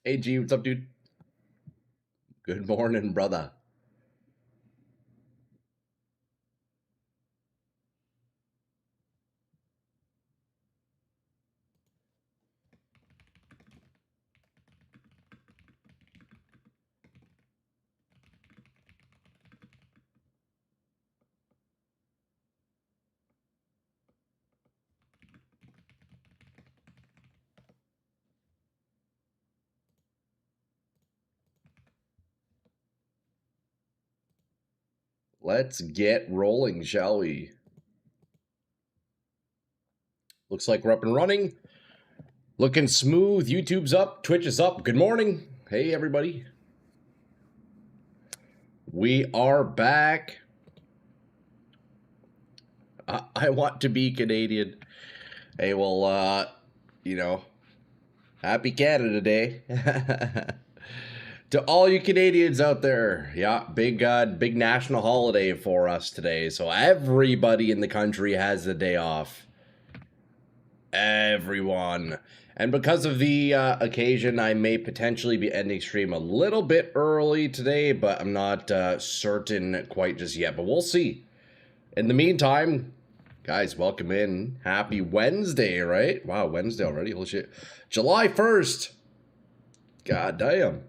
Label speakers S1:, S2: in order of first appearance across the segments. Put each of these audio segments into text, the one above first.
S1: Hey G, what's up, dude? Good morning, brother. Let's get rolling, shall we? Looks like we're up and running. Looking smooth. YouTube's up. Twitch is up. Good morning. Hey, everybody. We are back. I want to be Canadian. Hey, well, you know, happy Canada Day. To all you Canadians out there, yeah, big national holiday for us today. So everybody in the country has the day off. Everyone. And because of the occasion, I may potentially be ending stream a little bit early today, but I'm not certain quite just yet. But we'll see. In the meantime, guys, welcome in. Happy Wednesday, right? Wow, Wednesday already. Holy shit. July 1st. God damn.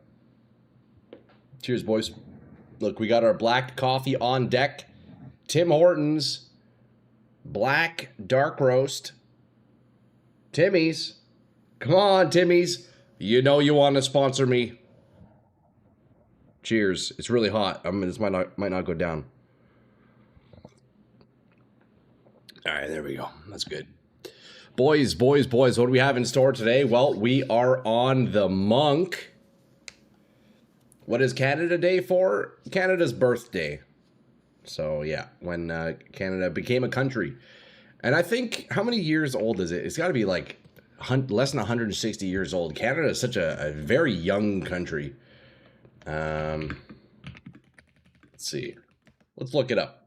S1: Cheers, boys. Look, we got our black coffee on deck. Tim Hortons. Black dark roast. Timmy's. Come on, Timmy's. You know you want to sponsor me. Cheers. It's really hot. I mean, this might not go down. All right, there we go. That's good. Boys, what do we have in store today? Well, we are on the Monk. What is Canada Day for? Canada's birthday. So, yeah, when Canada became a country. And I think, how many years old is it? It's got to be like less than 160 years old. Canada is such a very young country. Let's see. Let's look it up.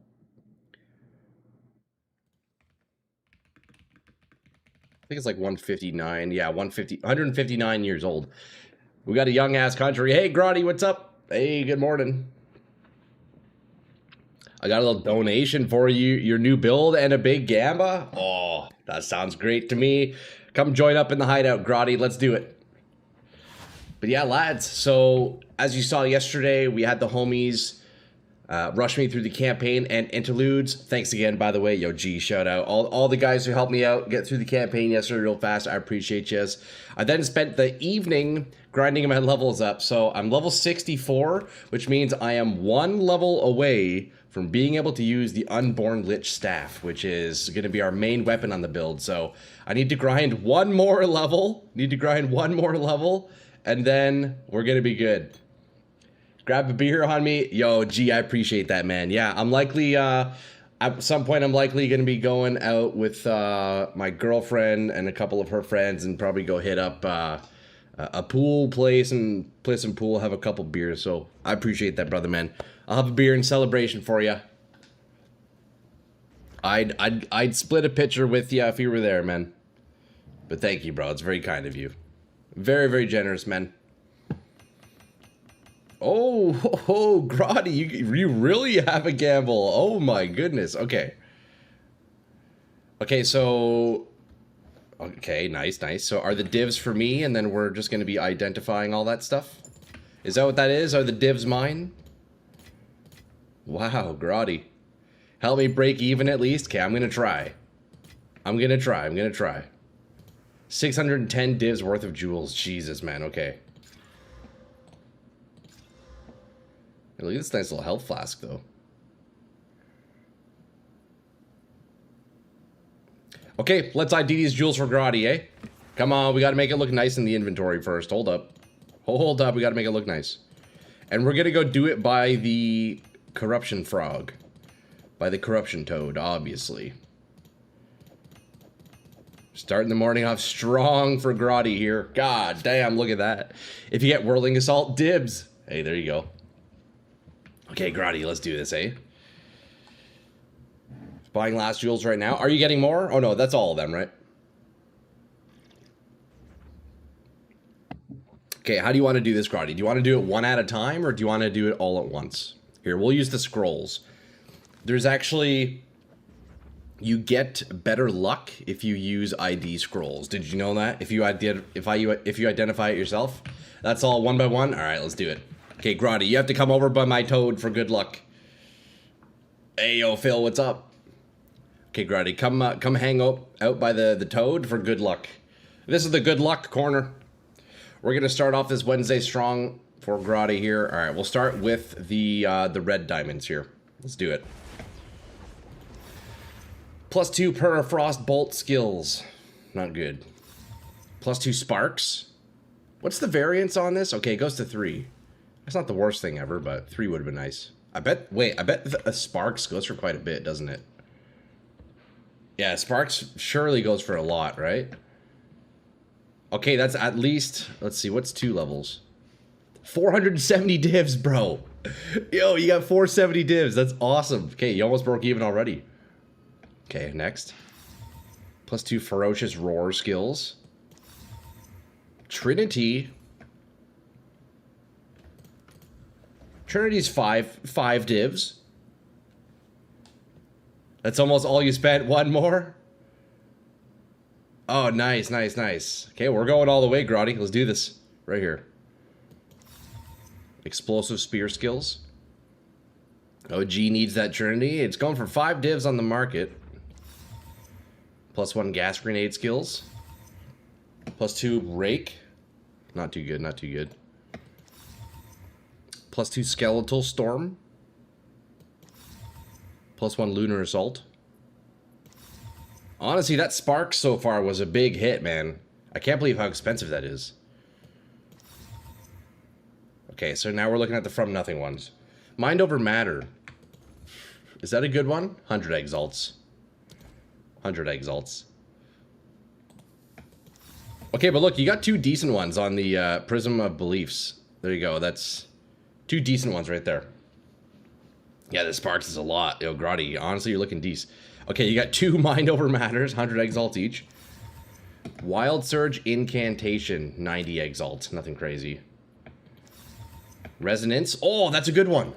S1: I think it's like 159. Yeah, 159 years old. We got a young ass country. Hey, Grotty, what's up? Hey, good morning. I got a little donation for you, your new build and a big gamba. Oh, that sounds great to me. Come join up in the hideout, Grotty. Let's do it. But yeah, lads, so as you saw yesterday, we had the homies rush me through the campaign and interludes. Thanks again, by the way. Yo, G, shout out. All the guys who helped me out get through the campaign yesterday real fast. I appreciate you. I then spent the evening grinding my levels up. So I'm level 64, which means I am one level away from being able to use the Unborn Lich staff, which is going to be our main weapon on the build. So I need to grind one more level. And then we're going to be good. Grab a beer on me. Yo, G, I appreciate that, man. Yeah, I'm likely, at some point, I'm likely going to be going out with my girlfriend and a couple of her friends and probably go hit up a pool place and play some pool, have a couple beers. So I appreciate that, brother, man. I'll have a beer in celebration for you. I'd split a pitcher with you if you were there, man. But thank you, bro. It's very kind of you. Very, very generous, man. Oh, Grotty, you really have a gamble. Oh my goodness. Okay. Okay, so... Okay, nice. So are the divs for me, and then we're just going to be identifying all that stuff? Is that what that is? Are the divs mine? Wow, Grotty. Help me break even at least? Okay, I'm going to try. I'm going to try. 610 divs worth of jewels. Jesus, man. Okay. Look at this nice little health flask, though. Okay, let's ID these jewels for Grotty, eh? Come on, we gotta make it look nice in the inventory first. Hold up, we gotta make it look nice. And we're gonna go do it by the corruption frog. By the corruption toad, obviously. Starting the morning off strong for Grotty here. God damn, look at that. If you get whirling assault, dibs. Hey, there you go. Okay, Grotty, let's do this, eh? Buying last jewels right now. Are you getting more? Oh, no, that's all of them, right? Okay, how do you want to do this, Grotty? Do you want to do it one at a time, or do you want to do it all at once? Here, we'll use the scrolls. There's actually... You get better luck if you use ID scrolls. Did you know that? If you identify it yourself? That's all one by one? Alright, let's do it. Okay, Grotty, you have to come over by my toad for good luck. Hey, yo, Phil, what's up? Okay, Grotty, come hang out by the toad for good luck. This is the good luck corner. We're gonna start off this Wednesday strong for Grotty here. Alright, we'll start with the red diamonds here. Let's do it. +2 permafrost bolt skills. Not good. +2 sparks. What's the variance on this? Okay, it goes to 3. That's not the worst thing ever, but 3 would have been nice. I bet a sparks goes for quite a bit, doesn't it? Yeah, sparks surely goes for a lot, right? Okay, that's at least, let's see, what's 2 levels? 470 divs, bro. Yo, you got 470 divs. That's awesome. Okay, you almost broke even already. Okay, next. +2 ferocious roar skills. Trinity. Trinity's 5 divs. That's almost all you spent. One more. Oh, nice, nice, nice. Okay, we're going all the way, Grotty. Let's do this. Right here. Explosive spear skills. OG needs that Trinity. It's going for 5 divs on the market. +1 gas grenade skills. +2 rake. Not too good, not too good. +2 skeletal storm. +1 lunar assault. Honestly, that spark so far was a big hit, man. I can't believe how expensive that is. Okay, so now we're looking at the from nothing ones. Mind over matter. Is that a good one? 100 exalts. 100 exalts. Okay, but look, you got 2 decent ones on the Prism of Beliefs. There you go. That's 2 decent ones right there. Yeah, the sparks is a lot. Yo, Grotty, honestly, you're looking decent. Okay, you got 2 Mind Over Matters, 100 exalts each. Wild Surge Incantation, 90 exalts. Nothing crazy. Resonance. Oh, that's a good one.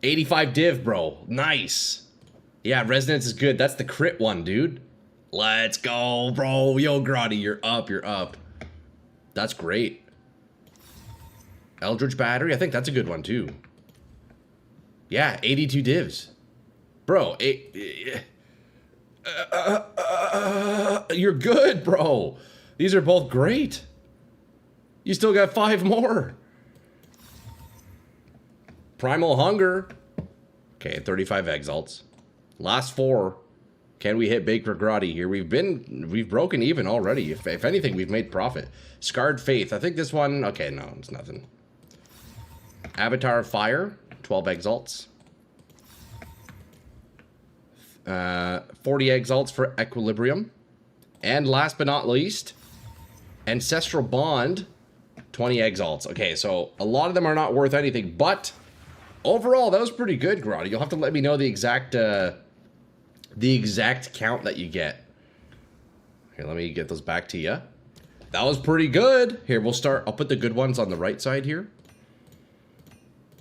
S1: 85 div, bro. Nice. Yeah, Resonance is good. That's the crit one, dude. Let's go, bro. Yo, Grotty, you're up, you're up. That's great. Eldritch Battery, I think that's a good one, too. Yeah, 82 divs. Bro, you're good, bro. These are both great. You still got 5 more. Primal Hunger. Okay, 35 exalts. Last 4. Can we hit big for Grotty here? We've broken even already. If anything, we've made profit. Scarred Faith. I think this one... Okay, no, it's nothing. Avatar of Fire. 12 exalts. 40 exalts for Equilibrium. And last but not least, Ancestral Bond. 20 exalts. Okay, so a lot of them are not worth anything, but... Overall, that was pretty good, Grotty. You'll have to let me know the exact count that you get. Here, let me get those back to you. That was pretty good. Here, we'll start. I'll put the good ones on the right side here.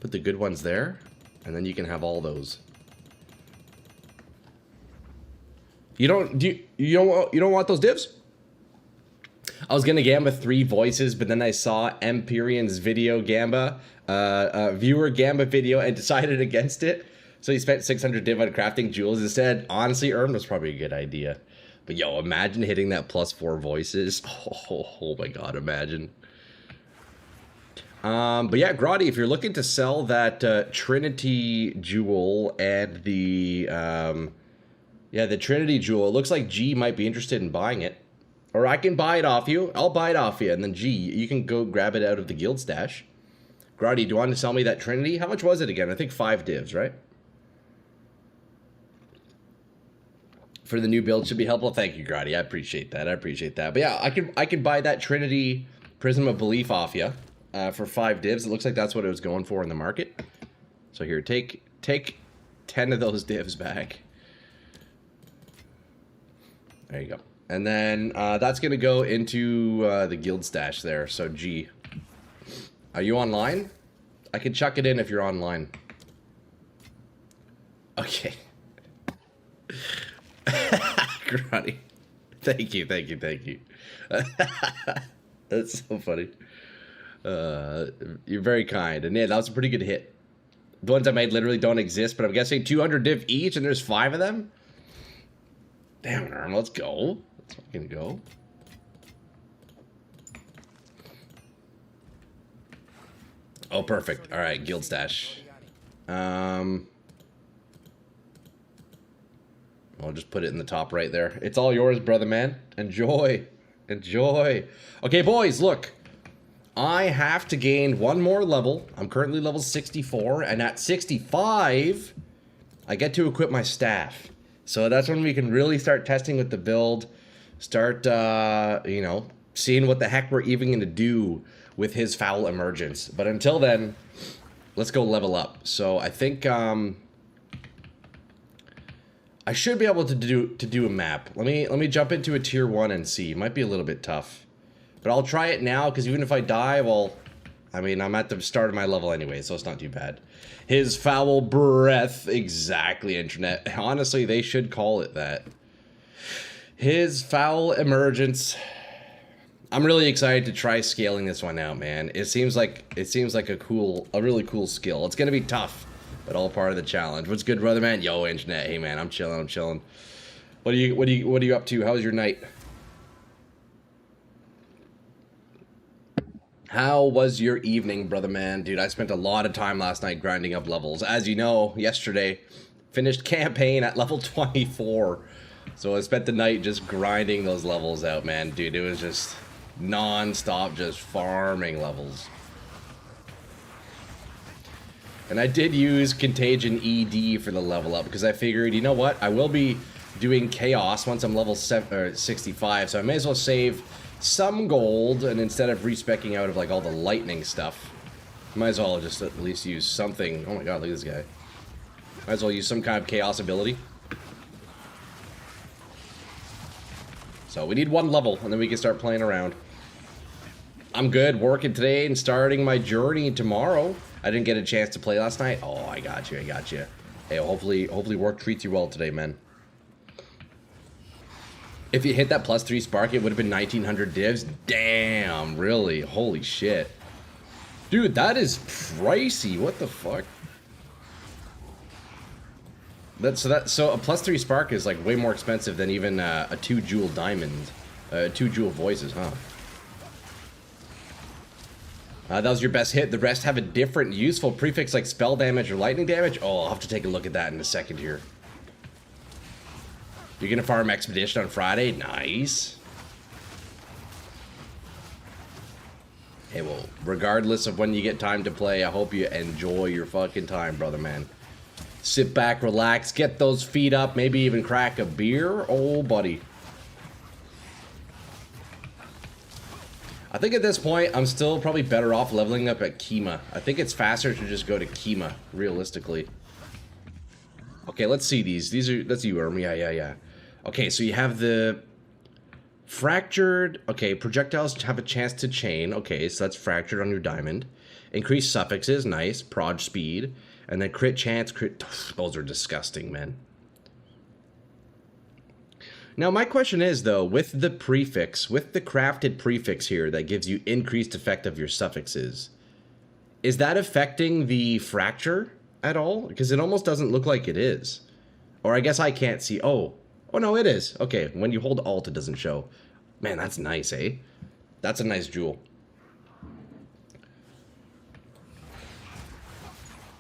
S1: Put the good ones there, and then you can have all those. You don't want those divs? I was gonna gamba 3 voices, but then I saw Empyrean's video gamba, viewer gamba video, and decided against it. So he spent 600 div on crafting jewels instead. Honestly, Erm was probably a good idea. But yo, imagine hitting that +4 voices. Oh my god, imagine. But yeah, Grotty, if you're looking to sell that Trinity jewel and the the Trinity jewel, it looks like G might be interested in buying it. Or I can buy it off you. I'll buy it off you, and then G, you can go grab it out of the guild stash. Grotty, do you want to sell me that Trinity? How much was it again? I think 5 divs, right? For the new build should be helpful. Thank you, Grotty. I appreciate that. I appreciate that. But yeah, I can buy that Trinity Prism of Belief off you for 5 divs. It looks like that's what it was going for in the market. So here, take 10 of those divs back. There you go. And then that's going to go into the guild stash there. So G. Are you online? I can chuck it in if you're online. Okay. Grotty. Thank you, thank you, thank you. That's so funny. You're very kind. And yeah, that was a pretty good hit. The ones I made literally don't exist, but I'm guessing 200 div each, and there's 5 of them? Damn it, Arm, let's go. Let's fucking go. Oh, perfect. All right, guild stash. I'll just put it in the top right there. It's all yours, brother man. Enjoy. Enjoy. Okay, boys, look. I have to gain 1 more level. I'm currently level 64, and at 65, I get to equip my staff. So that's when we can really start testing with the build. Start, you know, seeing what the heck we're even going to do with his foul emergence. But until then, let's go level up. So I think I should be able to do a map. Let me jump into a tier 1 and see. It might be a little bit tough, but I'll try it now, because even if I die, well, I mean, I'm at the start of my level anyway, so it's not too bad. His foul breath, exactly, internet. Honestly, they should call it that. His foul emergence. I'm really excited to try scaling this one out, man. It seems like a really cool skill. It's gonna be tough, but all part of the challenge. What's good, brother man? Yo, internet. Hey man, I'm chilling. What are you up to? How was your night? How was your evening, brother man? Dude, I spent a lot of time last night grinding up levels. As you know, yesterday finished campaign at level 24. So I spent the night just grinding those levels out, man. Dude, it was just non-stop just farming levels. And I did use Contagion ED for the level up, because I figured, you know what, I will be doing Chaos once I'm level 65, so I may as well save some gold, and instead of respecking out of like all the lightning stuff, might as well just at least use something. Oh my god, look at this guy. Might as well use some kind of Chaos ability. So we need 1 level, and then we can start playing around. I'm good, working today and starting my journey tomorrow. I didn't get a chance to play last night. Oh, I got you. Hey, hopefully work treats you well today, man. If you hit that +3 spark, it would have been 1900 divs. Damn, really? Holy shit. Dude, that is pricey. What the fuck? So a +3 spark is like way more expensive than even a 2 jewel diamond, 2 jewel voices, huh? That was your best hit. The rest have a different useful prefix like spell damage or lightning damage. Oh, I'll have to take a look at that in a second here. You're gonna farm Expedition on Friday? Nice. Hey, well, regardless of when you get time to play, I hope you enjoy your fucking time, brother man. Sit back, relax, get those feet up, maybe even crack a beer. Oh, buddy. I think at this point, I'm still probably better off leveling up at Kima. I think it's faster to just go to Kima, realistically. Okay, let's see these. That's you, Erm. Yeah. Okay, so you have the fractured. Okay, projectiles have a chance to chain. Okay, so that's fractured on your diamond. Increased suffixes, nice. Proj speed. And then crit chance, those are disgusting, man. Now, my question is, though, with the prefix, with the crafted prefix here that gives you increased effect of your suffixes, is that affecting the fracture at all? Because it almost doesn't look like it is. Or I guess I can't see. Oh, no, it is. Okay, when you hold Alt, it doesn't show. Man, that's nice, eh? That's a nice jewel.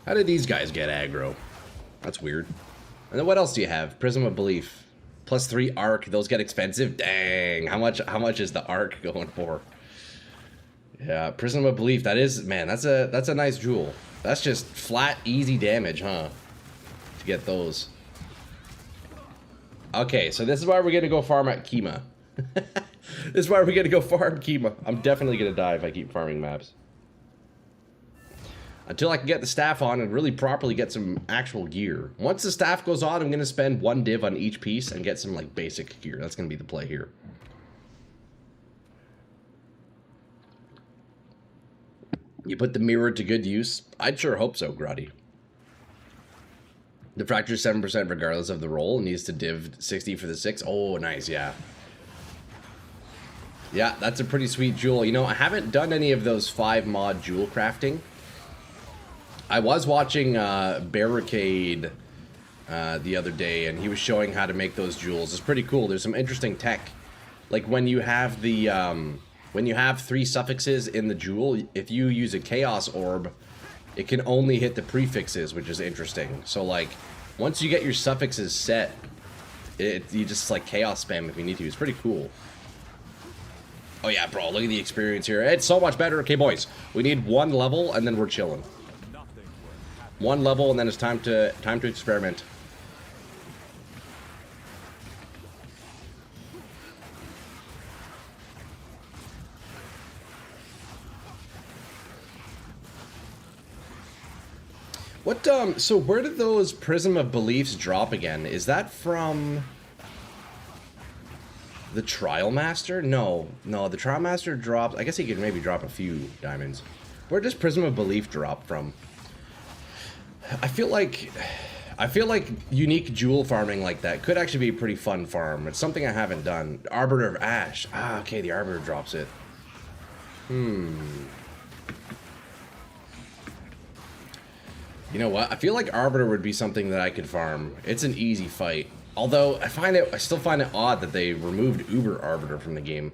S1: How did these guys get aggro? That's weird. And then what else do you have? Prism of Belief. +3 arc. Those get expensive. Dang. How much is the arc going for? Yeah, Prism of Belief. That is, man, that's a nice jewel. That's just flat easy damage, huh? To get those. Okay, so this is why we're gonna go farm at Kima. This is why we're gonna go farm Kima. I'm definitely gonna die if I keep farming maps. Until I can get the staff on and really properly get some actual gear. Once the staff goes on, I'm going to spend 1 div on each piece and get some like basic gear. That's going to be the play here. You put the mirror to good use? I'd sure hope so, Grotty. The fracture 7% regardless of the roll. Needs to div 60 for the 6. Oh, nice, yeah. Yeah, that's a pretty sweet jewel. You know, I haven't done any of those 5 mod jewel crafting. I was watching Barricade the other day, and he was showing how to make those jewels. It's pretty cool. There's some interesting tech. Like when you have the when you have 3 suffixes in the jewel, if you use a chaos orb, it can only hit the prefixes, which is interesting. So like once you get your suffixes set, you just like chaos spam if you need to. It's pretty cool. Oh yeah, bro, look at the experience here. It's so much better. Okay, boys, we need 1 level and then we're chilling. 1 level and then it's time to experiment. What, so where did those Prism of Beliefs drop again? Is that from the Trial Master? No, the Trial Master drops, I guess he could maybe drop a few diamonds. Where does Prism of Belief drop from? I feel like unique jewel farming like that could actually be a pretty fun farm. It's something I haven't done. Arbiter of Ash. Ah, okay, the Arbiter drops it. You know what? I feel like Arbiter would be something that I could farm. It's an easy fight. Although, I still find it odd that they removed Uber Arbiter from the game.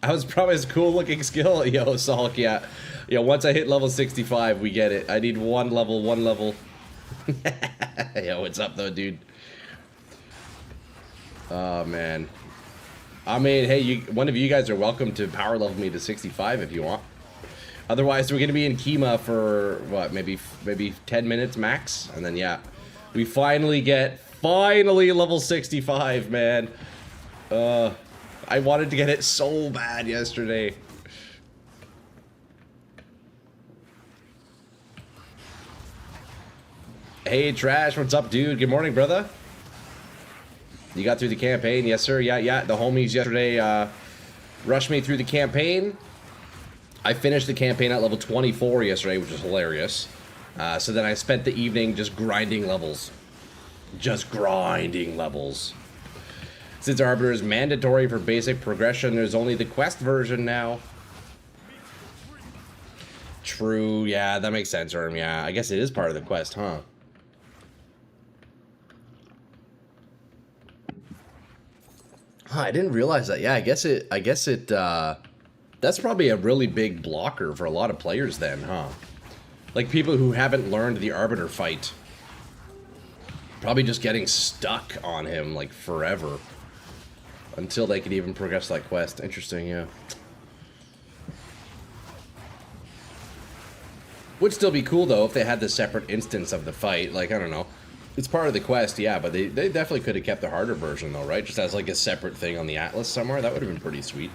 S1: I was promised cool looking skill. Yo, Salk, yeah. Yeah, once I hit level 65, we get it. I need 1 level, 1 level. Yo, what's up though, dude? Oh, man. I mean, hey, one of you guys are welcome to power level me to 65 if you want. Otherwise, we're going to be in Kima for, what, maybe 10 minutes max? And then, yeah, we finally level 65, man. I wanted to get it so bad yesterday. Hey, Trash, what's up, dude? Good morning, brother. You got through the campaign? Yes, sir. Yeah. The homies yesterday rushed me through the campaign. I finished the campaign at level 24 yesterday, which was hilarious. So then I spent the evening just grinding levels. Since Arbiter is mandatory for basic progression, there's only the quest version now. True, yeah, that makes sense, Erm. Yeah, I guess it is part of the quest, huh? I didn't realize that. Yeah, I guess it, that's probably a really big blocker for a lot of players then, huh? Like people who haven't learned the Arbiter fight. Probably just getting stuck on him, like, forever. Until they could even progress that quest. Interesting, yeah. Would still be cool, though, if they had the separate instance of the fight. Like, I don't know. It's part of the quest, yeah, but they definitely could have kept the harder version, though, right? Just as, like, a separate thing on the Atlas somewhere. That would have been pretty sweet.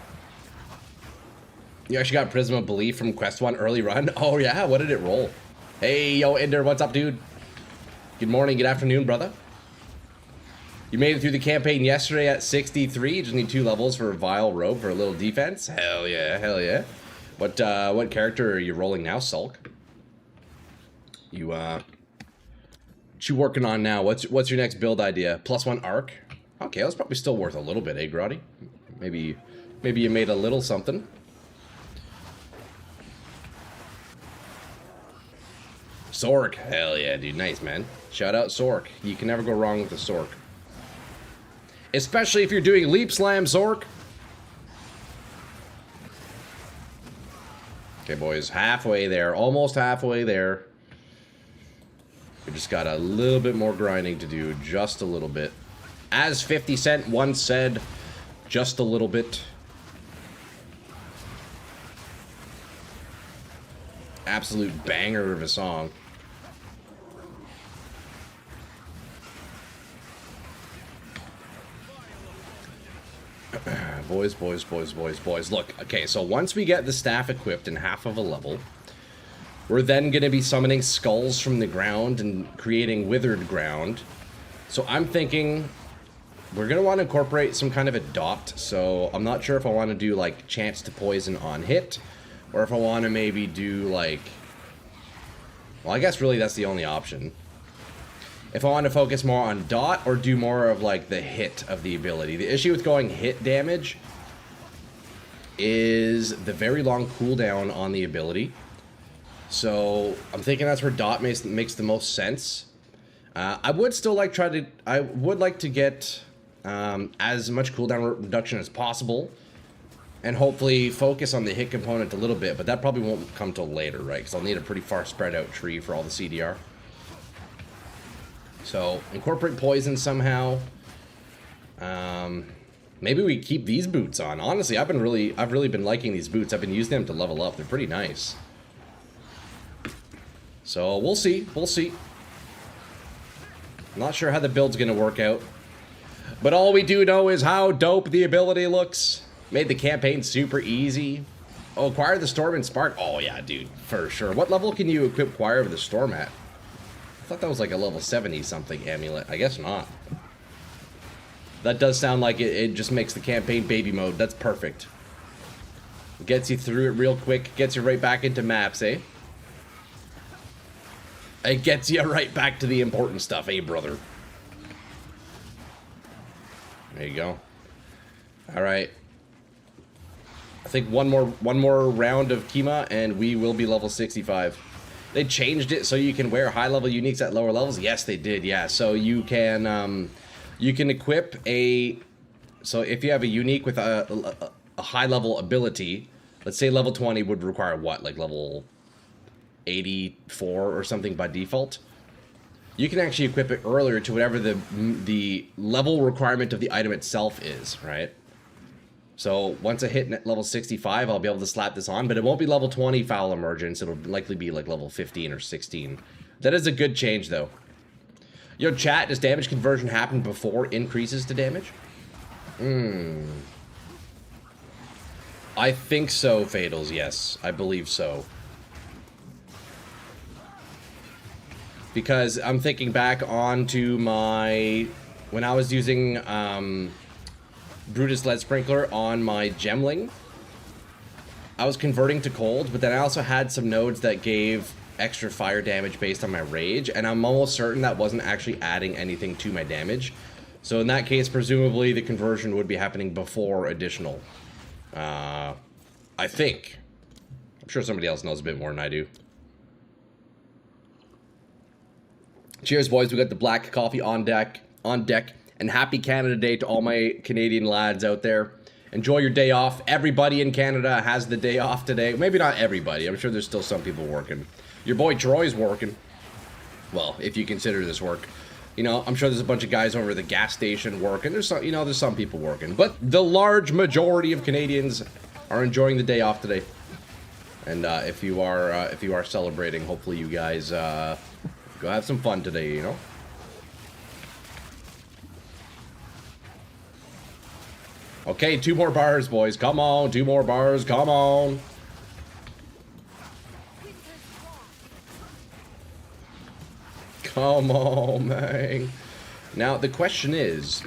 S1: You actually got Prism of Belief from Quest 1 early run? Oh, yeah? What did it roll? Hey, yo, Ender, what's up, dude? Good morning, good afternoon, brother. You made it through the campaign yesterday at 63. You just need 2 levels for a Vile Robe for a little defense. Hell yeah, hell yeah. What character are you rolling now, Sulk? What you working on now? What's your next build idea? +1 arc? Okay, that's probably still worth a little bit, eh, Grotty? Maybe you made a little something. Sork, hell yeah, dude, nice, man. Shout out Sork. You can never go wrong with a Sork. Especially if you're doing Leap Slam, Sork. Okay, boys, halfway there. Almost halfway there. We just got a little bit more grinding to do. Just a little bit. As 50 Cent once said, just a little bit. Absolute banger of a song. Boys. Look, okay, so once we get the staff equipped in half of a level, we're then going to be summoning skulls from the ground and creating withered ground. So I'm thinking we're going to want to incorporate some kind of a dot. So I'm not sure if I want to do like chance to poison on hit, or if I want to maybe do like, well, I guess really that's the only option. If I want to focus more on dot or do more of like the hit of the ability. The issue with going hit damage is the very long cooldown on the ability. So I'm thinking that's where dot makes the most sense. I would still like I would like to get as much cooldown reduction as possible, and hopefully focus on the hit component a little bit, but that probably won't come till later, right? Because I'll need a pretty far spread out tree for all the CDR. So incorporate poison somehow. Maybe we keep these boots on. Honestly, I've really been liking these boots. I've been using them to level up. They're pretty nice. So we'll see. We'll see. I'm not sure how the build's gonna work out, but all we do know is how dope the ability looks. Made the campaign super easy. Oh, acquire the Storm and Spark. Oh yeah, dude, for sure. What level can you equip Acquire the Storm at? I thought that was like a level 70 something amulet. I guess not. That does sound like it just makes the campaign baby mode. That's perfect. Gets you through it real quick. Gets you right back into maps, eh? It gets you right back to the important stuff, eh, brother? There you go. All right. I think one more round of Kima and we will be level 65. They changed it so you can wear high-level uniques at lower levels. Yes, they did. Yeah, so you can equip a. So if you have a unique with a high-level ability, let's say level 20 would require what, like level 84 or something by default. You can actually equip it earlier to whatever the level requirement of the item itself is, right? So once I hit level 65, I'll be able to slap this on, but it won't be level 20 Foul Emergence. It'll likely be like level 15 or 16. That is a good change, though. Yo, chat, does damage conversion happen before increases to damage? I think so, Fatals, yes. I believe so. Because I'm thinking back onto my... When I was using... Brutus Lead Sprinkler on my Gemling, I was converting to cold, but then I also had some nodes that gave extra fire damage based on my rage, and I'm almost certain that wasn't actually adding anything to my damage. So in that case, presumably the conversion would be happening before additional. I think. I'm sure somebody else knows a bit more than I do. Cheers, boys. We got the black coffee on deck. And happy Canada Day to all my Canadian lads out there. Enjoy your day off. Everybody in Canada has the day off today. Maybe not everybody. I'm sure there's still some people working. Your boy Troy's working. Well, if you consider this work. You know, I'm sure there's a bunch of guys over at the gas station working. There's some, there's some people working. But the large majority of Canadians are enjoying the day off today. And if you are celebrating, hopefully you guys go have some fun today, you know? Okay, 2 more bars, boys. Come on, 2 more bars. Come on. Come on, man. Now, the question is,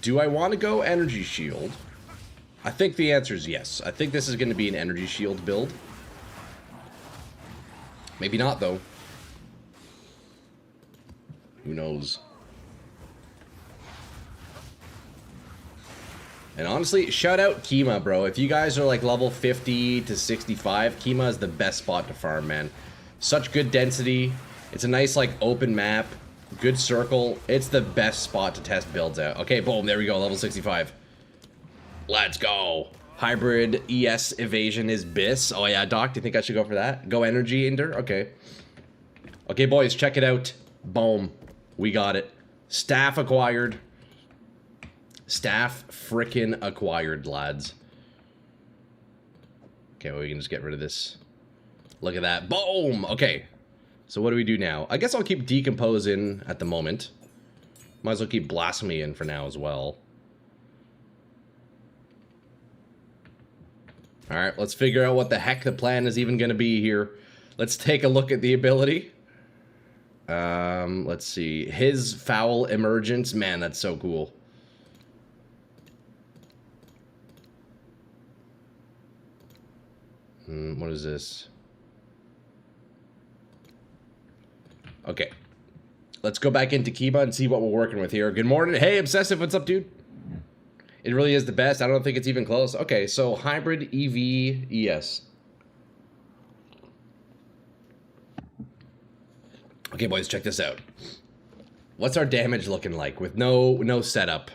S1: do I want to go Energy Shield? I think the answer is yes. I think this is going to be an Energy Shield build. Maybe not, though. Who knows? And honestly, shout out Kima, bro. If you guys are like level 50 to 65, Kima is the best spot to farm, man. Such good density. It's a nice, like, open map. Good circle. It's the best spot to test builds out. Okay, boom. There we go. Level 65. Let's go. Hybrid ES evasion is BIS. Oh, yeah, Doc. Do you think I should go for that? Go energy, Ender? Okay. Okay, boys. Check it out. Boom. We got it. Staff acquired. Staff frickin' acquired, lads. Okay, well, we can just get rid of this. Look at that. Boom! Okay. So what do we do now? I guess I'll keep Decompose in at the moment. Might as well keep Blasphemy in for now as well. Alright, let's figure out what the heck the plan is even going to be here. Let's take a look at the ability. Let's see. His foul emergence. Man, that's so cool. What is this? Okay. Let's go back into Kiba and see what we're working with here. Good morning. Hey, Obsessive. What's up, dude? It really is the best. I don't think it's even close. Okay, so hybrid EV ES. Okay, boys, check this out. What's our damage looking like with no setup?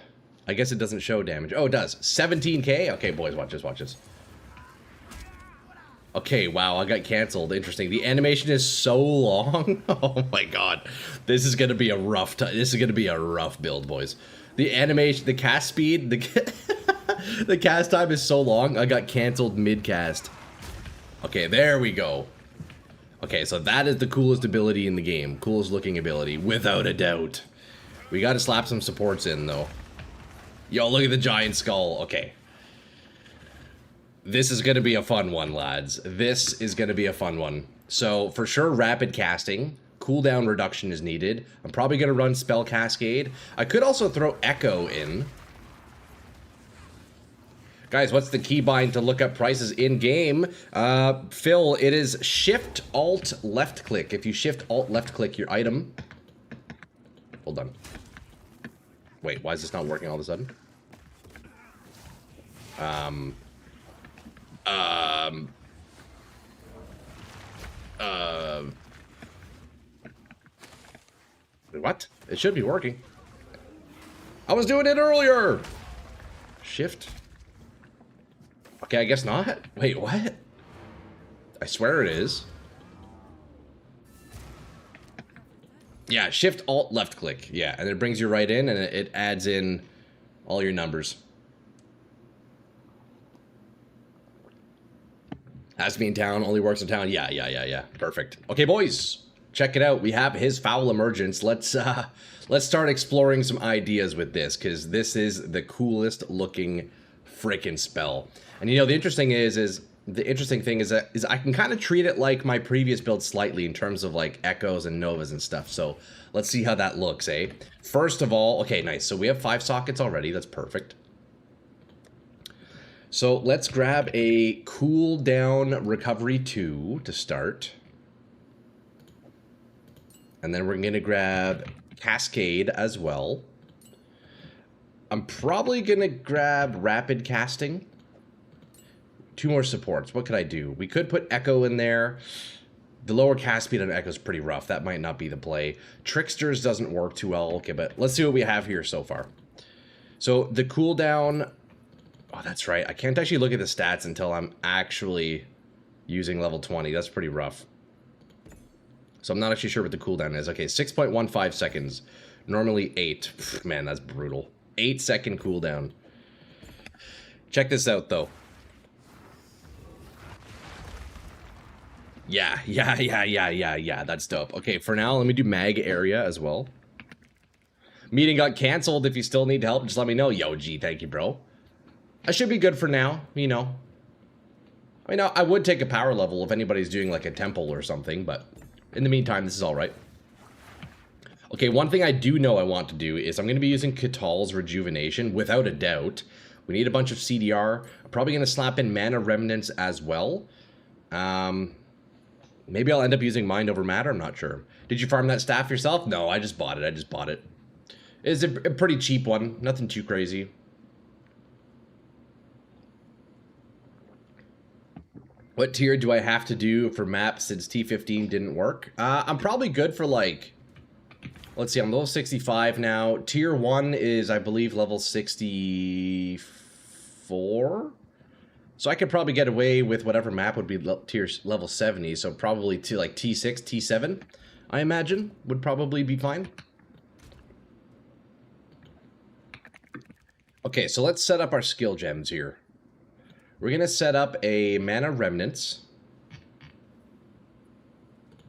S1: I guess it doesn't show damage. Oh, it does. 17k? Okay, boys, watch this, watch this. Okay, wow, I got canceled. Interesting. The animation is so long. Oh my god. This is gonna be a rough this is gonna be a rough build, boys. The animation, the cast speed, the cast time is so long, I got canceled mid-cast. Okay, there we go. Okay, so that is the coolest ability in the game. Coolest looking ability, without a doubt. We gotta slap some supports in, though. Yo, look at the giant skull. Okay. This is gonna be a fun one, lads. This is gonna be a fun one. So, for sure, rapid casting. Cooldown reduction is needed. I'm probably gonna run Spell Cascade. I could also throw Echo in. Guys, what's the keybind to look up prices in-game? Phil, it is Shift-Alt-Left-Click. If you Shift-Alt-Left-Click your item... Hold on. Wait, why is this not working all of a sudden? What? It should be working. I was doing it earlier! Shift... Okay, I guess not. Wait, what? I swear it is. Yeah, Shift Alt left click. Yeah, and it brings you right in and it adds in all your numbers. Has to be in town, only works in town. Yeah. Perfect. Okay, boys. Check it out. We have his foul emergence. Let's start exploring some ideas with this, because this is the coolest looking freaking spell. And you know, the interesting thing is that I can kind of treat it like my previous build slightly in terms of like echoes and novas and stuff. So let's see how that looks, eh? First of all, okay, nice. So we have 5 sockets already. That's perfect. So let's grab a cooldown recovery 2 to start. And then we're gonna grab Cascade as well. I'm probably gonna grab rapid casting. 2 more supports. What could I do? We could put Echo in there. The lower cast speed on Echo is pretty rough. That might not be the play. Tricksters doesn't work too well. Okay, but let's see what we have here so far. So the cooldown... Oh, that's right. I can't actually look at the stats until I'm actually using level 20. That's pretty rough. So I'm not actually sure what the cooldown is. Okay, 6.15 seconds. Normally 8. Pfft, man, that's brutal. 8-second cooldown. Check this out, though. Yeah, that's dope. Okay, for now, let me do mag area as well. Meeting got canceled. If you still need help, just let me know. Yo, G, thank you, bro. I should be good for now, you know. I mean, I would take a power level if anybody's doing, like, a temple or something, but in the meantime, this is all right. Okay, one thing I do know I want to do is I'm going to be using Katal's Rejuvenation, without a doubt. We need a bunch of CDR. I'm probably going to slap in Mana Remnants as well. Maybe I'll end up using Mind Over Matter, I'm not sure. Did you farm that staff yourself? No, I just bought it. It's a pretty cheap one, nothing too crazy. What tier do I have to do for maps since T15 didn't work? I'm probably good for like... Let's see, I'm level 65 now. Tier 1 is, I believe, level 64? So I could probably get away with whatever map would be tier level 70, so probably to like T6, T7, I imagine, would probably be fine. Okay, so let's set up our skill gems here. We're going to set up a Mana Remnants.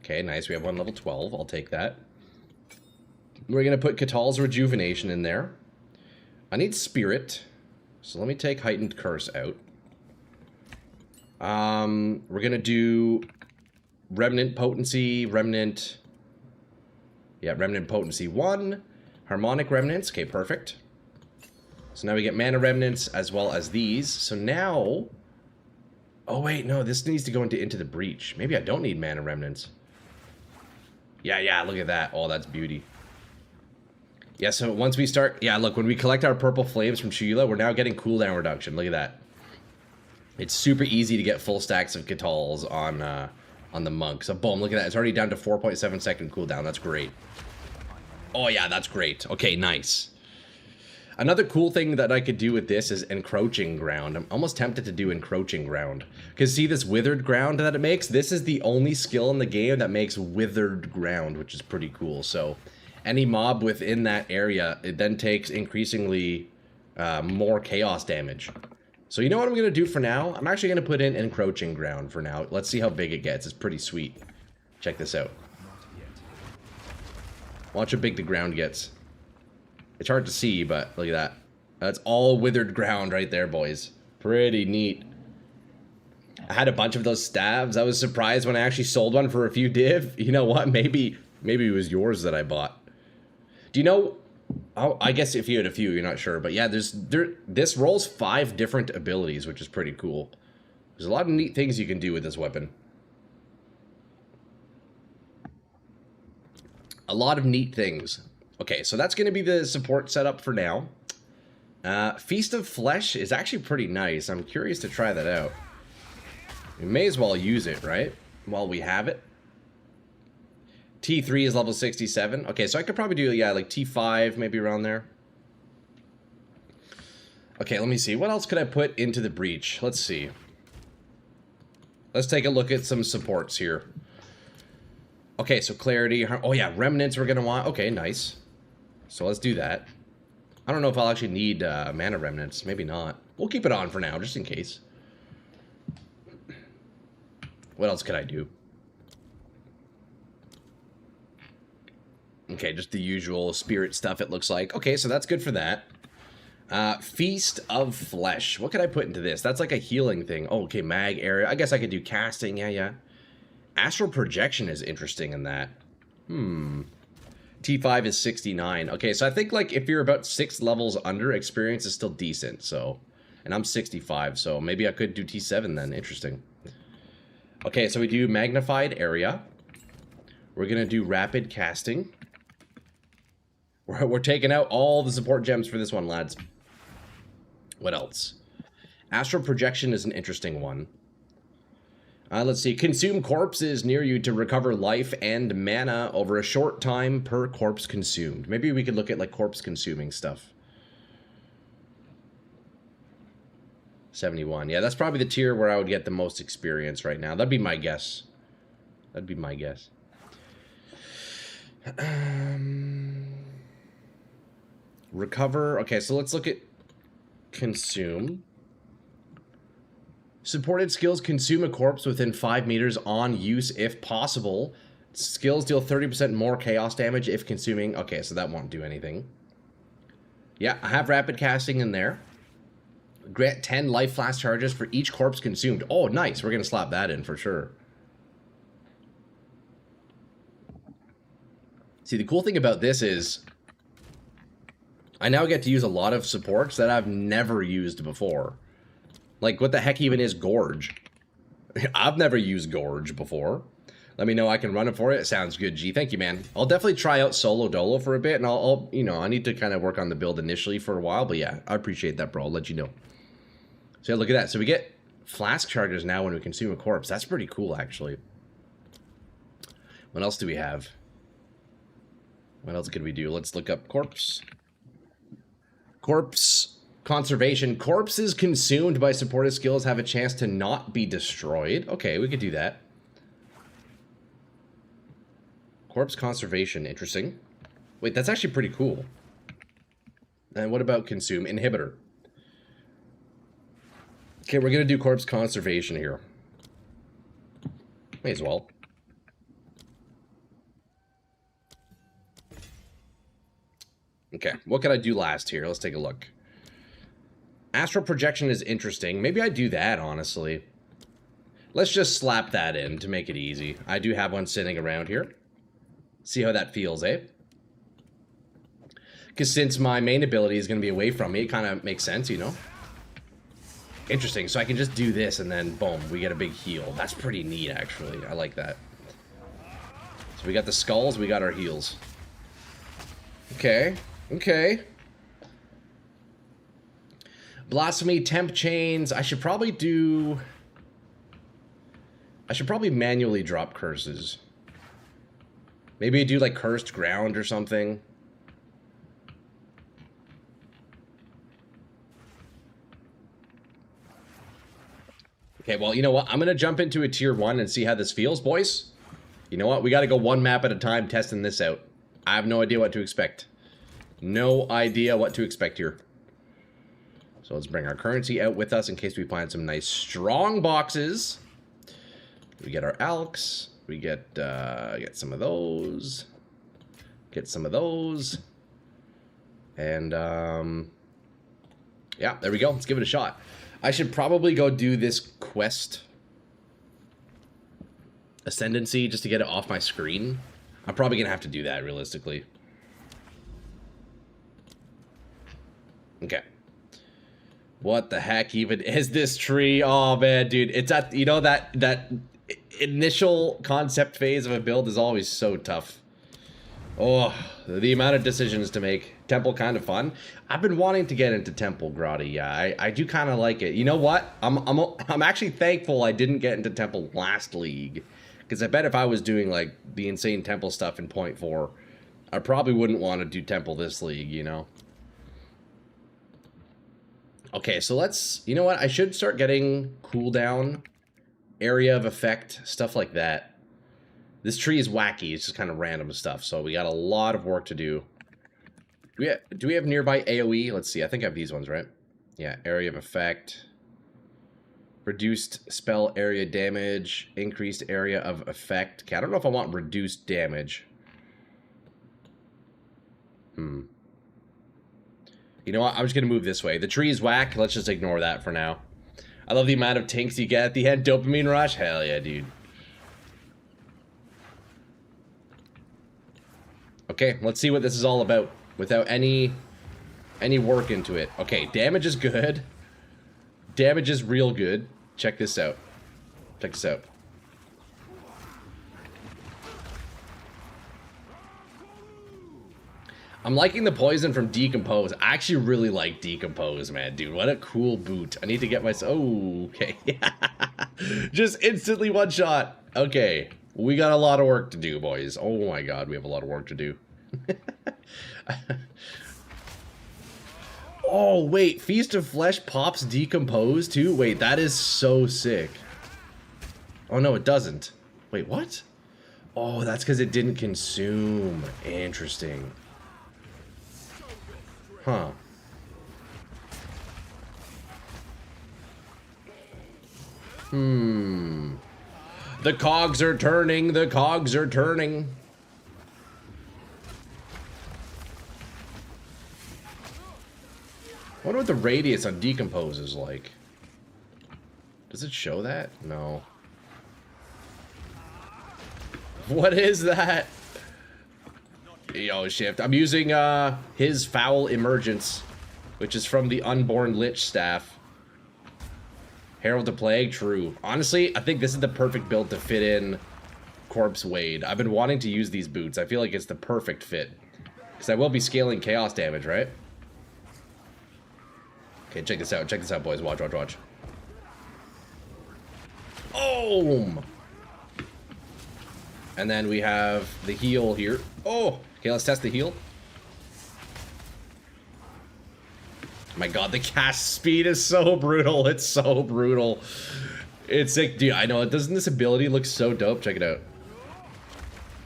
S1: Okay, nice. We have one level 12. I'll take that. We're going to put Katal's Rejuvenation in there. I need Spirit. So let me take Heightened Curse out. We're going to do Remnant Potency, Remnant Yeah, Remnant Potency 1. Harmonic Remnants. Okay, perfect. So now we get Mana Remnants as well as these. So now... Oh, wait, no, this needs to go into the Breach. Maybe I don't need Mana Remnants. Yeah, look at that. Oh, that's beauty. Yeah, so once we start... Yeah, look, when we collect our Purple Flames from Sheila, we're now getting cooldown reduction. Look at that. It's super easy to get full stacks of Catals on the Monk. So, boom, look at that. It's already down to 4.7 second cooldown. That's great. Oh, yeah, that's great. Okay, nice. Another cool thing that I could do with this is Encroaching Ground. I'm almost tempted to do Encroaching Ground. Because see this Withered Ground that it makes? This is the only skill in the game that makes Withered Ground, which is pretty cool. So any mob within that area, it then takes increasingly more chaos damage. So you know what I'm going to do for now? I'm actually going to put in Encroaching Ground for now. Let's see how big it gets. It's pretty sweet. Check this out. Watch how big the ground gets. It's hard to see, but look at that. That's all withered ground right there, boys. Pretty neat. I had a bunch of those staves. I was surprised when I actually sold one for a few div. You know what? Maybe it was yours that I bought. Do you know... Oh, I guess if you had a few, you're not sure. But yeah, this rolls 5 different abilities, which is pretty cool. There's a lot of neat things you can do with this weapon. A lot of neat things. Okay, so that's going to be the support setup for now. Feast of Flesh is actually pretty nice. I'm curious to try that out. We may as well use it, right? While we have it. T3 is level 67. Okay, so I could probably do, yeah, like T5, maybe around there. Okay, let me see. What else could I put into the Breach? Let's see. Let's take a look at some supports here. Okay, so Clarity. Oh, yeah, Remnants we're going to want. Okay, nice. So let's do that. I don't know if I'll actually need Mana Remnants. Maybe not. We'll keep it on for now, just in case. What else could I do? Okay, just the usual spirit stuff, it looks like. Okay, so that's good for that. Feast of Flesh. What could I put into this? That's like a healing thing. Oh, okay, mag area. I guess I could do casting. Yeah. Astral projection is interesting in that. T5 is 69. Okay, so I think like if you're about 6 levels under, experience is still decent. So, and I'm 65, so maybe I could do T7 then. Interesting. Okay, so we do magnified area. We're gonna do rapid casting. We're taking out all the support gems for this one, lads. What else? Astral projection is an interesting one. Let's see. Consume corpses near you to recover life and mana over a short time per corpse consumed. Maybe we could look at like corpse consuming stuff. 71. Yeah, that's probably the tier where I would get the most experience right now. That'd be my guess. That'd be my guess. Recover. Okay, so let's look at consume. Supported skills consume a corpse within 5 meters on use if possible. Skills deal 30% more chaos damage if consuming. Okay, so that won't do anything. Yeah, I have rapid casting in there. Grant 10 life flash charges for each corpse consumed. Oh, nice. We're going to slap that in for sure. See, the cool thing about this is I now get to use a lot of supports that I've never used before. Like, what the heck even is Gorge? I've never used Gorge before. Let me know I can run it for it. It sounds good, G. Thank you, man. I'll definitely try out Solo Dolo for a bit, and I'll you know, I need to kind of work on the build initially for a while, but yeah, I appreciate that, bro. I'll let you know. So yeah, look at that. So we get flask charges now when we consume a corpse. That's pretty cool, actually. What else do we have? What else could we do? Let's look up corpse. Corpse conservation. Corpses consumed by supported skills have a chance to not be destroyed. Okay, we could do that. Corpse conservation. Interesting. Wait, that's actually pretty cool. And what about consume? Inhibitor. Okay, we're going to do corpse conservation here. May as well. Okay, what can I do last here? Let's take a look. Astral projection is interesting. Maybe I do that, honestly. Let's just slap that in to make it easy. I do have one sitting around here. See how that feels, eh? Because since my main ability is going to be away from me, it kind of makes sense, you know? Interesting. So I can just do this and then, boom, we get a big heal. That's pretty neat, actually. I like that. So we got the skulls, we got our heals. Okay. Okay. Blasphemy, temp chains. I should probably manually drop curses. Maybe do like cursed ground or something. Okay, well, you know what? I'm going to jump into a tier 1 and see how this feels, boys. You know what? We got to go one map at a time testing this out. I have no idea what to expect. No idea what to expect here. So let's bring our currency out with us in case we find some nice strong boxes. We get our alks. We get some of those. Get some of those. And yeah, there we go. Let's give it a shot. I should probably go do this quest ascendancy just to get it off my screen. I'm probably gonna have to do that realistically. Okay. What the heck even is this tree? Oh man, dude, it's at, you know, that initial concept phase of a build is always so tough. Oh, the amount of decisions to make. Temple kind of fun. I've been wanting to get into Temple, Grotty. Yeah, I do kind of like it. You know what? I'm actually thankful I didn't get into Temple last league, because I bet if I was doing like the insane Temple stuff in 0.4, I probably wouldn't want to do Temple this league, you know. Okay, so let's, you know what? I should start getting cooldown, area of effect, stuff like that. This tree is wacky. It's just kind of random stuff. So we got a lot of work to do. Do we have nearby AoE? Let's see. I think I have these ones, right? Yeah, area of effect. Reduced spell area damage. Increased area of effect. Okay, I don't know if I want reduced damage. You know what? I'm just going to move this way. The tree is whack. Let's just ignore that for now. I love the amount of tinks you get at the end. Dopamine rush? Hell yeah, dude. Okay, let's see what this is all about without any work into it. Okay, damage is good. Damage is real good. Check this out. Check this out. I'm liking the poison from Decompose. I actually really like Decompose, man. Dude, what a cool boot. I need to get myself... Oh, okay. Just instantly one shot. Okay. We got a lot of work to do, boys. Oh my god, we have a lot of work to do. Oh, wait. Feast of Flesh pops Decompose, too? Wait, that is so sick. Oh, no, it doesn't. Wait, what? Oh, that's because it didn't consume. Interesting. Huh. The cogs are turning. The cogs are turning. I wonder what the radius on Decompose is like. Does it show that? No. What is that? Yo, shift. I'm using his Foul Emergence, which is from the Unborn Lich staff. Herald of Plague, true. Honestly, I think this is the perfect build to fit in Corpse Wade. I've been wanting to use these boots. I feel like it's the perfect fit. Because I will be scaling chaos damage, right? Okay, check this out. Check this out, boys. Watch, watch, watch. Boom! And then we have the heal here. Oh! Okay, let's test the heal. My god, the cast speed is so brutal. It's so brutal. It's sick. Dude, I know. Doesn't this ability look so dope? Check it out.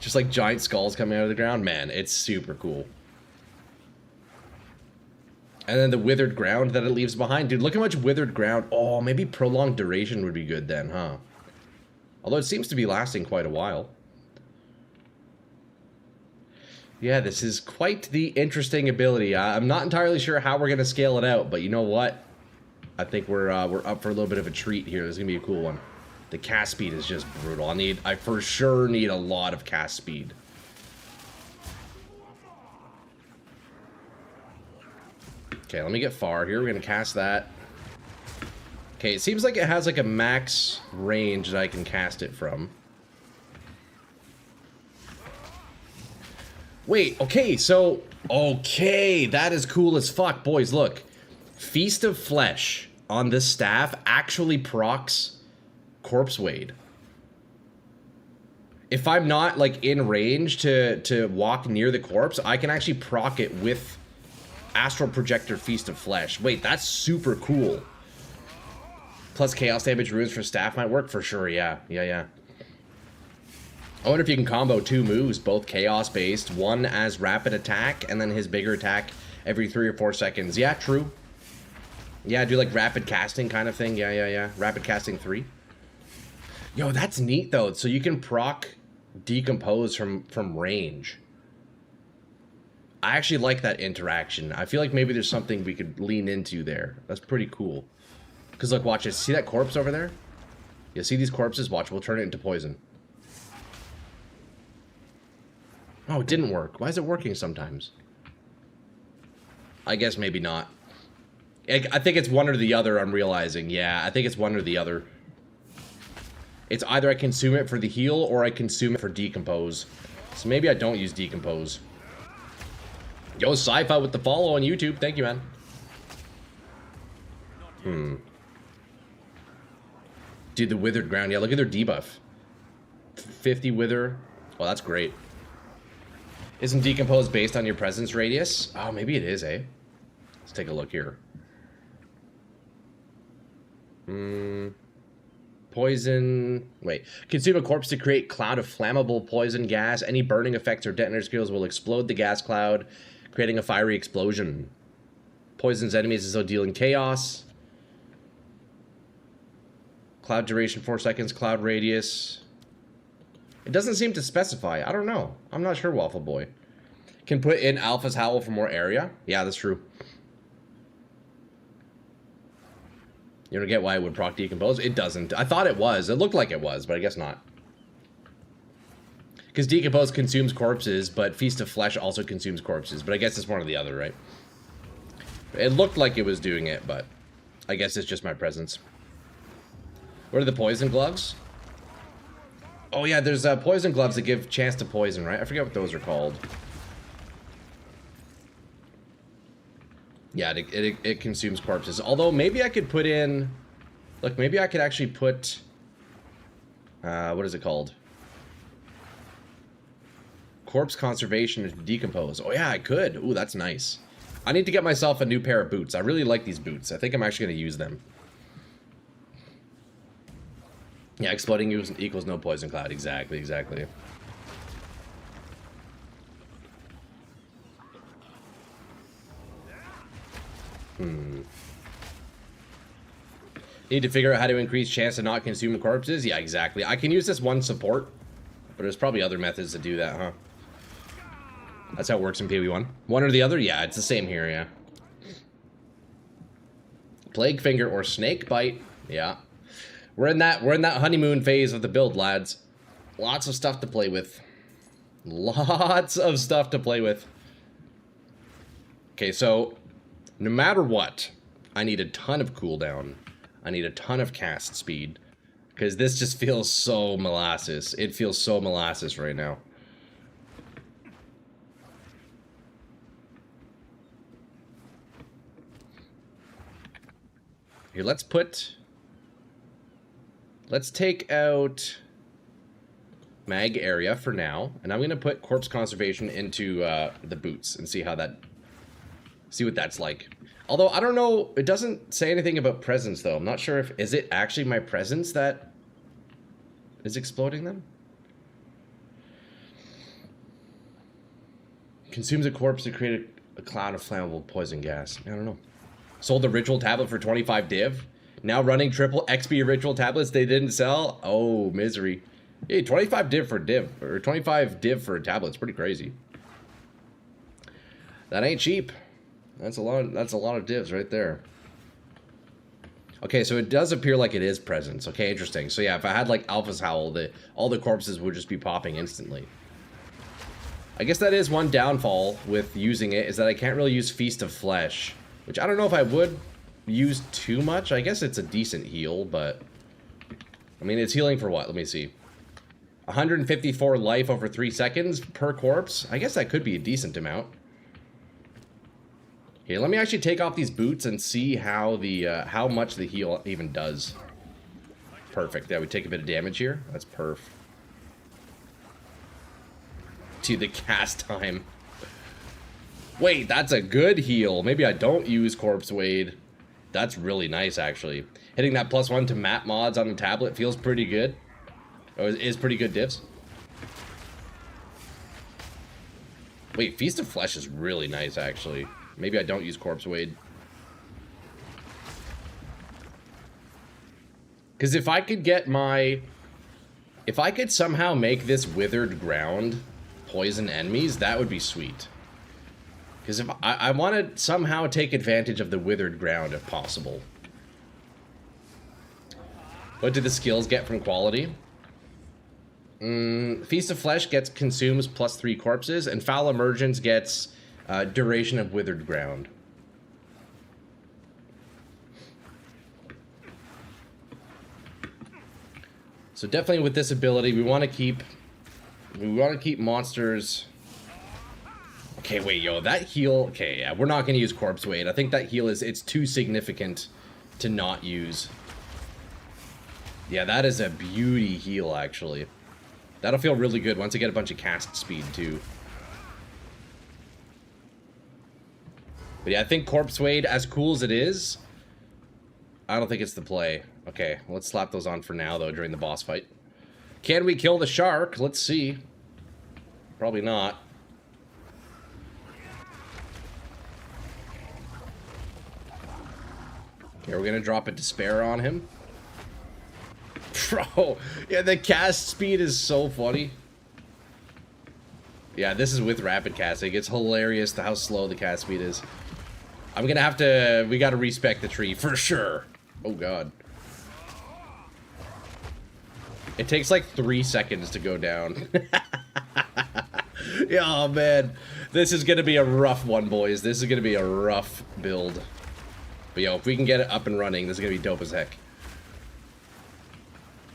S1: Just like giant skulls coming out of the ground. Man, it's super cool. And then the withered ground that it leaves behind. Dude, look how much withered ground. Oh, maybe prolonged duration would be good then, huh? Although it seems to be lasting quite a while. Yeah, this is quite the interesting ability. I'm not entirely sure how we're going to scale it out, but you know what? I think we're up for a little bit of a treat here. This is going to be a cool one. The cast speed is just brutal. I for sure need a lot of cast speed. Okay, let me get far here. We're gonna cast that. Okay, it seems like it has like a max range that I can cast it from. Wait, okay, so... Okay, that is cool as fuck. Boys, look. Feast of Flesh on this staff actually procs Corpse Wade. If I'm not, like, in range to walk near the corpse, I can actually proc it with Astral Projector Feast of Flesh. Wait, that's super cool. Plus Chaos Damage Runes for staff might work for sure, yeah. Yeah. I wonder if you can combo 2 moves, both Chaos-based, one as rapid attack, and then his bigger attack every 3 or 4 seconds. Yeah, true. Yeah, do like rapid casting kind of thing. Yeah. Rapid casting 3. Yo, that's neat, though. So you can proc Decompose from range. I actually like that interaction. I feel like maybe there's something we could lean into there. That's pretty cool. Because, look, watch it. See that corpse over there? You see these corpses? Watch, we'll turn it into poison. Oh, it didn't work. Why is it working sometimes? I guess maybe not. I think it's one or the other, I'm realizing. Yeah, I think it's one or the other. It's either I consume it for the heal or I consume it for Decompose. So maybe I don't use Decompose. Yo, Sci-Fi with the follow on YouTube. Thank you, man. Dude, the Withered Ground. Yeah, look at their debuff. 50 Wither. Oh, that's great. Isn't Decompose based on your presence radius? Oh, maybe it is, eh? Let's take a look here. Poison. Wait. Consume a corpse to create cloud of flammable poison gas. Any burning effects or detonator skills will explode the gas cloud, creating a fiery explosion. Poisons enemies as though dealing chaos. Cloud duration 4 seconds. Cloud radius. It doesn't seem to specify. I don't know. I'm not sure, Waffle Boy. Can put in Alpha's Howl for more area? Yeah, that's true. You don't get why it would proc Decompose? It doesn't. I thought it was. It looked like it was, but I guess not. Because Decompose consumes corpses, but Feast of Flesh also consumes corpses. But I guess it's one or the other, right? It looked like it was doing it, but I guess it's just my presence. What are the poison gloves? Oh yeah, there's poison gloves that give chance to poison, right? I forget what those are called. Yeah, it consumes corpses. Although, maybe I could put in... Look, maybe I could actually put... what is it called? Corpse Conservation to Decompose. Oh yeah, I could. Ooh, that's nice. I need to get myself a new pair of boots. I really like these boots. I think I'm actually going to use them. Yeah, exploding equals no poison cloud. Exactly. Need to figure out how to increase chance to not consume corpses? Yeah, exactly. I can use this one support, but there's probably other methods to do that, huh? That's how it works in PvE1. One or the other? Yeah, it's the same here, yeah. Plague Finger or Snake Bite. Yeah. We're in that honeymoon phase of the build, lads. Lots of stuff to play with. Lots of stuff to play with. Okay, so no matter what, I need a ton of cooldown. I need a ton of cast speed. Because this just feels so molasses. It feels so molasses right now. Here, let's take out mag area for now, and I'm going to put corpse conservation into the boots and see what that's like. Although, I don't know, it doesn't say anything about presence, though. I'm not sure if, is it actually my presence that is exploding them? Consumes a corpse to create a cloud of flammable poison gas. I don't know. Sold the ritual tablet for 25 div. Now running triple XP ritual tablets they didn't sell. Oh, misery. Hey, 25 div for div, or 25 div for a tablet. It's pretty crazy. That ain't cheap. That's a lot of divs right there. Okay, so it does appear like it is presence. Okay, interesting. So yeah, if I had like Alpha's Howl, all the corpses would just be popping instantly. I guess that is one downfall with using it, is that I can't really use Feast of Flesh. which I don't know if I would use too much. I guess it's a decent heal, but I mean, it's healing for what? Let me see. 154 life over 3 seconds per corpse. I guess that could be a decent amount. Okay, let me actually take off these boots and see how the how much the heal even does. Perfect. Yeah, we take a bit of damage here. That's perf. To the cast time. Wait, that's a good heal. Maybe I don't use Corpse Wade. That's really nice, actually. Hitting that +1 to map mods on the tablet feels pretty good. Or is pretty good diffs. Wait, Feast of Flesh is really nice, actually. Maybe I don't use Corpse Wade. Because if I could get my... If I could somehow make this Withered Ground poison enemies, that would be sweet. Because if I want to somehow take advantage of the Withered Ground if possible. What do the skills get from quality? Feast of Flesh consumes +3 corpses, and Foul Emergence gets duration of Withered Ground. So definitely with this ability, we want to keep monsters. Okay, wait, yo, that heal. Okay, yeah, we're not going to use Corpse Wade. I think that heal it's too significant to not use. Yeah, that is a beauty heal, actually. That'll feel really good once I get a bunch of cast speed, too. But yeah, I think Corpse Wade, as cool as it is, I don't think it's the play. Okay, well, let's slap those on for now, though, during the boss fight. Can we kill the shark? Let's see. Probably not. Okay, we're gonna drop a Despair on him. Bro, yeah, the cast speed is so funny. Yeah, this is with rapid casting. It's hilarious how slow the cast speed is. I'm gonna have to... We gotta respec the tree for sure. Oh, God. It takes like 3 seconds to go down. Yeah, oh, man. This is gonna be a rough one, boys. This is gonna be a rough build. But, yo, if we can get it up and running, this is gonna be dope as heck.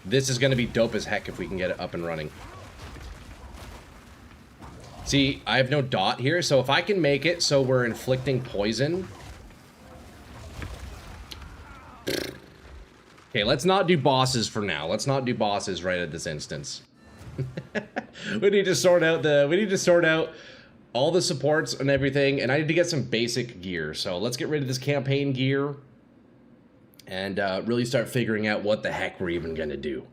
S1: This is gonna be dope as heck if we can get it up and running. See, I have no dot here, so if I can make it so we're inflicting poison... Okay, let's not do bosses for now. Let's not do bosses right at this instance. We need to sort out all the supports and everything, and I need to get some basic gear. So let's get rid of this campaign gear and really start figuring out what the heck we're even gonna do.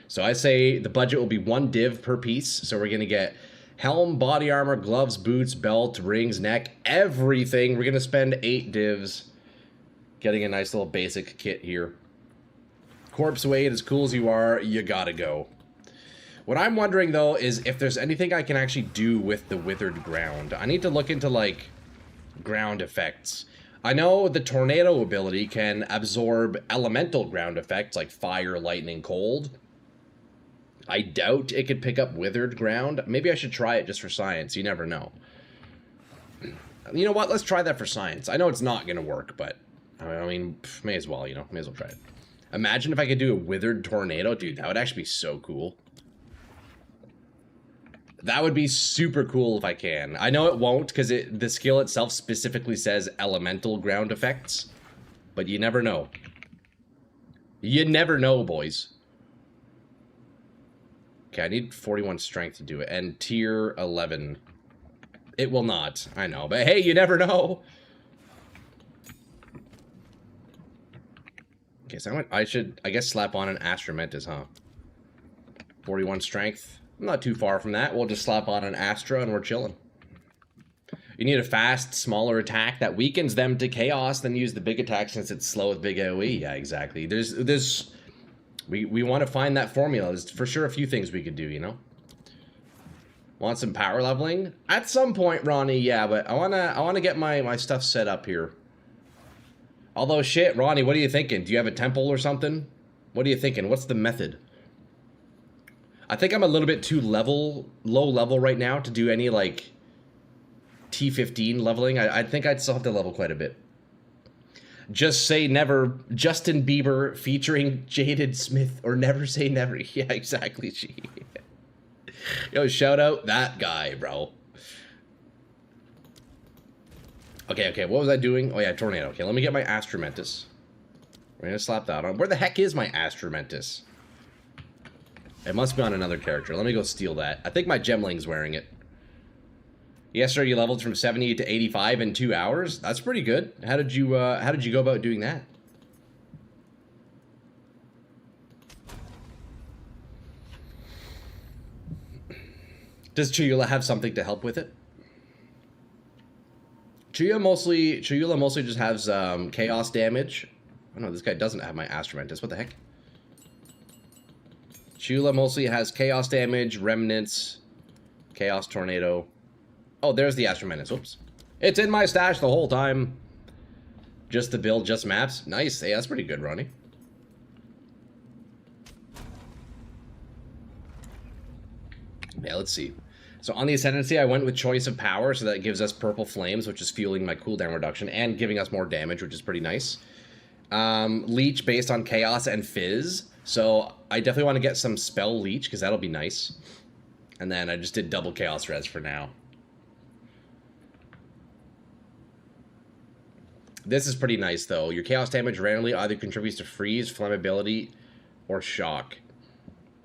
S1: So I say the budget will be 1 div per piece. So we're gonna get helm, body armor, gloves, boots, belt, rings, neck, everything. We're gonna spend 8 divs getting a nice little basic kit here. Corpse Wade, as cool as you are, you gotta go. What I'm wondering, though, is if there's anything I can actually do with the Withered Ground. I need to look into, like, ground effects. I know the Tornado ability can absorb elemental ground effects, like fire, lightning, cold. I doubt it could pick up Withered Ground. Maybe I should try it just for science. You never know. You know what? Let's try that for science. I know it's not going to work, but, I mean, may as well, you know? May as well try it. Imagine if I could do a Withered Tornado. Dude, that would actually be so cool. That would be super cool if I can. I know it won't, because the skill itself specifically says elemental ground effects. But you never know. You never know, boys. Okay, I need 41 strength to do it. And tier 11. It will not. I know. But hey, you never know. Okay, so I should, I guess, slap on an Astramentus, huh? 41 strength. I'm not too far from that. We'll just slap on an Astra and we're chilling. You need a fast, smaller attack that weakens them to chaos, then use the big attack since it's slow with big AoE. Yeah, exactly. We want to find that formula. There's for sure a few things we could do, you know? Want some power leveling? At some point, Ronnie, yeah, but I wanna get my stuff set up here. Although, shit, Ronnie, what are you thinking? Do you have a temple or something? What are you thinking? What's the method? I think I'm a little bit too low level right now to do any, like, T15 leveling. I think I'd still have to level quite a bit. Just Say Never, Justin Bieber featuring Jaded Smith, or Never Say Never. Yeah, exactly. Yo, shout out that guy, bro. Okay, what was I doing? Oh yeah, Tornado. Okay, let me get my Astromentus. We're gonna slap that on. Where the heck is my Astromentus? It must be on another character. Let me go steal that. I think my Gemling's wearing it. Yesterday you leveled from 70 to 85 in 2 hours. That's pretty good. How did you go about doing that? Does Chuyula have something to help with it? Chuyula mostly just has chaos damage. Oh no, this guy doesn't have my Astromentus. What the heck? Chuyula mostly has chaos damage, remnants, chaos tornado. Oh, there's the Astromentus. Oops. It's in my stash the whole time. Just the build, just maps. Nice. Hey, that's pretty good, Ronnie. Yeah, let's see. So on the Ascendancy, I went with Choice of Power, so that gives us Purple Flames, which is fueling my cooldown reduction, and giving us more damage, which is pretty nice. Leech based on Chaos and Fizz, so I definitely want to get some Spell Leech, because that'll be nice. And then I just did double Chaos Res for now. This is pretty nice, though. Your Chaos damage randomly either contributes to Freeze, Flammability, or Shock.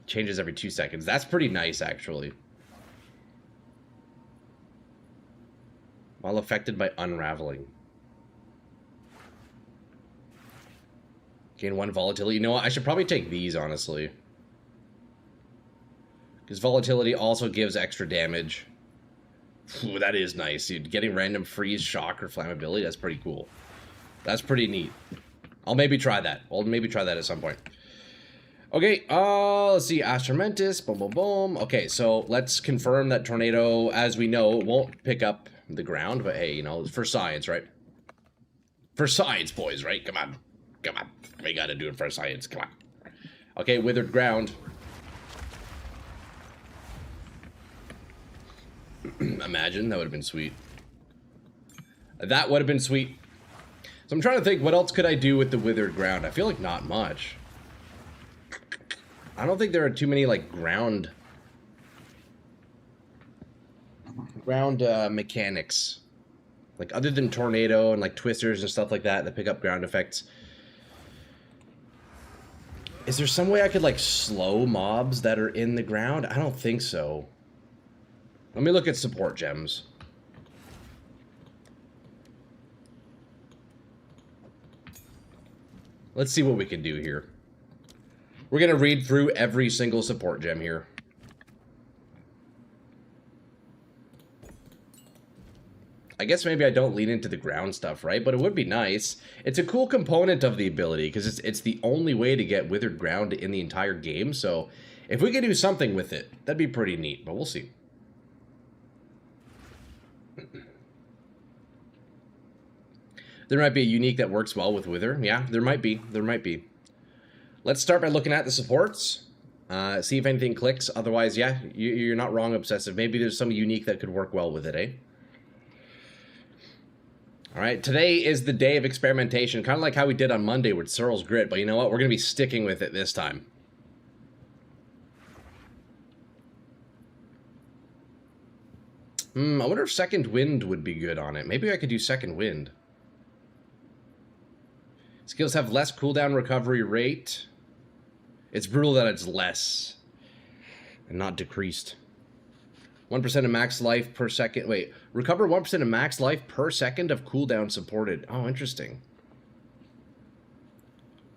S1: Changes every 2 seconds. That's pretty nice, actually. While affected by Unraveling. Gain 1 Volatility. You know what? I should probably take these, honestly. Because Volatility also gives extra damage. Ooh, that is nice, dude. Getting random Freeze, Shock, or Flammability, that's pretty cool. That's pretty neat. I'll maybe try that. I'll maybe try that at some point. Okay, let's see. Astromentus, boom, boom, boom. Okay, so let's confirm that Tornado, as we know, won't pick up the ground, but hey, you know, for science, right? For science, boys, right? Come on. Come on. We gotta do it for science. Come on. Okay, Withered Ground. Imagine, that would have been sweet. That would have been sweet. So I'm trying to think, what else could I do with the Withered Ground? I feel like not much. I don't think there are too many, like, ground mechanics. Like, other than Tornado and, like, Twisters and stuff like that pick up ground effects. Is there some way I could, like, slow mobs that are in the ground? I don't think so. Let me look at support gems. Let's see what we can do here. We're going to read through every single support gem here. I guess maybe I don't lean into the ground stuff, right? But it would be nice. It's a cool component of the ability, because it's the only way to get Withered Ground in the entire game. So if we could do something with it, that'd be pretty neat, but we'll see. There might be a unique that works well with Wither. Yeah, there might be. There might be. Let's start by looking at the supports. See if anything clicks. Otherwise, yeah, you're not wrong, Obsessive. Maybe there's some unique that could work well with it, eh? Alright, today is the day of experimentation. Kind of like how we did on Monday with Searle's Grit. But you know what? We're going to be sticking with it this time. I wonder if Second Wind would be good on it. Maybe I could do Second Wind. Skills have less cooldown recovery rate. It's brutal that it's less and not decreased. 1% of max life per second. Wait, recover 1% of max life per second of cooldown supported. Oh, interesting.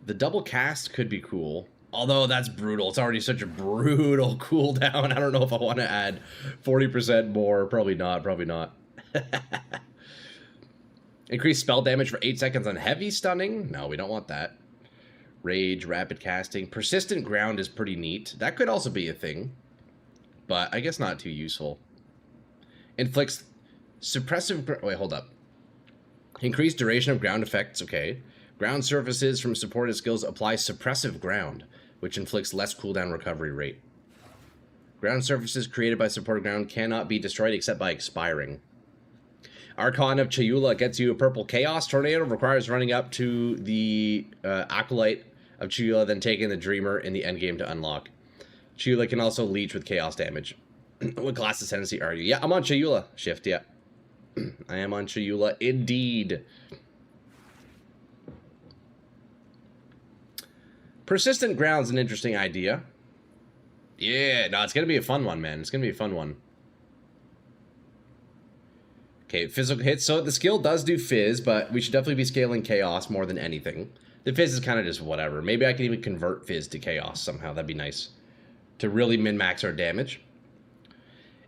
S1: The double cast could be cool. Although that's brutal. It's already such a brutal cooldown. I don't know if I want to add 40% more. Probably not. Probably not. Increase spell damage for 8 seconds on heavy stunning. No, we don't want that. Rage, rapid casting. Persistent ground is pretty neat. That could also be a thing. But I guess not too useful. Inflicts suppressive... Wait, hold up. Increased duration of ground effects. Okay. Ground surfaces from supported skills apply suppressive ground, which inflicts less cooldown recovery rate. Ground surfaces created by supported ground cannot be destroyed except by expiring. Archon of Chayula gets you a purple Chaos Tornado. Requires running up to the Acolyte of Chayula, then taking the Dreamer in the endgame to unlock. Chayula can also leech with Chaos damage. What class ascendancy are you? Yeah, I'm on Chayula shift, yeah. I am on Chayula indeed. Persistent Ground's an interesting idea. Yeah, no, it's going to be a fun one, man. It's going to be a fun one. Okay, physical hits. So the skill does do Fizz, but we should definitely be scaling Chaos more than anything. The Fizz is kind of just whatever. Maybe I can even convert Fizz to Chaos somehow. That'd be nice. To really min-max our damage.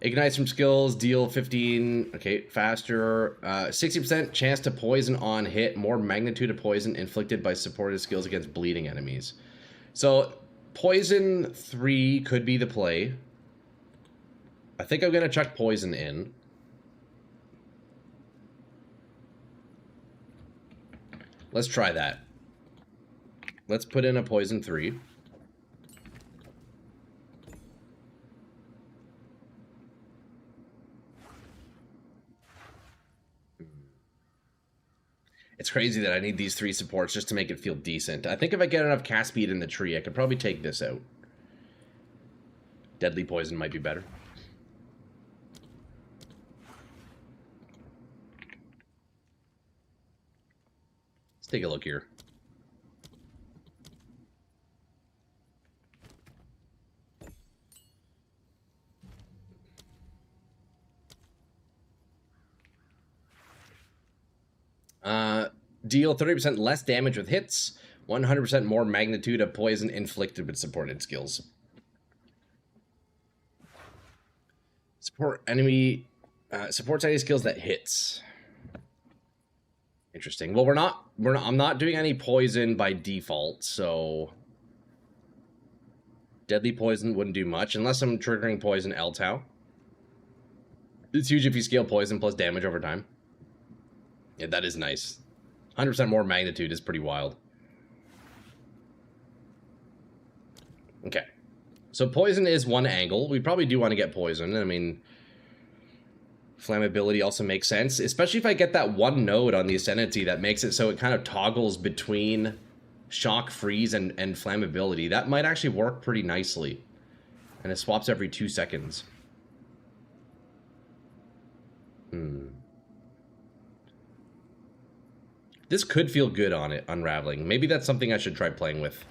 S1: Ignites from skills, deal 15, okay, faster. 60% chance to poison on hit. More magnitude of poison inflicted by supported skills against bleeding enemies. So, poison 3 could be the play. I think I'm going to chuck poison in. Let's try that. Let's put in a poison 3. It's crazy that I need these 3 supports just to make it feel decent. I think if I get enough cast speed in the tree, I could probably take this out. Deadly poison might be better. Let's take a look here. Deal 30% less damage with hits, 100% more magnitude of poison inflicted with supported skills. Supports any skills that hits. Interesting. Well, I'm not doing any poison by default, so deadly poison wouldn't do much unless I'm triggering poison L-Tau. It's huge if you scale poison plus damage over time. Yeah, that is nice. 100% more magnitude is pretty wild. Okay. So poison is one angle. We probably do want to get poison. I mean, flammability also makes sense, especially if I get that one node on the Ascendancy that makes it so it kind of toggles between shock, freeze, and flammability. That might actually work pretty nicely. And it swaps every 2 seconds. This could feel good on it, unraveling. Maybe that's something I should try playing with.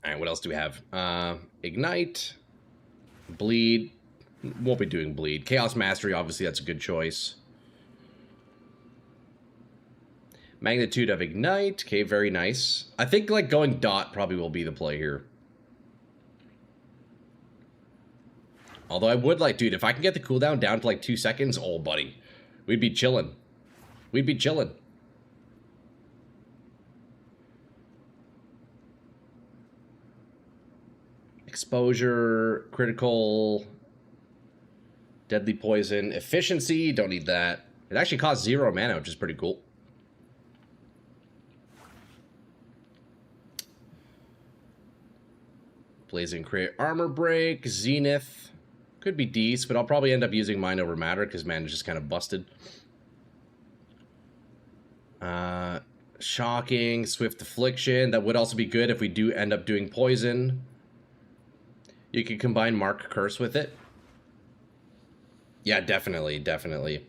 S1: Alright, what else do we have? Ignite. Bleed. Won't be doing Bleed. Chaos Mastery, obviously that's a good choice. Magnitude of Ignite. Okay, very nice. I think like going Dot probably will be the play here. Although I would like, dude, if I can get the cooldown down to like 2 seconds, oh, buddy, we'd be chilling. We'd be chilling. Exposure, critical, deadly poison, efficiency, don't need that. It actually costs 0 mana, which is pretty cool. Blazing Crit, Armor Break, Zenith. Could be decent, but I'll probably end up using Mind Over Matter because man is just kind of busted. Shocking, Swift Affliction. That would also be good if we do end up doing Poison. You could combine Mark Curse with it. Yeah, definitely, definitely.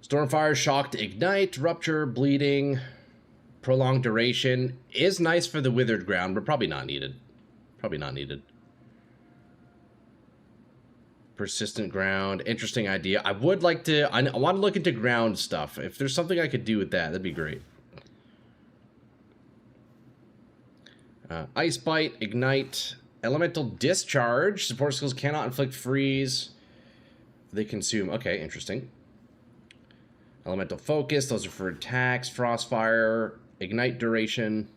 S1: Stormfire, Shocked, Ignite, Rupture, Bleeding, Prolonged Duration. Is nice for the Withered Ground, but probably not needed. Probably not needed. Persistent Ground. Interesting idea. I would like to... I want to look into ground stuff. If there's something I could do with that, that'd be great. Ice Bite, Ignite, Elemental Discharge. Support skills cannot inflict freeze. They consume. Okay, interesting. Elemental Focus. Those are for attacks. Frostfire. Ignite Duration.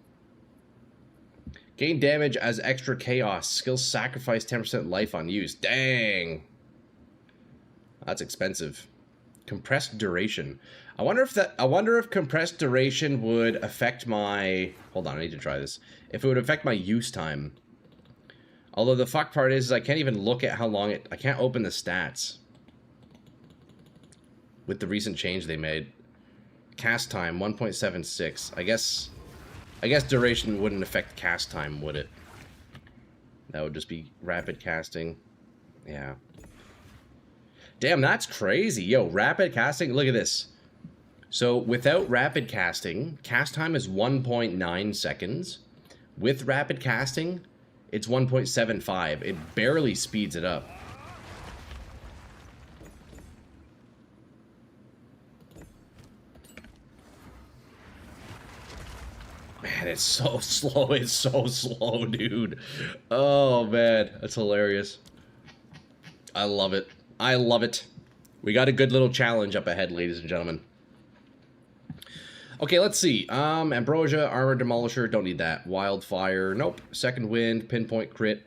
S1: Gain damage as extra chaos. Skills sacrifice 10% life on use. Dang. That's expensive. Compressed duration. I wonder if compressed duration would affect my... Hold on, I need to try this. If it would affect my use time. Although the fuck part is I can't even look at how long it... I can't open the stats. With the recent change they made. Cast time, 1.76. I guess duration wouldn't affect cast time, would it? That would just be rapid casting. Yeah. Damn, that's crazy. Yo, rapid casting, look at this. So without rapid casting, cast time is 1.9 seconds. With rapid casting, it's 1.75. It barely speeds it up. Man, it's so slow. It's so slow, dude. Oh, man. That's hilarious. I love it. I love it. We got a good little challenge up ahead, ladies and gentlemen. Okay, let's see. Ambrosia, Armor Demolisher, don't need that. Wildfire, nope. Second Wind, Pinpoint Crit.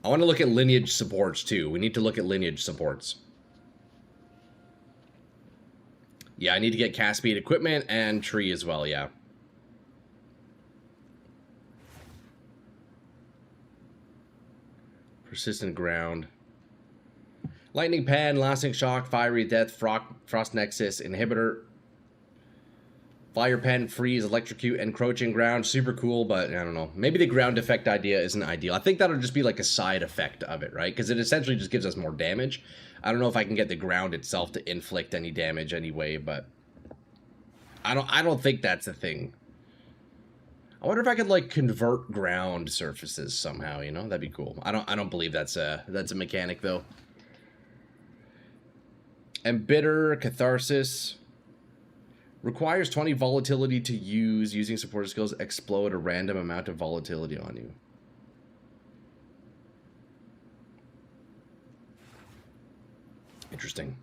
S1: I want to look at lineage supports, too. We need to look at lineage supports. Yeah, I need to get cast speed equipment and tree as well, yeah. Persistent ground. Lightning Pen, Lasting Shock, Fiery Death, Frost Nexus, Inhibitor. Fire Pen, Freeze, Electrocute, Encroaching Ground. Super cool, but I don't know. Maybe the ground effect idea isn't ideal. I think that'll just be like a side effect of it, right? Because it essentially just gives us more damage. I don't know if I can get the ground itself to inflict any damage anyway, but I don't think that's a thing. I wonder if I could like convert ground surfaces somehow, you know? That'd be cool. I don't believe that's a mechanic though. Embitter, Catharsis. Requires 20 volatility to use. Using supporter skills, explode a random amount of volatility on you. Interesting.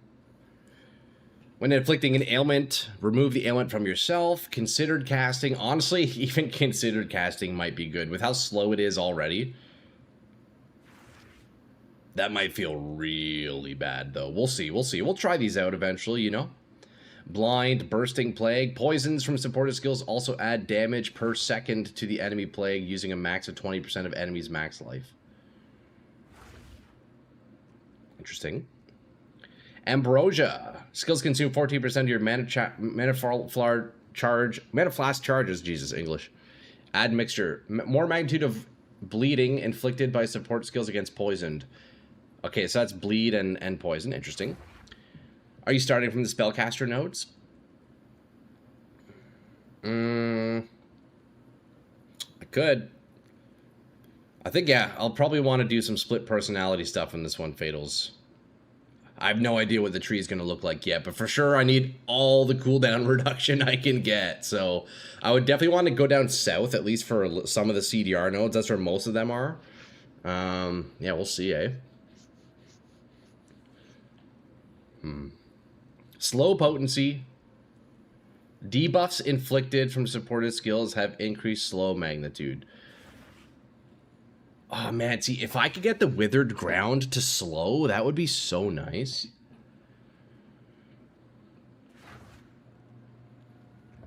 S1: When inflicting an ailment, remove the ailment from yourself. Considered casting. Honestly, even considered casting might be good. With how slow it is already, that might feel really bad, though. We'll see. We'll see. We'll try these out eventually, you know? Blind, Bursting Plague. Poisons from supported skills also add damage per second to the enemy plague, using a max of 20% of enemy's max life. Interesting. Ambrosia. Skills consume 14% of your mana flask charges. Jesus, English. Add mixture. More magnitude of bleeding inflicted by support skills against poisoned. Okay, so that's bleed and poison. Interesting. Are you starting from the spellcaster nodes? I could. I think, yeah, I'll probably want to do some split personality stuff in this one, Fatals. I have no idea what the tree is going to look like yet, but for sure I need all the cooldown reduction I can get. So I would definitely want to go down south, at least for some of the CDR nodes. That's where most of them are. Yeah, we'll see, eh? Slow potency. Debuffs inflicted from supported skills have increased slow magnitude. Oh, man, see, if I could get the Withered Ground to slow, that would be so nice.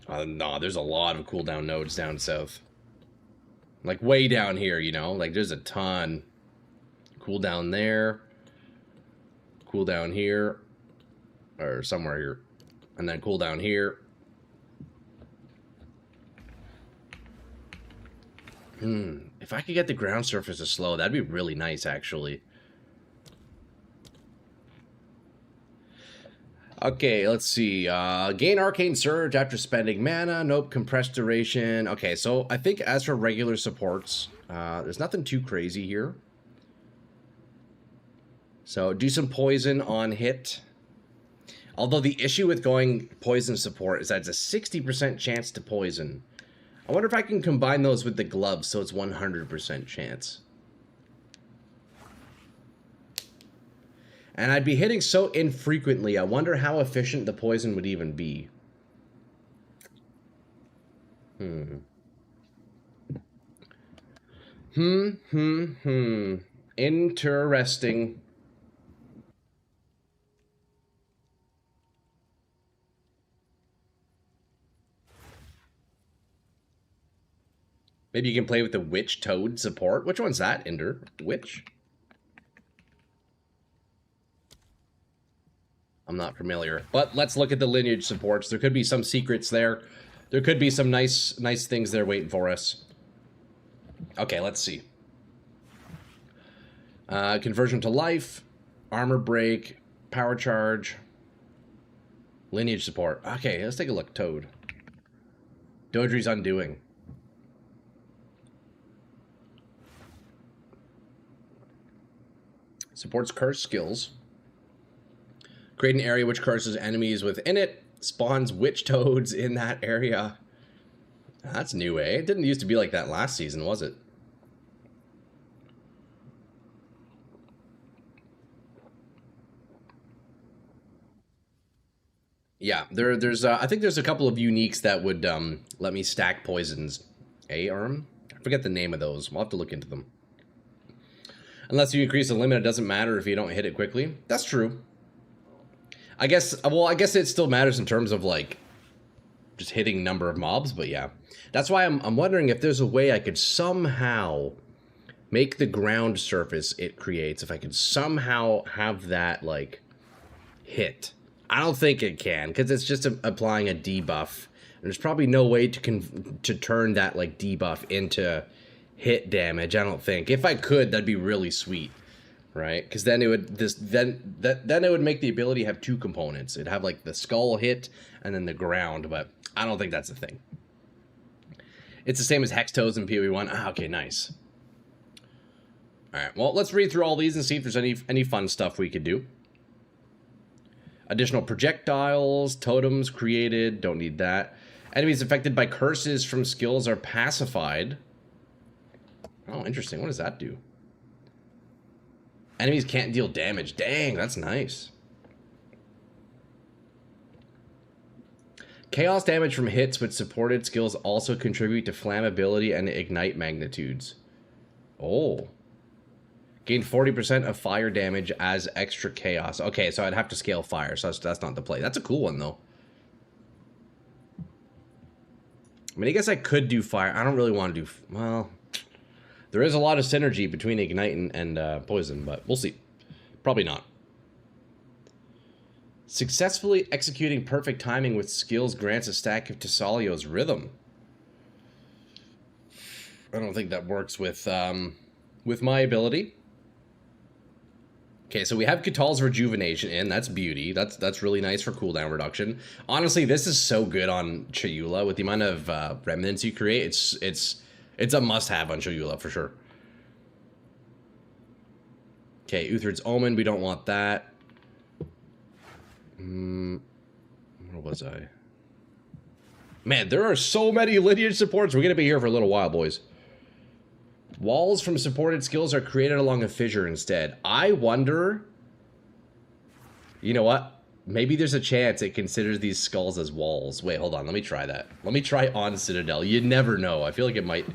S1: No, there's a lot of cooldown nodes down south. Like, way down here, you know? Like, there's a ton. Cooldown there. Cooldown here. Or somewhere here. And then cooldown here. If I could get the ground surface to slow, that'd be really nice, actually. Okay, let's see. Gain Arcane Surge after spending mana. Nope, compressed duration. Okay, so I think as for regular supports, there's nothing too crazy here. So do some poison on hit. Although the issue with going poison support is that it's a 60% chance to poison. I wonder if I can combine those with the gloves so it's 100% chance. And I'd be hitting so infrequently, I wonder how efficient the poison would even be. Interesting. Maybe you can play with the Witch Toad support. Which one's that, Ender? Witch? I'm not familiar. But let's look at the lineage supports. There could be some secrets there. There could be some nice things there waiting for us. Okay, let's see. Conversion to life, armor break, power charge, lineage support. Okay, let's take a look. Toad. Dodri's Undoing. Supports curse skills. Create an area which curses enemies within it. Spawns witch toads in that area. That's new, eh? It didn't used to be like that last season, was it? Yeah, there's I think there's a couple of uniques that would let me stack poisons. I forget the name of those. We'll have to look into them. Unless you increase the limit, it doesn't matter if you don't hit it quickly. That's true. I guess, well, I guess it still matters in terms of, like, just hitting number of mobs, but yeah. That's why I'm wondering if there's a way I could somehow make the ground surface it creates, if I could somehow have that, like, hit. I don't think it can, because it's just applying a debuff. And there's probably no way to turn that, like, debuff into hit damage, I don't think. If I could, that'd be really sweet, right? Because then it would then it would make the ability have two components. It'd have like the skull hit and then the ground, but I don't think that's a thing. It's the same as Hex Toads in PoE1. Ah, okay, nice. All right, well, let's read through all these and see if there's any fun stuff we could do. Additional projectiles, totems created, don't need that. Enemies affected by curses from skills are pacified. Oh, interesting. What does that do? Enemies can't deal damage. Dang, that's nice. Chaos damage from hits with supported skills also contribute to flammability and ignite magnitudes. Oh. Gain 40% of fire damage as extra chaos. Okay, so I'd have to scale fire, so that's not the play. That's a cool one, though. I mean, I guess I could do fire. I don't really want to do... Well... There is a lot of synergy between Ignite and Poison, but we'll see. Probably not. Successfully executing perfect timing with skills grants a stack of Tessalio's Rhythm. I don't think that works with my ability. Okay, so we have Catal's Rejuvenation in. That's beauty. That's really nice for cooldown reduction. Honestly, this is so good on Chayula. With the amount of remnants you create, it's a must-have on Chayula, for sure. Okay, Uthred's Omen, we don't want that. Where was I? Man, there are so many lineage supports. We're going to be here for a little while, boys. Walls from supported skills are created along a fissure instead. I wonder... You know what? Maybe there's a chance it considers these skulls as walls. Wait, hold on. Let me try that. Let me try on Citadel. You never know. I feel like it might...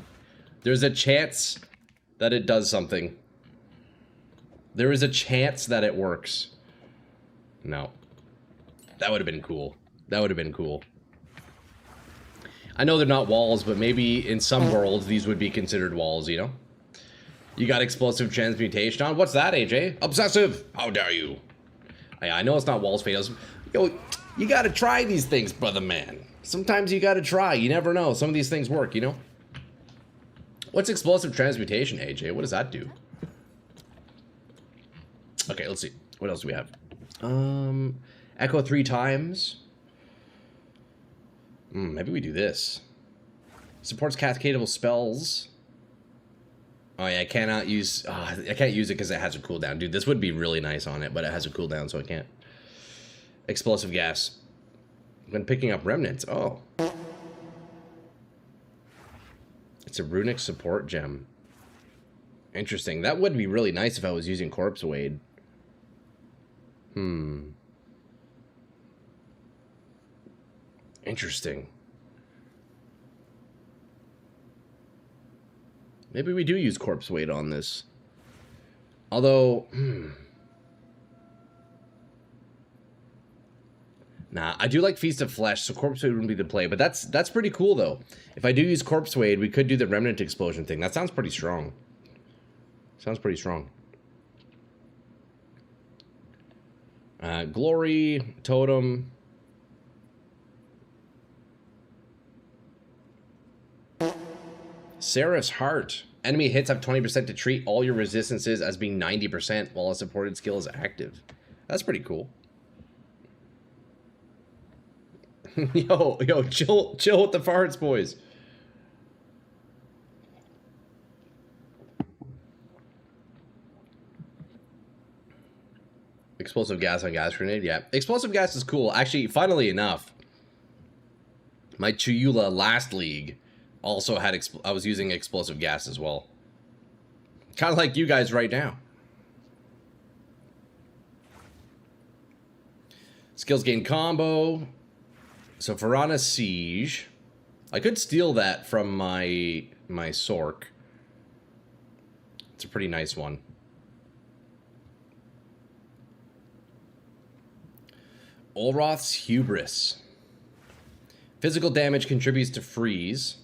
S1: There's a chance that it does something. There is a chance that it works. No. That would have been cool. That would have been cool. I know they're not walls, but maybe in some worlds these would be considered walls, you know? You got explosive transmutation on? What's that, AJ? Obsessive! How dare you? I know it's not walls, Fados. Yo, you gotta try these things, brother man. Sometimes you gotta try. You never know. Some of these things work, you know? What's explosive transmutation, AJ? What does that do? Okay, let's see. What else do we have? Echo 3 times. Maybe we do this. Supports cascadable spells. Oh yeah, I cannot use... I can't use it because it has a cooldown. Dude, this would be really nice on it, but it has a cooldown, so I can't. Explosive gas. When picking up remnants. Oh. It's a runic support gem. Interesting. That would be really nice if I was using Corpse Wade. Interesting. Maybe we do use Corpse Weight on this. Although, nah, I do like Feast of Flesh, so Corpse Wade wouldn't be the play. But that's pretty cool, though. If I do use Corpse Wade, we could do the Remnant Explosion thing. That sounds pretty strong. Sounds pretty strong. Glory, Totem. Seraph's Heart. Enemy hits have 20% to treat all your resistances as being 90% while a supported skill is active. That's pretty cool. yo, chill with the farts, boys. Explosive gas on gas grenade, yeah. Explosive gas is cool. Actually, funnily enough, my Chuyula last league also had, I was using explosive gas as well. Kind of like you guys right now. Skills gain combo. So Varana Siege. I could steal that from my Sork. It's a pretty nice one. Olroth's Hubris. Physical damage contributes to freeze.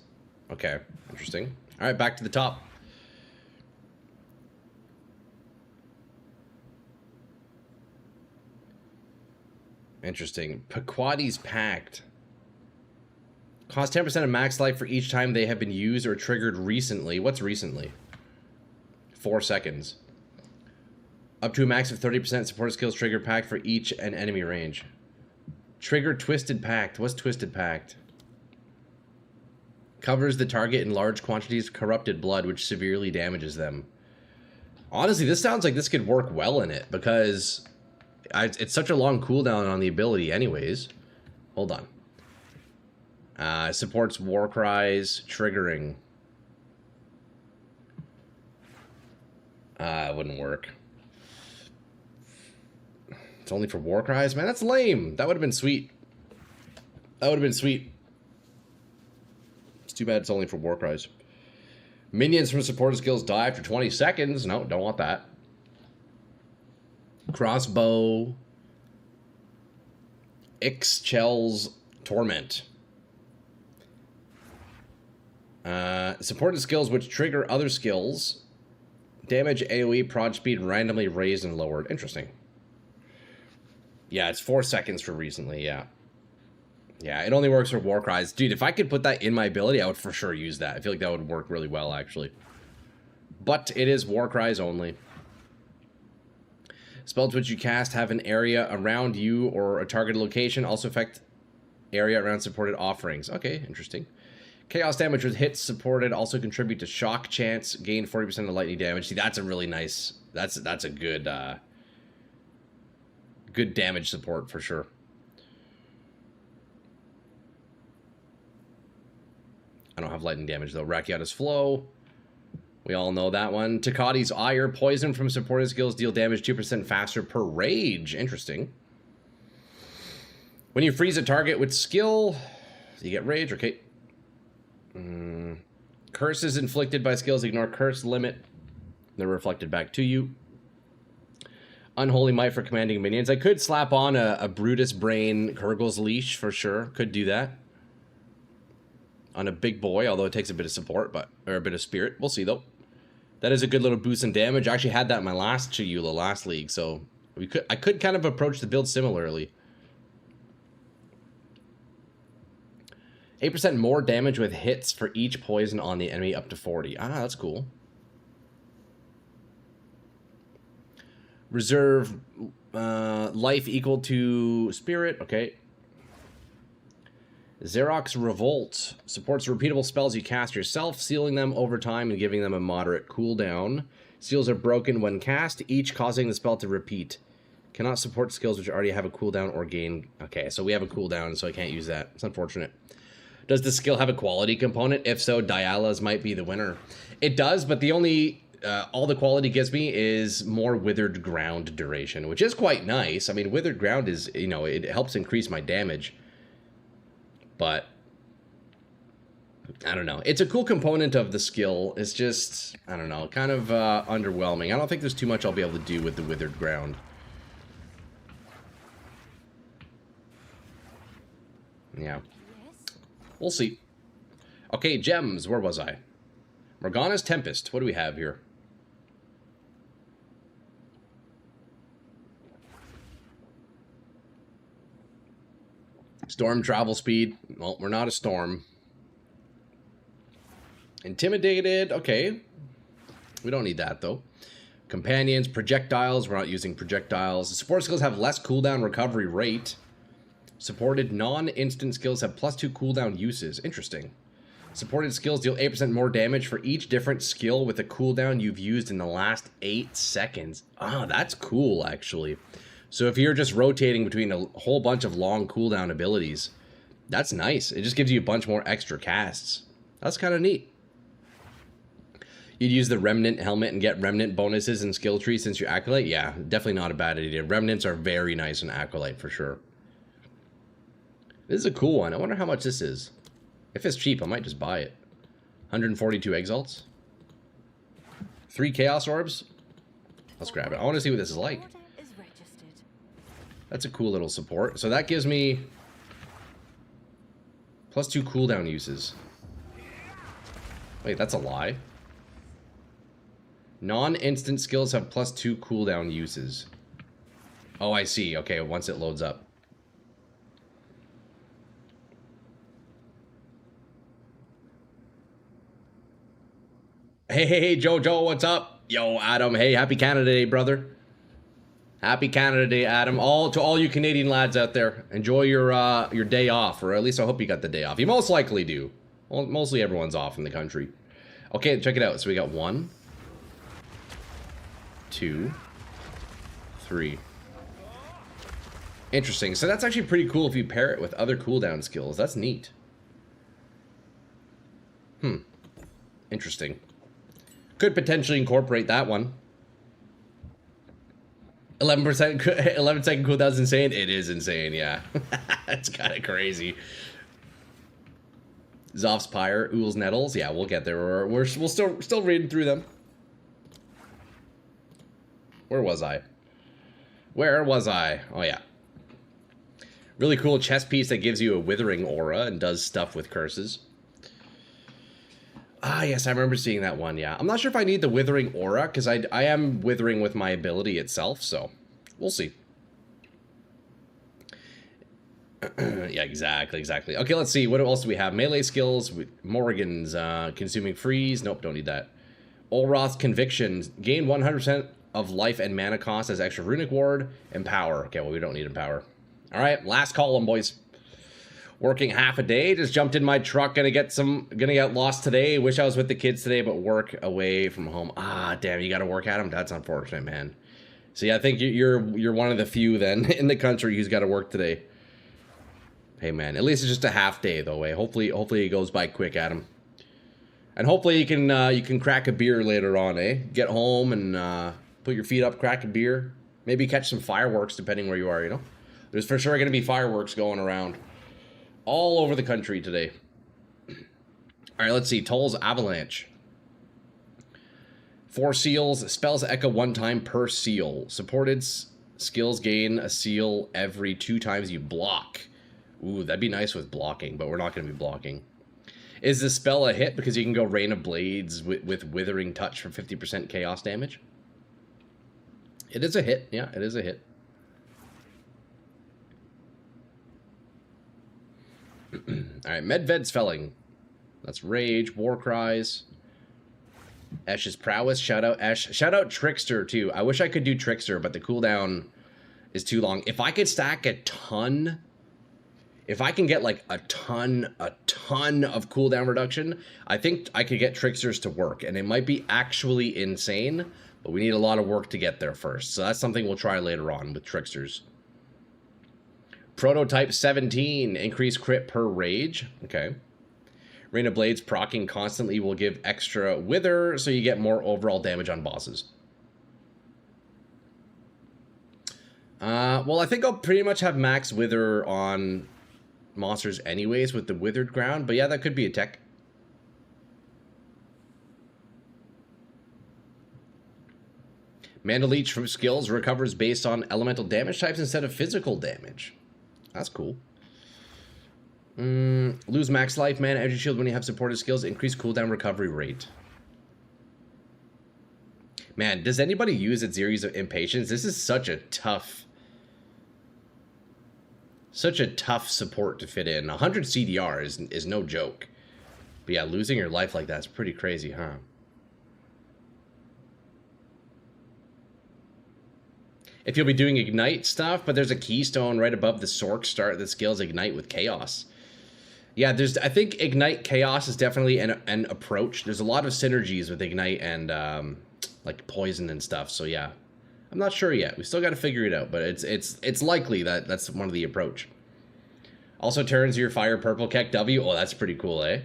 S1: Okay, interesting. All right, back to the top. Interesting. Pequoddy's Pact. Cost 10% of max life for each time they have been used or triggered recently. What's recently? 4 seconds. Up to a max of 30% support skills trigger pact for each and enemy range. Trigger Twisted Pact. What's Twisted Pact? Covers the target in large quantities of corrupted blood, which severely damages them. Honestly, this sounds like this could work well in it, because it's such a long cooldown on the ability anyways. Hold on. Supports Warcry's triggering. It wouldn't work. It's only for Warcries? Man, that's lame. That would have been sweet. That would have been sweet. It's too bad it's only for Warcries. Minions from supported skills die after 20 seconds. No, don't want that. Crossbow. Ixchel's Torment. Supported skills which trigger other skills. Damage, AoE, prod speed randomly raised and lowered. Interesting. Yeah, it's 4 seconds for recently, yeah. Yeah, it only works for Warcries. Dude, if I could put that in my ability, I would for sure use that. I feel like that would work really well, actually. But it is Warcries only. Spells which you cast have an area around you or a targeted location. Also affect area around supported offerings. Okay, interesting. Chaos damage with hits supported also contribute to shock chance. Gain 40% of lightning damage. See, that's a really nice... That's a good... good damage support for sure. I don't have lightning damage though. Rakiata's Flow. We all know that one. Takati's Ire. Poison from supported skills deal damage 2% faster per rage. Interesting. When you freeze a target with skill, you get rage. Okay. Curses inflicted by skills ignore curse limit. They're reflected back to you. Unholy Might for commanding minions. I could slap on a Brutus Brain Kurgle's Leash for sure. Could do that. On a big boy, although it takes a bit of support, or a bit of spirit. We'll see though. That is a good little boost in damage. I actually had that in my last Chuyula last league, so I could kind of approach the build similarly. 8% more damage with hits for each poison on the enemy up to 40. Ah, that's cool. Reserve life equal to spirit. Okay. Xerox Revolt supports repeatable spells you cast yourself, sealing them over time and giving them a moderate cooldown. Seals are broken when cast, each causing the spell to repeat. Cannot support skills which already have a cooldown or gain. Okay, so we have a cooldown, so I can't use that. It's unfortunate. Does the skill have a quality component? If so, Diala's might be the winner. It does, but the only... all the quality gives me is more Withered Ground duration, which is quite nice. I mean, Withered Ground is, you know, it helps increase my damage. But I don't know. It's a cool component of the skill. It's just, I don't know, kind of underwhelming. I don't think there's too much I'll be able to do with the Withered Ground. Yeah. We'll see. Okay, gems. Where was I? Morgana's Tempest. What do we have here? Storm travel speed. Well, we're not a storm. Intimidated. Okay. We don't need that, though. Companions. Projectiles. We're not using projectiles. The support skills have less cooldown recovery rate. Supported non-instant skills have +2 cooldown uses. Interesting. Supported skills deal 8% more damage for each different skill with a cooldown you've used in the last 8 seconds. Ah, that's cool, actually. So if you're just rotating between a whole bunch of long cooldown abilities, that's nice. It just gives you a bunch more extra casts. That's kind of neat. You'd use the Remnant helmet and get Remnant bonuses in skill tree since you're Acolyte? Yeah, definitely not a bad idea. Remnants are very nice in Acolyte for sure. This is a cool one. I wonder how much this is. If it's cheap, I might just buy it. 142 Exalts. 3 Chaos Orbs. Let's grab it. I want to see what this is like. That's a cool little support. So that gives me +2 cooldown uses. Wait, that's a lie. Non-instant skills have +2 cooldown uses. Oh, I see. Okay, once it loads up. Hey, Jojo, what's up? Yo, Adam. Hey, happy Canada Day, brother. Happy Canada Day, Adam. To all you Canadian lads out there, enjoy your day off, or at least I hope you got the day off. You most likely do. Well, mostly everyone's off in the country. Okay, check it out. So we got 1, 2, 3. Interesting. So that's actually pretty cool if you pair it with other cooldown skills. That's neat. Interesting. Could potentially incorporate that one. 11%, 11 second cooldown's insane. It is insane, yeah. It's kind of crazy. Zoff's Pyre, Ool's Nettles. Yeah, we'll get there. We're still reading through them. Where was I? Where was I? Oh, yeah. Really cool chest piece that gives you a withering aura and does stuff with curses. Ah, yes, I remember seeing that one, yeah. I'm not sure if I need the withering aura, because I am withering with my ability itself, so we'll see. Yeah, exactly. Okay, let's see. What else do we have? Melee skills, Morrigan's, Consuming Freeze. Nope, don't need that. Olroth's Conviction. Gain 100% of life and mana cost as extra runic ward. Empower. Okay, well, we don't need Empower. All right, last column, boys. Working half a day, just jumped in my truck, gonna get lost today. Wish I was with the kids today, but work away from home. Ah, damn, you gotta work at them? That's unfortunate, man. See, I think you're one of the few then in the country who's gotta work today. Hey, man, at least it's just a half day though, eh? Hopefully it goes by quick, Adam. And hopefully you can crack a beer later on, eh? Get home and put your feet up, crack a beer. Maybe catch some fireworks depending where you are, you know? There's for sure gonna be fireworks going around all over the country today. All right, let's see. Toll's Avalanche. 4 seals. Spells echo 1 time per seal. Supported skills gain a seal every 2 times you block. Ooh, that'd be nice with blocking, but we're not going to be blocking. Is this spell a hit because you can go Rain of Blades with Withering Touch for 50% chaos damage? It is a hit. Yeah, it is a hit. Alright, Medved's Felling. That's Rage, War Cries. Esh's Prowess, shout out Esh. Shout out Trickster, too. I wish I could do Trickster, but the cooldown is too long. If I could stack a ton... If I can get, like, a ton of cooldown reduction, I think I could get Tricksters to work. And it might be actually insane, but we need a lot of work to get there first. So that's something we'll try later on with Tricksters. Prototype 17, increase crit per rage. Okay. Rain of Blades proccing constantly will give extra wither, so you get more overall damage on bosses. Well, I think I'll pretty much have max wither on monsters anyways with the Withered Ground, but yeah, that could be a tech. Mana Leech from skills recovers based on elemental damage types instead of physical damage. That's cool. Lose max life, mana, energy shield when you have supported skills. Increase cooldown recovery rate. Man, does anybody use Aziri's Impatience? This is such a tough support to fit in. 100 CDR is no joke. But yeah, losing your life like that's pretty crazy, huh? If you'll be doing Ignite stuff, but there's a keystone right above the Sork start that scales Ignite with Chaos. Yeah, I think Ignite Chaos is definitely an approach. There's a lot of synergies with Ignite and like Poison and stuff. So yeah, I'm not sure yet. We still got to figure it out, but it's likely that that's one of the approach. Also turns your Fire Purple Keck W. Oh, that's pretty cool, eh?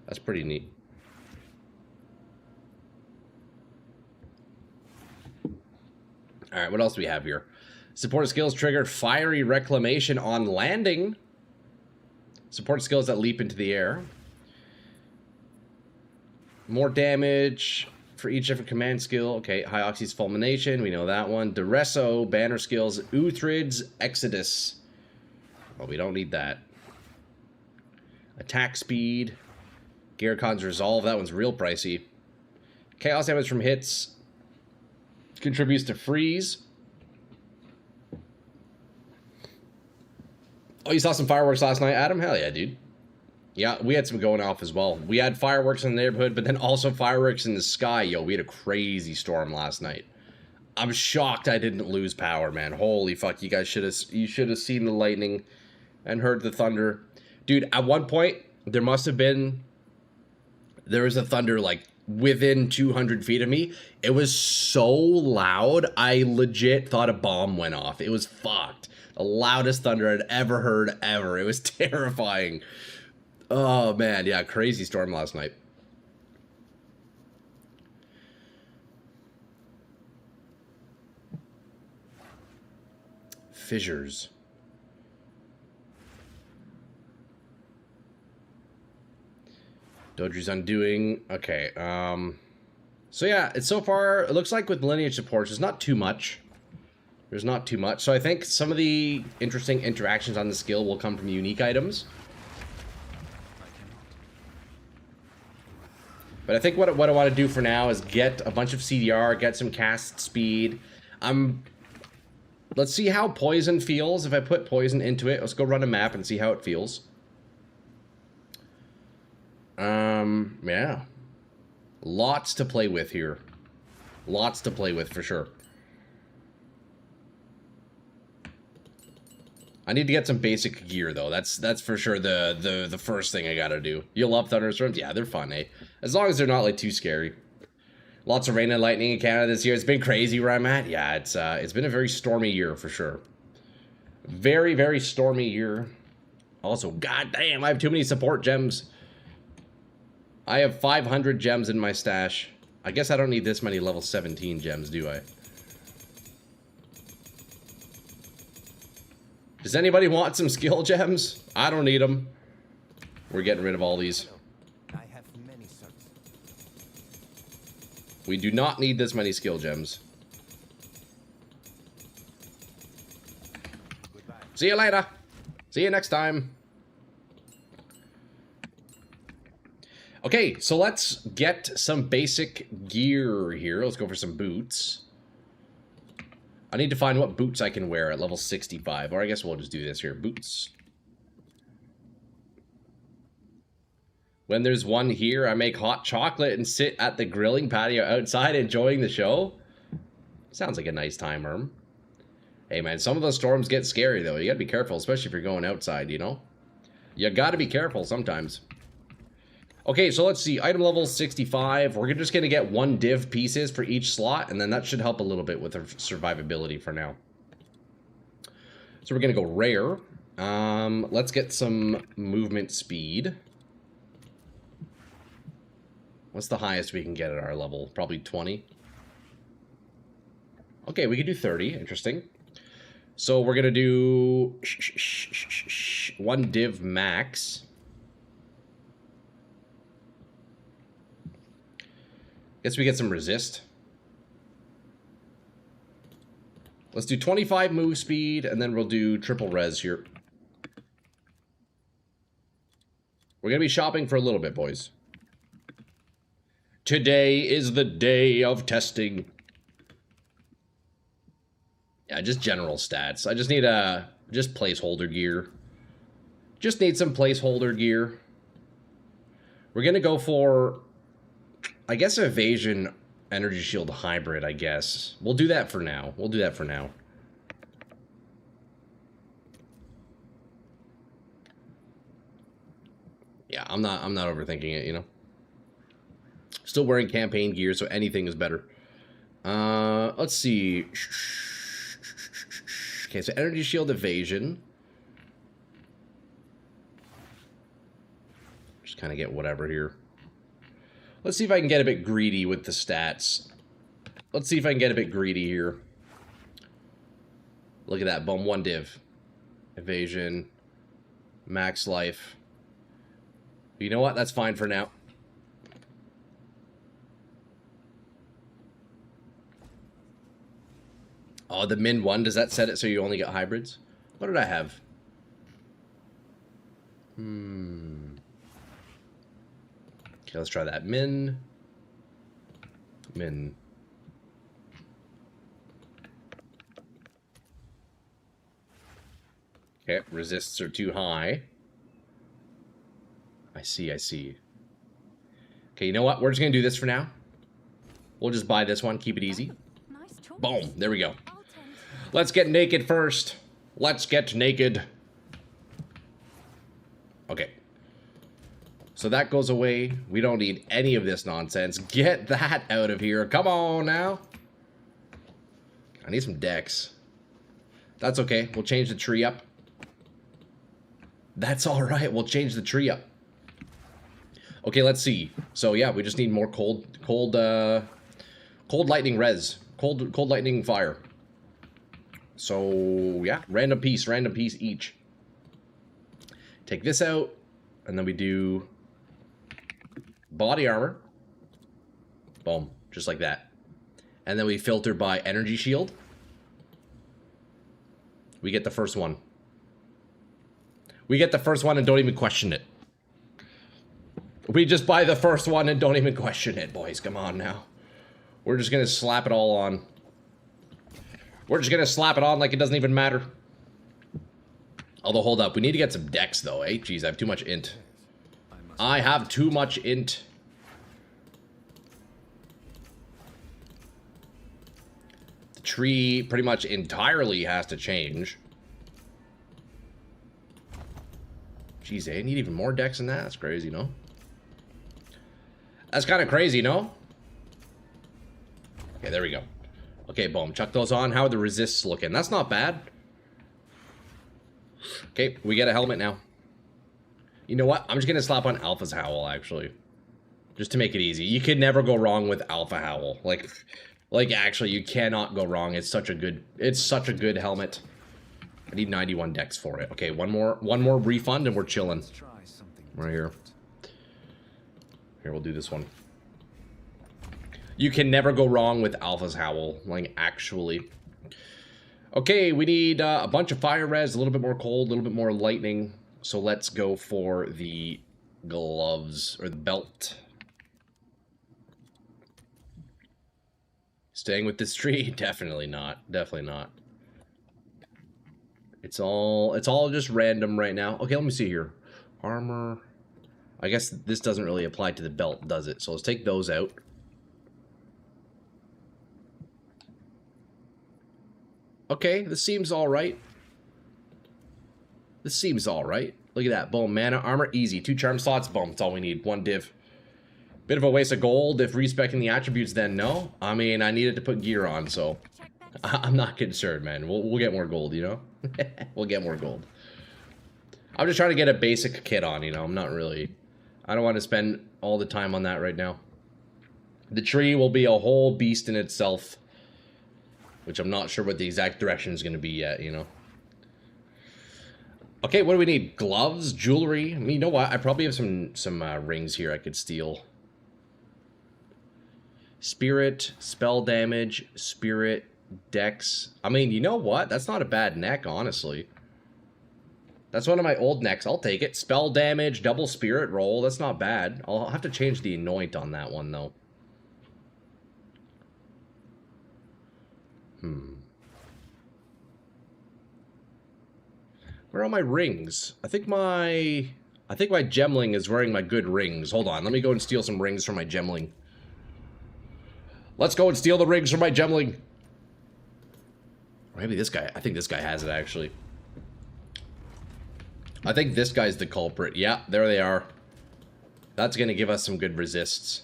S1: That's pretty neat. All right, what else do we have here? Supported skills triggered Fiery Reclamation on landing. Support skills that leap into the air. More damage for each different command skill. Okay, High Oxy's Fulmination, we know that one. Duresso, banner skills, Uthrid's Exodus. Oh, we don't need that. Attack speed. Garricon's Resolve, that one's real pricey. Chaos damage from hits. Contributes to freeze. Oh, you saw some fireworks last night, Adam? Hell yeah, dude. Yeah, we had some going off as well. We had fireworks in the neighborhood, but then also fireworks in the sky. Yo, we had a crazy storm last night. I'm shocked I didn't lose power, man. Holy fuck, you guys should have seen the lightning and heard the thunder. Dude, at one point, there was a thunder like within 200 feet of me. It was so loud, I legit thought a bomb went off. It was fucked. The loudest thunder I'd ever heard, ever. It was terrifying. Oh, man. Yeah, crazy storm last night. Fissures. Dodri's Undoing. Okay. So yeah, it's so far, it looks like with Lineage supports, there's not too much. There's not too much. So I think some of the interesting interactions on the skill will come from unique items. But I think what I want to do for now is get a bunch of CDR, get some cast speed. Let's see how Poison feels if I put Poison into it. Let's go run a map and see how it feels. Yeah. Lots to play with here. Lots to play with for sure. I need to get some basic gear though. That's for sure the first thing I gotta do. You love thunderstorms? Yeah, they're fun, eh? As long as they're not like too scary. Lots of rain and lightning in Canada this year. It's been crazy where I'm at. Yeah, it's been a very stormy year for sure. Very, very stormy year. Also, goddamn, I have too many support gems. I have 500 gems in my stash. I guess I don't need this many level 17 gems, do I? Does anybody want some skill gems? I don't need them. We're getting rid of all these.
S2: I have many certs.
S1: We do not need this many skill gems.
S2: Goodbye.
S1: See you later. See you next time. Okay, so let's get some basic gear here. Let's go for some boots. I need to find what boots I can wear at level 65. Or I guess we'll just do this here. Boots. When there's one here, I make hot chocolate and sit at the grilling patio outside enjoying the show. Sounds like a nice time, Erm. Hey, man, some of those storms get scary, though. You gotta be careful, especially if you're going outside, you know? You gotta be careful sometimes. Okay, so let's see. Item level 65. We're just going to get 1 div pieces for each slot, and then that should help a little bit with our survivability for now. So we're going to go rare. Let's get some movement speed. What's the highest we can get at our level? Probably 20. Okay, we can do 30. Interesting. So we're going to do 1 div max. Guess we get some resist. Let's do 25 move speed, and then we'll do triple res here. We're going to be shopping for a little bit, boys. Today is the day of testing. Yeah, just general stats. I just need just placeholder gear. Just need some placeholder gear. We're going to go for, I guess, evasion energy shield hybrid, I guess. We'll do that for now. We'll do that for now. Yeah, I'm not overthinking it, you know. Still wearing campaign gear, so anything is better. Let's see. Okay, so energy shield evasion. Just kind of get whatever here. Let's see if I can get a bit greedy with the stats. Let's see if I can get a bit greedy here. Look at that, boom, 1 div. Evasion. Max life. You know what? That's fine for now. Oh, the min 1, does that set it so you only get hybrids? What did I have? Okay, let's try that. Min. Okay, resists are too high. I see. Okay, you know what? We're just gonna do this for now. We'll just buy this one, keep it easy. Boom, there we go. Let's get naked first. Let's get naked. Okay. So that goes away. We don't need any of this nonsense. Get that out of here. Come on now. I need some decks. That's okay. We'll change the tree up. That's all right. We'll change the tree up. Okay, let's see. So yeah, we just need more cold lightning res. Cold lightning fire. So yeah, random piece each. Take this out, and then we do body armor. Boom, just like that. And then we filter by energy shield. We get the first one. We get the first one and don't even question it. We just buy the first one and don't even question it, boys. Come on now. We're just gonna slap it all on. We're just gonna slap it on like it doesn't even matter. Although, hold up. We need to get some decks, though, eh? Jeez, I have too much int. I have too much int. The tree pretty much entirely has to change. Jeez, eh? I need even more decks than that? That's crazy, no? That's kind of crazy, no? Okay, there we go. Okay, boom. Chuck those on. How are the resists looking? That's not bad. Okay, we get a helmet now. You know what? I'm just going to slap on Alpha's Howl, actually. Just to make it easy. You can never go wrong with Alpha Howl. Like actually, you cannot go wrong. It's such a good helmet. I need 91 decks for it. Okay, one more refund and we're chilling. Right here. Here, we'll do this one. You can never go wrong with Alpha's Howl, like, actually. Okay, we need a bunch of fire res, a little bit more cold, a little bit more lightning. So let's go for the gloves, or the belt. Staying with this tree? Definitely not. Definitely not. It's all just random right now. Okay, let me see here. Armor. I guess this doesn't really apply to the belt, does it? So let's take those out. Okay, this seems alright. This seems alright. Look at that. Boom, mana, armor, easy. 2 charm slots, boom. That's all we need. 1 div. Bit of a waste of gold if respecing the attributes, then no. I mean, I needed to put gear on, so I'm not concerned, man. We'll get more gold, you know? We'll get more gold. I'm just trying to get a basic kit on, you know? I'm not really... I don't want to spend all the time on that right now. The tree will be a whole beast in itself. Which I'm not sure what the exact direction is going to be yet, you know? Okay, what do we need? Gloves? Jewelry? I mean, you know what? I probably have some rings here I could steal. Spirit, spell damage, spirit, Dex. I mean, you know what? That's not a bad neck, honestly. That's one of my old necks. I'll take it. Spell damage, double spirit roll. That's not bad. I'll have to change the anoint on that one, though. Where are my rings? I think my gemling is wearing my good rings. Hold on. Let me go and steal some rings from my gemling. Let's go and steal the rings from my gemling. Or maybe this guy. I think this guy has it, actually. I think this guy's the culprit. Yeah, there they are. That's going to give us some good resists.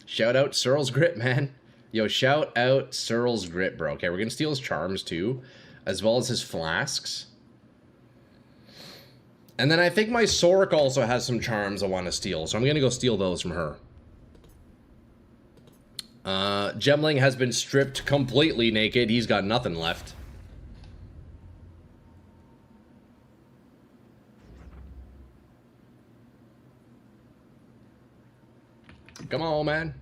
S1: Shout out Searle's Grip, man. Yo, shout out Searle's Grip, bro. Okay, we're going to steal his charms, too. As well as his flasks. And then I think my Sork also has some charms I want to steal. So I'm going to go steal those from her. Gemling has been stripped completely naked. He's got nothing left. Come on, man.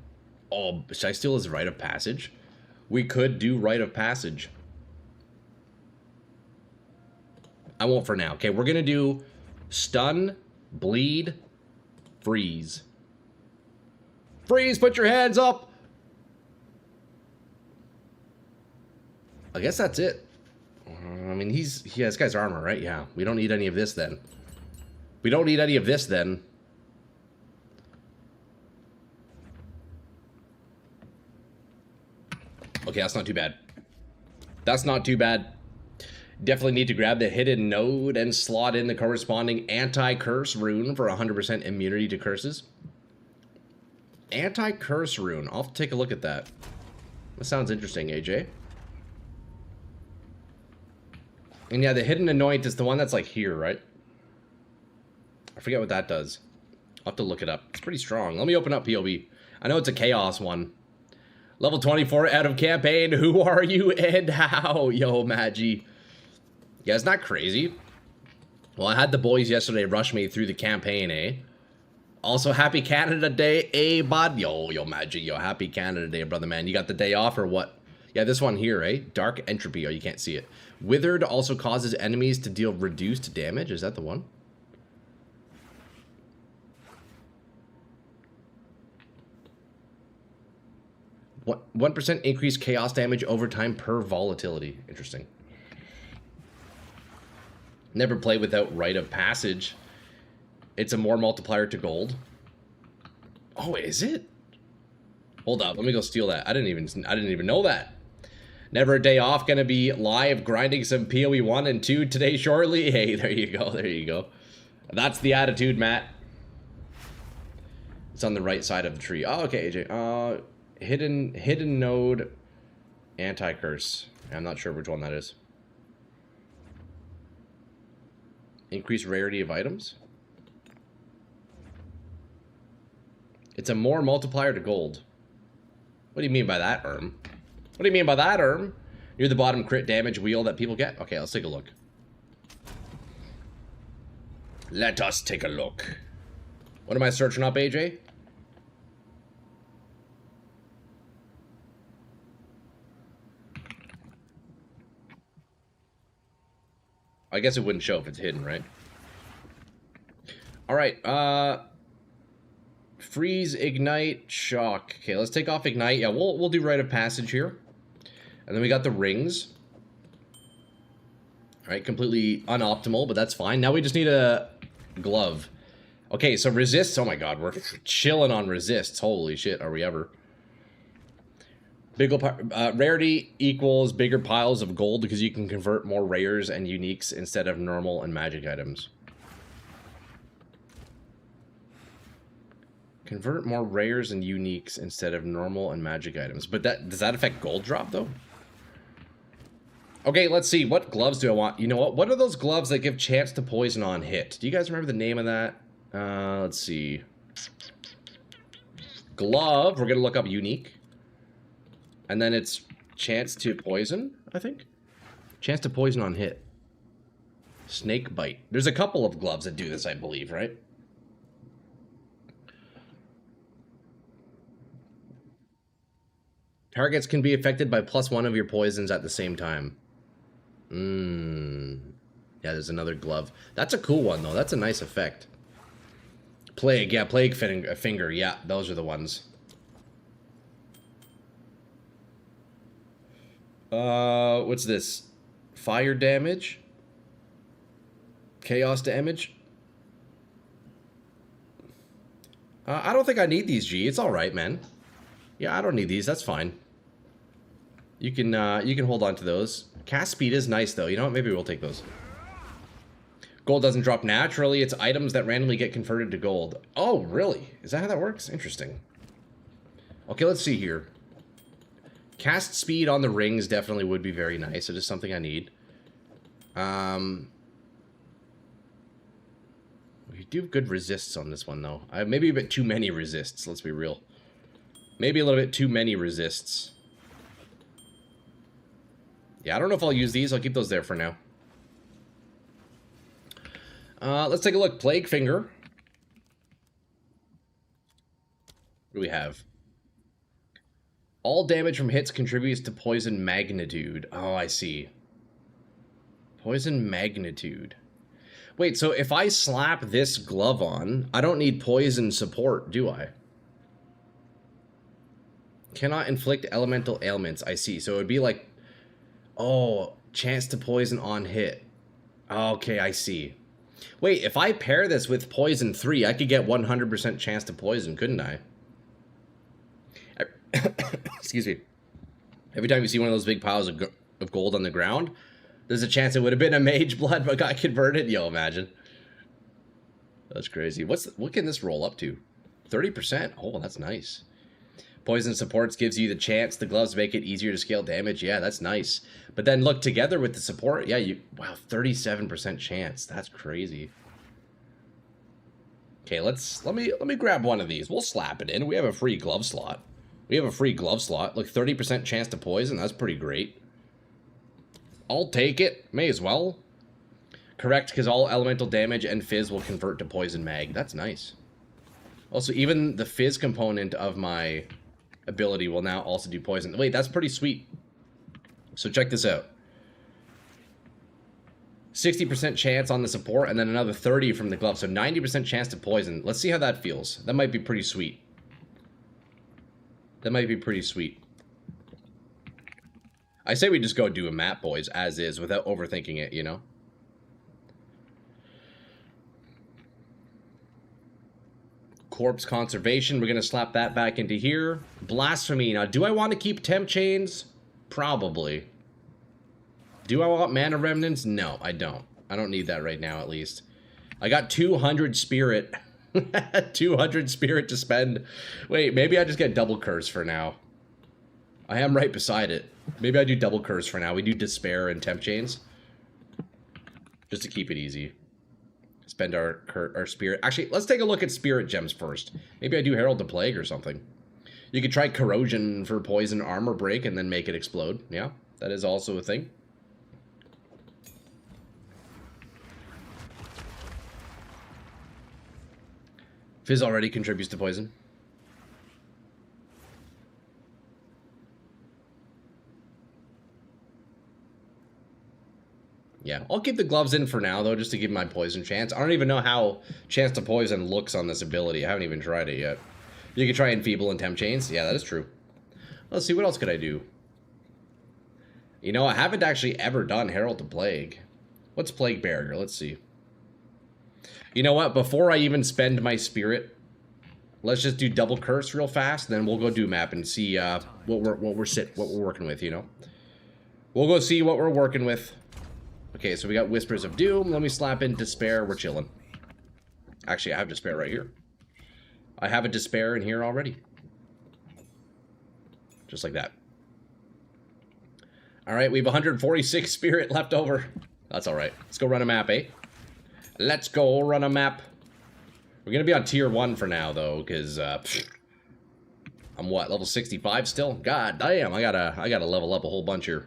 S1: Oh, should I steal his rite of passage? We could do rite of passage. I won't for now. Okay, we're going to do stun, bleed, freeze. Freeze, put your hands up. I guess that's it. I mean, he has this guy's armor, right? Yeah. We don't need any of this then. We don't need any of this then. Okay, that's not too bad. That's not too bad. Definitely need to grab the hidden node and slot in the corresponding anti-curse rune for 100% immunity to curses. Anti-curse rune. I'll have to take a look at that. That sounds interesting, AJ. And yeah, the hidden anoint is the one that's like here, right? I forget what that does. I'll have to look it up. It's pretty strong. Let me open up POB. I know it's a chaos one. Level 24 out of campaign. Who are you and how? Yo, Magi. Yeah, it's not crazy. Well, I had the boys yesterday rush me through the campaign, eh? Also, happy Canada Day, eh, bud? Yo, Magi. Yo, happy Canada Day, brother, man. You got the day off or what? Yeah, this one here, eh? Dark Entropy. Oh, you can't see it. Withered also causes enemies to deal reduced damage. Is that the one? What 1% increased chaos damage over time per volatility. Interesting. Never play without rite of passage. It's a more multiplier to gold. Oh, is it? Hold up, let me go steal that. I didn't even know that. Never a day off. Gonna be live grinding some PoE 1 and 2 today shortly. Hey, there you go. There you go. That's the attitude, Matt. It's on the right side of the tree. Oh, okay, AJ. Hidden node anti-curse. I'm not sure which one that is. Increased rarity of items. It's a more multiplier to gold. What do you mean by that, Erm? What do you mean by that, Erm? Near the bottom crit damage wheel that people get? Okay, let's take a look. Let us take a look. What am I searching up, AJ? I guess it wouldn't show if it's hidden, right? Alright, freeze, ignite, shock. Okay, let's take off ignite. Yeah, we'll do rite of passage here. And then we got the rings. Alright, completely unoptimal, but that's fine. Now we just need a glove. Okay, so resists. Oh my god, we're chilling on resists. Holy shit, are we ever? Rarity equals bigger piles of gold because you can convert more rares and uniques instead of normal and magic items. Convert more rares and uniques instead of normal and magic items. But does that affect gold drop, though? Okay, let's see. What gloves do I want? You know what? What are those gloves that give chance to poison on hit? Do you guys remember the name of that? Let's see. Glove. We're going to look up unique. And then it's chance to poison, I think. Chance to poison on hit. Snake bite. There's a couple of gloves that do this, I believe, right? Targets can be affected by +1 of your poisons at the same time. Yeah, there's another glove. That's a cool one, though. That's a nice effect. Plague, yeah, Plague Finger. Yeah, those are the ones. What's this? Fire damage? Chaos damage? I don't think I need these, G. It's alright, man. Yeah, I don't need these. That's fine. You can hold on to those. Cast speed is nice, though. You know what? Maybe we'll take those. Gold doesn't drop naturally. It's items that randomly get converted to gold. Oh, really? Is that how that works? Interesting. Okay, let's see here. Cast speed on the rings definitely would be very nice. It is something I need. We do have good resists on this one, though. Maybe a bit too many resists, let's be real. Maybe a little bit too many resists. Yeah, I don't know if I'll use these. I'll keep those there for now. Let's take a look. Plague Finger. What do we have? All damage from hits contributes to poison magnitude. Oh, I see. Poison magnitude. Wait, so if I slap this glove on, I don't need poison support, do I? Cannot inflict elemental ailments. I see. So it would be like, oh, chance to poison on hit. Okay, I see. Wait, if I pair this with poison 3, I could get 100% chance to poison, couldn't I? Excuse me. Every time you see one of those big piles of gold on the ground, there's a chance it would have been a mage blood but got converted. Yo, imagine. That's crazy. What can this roll up to? 30%? Oh, that's nice. Poison supports gives you the chance. The gloves make it easier to scale damage. Yeah, that's nice. But then look, together with the support, yeah, wow, 37% chance. That's crazy. Okay, let me grab one of these. We'll slap it in. We have a free glove slot. Look, 30% chance to poison. That's pretty great. I'll take it. May as well. Correct, because all elemental damage and fizz will convert to poison mag. That's nice. Also, even the fizz component of my ability will now also do poison. Wait, that's pretty sweet. So check this out. 60% chance on the support, and then another 30 from the glove. So 90% chance to poison. Let's see how that feels. That might be pretty sweet. That might be pretty sweet. I say we just go do a map, boys, as is, without overthinking it, you know? Corpse Conservation, we're going to slap that back into here. Blasphemy. Now, do I want to keep Temp Chains? Probably. Do I want Mana Remnants? No, I don't. I don't need that right now, at least. I got 200 Spirit. 200 Spirit to spend. Wait, maybe I just get Double Curse for now. I am right beside it. Maybe I do Double Curse for now. We do Despair and Temp Chains. Just to keep it easy. Spend our Spirit. Actually, let's take a look at Spirit Gems first. Maybe I do Herald the Plague or something. You could try Corrosion for Poison Armor Break and then make it explode. Yeah, that is also a thing. Fizz already contributes to poison. Yeah, I'll keep the gloves in for now, though, just to give my poison chance. I don't even know how chance to poison looks on this ability. I haven't even tried it yet. You could try Enfeeble and Temp Chains. Yeah, that is true. Let's see, what else could I do? You know, I haven't actually ever done Herald the Plague. What's Plague Barrier? Let's see. You know what? Before I even spend my Spirit, let's just do Double Curse real fast, and then we'll go do map and see what we're working with, you know? We'll go see what we're working with. Okay, so we got Whispers of Doom. Let me slap in Despair. We're chilling. Actually, I have Despair right here. I have a Despair in here already. Just like that. All right, we have 146 Spirit left over. That's all right. Let's go run a map, eh? Let's go run a map. We're going to be on tier 1 for now, though, because I'm what, level 65 still? God damn, I gotta level up a whole bunch here.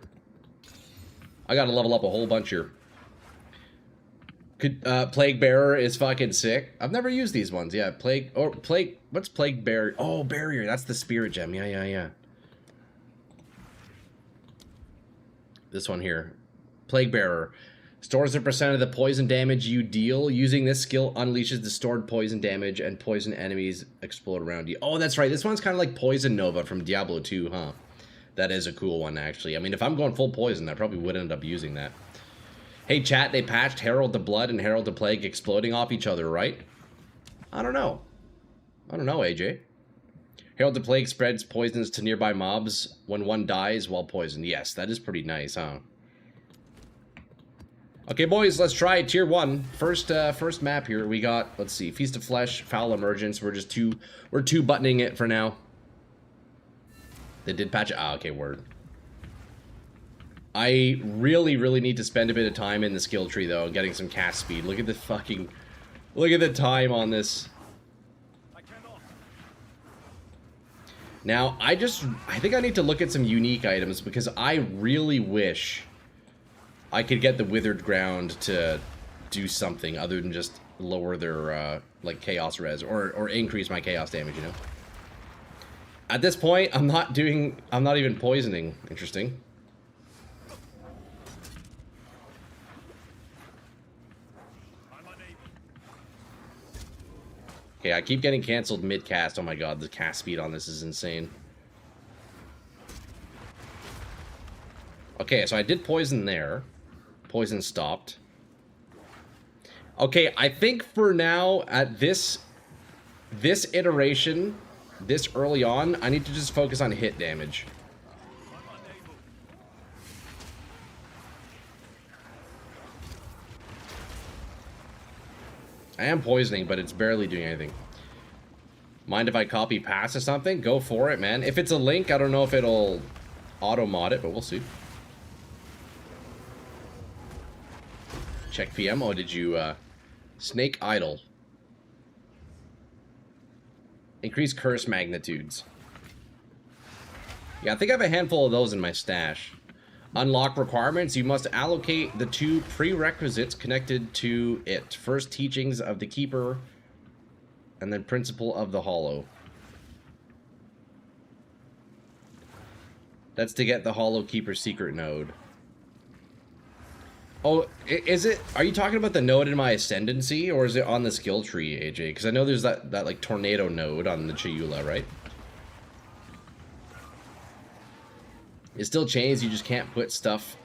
S1: Plague Bearer is fucking sick. I've never used these ones. Yeah, Plague... What's Plague Barrier? Oh, Barrier. That's the Spirit Gem. Yeah. This one here. Plague Bearer. Stores a percent of the poison damage you deal. Using this skill unleashes the stored poison damage and poison enemies explode around you. Oh, that's right. This one's kind of like Poison Nova from Diablo 2, huh? That is a cool one, actually. I mean, if I'm going full poison, I probably would end up using that. Hey, chat, they patched Herald the Blood and Herald the Plague exploding off each other, right? I don't know. I don't know, AJ. Herald the Plague spreads poisons to nearby mobs when one dies while poisoned. Yes, that is pretty nice, huh? Okay, boys, let's try tier 1. First map here. We got, let's see, Feast of Flesh, Foul Emergence. We're two buttoning it for now. They did patch it. Ah, okay, word. I really need to spend a bit of time in the skill tree though, getting some cast speed. Look at the time on this. Now, I think I need to look at some unique items because I really wish I could get the Withered Ground to do something other than just lower their, like, chaos res, or increase my chaos damage, you know? At this point, I'm not even poisoning. Interesting. Okay, I keep getting canceled mid-cast. Oh my god, the cast speed on this is insane. Okay, so I did poison there. Poison stopped. Okay, I think for now, at this iteration, this early on, I need to just focus on hit damage. I am poisoning, but it's barely doing anything. Mind if I copy pass or something? Go for it, man. If it's a link, I don't know if it'll auto-mod it, but we'll see. Check PM. Oh, did you, Snake Idol. Increase curse magnitudes. Yeah, I think I have a handful of those in my stash. Unlock requirements. You must allocate the 2 prerequisites connected to it. First, Teachings of the Keeper, and then Principle of the Hollow. That's to get the Hollow Keeper secret node. Oh, is it? Are you talking about the node in my Ascendancy, or is it on the skill tree, AJ? Because I know there's that like tornado node on the Chayula, right? It still chains, you just can't put stuff...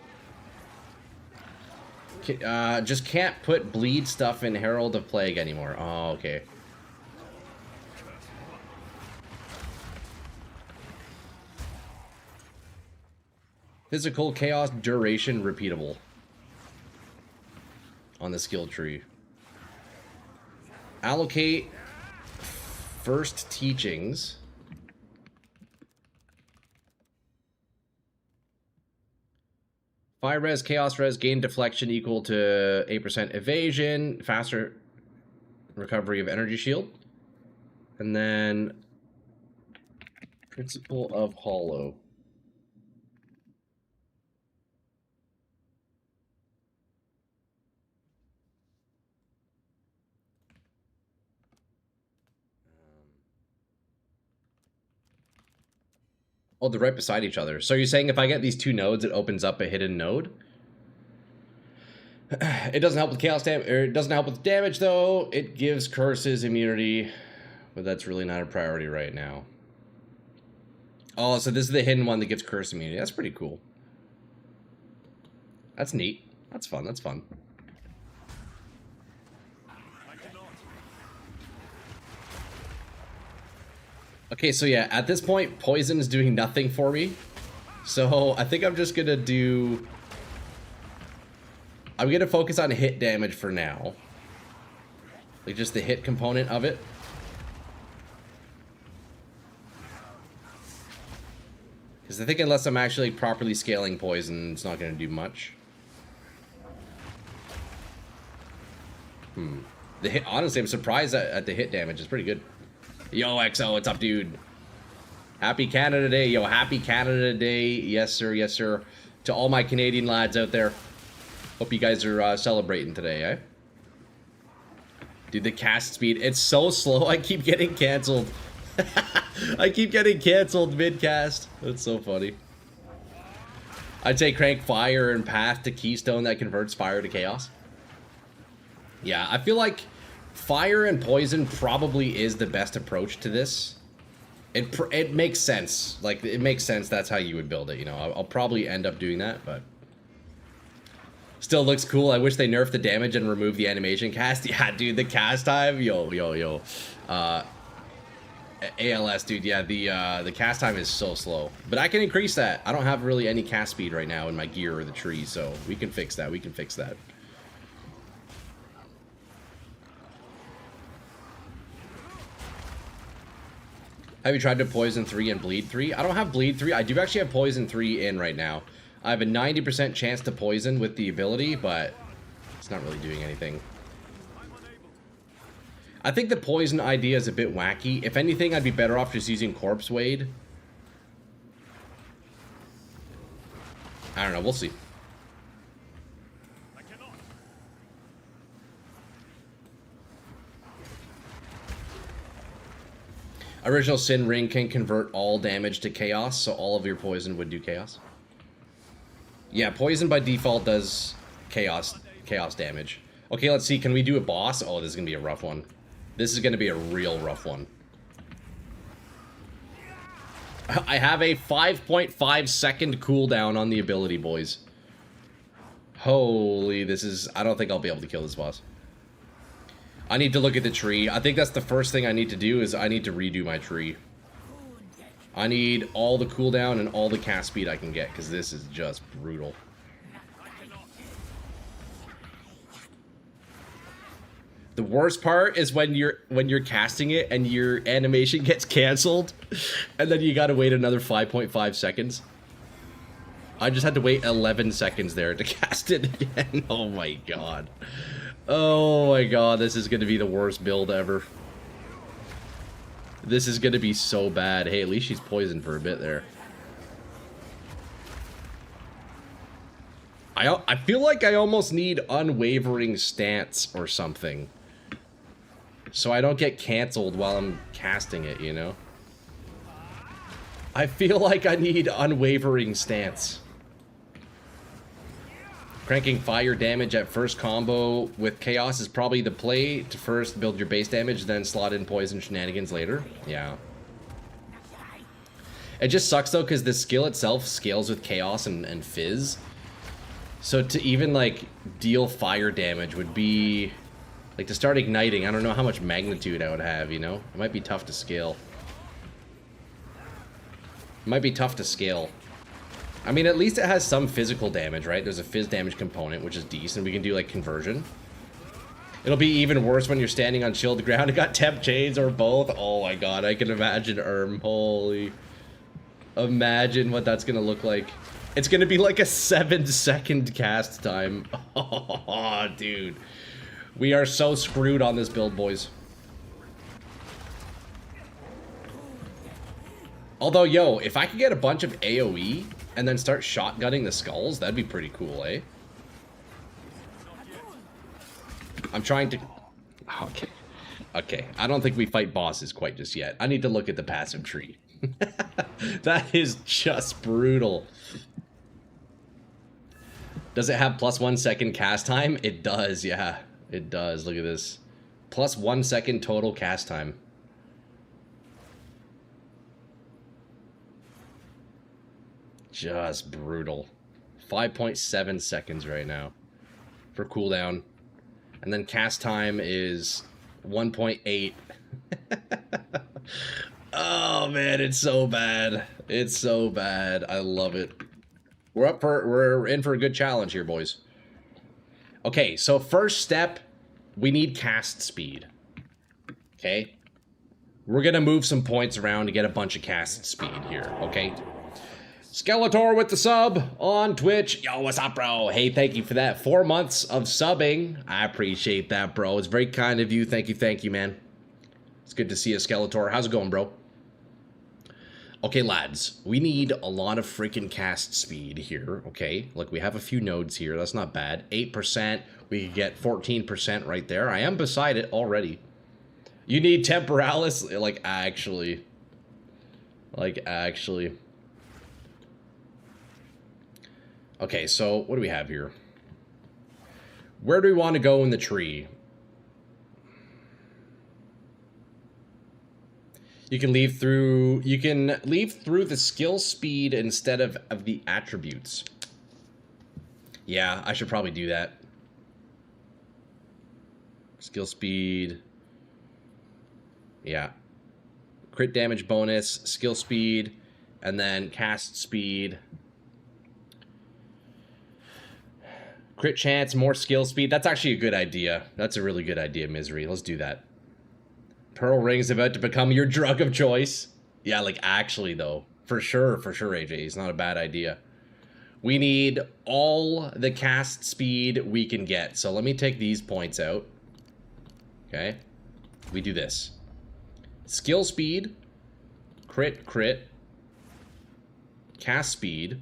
S1: just can't put bleed stuff in Herald of Plague anymore. Oh, okay. Physical Chaos Duration Repeatable. On the skill tree. Allocate First Teachings. Fire res, chaos res, gain deflection equal to 8% evasion, faster recovery of energy shield. And then Principle of Hollow. Oh, they're right beside each other. So you're saying if I get these 2 nodes, it opens up a hidden node? It doesn't help with chaos damage, or it doesn't help with damage though. It gives curses immunity, but that's really not a priority right now. Oh, so this is the hidden one that gives curse immunity. That's pretty cool. That's neat. That's fun. That's fun. Okay, so yeah, at this point, poison is doing nothing for me. So I think I'm just gonna do... I'm gonna focus on hit damage for now. Like just the hit component of it. Because I think unless I'm actually properly scaling poison, it's not gonna do much. The hit, honestly, I'm surprised at the hit damage. It's pretty good. Yo, XO, what's up, dude? Happy Canada Day. Yo, happy Canada Day. Yes, sir. Yes, sir. To all my Canadian lads out there. Hope you guys are celebrating today, eh? Dude, the cast speed. It's so slow. I keep getting canceled. I keep getting canceled mid-cast. That's so funny. I'd say crank fire and path to keystone that converts fire to chaos. Yeah, I feel like fire and poison probably is the best approach to this. It makes sense. Like, it makes sense that's how you would build it, you know. I'll probably end up doing that, but... Still looks cool. I wish they nerfed the damage and removed the animation cast. Yeah, dude, the cast time. Yo. ALS, dude. Yeah, the cast time is so slow. But I can increase that. I don't have really any cast speed right now in my gear or the tree, so we can fix that. We can fix that. Have you tried to poison 3 and bleed 3? I don't have bleed 3. I do actually have poison 3 in right now. I have a 90% chance to poison with the ability, but it's not really doing anything. I think the poison idea is a bit wacky. If anything, I'd be better off just using Corpse Wade. I don't know. We'll see. Original Sin Ring can convert all damage to chaos, so all of your poison would do chaos. Yeah, poison by default does chaos damage. Okay, let's see. Can we do a boss? Oh, this is going to be a rough one. This is going to be a real rough one. I have a 5.5 second cooldown on the ability, boys. Holy, this is... I don't think I'll be able to kill this boss. I need to look at the tree. I think that's the first thing I need to do is I need to redo my tree. I need all the cooldown and all the cast speed I can get, because this is just brutal. The worst part is when you're casting it and your animation gets canceled, and then you gotta wait another 5.5 seconds. I just had to wait 11 seconds there to cast it again. Oh my god. Oh my god, this is gonna be the worst build ever. This is gonna be so bad. Hey, at least she's poisoned for a bit there. I feel like I almost need unwavering stance or something, so I don't get canceled while I'm casting it, you know? I feel like I need unwavering stance. Cranking fire damage at first combo with chaos is probably the play to first build your base damage, then slot in poison shenanigans later. Yeah. It just sucks though, because the skill itself scales with chaos and fizz. So to even like deal fire damage would be like to start igniting. I don't know how much magnitude I would have, you know? It might be tough to scale. It might be tough to scale. I mean, at least it has some physical damage, right? There's a fizz damage component, which is decent. We can do, like, conversion. It'll be even worse when you're standing on shielded ground and got temp chains or both. Oh my god, I can imagine Holy. Imagine what that's gonna look like. It's gonna be like a 7-second cast time. Oh, dude. We are so screwed on this build, boys. Although, yo, if I could get a bunch of AoE and then start shotgunning the skulls, that'd be pretty cool, eh? I'm trying to... Okay. Okay. I don't think we fight bosses quite just yet. I need to look at the passive tree. That is just brutal. Does it have plus 1 second cast time? It does, yeah. It does. Look at this. Plus 1 second total cast time. Just brutal. 5.7 seconds right now for cooldown. And then cast time is 1.8. Oh man, it's so bad. It's so bad. I love it. We're in for a good challenge here, boys. Okay, so first step, we need cast speed. Okay? We're gonna move some points around to get a bunch of cast speed here, okay? Skeletor with the sub on Twitch. Yo, what's up, bro? Hey, thank you for that. 4 months of subbing. I appreciate that, bro. It's very kind of you. Thank you, man. It's good to see you, Skeletor. How's it going, bro? Okay, lads. We need a lot of freaking cast speed here, okay? Look, we have a few nodes here. That's not bad. 8%. We could get 14% right there. I am beside it already. You need Temporalis? Like, actually. Okay, so what do we have here? Where do we want to go in the tree? You can leave through the skill speed instead of the attributes. Yeah, I should probably do that. Skill speed. Yeah. Crit damage bonus, skill speed, and then cast speed. Crit chance, more skill speed. That's actually a good idea. That's a really good idea, Misery. Let's do that. Pearl Ring's about to become your drug of choice. Yeah, like actually though. For sure, AJ. It's not a bad idea. We need all the cast speed we can get. So let me take these points out. Okay. We do this. Skill speed. Crit. Cast speed.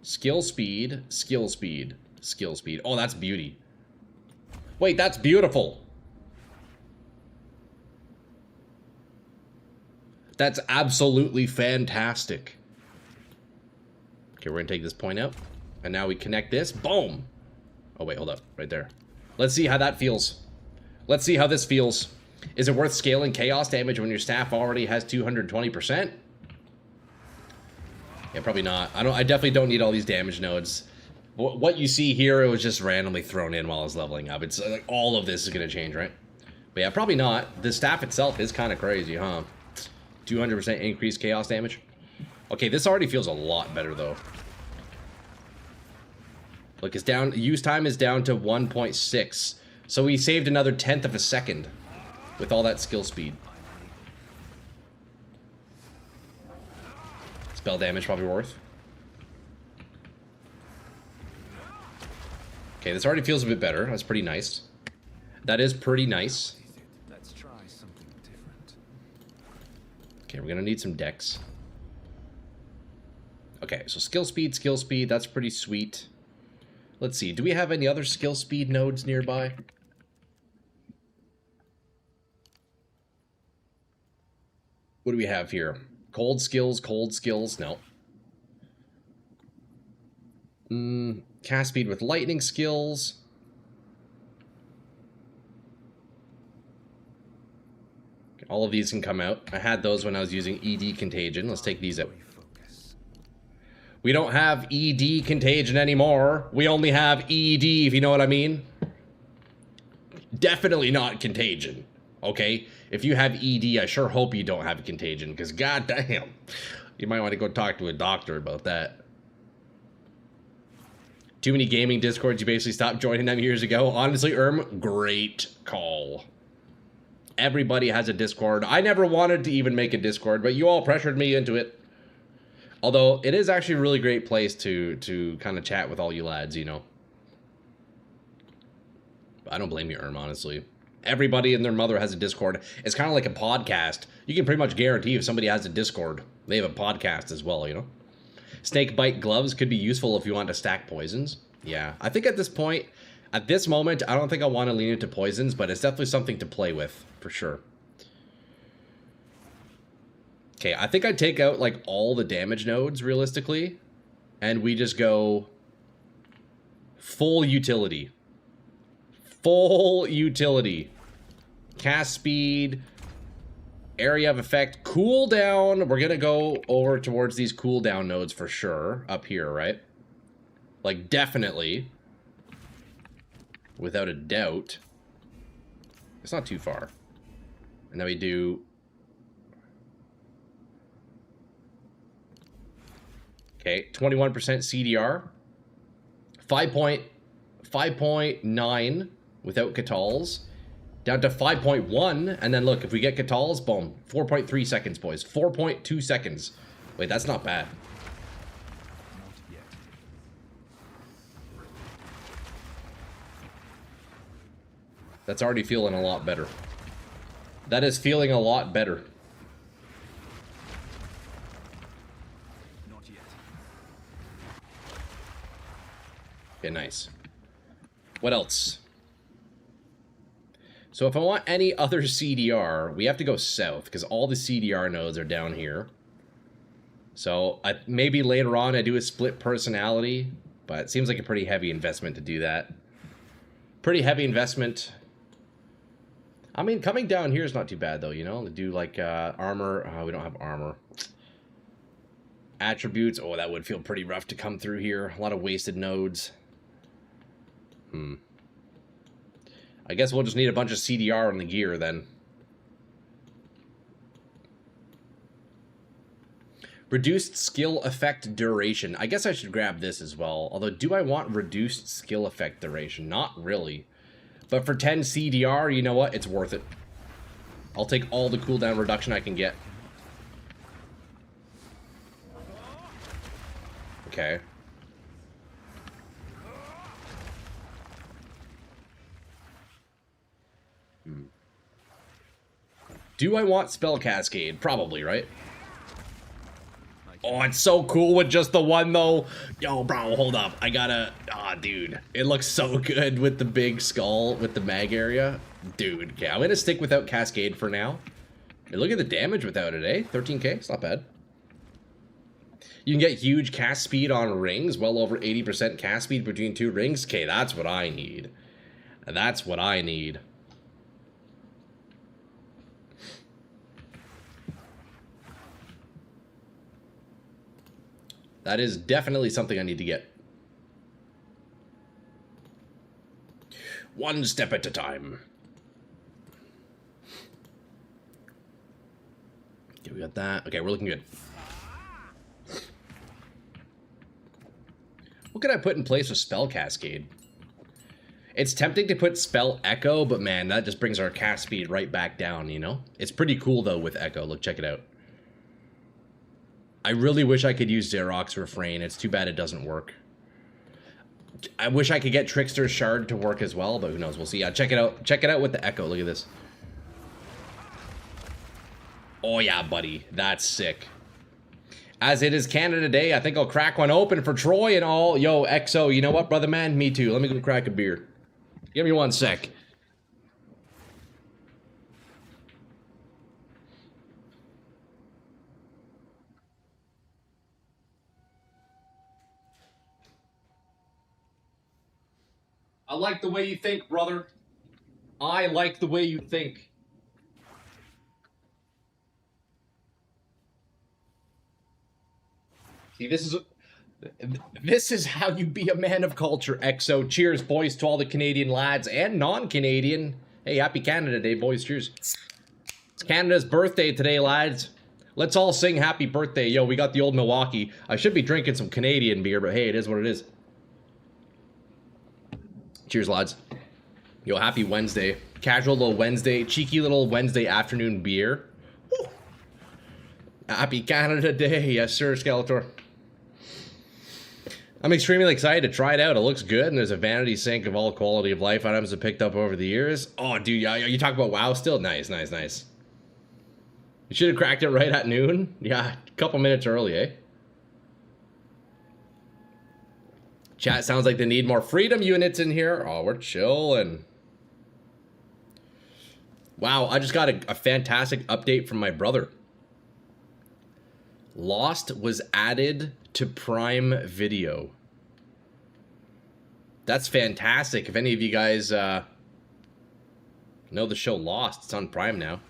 S1: Skill speed. Skill speed. Skill speed. Oh, that's beauty. Wait, that's beautiful. That's absolutely fantastic. Okay, we're gonna take this point out. And now we connect this. Boom! Oh, wait, hold up. Right there. Let's see how that feels. Let's see how this feels. Is it worth scaling chaos damage when your staff already has 220%? Yeah, probably not. I definitely don't need all these damage nodes. What you see here, it was just randomly thrown in while I was leveling up. It's like all of this is gonna change, right? But yeah, probably not. The staff itself is kind of crazy, huh? 200% increased chaos damage. Okay, this already feels a lot better though. Look, it's down. Use time is down to 1.6. So we saved another 1/10 of a second with all that skill speed. Spell damage probably worth. Okay, this already feels a bit better. That's pretty nice. That is pretty nice.
S2: Let's try something different.
S1: Okay, we're gonna need some dex. Okay, so skill speed, that's pretty sweet. Let's see, do we have any other skill speed nodes nearby? What do we have here? Cold skills, no. Cast speed with lightning skills. All of these can come out. I had those when I was using ED Contagion. Let's take these out. We don't have ED Contagion anymore. We only have ED, if you know what I mean. Definitely not Contagion, okay? If you have ED, I sure hope you don't have Contagion, because goddamn, you might want to go talk to a doctor about that. Too many gaming discords, you basically stopped joining them years ago. Honestly, great call. Everybody has a Discord. I never wanted to even make a Discord, but you all pressured me into it. Although, it is actually a really great place to kind of chat with all you lads, you know. I don't blame you, honestly. Everybody and their mother has a Discord. It's kind of like a podcast. You can pretty much guarantee if somebody has a Discord, they have a podcast as well, you know. Snake bite gloves could be useful if you want to stack poisons. Yeah, I think at this point, at this moment, I don't think I want to lean into poisons, but it's definitely something to play with, for sure. Okay, I think I'd take out, like, all the damage nodes, realistically, and we just go full utility. Full utility. Cast speed, area of effect, cooldown. We're gonna go over towards these cooldown nodes for sure, up here, right? Like, definitely. Without a doubt. It's not too far. And then we do... Okay, 21% CDR. 5.9 without Catals. Down to 5.1, and then look, if we get Catals, boom. 4.3 seconds, boys. 4.2 seconds. Wait, that's not bad.
S2: Not yet.
S1: That's already feeling a lot better. That is feeling a lot better.
S2: Not yet.
S1: Okay, nice. What else? So if I want any other CDR, we have to go south, because all the CDR nodes are down here. So maybe later on I do a split personality, but it seems like a pretty heavy investment to do that. Pretty heavy investment. I mean, coming down here is not too bad, though, you know? To do, like, armor. Oh, we don't have armor. Attributes. Oh, that would feel pretty rough to come through here. A lot of wasted nodes. I guess we'll just need a bunch of CDR on the gear, then. Reduced skill effect duration. I guess I should grab this as well. Although, do I want reduced skill effect duration? Not really. But for 10 CDR, you know what? It's worth it. I'll take all the cooldown reduction I can get. Okay. Do I want Spell Cascade? Probably, right? Oh, it's so cool with just the one, though. Yo, bro, hold up. I gotta... Ah, dude. It looks so good with the big skull, with the mag area. Dude, okay, I'm gonna stick without Cascade for now. Hey, look at the damage without it, eh? 13k? It's not bad. You can get huge cast speed on rings. Well over 80% cast speed between 2 rings. Okay, that's what I need. That's what I need. That is definitely something I need to get. One step at a time. Okay, we got that. Okay, we're looking good. What could I put in place with Spell Cascade? It's tempting to put Spell Echo, but man, that just brings our cast speed right back down, you know? It's pretty cool, though, with Echo. Look, check it out. I really wish I could use Xerox Refrain. It's too bad it doesn't work. I wish I could get Trickster's Shard to work as well, but who knows? We'll see. Yeah, check it out. Check it out with the Echo. Look at this. Oh, yeah, buddy. That's sick. As it is Canada Day, I think I'll crack one open for Troy and all. Yo, XO, you know what, brother man? Me too. Let me go crack a beer. Give me one sec. I like the way you think, brother. I like the way you think. See, this is how you be a man of culture, XO. Cheers, boys, to all the Canadian lads and non-Canadian. Hey, happy Canada Day, boys. Cheers. It's Canada's birthday today, lads. Let's all sing happy birthday. Yo, we got the old Milwaukee. I should be drinking some Canadian beer, but hey, it is what it is. Cheers, lads. Yo, happy Wednesday. Casual little Wednesday. Cheeky little Wednesday afternoon beer. Woo. Happy Canada Day. Yes, sir, Skeletor. I'm extremely excited to try it out. It looks good, and there's a vanity sync of all quality of life items I've picked up over the years. Oh, dude, you talk about WoW still? Nice, nice, nice. You should have cracked it right at noon. Yeah, a couple minutes early, eh? Chat sounds like they need more freedom units in here. Oh, we're chilling. Wow, I just got a fantastic update from my brother. Lost was added to Prime Video. That's fantastic. If any of you guys know the show Lost, it's on Prime now.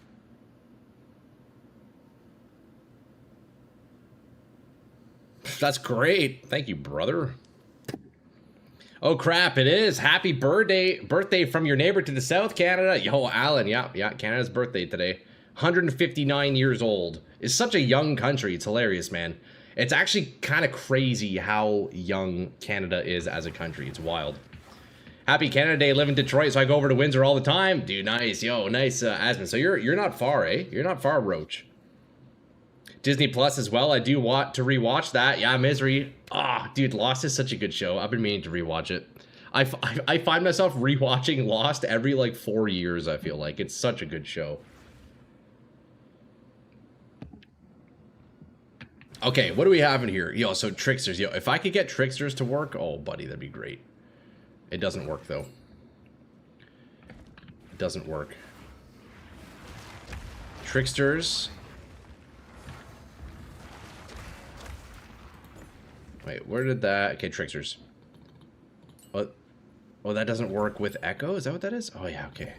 S1: That's great. Thank you, brother. Oh crap, it is. Happy birthday from your neighbor to the south, Canada. Yo, Alan, yeah, Canada's birthday today. 159 years old. It's such a young country. It's hilarious, man. It's actually kind of crazy how young Canada is as a country. It's wild. Happy Canada Day. Live in Detroit, so I go over to Windsor all the time. Dude, nice. Yo, nice, Asmund. So you're not far, eh? You're not far, Roach. Disney Plus as well. I do want to rewatch that. Yeah, Misery. Ah, dude, Lost is such a good show. I've been meaning to rewatch it. I find myself rewatching Lost every, like, 4 years, I feel like. It's such a good show. Okay, what do we have in here? Yo, so Tricksters. Yo, if I could get Tricksters to work, oh, buddy, that'd be great. It doesn't work, though. It doesn't work. Tricksters. Wait, where did that... Okay, Tricksters. Oh, oh, that doesn't work with Echo? Is that what that is? Oh, yeah, okay.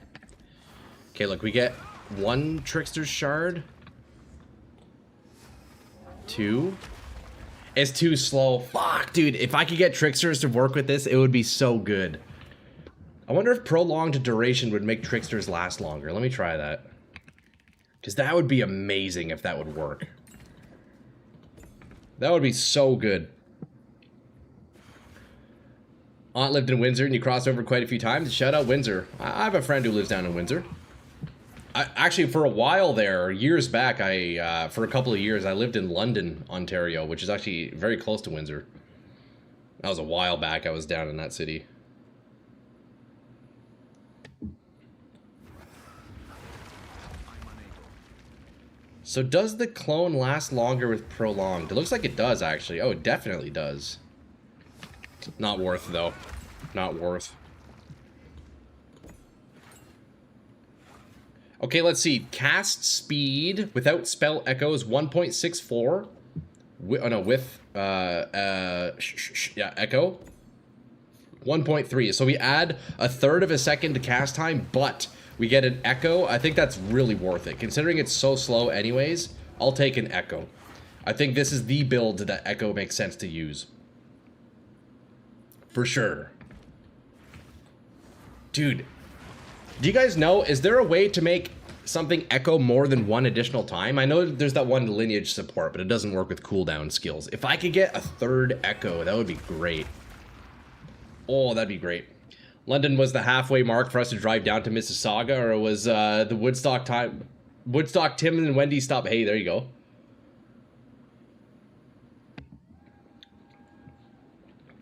S1: Okay, look, we get 1 Trickster's Shard. 2. It's too slow. Fuck, dude. If I could get Tricksters to work with this, it would be so good. I wonder if prolonged duration would make Tricksters last longer. Let me try that. Because that would be amazing if that would work. That would be so good. Aunt lived in Windsor and you crossed over quite a few times. Shout out Windsor. I have a friend who lives down in Windsor. Actually, for a while there, years back, for a couple of years, I lived in London, Ontario, which is actually very close to Windsor. That was a while back. I was down in that city. So does the clone last longer with prolonged? It looks like it does, actually. Oh, it definitely does. Not worth, though. Not worth. Okay, let's see. Cast speed without spell echoes 1.64. Oh no, with yeah, echo 1.3. So we add a third of a second to cast time, but we get an echo. I think that's really worth it. Considering it's so slow anyways, I'll take an echo. I think this is the build that echo makes sense to use. For sure. Dude, do you guys know, is there a way to make something echo more than 1 additional time? I know there's that one lineage support, but it doesn't work with cooldown skills. If I could get a 3rd echo, that would be great. Oh, that'd be great. London was the halfway mark for us to drive down to Mississauga, or was the Woodstock time? Woodstock Tim and Wendy stop. Hey, there you go.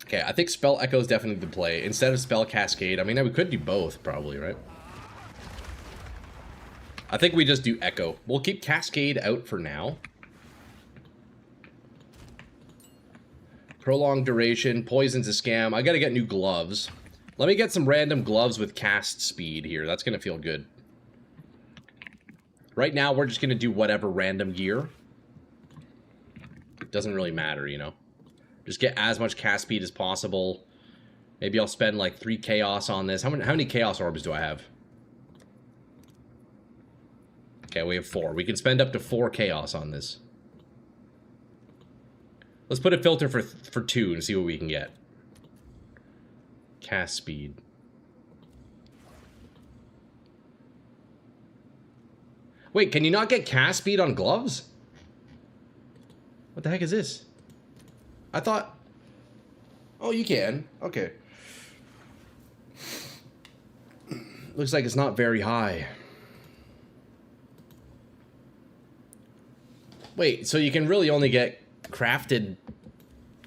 S1: Okay, I think Spell Echo is definitely the play. Instead of Spell Cascade, I mean, we could do both, probably, right? I think we just do Echo. We'll keep Cascade out for now. Prolonged duration, poison's a scam. I gotta get new gloves. Let me get some random gloves with cast speed here. That's gonna feel good. Right now, we're just gonna do whatever random gear. It doesn't really matter, you know? Just get as much cast speed as possible. Maybe I'll spend like 3 chaos on this. How many chaos orbs do I have? Okay, we have 4. We can spend up to 4 chaos on this. Let's put a filter for 2 and see what we can get. Cast speed. Wait, can you not get cast speed on gloves? What the heck is this? I thought... Oh, you can. Okay. Looks like it's not very high. Wait, so you can really only get crafted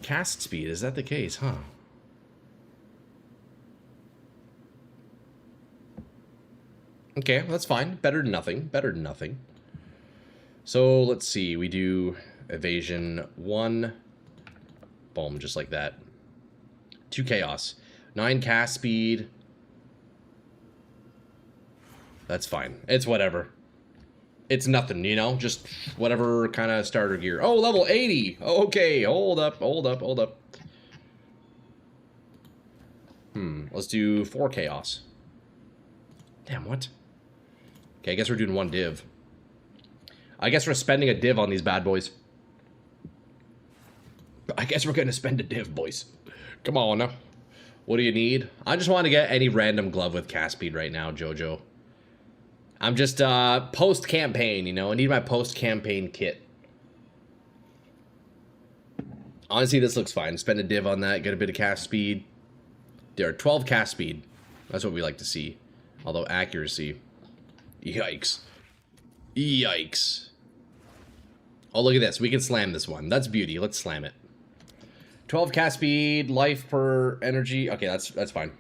S1: cast speed. Is that the case, huh? Okay, that's fine. Better than nothing. Better than nothing. So, let's see. We do evasion 1. Boom, just like that. 2 chaos. 9 cast speed. That's fine. It's whatever. It's nothing, you know? Just whatever kind of starter gear. Oh, level 80! Okay, hold up, hold up, hold up. Let's do 4 chaos. Damn, what? Okay, I guess we're doing 1 div. I guess we're spending a div on these bad boys. I guess we're gonna spend a div, boys. Come on now. What do you need? I just want to get any random glove with cast speed right now, Jojo. I'm just post-campaign, you know? I need my post-campaign kit. Honestly, this looks fine. Spend a div on that, get a bit of cast speed. There are 12 cast speed. That's what we like to see. Although accuracy... Yikes. Yikes. Oh, look at this. We can slam this one. That's beauty. Let's slam it. 12 cast speed, life per energy. Okay, that's fine.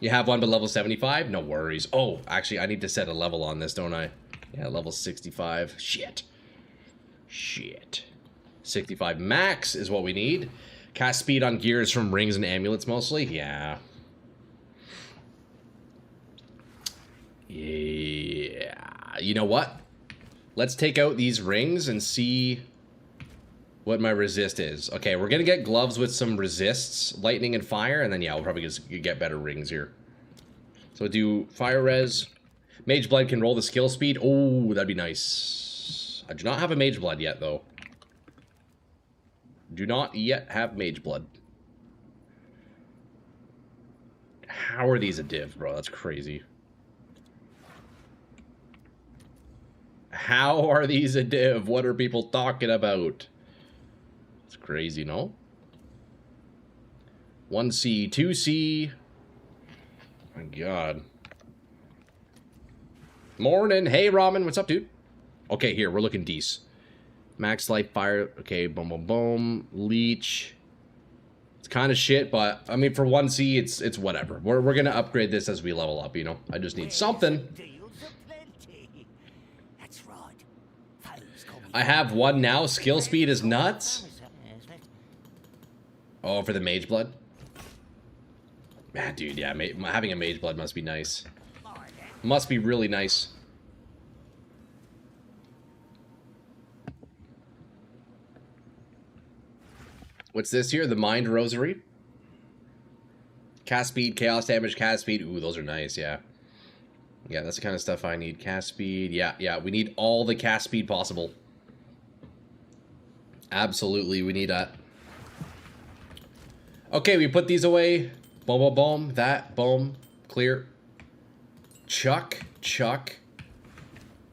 S1: You have one but level 75? No worries. Oh, actually, I need to set a level on this, don't I? Yeah, level 65. Shit. Shit. 65 max is what we need. Cast speed on gears from rings and amulets mostly? Yeah. Yeah. You know what? Let's take out these rings and see what my resist is. Okay, we're gonna get gloves with some resists, lightning and fire, and then yeah, we'll probably just get better rings here. So do fire res. Mage blood can roll the skill speed. Oh, that'd be nice. I do not have a mage blood yet, though. Do not yet have mage blood. How are these a div, bro? That's crazy. How are these a div? What are people talking about? It's crazy, no? 1C, 2C. My God. Morning. Hey, Ramen. What's up, dude? Okay, here. We're looking decent. Max life fire. Okay, boom, boom, boom. Leech. It's kind of shit, but I mean, for 1C, it's whatever. We're gonna upgrade this as we level up, you know? I just need something. I have one now. Skill speed is nuts. Oh, for the mage blood? Man, dude, yeah, having a mage blood must be nice. Must be really nice. What's this here? The Mind Rosary. Cast speed, chaos damage, cast speed. Ooh, those are nice, yeah. Yeah, that's the kind of stuff I need. Cast speed. Yeah, we need all the cast speed possible. Absolutely, we need that. Okay, we put these away. Boom, boom, boom. That, boom. Clear. Chuck.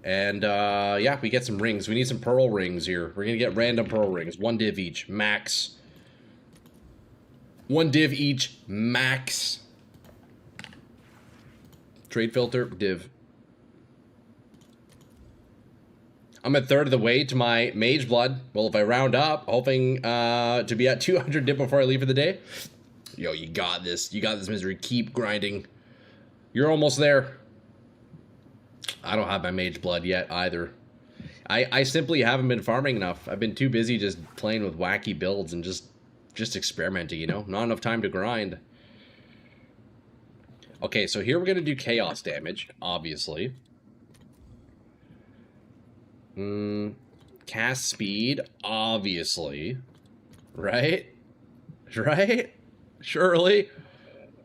S1: And, yeah, we get some rings. We need some pearl rings here. We're gonna get random pearl rings. 1 div each. Max. 1 div each. Max. Trade filter. Div. I'm a third of the way to my mage blood. Well, if I round up, hoping to be at 200 dip before I leave for the day. Yo, you got this. You got this, Misery. Keep grinding. You're almost there. I don't have my mage blood yet either. I simply haven't been farming enough. I've been too busy just playing with wacky builds and just experimenting, you know? Not enough time to grind. Okay, so here we're going to do chaos damage, obviously. Cast speed, obviously. Right? Right? Surely.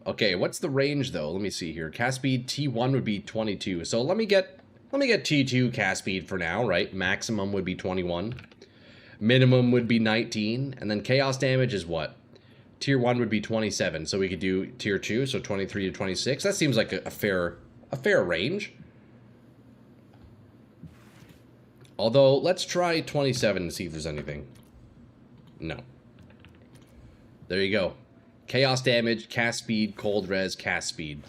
S1: Okay, what's the range though? Let me see here. Cast speed T1 would be 22. So let me get T2 cast speed for now, right? Maximum would be 21. Minimum would be 19, and then chaos damage is what? Tier 1 would be 27. So we could do tier 2, so 23 to 26. That seems like a fair range. Although, let's try 27 and see if there's anything. No. There you go. Chaos damage, cast speed, cold res, cast speed.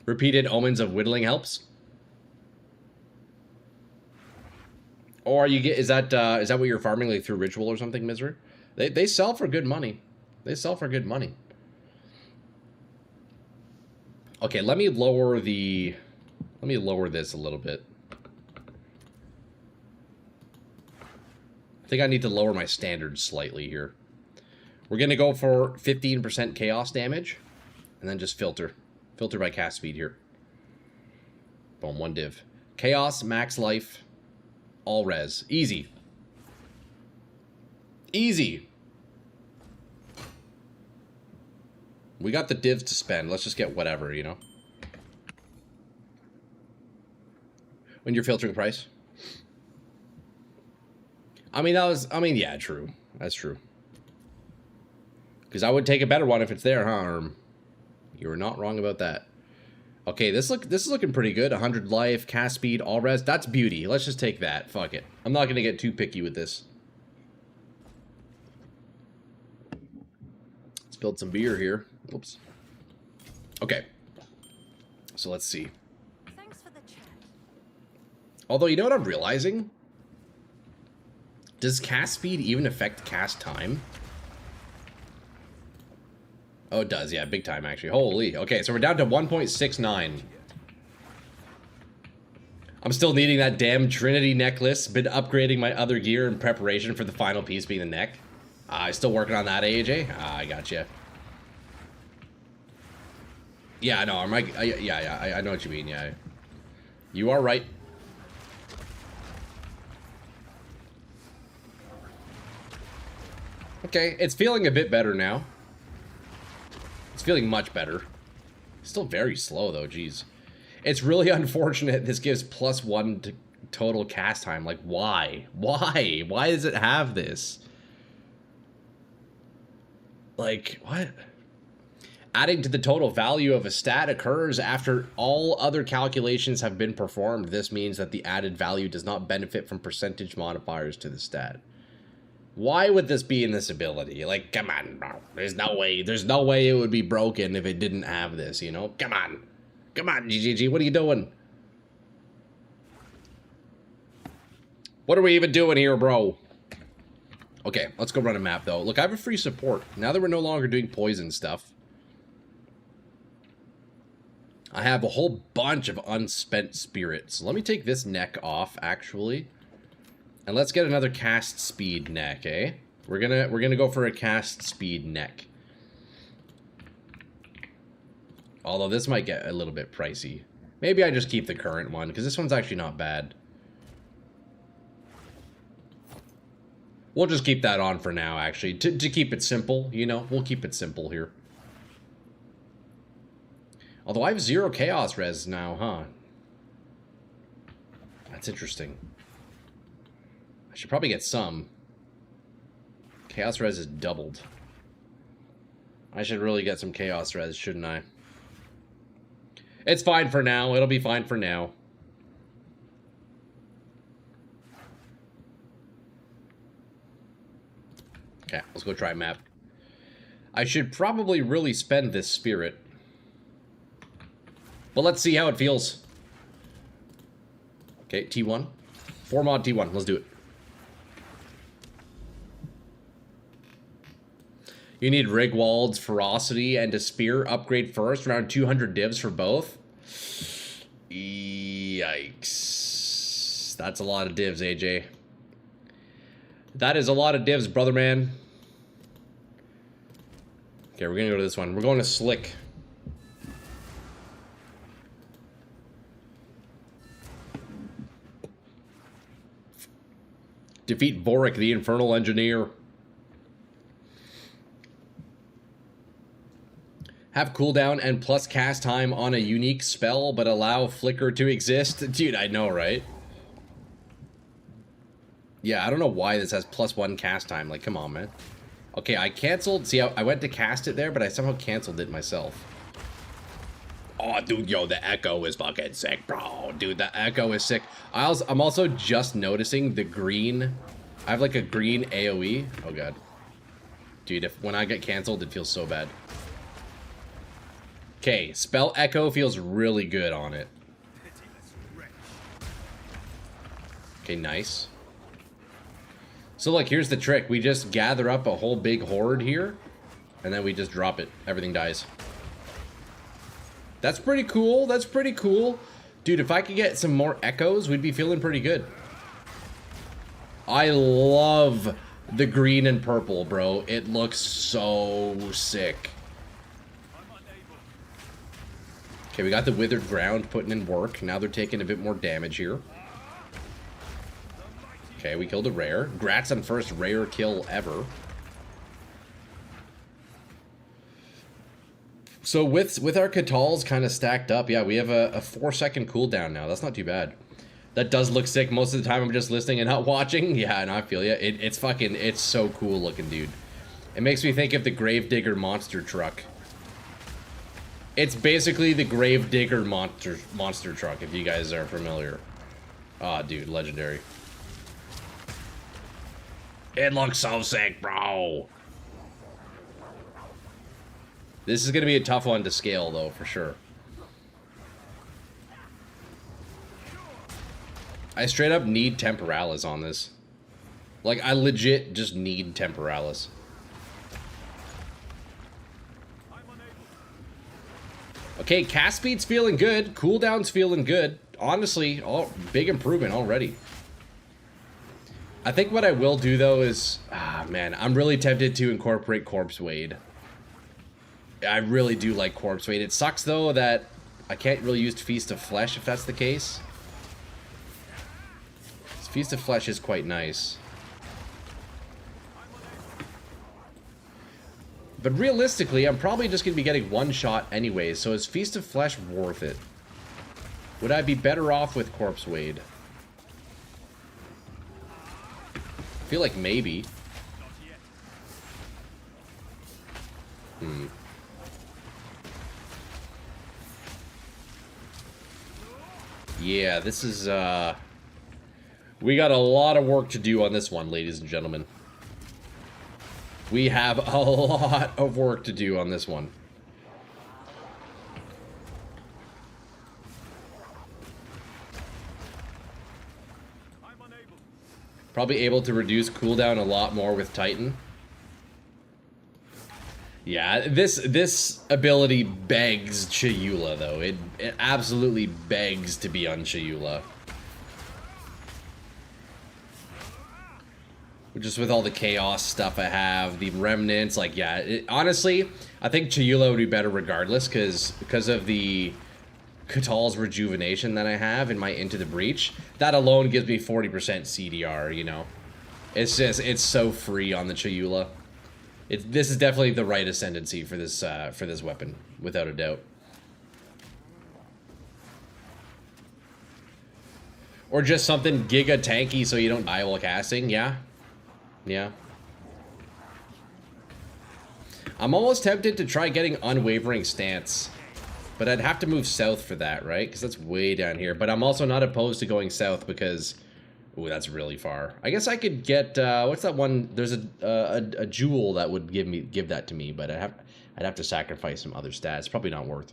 S1: Repeated omens of whittling helps. Or is that what you're farming like through ritual or something, Misery? They sell for good money. They sell for good money. Okay, let me lower this a little bit. I think I need to lower my standards slightly here. We're going to go for 15% chaos damage. And then just filter. Filter by cast speed here. Boom, 1 div. Chaos, max life, all res. Easy. Easy. We got the divs to spend. Let's just get whatever, you know. When you're filtering price. Yeah, true. That's true. Because I would take a better one if it's there, huh? You were not wrong about that. Okay, this is looking pretty good. 100 life, cast speed, all res. That's beauty. Let's just take that. Fuck it. I'm not going to get too picky with this. Let's build some beer here. Oops. Okay. So let's see.
S3: Thanks for the chat.
S1: Although, you know what I'm realizing? Does cast speed even affect cast time? Oh, it does. Yeah, big time, actually. Holy. Okay, so we're down to 1.69. I'm still needing that damn Trinity necklace. Been upgrading my other gear in preparation for the final piece being the neck. Still working on that, AJ? I gotcha. Yeah, no, I know what you mean, yeah. You are right. Okay, it's feeling a bit better now. It's feeling much better. Still very slow though, jeez. It's really unfortunate this gives +1 to total cast time. Like, why? Why? Why does it have this? Like, what? Adding to the total value of a stat occurs after all other calculations have been performed. This means that the added value does not benefit from percentage modifiers to the stat. Why would this be in this ability? Like, come on, bro. There's no way it would be broken if it didn't have this, you know? Come on. Come on, GGG, what are you doing? What are we even doing here, bro? Okay, let's go run a map, though. Look, I have a free support. Now that we're no longer doing poison stuff, I have a whole bunch of unspent spirits. Let me take this neck off, actually. And let's get another cast speed neck, eh? We're gonna go for a cast speed neck. Although this might get a little bit pricey. Maybe I just keep the current one, because this one's actually not bad. We'll just keep that on for now, actually. To keep it simple, you know? We'll keep it simple here. Although I have 0 chaos res now, huh? That's interesting. I should probably get some. Chaos res is doubled. I should really get some chaos res, shouldn't I? It's fine for now. It'll be fine for now. Okay, let's go try map. I should probably really spend this spirit. But let's see how it feels. Okay, T1. 4 mod T1. Let's do it. You need Rigwald's Ferocity and a Spear upgrade first. Around 200 divs for both. Yikes. That's a lot of divs, AJ. That is a lot of divs, brother man. Okay, we're gonna go to this one. We're going to Slick. Defeat Vorik, the Infernal Engineer. Have cooldown and plus cast time on a unique spell, but allow flicker to exist. Dude, I know, right? Yeah, I don't know why this has +1 cast time. Like, come on, man. Okay, I canceled. See, I went to cast it there, but I somehow canceled it myself. Oh, dude, yo, the echo is fucking sick, bro. Dude, the echo is sick. I'm also just noticing the green. I have like a green AoE. Oh, God. Dude, when I get canceled, it feels so bad. Okay, spell echo feels really good on it. Okay, nice. So, look, here's the trick. We just gather up a whole big horde here, and then we just drop it. Everything dies. That's pretty cool. That's pretty cool. Dude, if I could get some more echoes, we'd be feeling pretty good. I love the green and purple, bro. It looks so sick. Okay, we got the Withered Ground putting in work. Now they're taking a bit more damage here. Okay, we killed a rare. Grats on first rare kill ever. So with our Catals kind of stacked up, yeah, we have a 4-second cooldown now. That's not too bad. That does look sick. Most of the time I'm just listening and not watching. Yeah, and I feel ya. It's so cool looking, dude. It makes me think of the Gravedigger monster truck. It's basically the Gravedigger monster truck, if you guys are familiar. Ah, dude, legendary. It looks so sick, bro. This is going to be a tough one to scale, though, for sure. I straight up need Temporalis on this. Like, I legit just need Temporalis. Okay, cast speed's feeling good. Cooldown's feeling good. Honestly, big improvement already. I think what I will do, though, is... Ah, man, I'm really tempted to incorporate Corpse Wade. I really do like Corpse Wade. It sucks, though, that I can't really use Feast of Flesh if that's the case. Feast of Flesh is quite nice. But realistically, I'm probably just going to be getting one shot anyways, so is Feast of Flesh worth it? Would I be better off with Corpse Wade? I feel like maybe. Yeah, this is, we got a lot of work to do on this one, ladies and gentlemen. We have a lot of work to do on this one. Probably able to reduce cooldown a lot more with Titan. Yeah, this ability begs Chayula, though. It absolutely begs to be on Chayula. Just with all the chaos stuff I have, the remnants, like, yeah, honestly, I think Chayula would be better regardless, because of the Catal's rejuvenation that I have in my Into the Breach. That alone gives me 40% CDR, you know. It's just, it's so free on the Chayula. This is definitely the right ascendancy for this weapon, without a doubt. Or just something giga tanky so you don't die while casting, yeah. Yeah. I'm almost tempted to try getting Unwavering Stance. But I'd have to move south for that, right? Because that's way down here. But I'm also not opposed to going south because... Ooh, that's really far. I guess I could get... what's that one? There's a jewel that would give that to me. But I'd have to sacrifice some other stats. Probably not worth.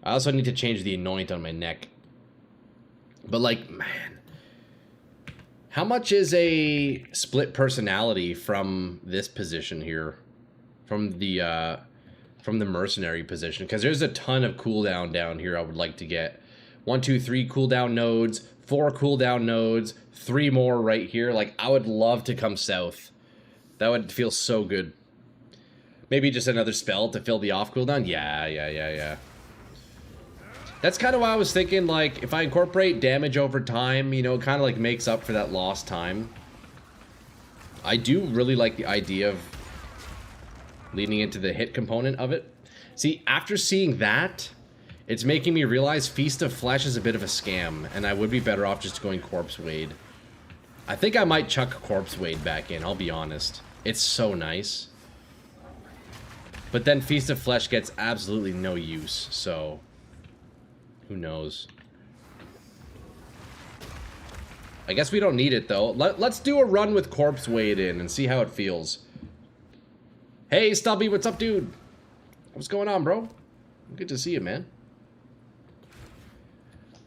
S1: I also need to change the anoint on my neck. But, like, man... How much is a split personality from this position here? From the mercenary position? Because there's a ton of cooldown down here I would like to get. 1, 2, 3 cooldown nodes, 4 cooldown nodes, 3 more right here. Like, I would love to come south. That would feel so good. Maybe just another spell to fill the off cooldown? Yeah. That's kind of why I was thinking, like, if I incorporate damage over time, you know, it kind of, like, makes up for that lost time. I do really like the idea of leaning into the hit component of it. See, after seeing that, it's making me realize Feast of Flesh is a bit of a scam, and I would be better off just going Corpse Wade. I think I might chuck Corpse Wade back in, I'll be honest. It's so nice. But then Feast of Flesh gets absolutely no use, so... Who knows? I guess we don't need it, though. Let's do a run with Corpse Wade in and see how it feels. Hey, Stubby, what's up, dude? What's going on, bro? Good to see you, man.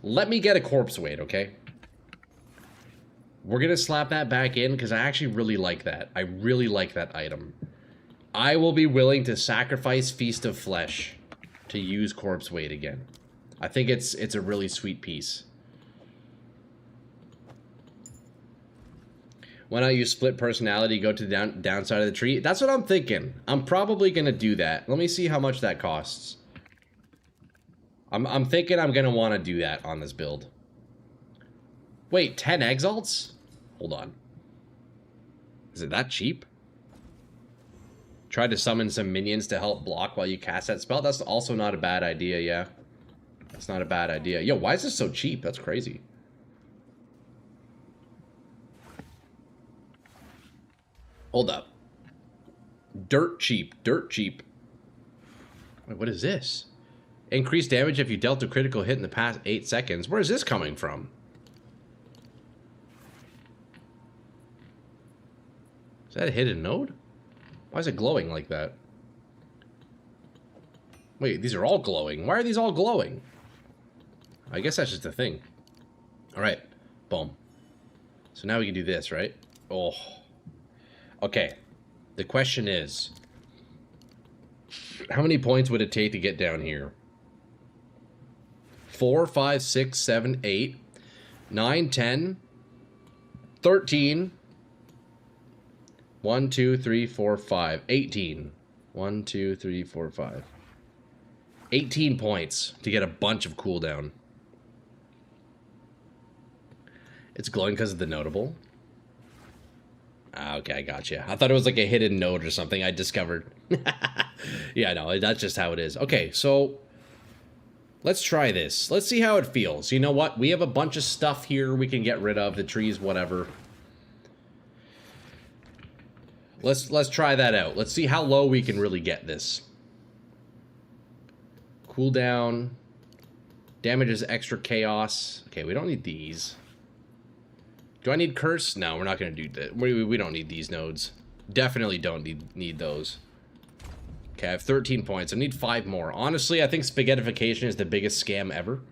S1: Let me get a Corpse Wade, okay? We're gonna slap that back in, because I actually really like that. I really like that item. I will be willing to sacrifice Feast of Flesh to use Corpse Wade again. I think it's a really sweet piece. Why not use split personality, go to the downside of the tree? That's what I'm thinking. I'm probably going to do that. Let me see how much that costs. I'm thinking I'm going to want to do that on this build. Wait, 10 exalts? Hold on. Is it that cheap? Try to summon some minions to help block while you cast that spell? That's also not a bad idea, yeah. That's not a bad idea. Yo, why is this so cheap? That's crazy. Hold up. Dirt cheap. Dirt cheap. Wait, what is this? Increased damage if you dealt a critical hit in the past 8 seconds. Where is this coming from? Is that a hidden node? Why is it glowing like that? Wait, these are all glowing. Why are these all glowing? I guess that's just a thing. Alright. Boom. So now we can do this, right? Oh. Okay. The question is, how many points would it take to get down here? 4, 5, 6, 7, 8, 9, 10, 13, 1, 2, 3, 4, 5, 18. 1, 2, 3, 4, 5. 18 points to get a bunch of cooldown. It's glowing because of the notable. Ah, okay, I gotcha. I thought it was like a hidden node or something I discovered. Yeah, no, that's just how it is. Okay, so let's try this. Let's see how it feels. You know what? We have a bunch of stuff here we can get rid of. The trees, whatever. Let's try that out. Let's see how low we can really get this. Cooldown. Damages extra chaos. Okay, we don't need these. Do I need curse? No, we're not going to do that. We don't need these nodes. Definitely don't need those. Okay, I have 13 points. I need 5 more. Honestly, I think spaghettification is the biggest scam ever.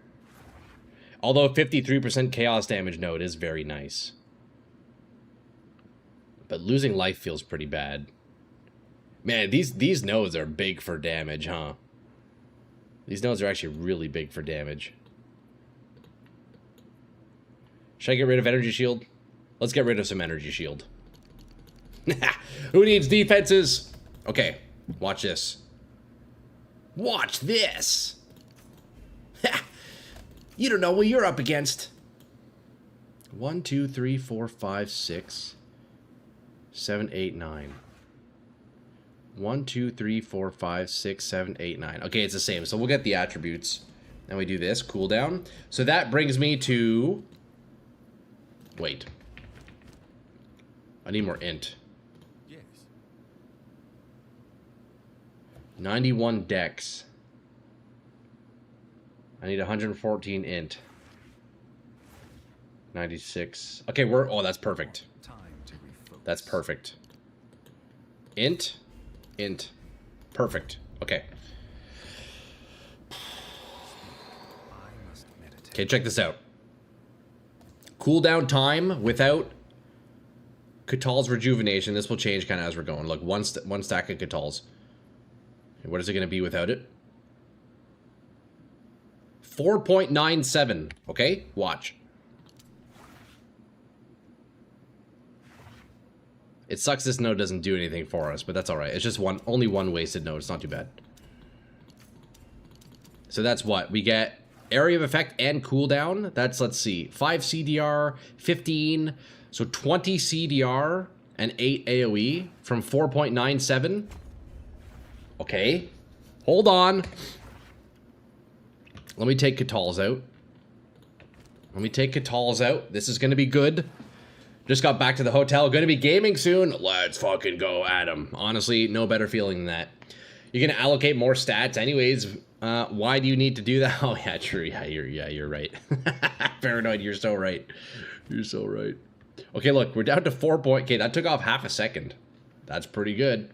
S1: Although 53% chaos damage node is very nice. But losing life feels pretty bad. Man, these nodes are big for damage, huh? These nodes are actually really big for damage. Should I get rid of energy shield? Let's get rid of some energy shield. Who needs defenses? Okay, watch this. Watch this! You don't know what you're up against. 1, 2, 3, 4, 5, 6, 7, 8, 9. 1, 2, 3, 4, 5, 6, 7, 8, 9. Okay, it's the same. So we'll get the attributes. And we do this, cooldown. So that brings me to... Wait. I need more int.
S2: Yes.
S1: 91 dex. I need 114 int. 96. Okay, we're... Oh, that's perfect.
S2: Time to refocus.
S1: That's perfect. Int. Int. Perfect. Okay.
S2: I must meditate.
S1: Okay, check this out. Cooldown time without Catal's rejuvenation. This will change kind of as we're going. Look, one stack of Catal's. Okay, what is it going to be without it? 4.97. Okay, watch. It sucks this node doesn't do anything for us, but that's alright. It's just only one wasted node. It's not too bad. So that's what? We get area of effect and cooldown. That's, let's see, 5 CDR, 15, so 20 CDR and 8 AoE from 4.97. Okay. Hold on. Let me take Catal's out. Let me take Catal's out. This is going to be good. Just got back to the hotel. Going to be gaming soon. Let's fucking go, Adam. Honestly, no better feeling than that. You're going to allocate more stats anyways. Why do you need to do that? Oh, yeah, true. Yeah, you're right. Paranoid, you're so right. You're so right. Okay, look, we're down to 4 point. Okay, that took off half a second. That's pretty good.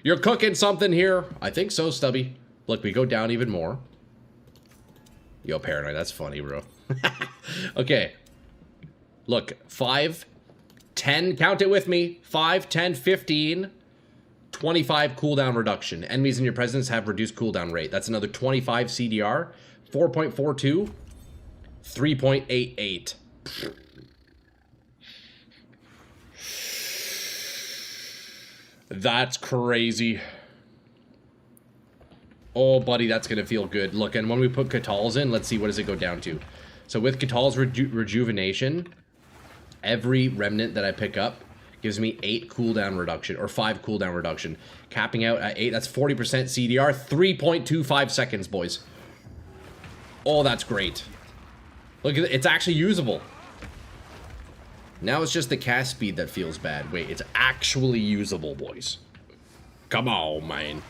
S1: You're cooking something here. I think so, Stubby. Look, we go down even more. Yo, Paranoid, that's funny, bro. Okay. Look, 5, 10, count it with me. 5, 10, 15, 25 cooldown reduction. Enemies in your presence have reduced cooldown rate. That's another 25 CDR. 4.42, 3.88. That's crazy. Oh, buddy, that's going to feel good. Look, and when we put Catal's in, let's see, what does it go down to? So with Catal's rejuvenation, every remnant that I pick up gives me 8 cooldown reduction, or 5 cooldown reduction. Capping out at 8, that's 40% CDR, 3.25 seconds, boys. Oh, that's great. Look, it's actually usable. Now it's just the cast speed that feels bad. Wait, it's actually usable, boys. Come on, man.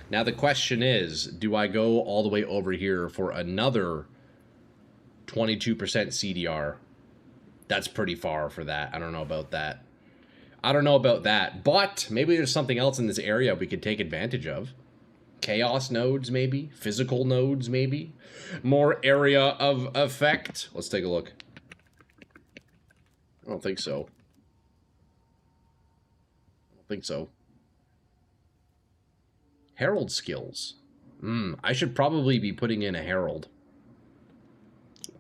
S1: Now the question is, do I go all the way over here for another 22% CDR? That's pretty far for that. I don't know about that. I don't know about that. But maybe there's something else in this area we could take advantage of. Chaos nodes, maybe? Physical nodes, maybe? More area of effect? Let's take a look. I don't think so. I don't think so. Herald skills. I should probably be putting in a herald.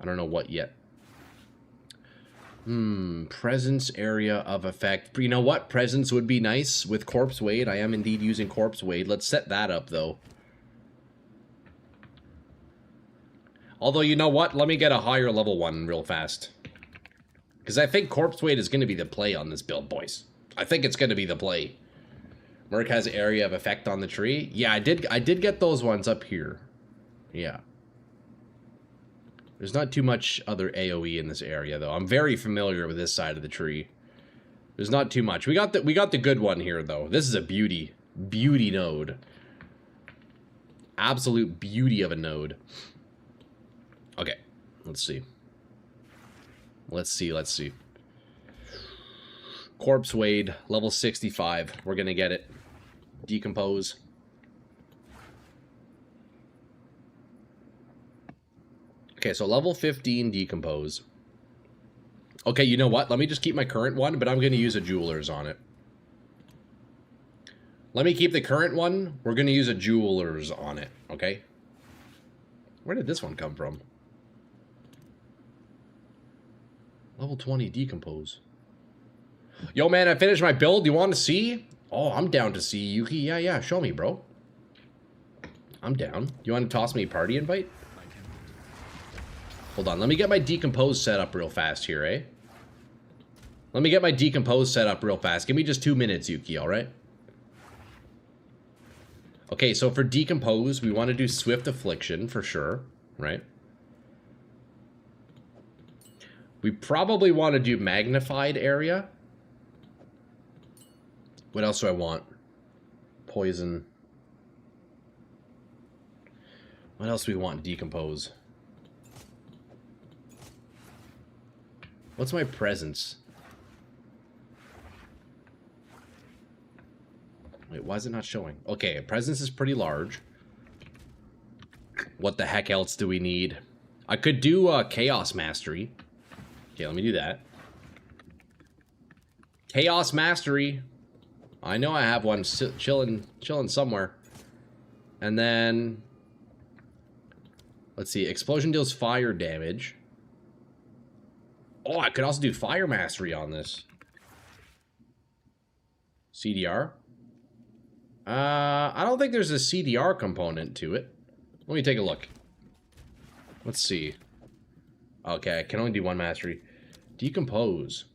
S1: I don't know what yet. Presence area of effect. You know what? Presence would be nice with Corpse Wade. I am indeed using Corpse Wade. Let's set that up, though. Although, you know what? Let me get a higher level one real fast. Because I think Corpse Weight is going to be the play on this build, boys. I think it's going to be the play. Merc has area of effect on the tree. Yeah, I did get those ones up here. Yeah. There's not too much other AoE in this area, though. I'm very familiar with this side of the tree. There's not too much. We got the good one here, though. This is a beauty node. Absolute beauty of a node. Okay, let's see. Let's see. Corpse Wade, level 65. We're gonna get it. Decompose. Okay, so level 15 Decompose. Okay, you know what? Let me just keep my current one, but I'm going to use a Jeweler's on it. Let me keep the current one. We're going to use a Jeweler's on it, okay? Where did this one come from? Level 20 Decompose. Yo, man, I finished my build. You want to see? Oh, I'm down to see, Yuki. Yeah, show me, bro. I'm down. You want to toss me a party invite? Hold on, let me get my Decompose set up real fast here, eh? Let me get my Decompose set up real fast. Give me just 2 minutes, Yuki, alright? Okay, so for Decompose, we want to do Swift Affliction for sure, right? We probably want to do Magnified Area. What else do I want? Poison. What else do we want in Decompose? What's my presence? Wait, why is it not showing? Okay, presence is pretty large. What the heck else do we need? I could do Chaos Mastery. Okay, let me do that. Chaos Mastery. I know I have one chilling somewhere. And then... let's see. Explosion deals fire damage. Oh, I could also do Fire Mastery on this. CDR? I don't think there's a CDR component to it. Let me take a look. Let's see. Okay, I can only do one mastery. Decompose.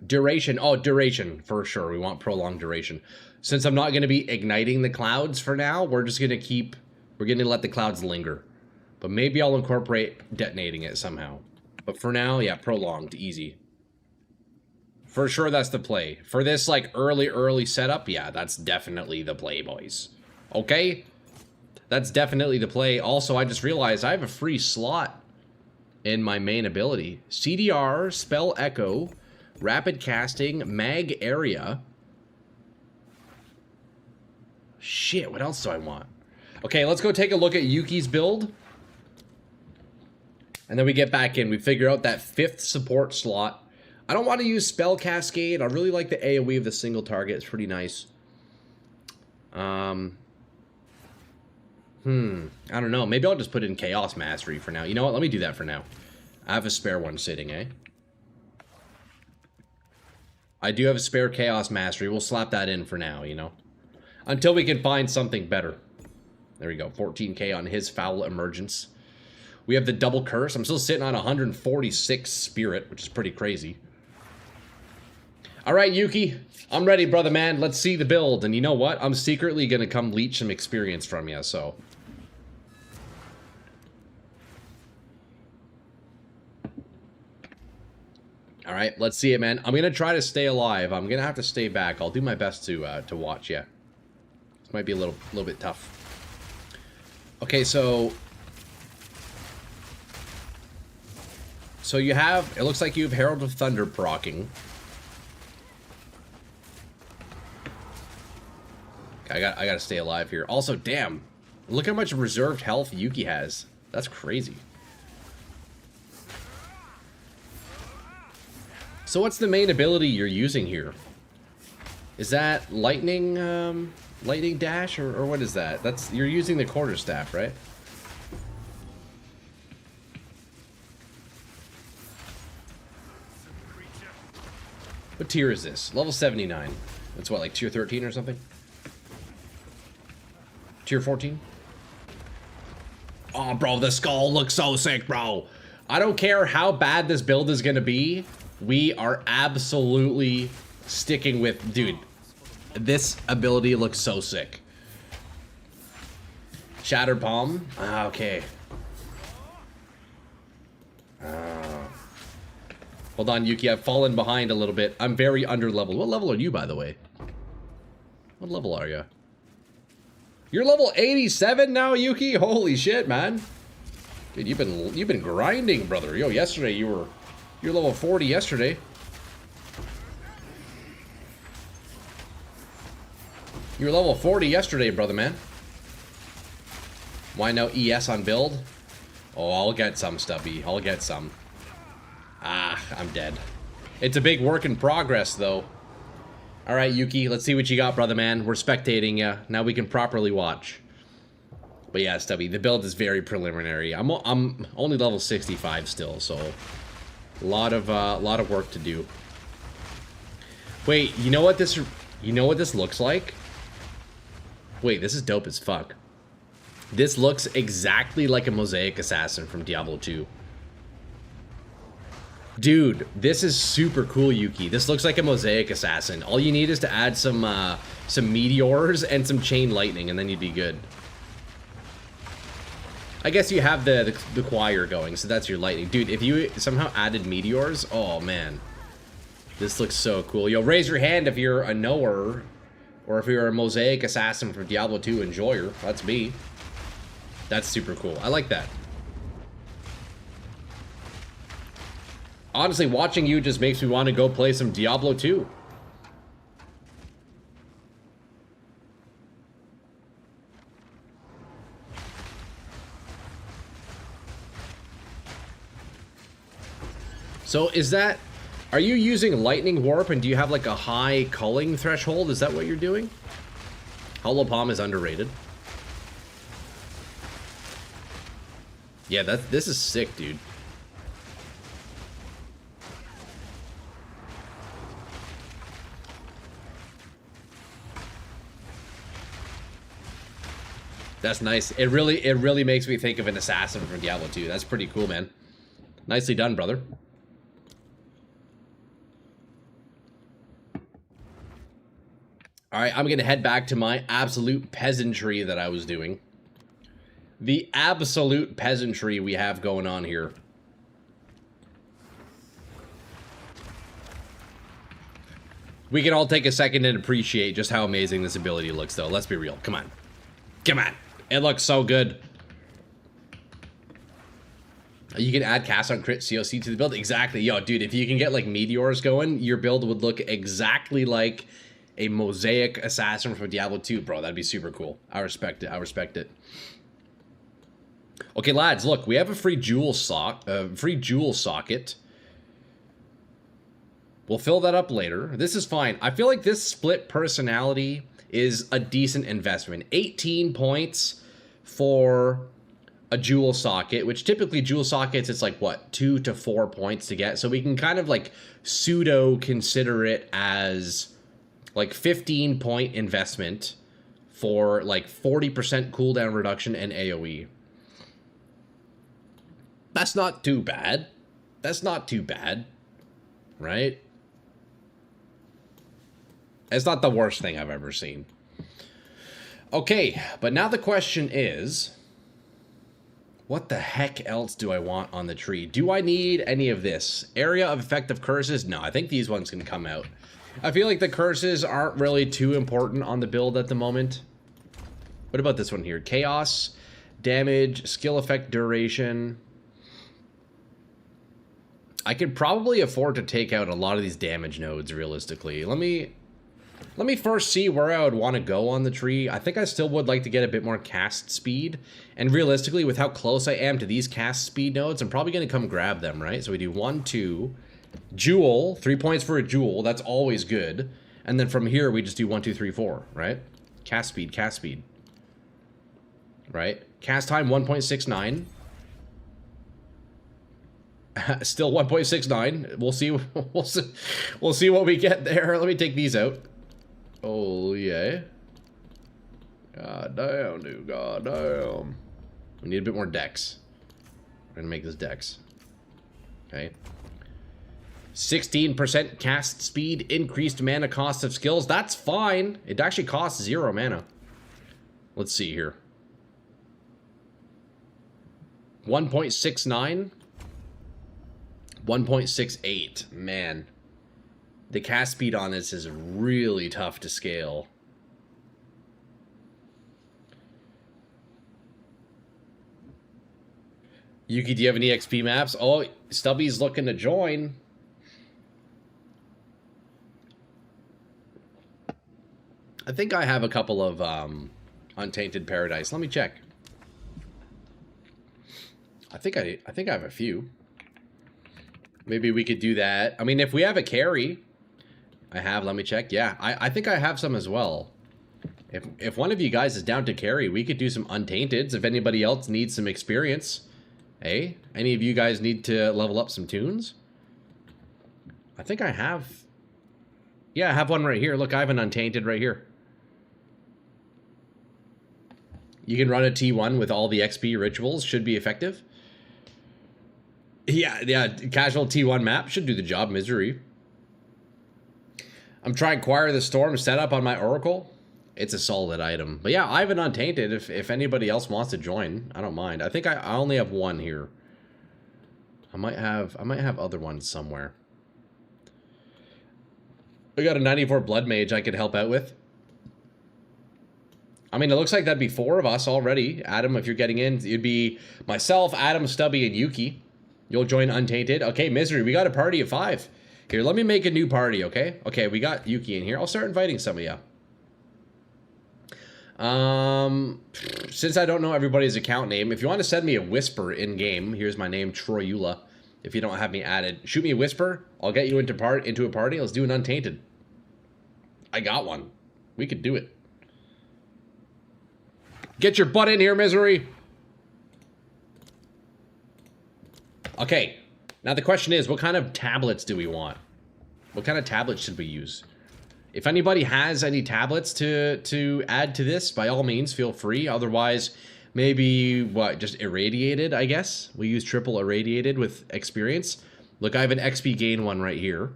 S1: Duration. Oh, duration, for sure. We want prolonged duration. Since I'm not going to be igniting the clouds for now, we're just going to keep... we're going to let the clouds linger. But maybe I'll incorporate detonating it somehow. But for now, yeah, prolonged, easy. For sure, that's the play. For this, like, early setup, yeah, that's definitely the play, boys. Okay? That's definitely the play. Also, I just realized I have a free slot in my main ability. CDR, Spell Echo, Rapid Casting, Mag Area. Shit, what else do I want? Okay, let's go take a look at Yuki's build. And then we get back in. We figure out that 5th support slot. I don't want to use Spell Cascade. I really like the AoE of the single target. It's pretty nice. I don't know. Maybe I'll just put in Chaos Mastery for now. You know what? Let me do that for now. I have a spare one sitting, eh? I do have a spare Chaos Mastery. We'll slap that in for now, you know? Until we can find something better. There we go. 14k on his Foul Emergence. We have the double curse. I'm still sitting on 146 spirit, which is pretty crazy. All right, Yuki. I'm ready, brother man. Let's see the build. And you know what? I'm secretly going to come leech some experience from you, so. All right, let's see it, man. I'm going to try to stay alive. I'm going to have to stay back. I'll do my best to watch, yeah. This might be a little bit tough. Okay, so you have, it looks like you have Herald of Thunder proccing. Okay, I gotta stay alive here. Also, damn, look how much reserved health Yuki has. That's crazy. So what's the main ability you're using here? Is that lightning, lightning dash, or what is that? That's, you're using the quarterstaff, right? What tier is this? Level 79. That's what, like tier 13 or something? Tier 14? Oh, bro, the skull looks so sick, bro. I don't care how bad this build is gonna be. We are absolutely sticking with... Dude, this ability looks so sick. Shattered Palm? Ah, okay. Hold on, Yuki. I've fallen behind a little bit. I'm very under-leveled. What level are you, by the way? What level are you? You're level 87 now, Yuki? Holy shit, man. Dude, you've been grinding, brother. Yo, yesterday you were level 40 yesterday. You were level 40 yesterday, brother, man. Why no ES on build? Oh, I'll get some, Stubby. I'll get some. Ah, I'm dead. It's a big work in progress, though. All right, Yuki, let's see what you got, brother, man. We're spectating ya. Now we can properly watch. But yeah, Stubby, the build is very preliminary. I'm only level 65 still, so a lot of work to do. Wait, you know what this looks like? Wait, this is dope as fuck. This looks exactly like a Mosaic Assassin from Diablo 2. Dude, this is super cool, Yuki. This looks like a Mosaic Assassin. All you need is to add some meteors and some chain lightning, and then you'd be good. I guess you have the choir going, so that's your lightning. Dude, if you somehow added meteors, oh man. This looks so cool. Yo, raise your hand if you're a knower, or if you're a Mosaic Assassin from Diablo 2 enjoyer. That's me. That's super cool. I like that. Honestly, watching you just makes me want to go play some Diablo 2. So is that... Are you using Lightning Warp and do you have like a high culling threshold? Is that what you're doing? Hollow Palm is underrated. Yeah, this is sick, dude. That's nice. It really makes me think of an assassin from Diablo 2. That's pretty cool, man. Nicely done, brother. All right, I'm going to head back to my absolute peasantry that I was doing. The absolute peasantry we have going on here. We can all take a second and appreciate just how amazing this ability looks, though. Let's be real. Come on. Come on. It looks so good. You can add cast on crit COC to the build. Exactly. Yo, dude, if you can get, like, meteors going, your build would look exactly like a Mosaic Assassin from Diablo 2, bro. That'd be super cool. I respect it. I respect it. Okay, lads, look. We have a free jewel socket. We'll fill that up later. This is fine. I feel like this split personality is a decent investment. 18 points for a jewel socket, which typically jewel sockets, it's like, what, 2 to 4 points to get. So we can kind of like pseudo consider it as like 15-point investment for like 40% cooldown reduction and AoE. That's not too bad. That's not too bad, right? It's not the worst thing I've ever seen. Okay, but now the question is, what the heck else do I want on the tree? Do I need any of this? Area of effective curses? No, I think these ones can come out. I feel like the curses aren't really too important on the build at the moment. What about this one here? Chaos, damage, skill effect duration. I could probably afford to take out a lot of these damage nodes, realistically. Let me first see where I would want to go on the tree. I think I still would like to get a bit more cast speed. And realistically, with how close I am to these cast speed nodes, I'm probably going to come grab them, right? So we do 1, 2. Jewel, 3 points for a jewel. That's always good. And then from here, we just do 1, 2, 3, 4, right? Cast speed, cast speed. Right? Cast time, 1.69. Still 1.69. We'll see. We'll see what we get there. Let me take these out. Oh yeah. God damn, dude. God damn. We need a bit more dex. We're gonna make this dex. Okay. 16% cast speed, increased mana cost of skills. That's fine. It actually costs 0 mana. Let's see here. 1.69. 1.68. Man. The cast speed on this is really tough to scale. Yuki, do you have any XP maps? Oh, Stubby's looking to join. I think I have a couple of Untainted Paradise. Let me check. I think I have a few. Maybe we could do that. I mean, if we have a carry, let me check. Yeah, I think I have some as well. If one of you guys is down to carry, we could do some Untainteds. If anybody else needs some experience. Hey, any of you guys need to level up some tunes? I think I have. Yeah, I have one right here. Look, I have an Untainted right here. You can run a T1 with all the XP rituals. Should be effective. Yeah, casual T1 map should do the job, Misery. I'm trying Choir of the Storm setup on my Oracle. It's a solid item. But yeah, I have an Untainted if anybody else wants to join. I don't mind. I think I only have one here. I might have other ones somewhere. We got a 94 Blood Mage I could help out with. I mean, it looks like that'd be 4 of us already. Adam, if you're getting in, it'd be myself, Adam, Stubby, and Yuki. You'll join Untainted. Okay, Misery, we got a party of 5. Here, let me make a new party, okay? Okay, we got Yuki in here. I'll start inviting some of you. Since I don't know everybody's account name, if you want to send me a whisper in-game, here's my name, Troyula. If you don't have me added, shoot me a whisper. I'll get you into a party. Let's do an Untainted. I got one. We could do it. Get your butt in here, Misery. Okay. Now the question is, what kind of tablets do we want? What kind of tablets should we use? If anybody has any tablets to add to this, by all means, feel free. Otherwise, maybe, just irradiated, I guess? We use triple irradiated with experience. Look, I have an XP gain one right here.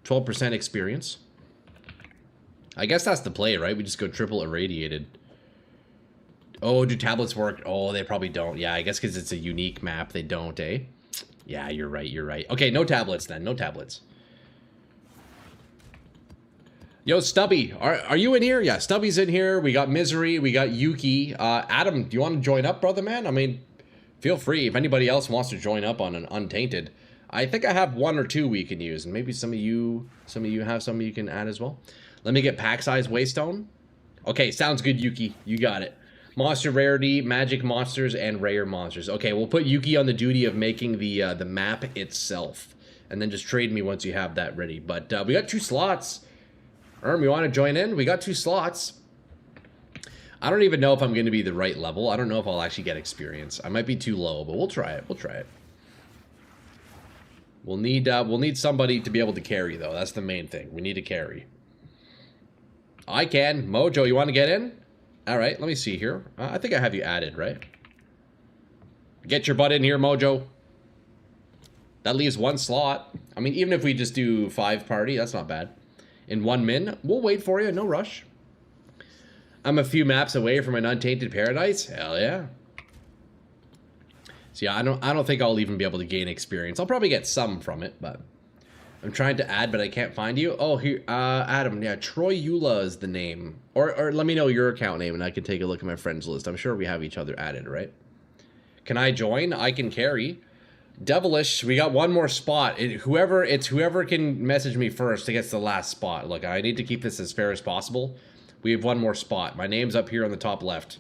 S1: 12% experience. I guess that's the play, right? We just go triple irradiated. Oh, do tablets work? Oh, they probably don't. Yeah, I guess because it's a unique map, they don't, eh? Yeah, you're right, you're right. Okay, no tablets then, no tablets. Yo, Stubby, are you in here? Yeah, Stubby's in here. We got Misery, we got Yuki. Adam, do you want to join up, brother man? I mean, feel free. If anybody else wants to join up on an Untainted. I think I have 1 or 2 we can use, and maybe some of you have some you can add as well. Let me get pack size Waystone. Okay, sounds good, Yuki. You got it. Monster rarity, magic monsters, and rare monsters. Okay, we'll put Yuki on the duty of making the map itself, and then just trade me once you have that ready. But we got 2 slots. You want to join in? We got 2 slots. I don't even know if I'm going to be the right level. I don't know if I'll actually get experience. I might be too low, but we'll try it. We'll try it. We'll need somebody to be able to carry, though. That's the main thing. We need to carry. I can. Mojo, you want to get in? All right, let me see here. I think I have you added, right? Get your butt in here, Mojo. That leaves 1 slot. I mean, even if we just do 5 party, that's not bad. In 1 min, we'll wait for you. No rush. I'm a few maps away from an Untainted Paradise. Hell yeah. So yeah, I don't think I'll even be able to gain experience. I'll probably get some from it, but I'm trying to add, but I can't find you. Oh, here, Adam. Yeah, Troyula is the name. Or let me know your account name, and I can take a look at my friends list. I'm sure we have each other added, right? Can I join? I can carry. Devilish, we got 1 more spot. Whoever can message me first to get to the last spot. Look, I need to keep this as fair as possible. We have 1 more spot. My name's up here on the top left.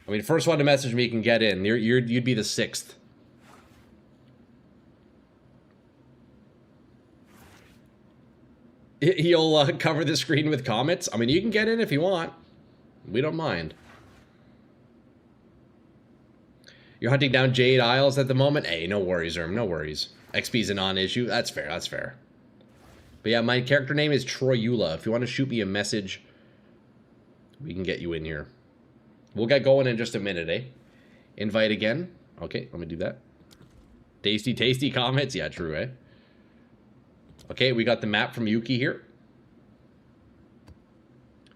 S1: I mean, first one to message me can get in. You'd be the 6th. He'll cover the screen with comments. I mean, you can get in if you want. We don't mind. You're hunting down Jade Isles at the moment? Hey, no worries, Erm, no worries. XP's a non-issue. That's fair, that's fair. But yeah, my character name is Troyula. If you want to shoot me a message, we can get you in here. We'll get going in just a minute, eh? Invite again. Okay, let me do that. Tasty, tasty comments. Yeah, true, eh? Okay, we got the map from Yuki here.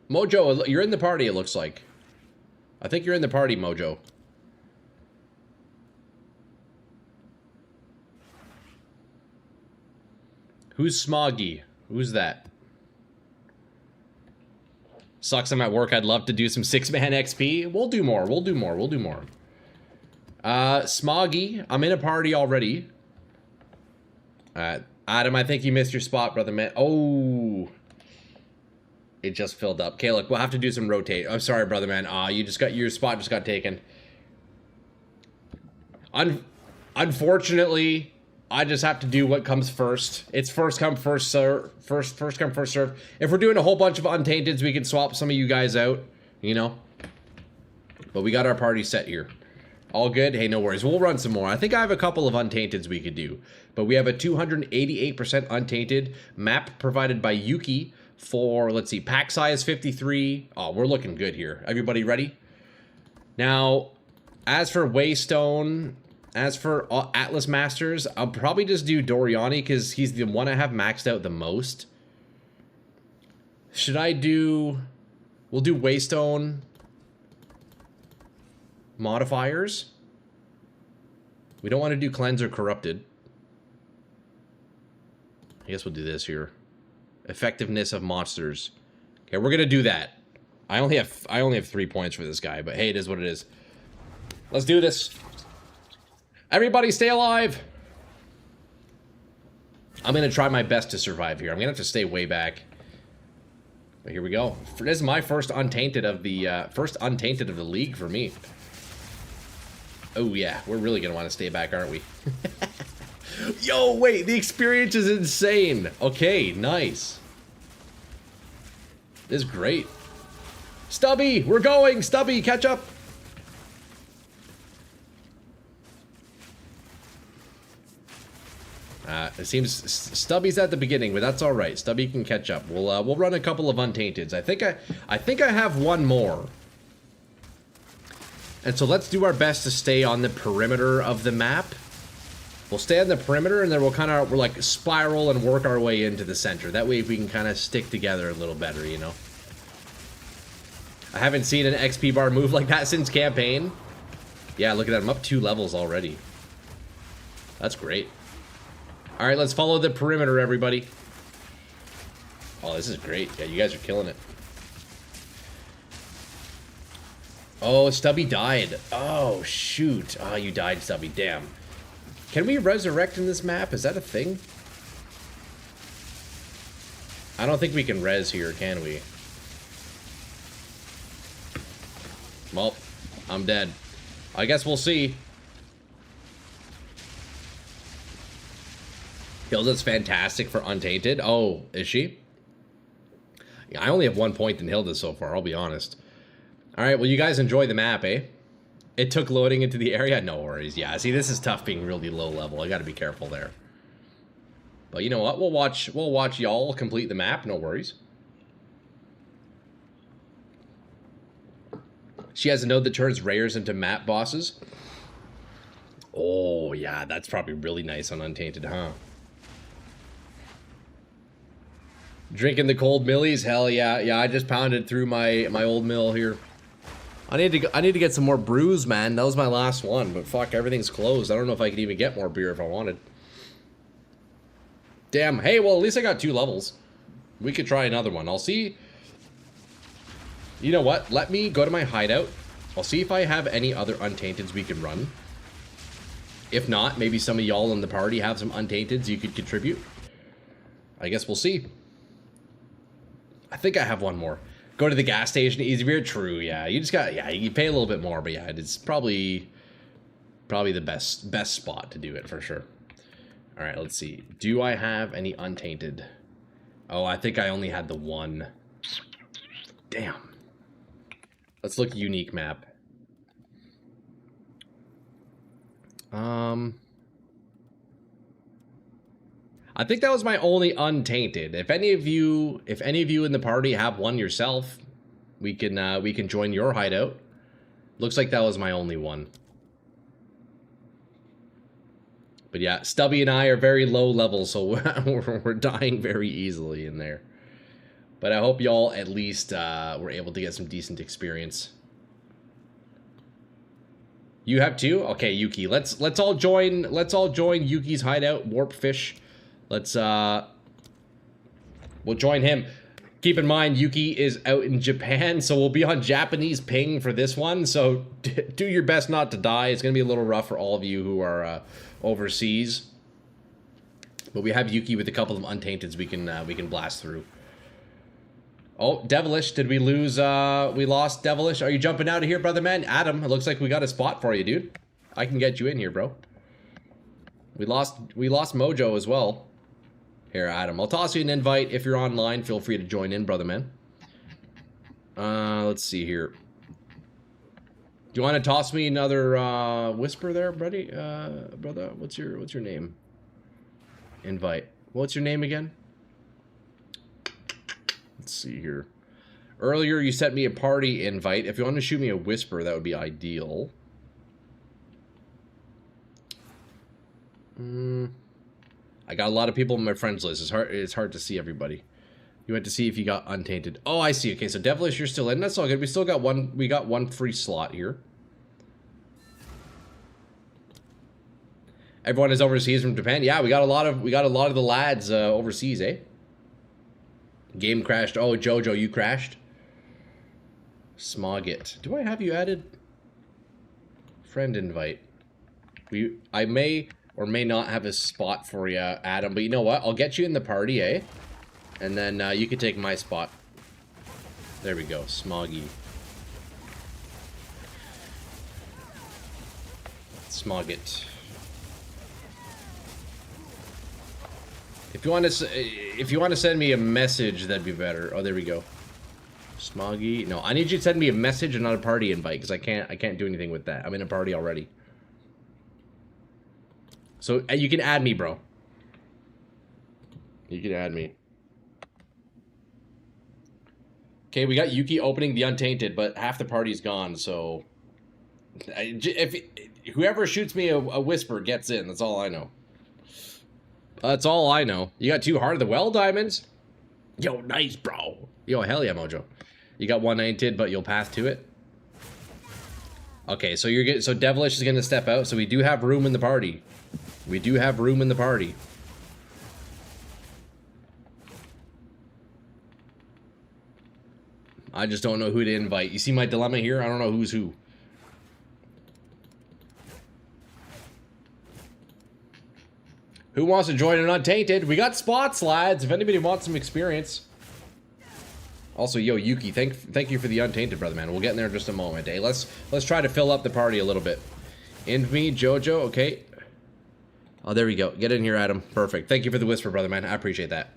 S1: Mojo, you're in the party, it looks like. I think you're in the party, Mojo. Who's Smoggy? Who's that? Sucks I'm at work. I'd love to do some 6-man XP. We'll do more. We'll do more. We'll do more. Smoggy, I'm in a party already. Adam, I think you missed your spot, brother man. Oh. It just filled up. Okay, look, we'll have to do some rotate. I'm sorry, brother man. You just got your spot just got taken. Unfortunately, I just have to do what comes first. It's first come, first serve. First come, first serve. If we're doing a whole bunch of Untainteds, we can swap some of you guys out, you know. But we got our party set here. All good? Hey, no worries. We'll run some more. I think I have a couple of Untainteds we could do. But we have a 288% Untainted map provided by Yuki for, let's see, pack size 53. Oh, we're looking good here. Everybody ready? Now, as for Waystone, as for Atlas Masters, I'll probably just do Doriani because he's the one I have maxed out the most. Should I do... We'll do Waystone modifiers. We don't want to do Cleanse or Corrupted. I guess we'll do this here. Effectiveness of monsters. Okay, we're gonna do that. I only have 3 points for this guy, but hey, it is what it is. Let's do this. Everybody stay alive. I'm gonna try my best to survive here. I'm gonna have to stay way back. But here we go. This is my first Untainted of the league for me. Oh yeah, we're really gonna want to stay back, aren't we? Yo, wait, the experience is insane. Okay, nice. This is great. Stubby, we're going. Stubby, catch up. It seems Stubby's at the beginning, but that's all right. Stubby can catch up. We'll run a couple of Untainteds. I think I have one more. And so let's do our best to stay on the perimeter of the map. We'll stay on the perimeter, and then we'll like spiral and work our way into the center. That way we can kind of stick together a little better, you know. I haven't seen an XP bar move like that since campaign. Yeah, look at that. I'm up 2 levels already. That's great. All right, let's follow the perimeter, everybody. Oh, this is great. Yeah, you guys are killing it. Oh, Stubby died. Oh, shoot. Oh, you died, Stubby. Damn. Can we resurrect in this map? Is that a thing? I don't think we can res here, can we? Well, I'm dead. I guess we'll see. Hilda's fantastic for Untainted. Oh, is she? Yeah, I only have 1 point in Hilda so far, I'll be honest. Alright, well, you guys enjoy the map, eh? It took loading into the area? No worries. Yeah, see, this is tough being really low level. I gotta be careful there. But you know what? We'll watch y'all complete the map. No worries. She has a node that turns rares into map bosses. Oh, yeah, that's probably really nice on Untainted, huh? Drinking the cold millies? Hell yeah. Yeah, I just pounded through my old mill here. I need to get some more brews, man. That was my last one, but fuck, everything's closed. I don't know if I could even get more beer if I wanted. Damn. Hey, well, at least I got 2 levels. We could try another one. I'll see. You know what? Let me go to my hideout. I'll see if I have any other Untainteds we can run. If not, maybe some of y'all in the party have some Untainteds you could contribute. I guess we'll see. I think I have one more. Go to the gas station, easy beer. True, yeah. You just got, yeah, you pay a little bit more, but yeah, it's probably the best spot to do it for sure. All right, let's see. Do I have any Untainted? Oh, I think I only had the one. Damn. Let's look unique map. I think that was my only Untainted. If any of you in the party have one yourself, we can join your hideout. Looks like that was my only one. But yeah, Stubby and I are very low level, so we're dying very easily in there. But I hope y'all at least were able to get some decent experience. You have two? Okay, Yuki. Let's all join Yuki's hideout, Warpfish. We'll join him. Keep in mind, Yuki is out in Japan, so we'll be on Japanese ping for this one. So do your best not to die. It's gonna be a little rough for all of you who are overseas. But we have Yuki with a couple of Untainteds we can blast through. Oh, Devilish, did we lose, we lost Devilish? Are you jumping out of here, brother man? Adam, it looks like we got a spot for you, dude. I can get you in here, bro. We lost Mojo as well. Here, Adam, I'll toss you an invite. If you're online, feel free to join in, brother man. Let's see here. Do you want to toss me another, whisper there, buddy? Brother, what's your name? Invite. What's your name again? Let's see here. Earlier, you sent me a party invite. If you want to shoot me a whisper, that would be ideal. I got a lot of people on my friends list. It's hard to see everybody. You went to see if you got Untainted. Oh, I see. Okay, so Devilish, you're still in. That's all good. We still got one. We got one free slot here. Everyone is overseas from Japan. Yeah, we got a lot of the lads overseas, eh? Game crashed. Oh, Jojo, you crashed. Smogit. Do I have you added? Friend invite. I may or may not have a spot for you, Adam. But you know what? I'll get you in the party, eh? And then you can take my spot. There we go. Smoggy. Smogit. If you want to send me a message, that'd be better. Oh, there we go. Smoggy. No, I need you to send me a message and not a party invite because I can't do anything with that. I'm in a party already. So you can add me, bro. You can add me. Okay, we got Yuki opening the Untainted, but half the party's gone. So if whoever shoots me a whisper gets in, that's all I know. That's all I know. You got 2 Heart of the Well diamonds? Yo, nice, bro. Yo, hell yeah, Mojo. You got 1 Untainted, but you'll pass to it. Okay, so so Devilish is gonna step out. So we do have room in the party. We do have room in the party. I just don't know who to invite. You see my dilemma here? I don't know who's who. Who wants to join an Untainted? We got spots, lads. If anybody wants some experience. Also, yo, Yuki, thank you for the Untainted, brother man. We'll get in there in just a moment, eh? Let's try to fill up the party a little bit. In me, Jojo, okay. Oh, there we go. Get in here, Adam. Perfect. Thank you for the whisper, brother man. I appreciate that.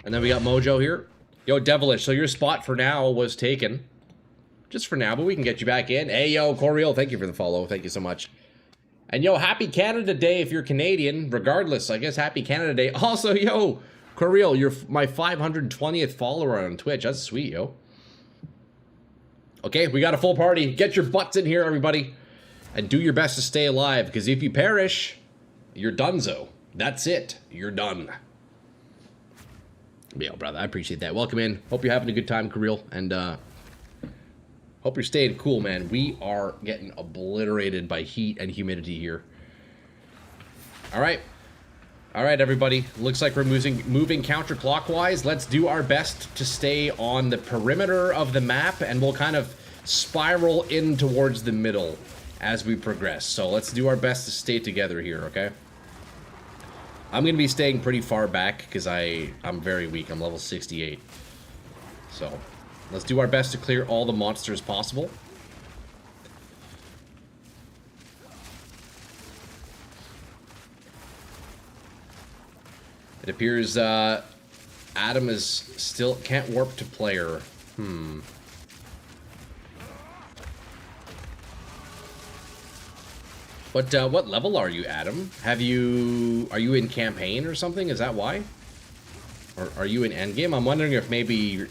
S1: And then we got Mojo here. Yo, Devilish, so your spot for now was taken. Just for now, but we can get you back in. Hey, yo, Coriel, thank you for the follow. Thank you so much. And yo, happy Canada Day if you're Canadian. Regardless, I guess happy Canada Day. Also, yo, Coriel, you're my 520th follower on Twitch. That's sweet, yo. Okay, we got a full party. Get your butts in here, everybody. And do your best to stay alive, because if you perish, you're donezo. That's it. You're done. Yo, brother, I appreciate that. Welcome in. Hope you're having a good time, Coriel. And, hope you're staying cool, man. We are getting obliterated by heat and humidity here. All right. All right, everybody. Looks like we're moving counterclockwise. Let's do our best to stay on the perimeter of the map, and we'll kind of spiral in towards the middle as we progress. So let's do our best to stay together here, okay? I'm going to be staying pretty far back because I'm very weak. I'm level 68. So let's do our best to clear all the monsters possible. It appears Adam is still can't warp to player. What level are you, Adam? Are you in campaign or something? Is that why? Or are you in endgame? I'm wondering if maybe you're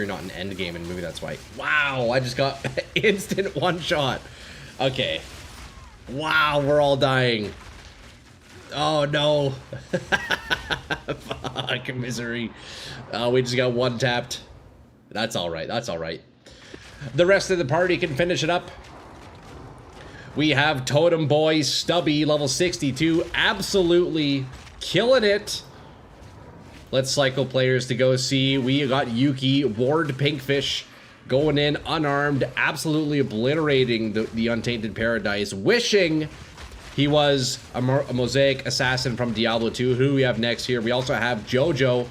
S1: not in endgame and maybe that's why. Wow, I just got instant one shot. Okay. Wow, we're all dying. Oh no. Fuck, misery. We just got one tapped. That's alright, that's alright. The rest of the party can finish it up. We have Totem Boy Stubby, level 62, absolutely killing it. Let's cycle players to go see. We got Yuki, Ward Pinkfish, going in unarmed, absolutely obliterating the Untainted Paradise, wishing he was a Mosaic Assassin from Diablo 2. Who do we have next here? We also have Jojo,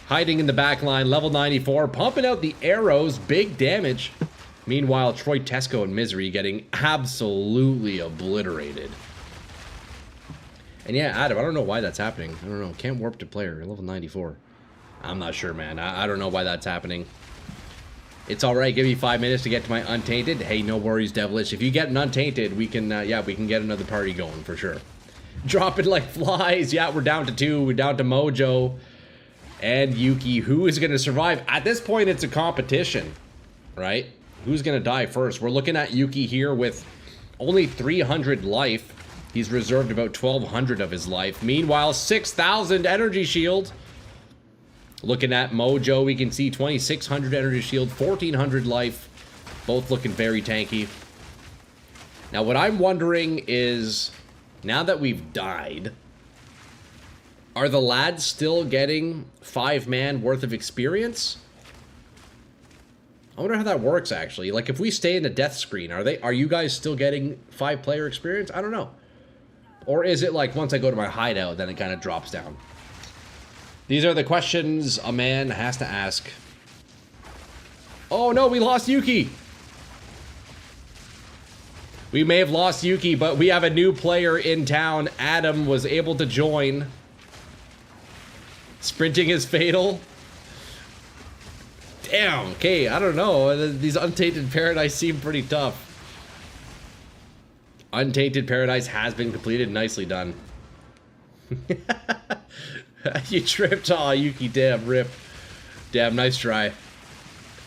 S1: hiding in the back line, level 94, pumping out the arrows, big damage. Meanwhile, Troy Tesco and Misery getting absolutely obliterated. And yeah, Adam, I don't know why that's happening. I don't know. Can't warp to player, level 94. I'm not sure, man. I don't know why that's happening. It's alright, give me 5 minutes to get to my Untainted. Hey, no worries, Devilish. If you get an Untainted, we can, yeah, we can get another party going, for sure. Dropping like flies. Yeah, we're down to 2. We're down to Mojo and Yuki. Who is going to survive? At this point, it's a competition, right? Who's going to die first? We're looking at Yuki here with only 300 life. He's reserved about 1,200 of his life. Meanwhile, 6,000 energy shield. Looking at Mojo, we can see 2,600 energy shield, 1,400 life. Both looking very tanky. Now, what I'm wondering is, now that we've died, are the lads still getting 5-man worth of experience? I wonder how that works, actually. Like, if we stay in the death screen, are you guys still getting 5-player experience? I don't know. Or is it like, once I go to my hideout, then it kind of drops down? These are the questions a man has to ask. Oh no, we lost Yuki! We may have lost Yuki, but we have a new player in town. Adam was able to join. Sprinting is fatal. Damn, okay, I don't know. These Untainted Paradise seem pretty tough. Untainted Paradise has been completed. Nicely done. You tripped. Aw, Yuki, damn, rip. Damn, nice try.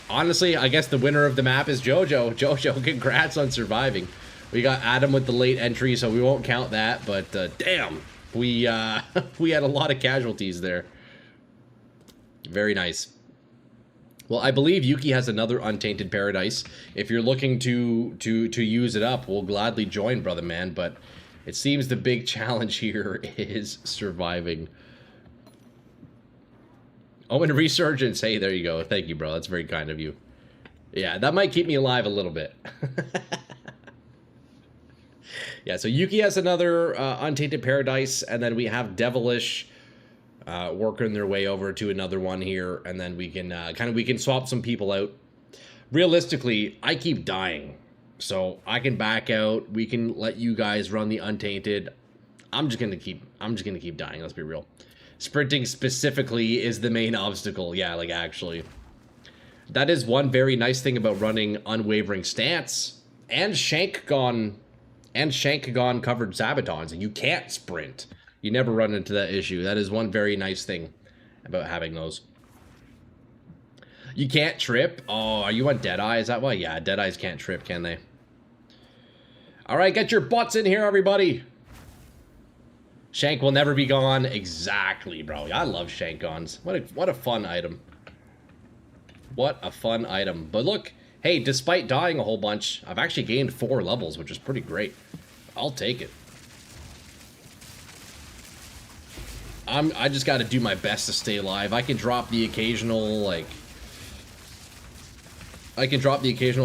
S1: Honestly, I guess the winner of the map is Jojo. Jojo, congrats on surviving. We got Adam with the late entry, so we won't count that, but damn. We had a lot of casualties there. Very nice. Well, I believe Yuki has another Untainted Paradise. If you're looking to use it up, we'll gladly join, brother man. But it seems the big challenge here is surviving. Oh, and Resurgence. Hey, there you go. Thank you, bro. That's very kind of you. Yeah, that might keep me alive a little bit. Yeah, so Yuki has another Untainted Paradise, and then we have Devilish working their way over to another one here, and then we can we can swap some people out. Realistically, I keep dying, so I can back out. We can let you guys run the Untainted. I'm just gonna keep dying. Let's be real. Sprinting specifically is the main obstacle. Yeah, like actually, that is one very nice thing about running Unwavering Stance and Shank Gone covered Sabatons. You can't sprint. You never run into that issue. That is one very nice thing about having those. You can't trip. Oh, are you on Deadeye? Is that why? Yeah, Deadeyes can't trip, can they? All right, get your butts in here, everybody. Shank will never be gone. Exactly, bro. I love Shank Gons. What a fun item. What a fun item. But look, hey, despite dying a whole bunch, I've actually gained 4 levels, which is pretty great. I'll take it. I just got to do my best to stay alive. I can drop the occasional,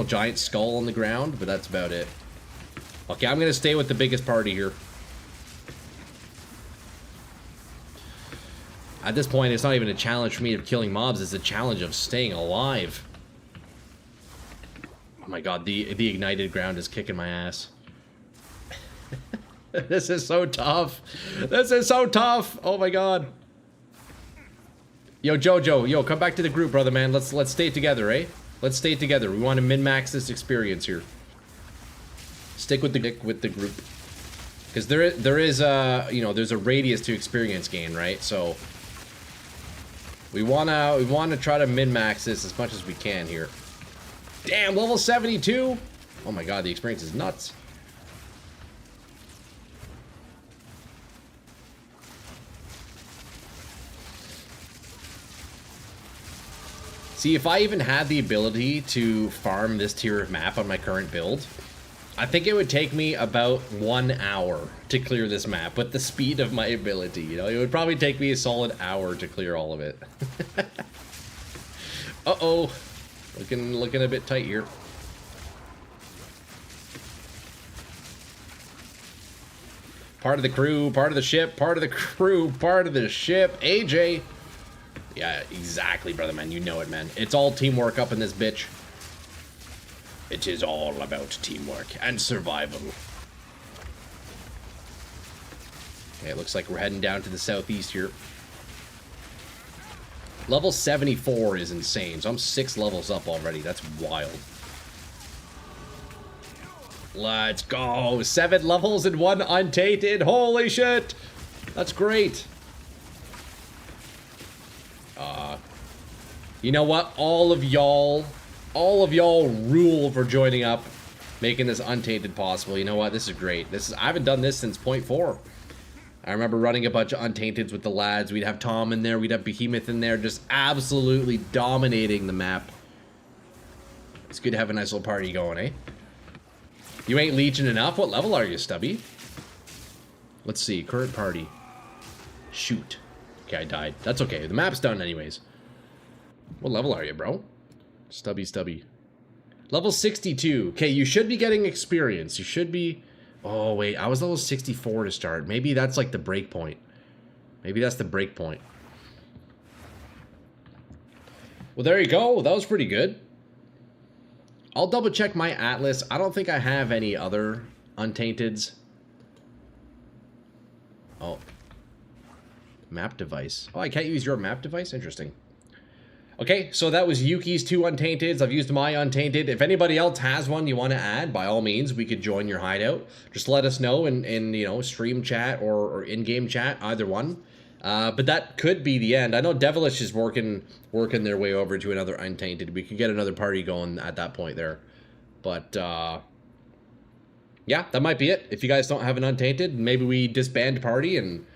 S1: giant skull on the ground, but that's about it. Okay, I'm going to stay with the biggest party here. At this point, it's not even a challenge for me of killing mobs. It's a challenge of staying alive. Oh my god, the ignited ground is kicking my ass. This is so tough. This is so tough. Oh my god. Yo, Jojo, yo, come back to the group, brother man. Let's stay together, eh? Let's stay together. We want to min-max this experience here. Stick with the group. Because there is there's a radius to experience gain, right? So we wanna try to min-max this as much as we can here. Damn, level 72. Oh my god, the experience is nuts. See, if I even had the ability to farm this tier of map on my current build, I think it would take me about 1 hour to clear this map with the speed of my ability. You know, it would probably take me a solid hour to clear all of it. Uh-oh. Looking a bit tight here. Part of the crew, part of the ship, part of the crew, part of the ship. AJ. Yeah, exactly, brother man. You know it, man. It's all teamwork up in this bitch. It is all about teamwork and survival. Okay, it looks like we're heading down to the southeast here. Level 74 is insane, so I'm 6 levels up already. That's wild. Let's go. 7 levels and 1 untainted. Holy shit. That's great. You know what? All of y'all rule for joining up, making this untainted possible. You know what? This is great. I haven't done this since 0.4. I remember running a bunch of untainteds with the lads. We'd have Tom in there. We'd have Behemoth in there, just absolutely dominating the map. It's good to have a nice little party going, eh? You ain't leeching enough? What level are you, Stubby? Let's see. Current party. Shoot. Okay, I died. That's okay. The map's done anyways. What level are you, bro? Stubby. Level 62. Okay, you should be getting experience. You should be... Oh, wait. I was level 64 to start. Maybe that's like the break point. Maybe that's the break point. Well, there you go. That was pretty good. I'll double check my atlas. I don't think I have any other untainteds. Oh. Map device. Oh, I can't use your map device? Interesting. Okay, so that was Yuki's 2 untainteds. I've used my untainted. If anybody else has one you want to add, by all means, we could join your hideout. Just let us know in you know, stream chat or in-game chat, either one. But that could be the end. I know Devilish is working their way over to another untainted. We could get another party going at that point there. But, yeah, that might be it. If you guys don't have an untainted, maybe we disband party and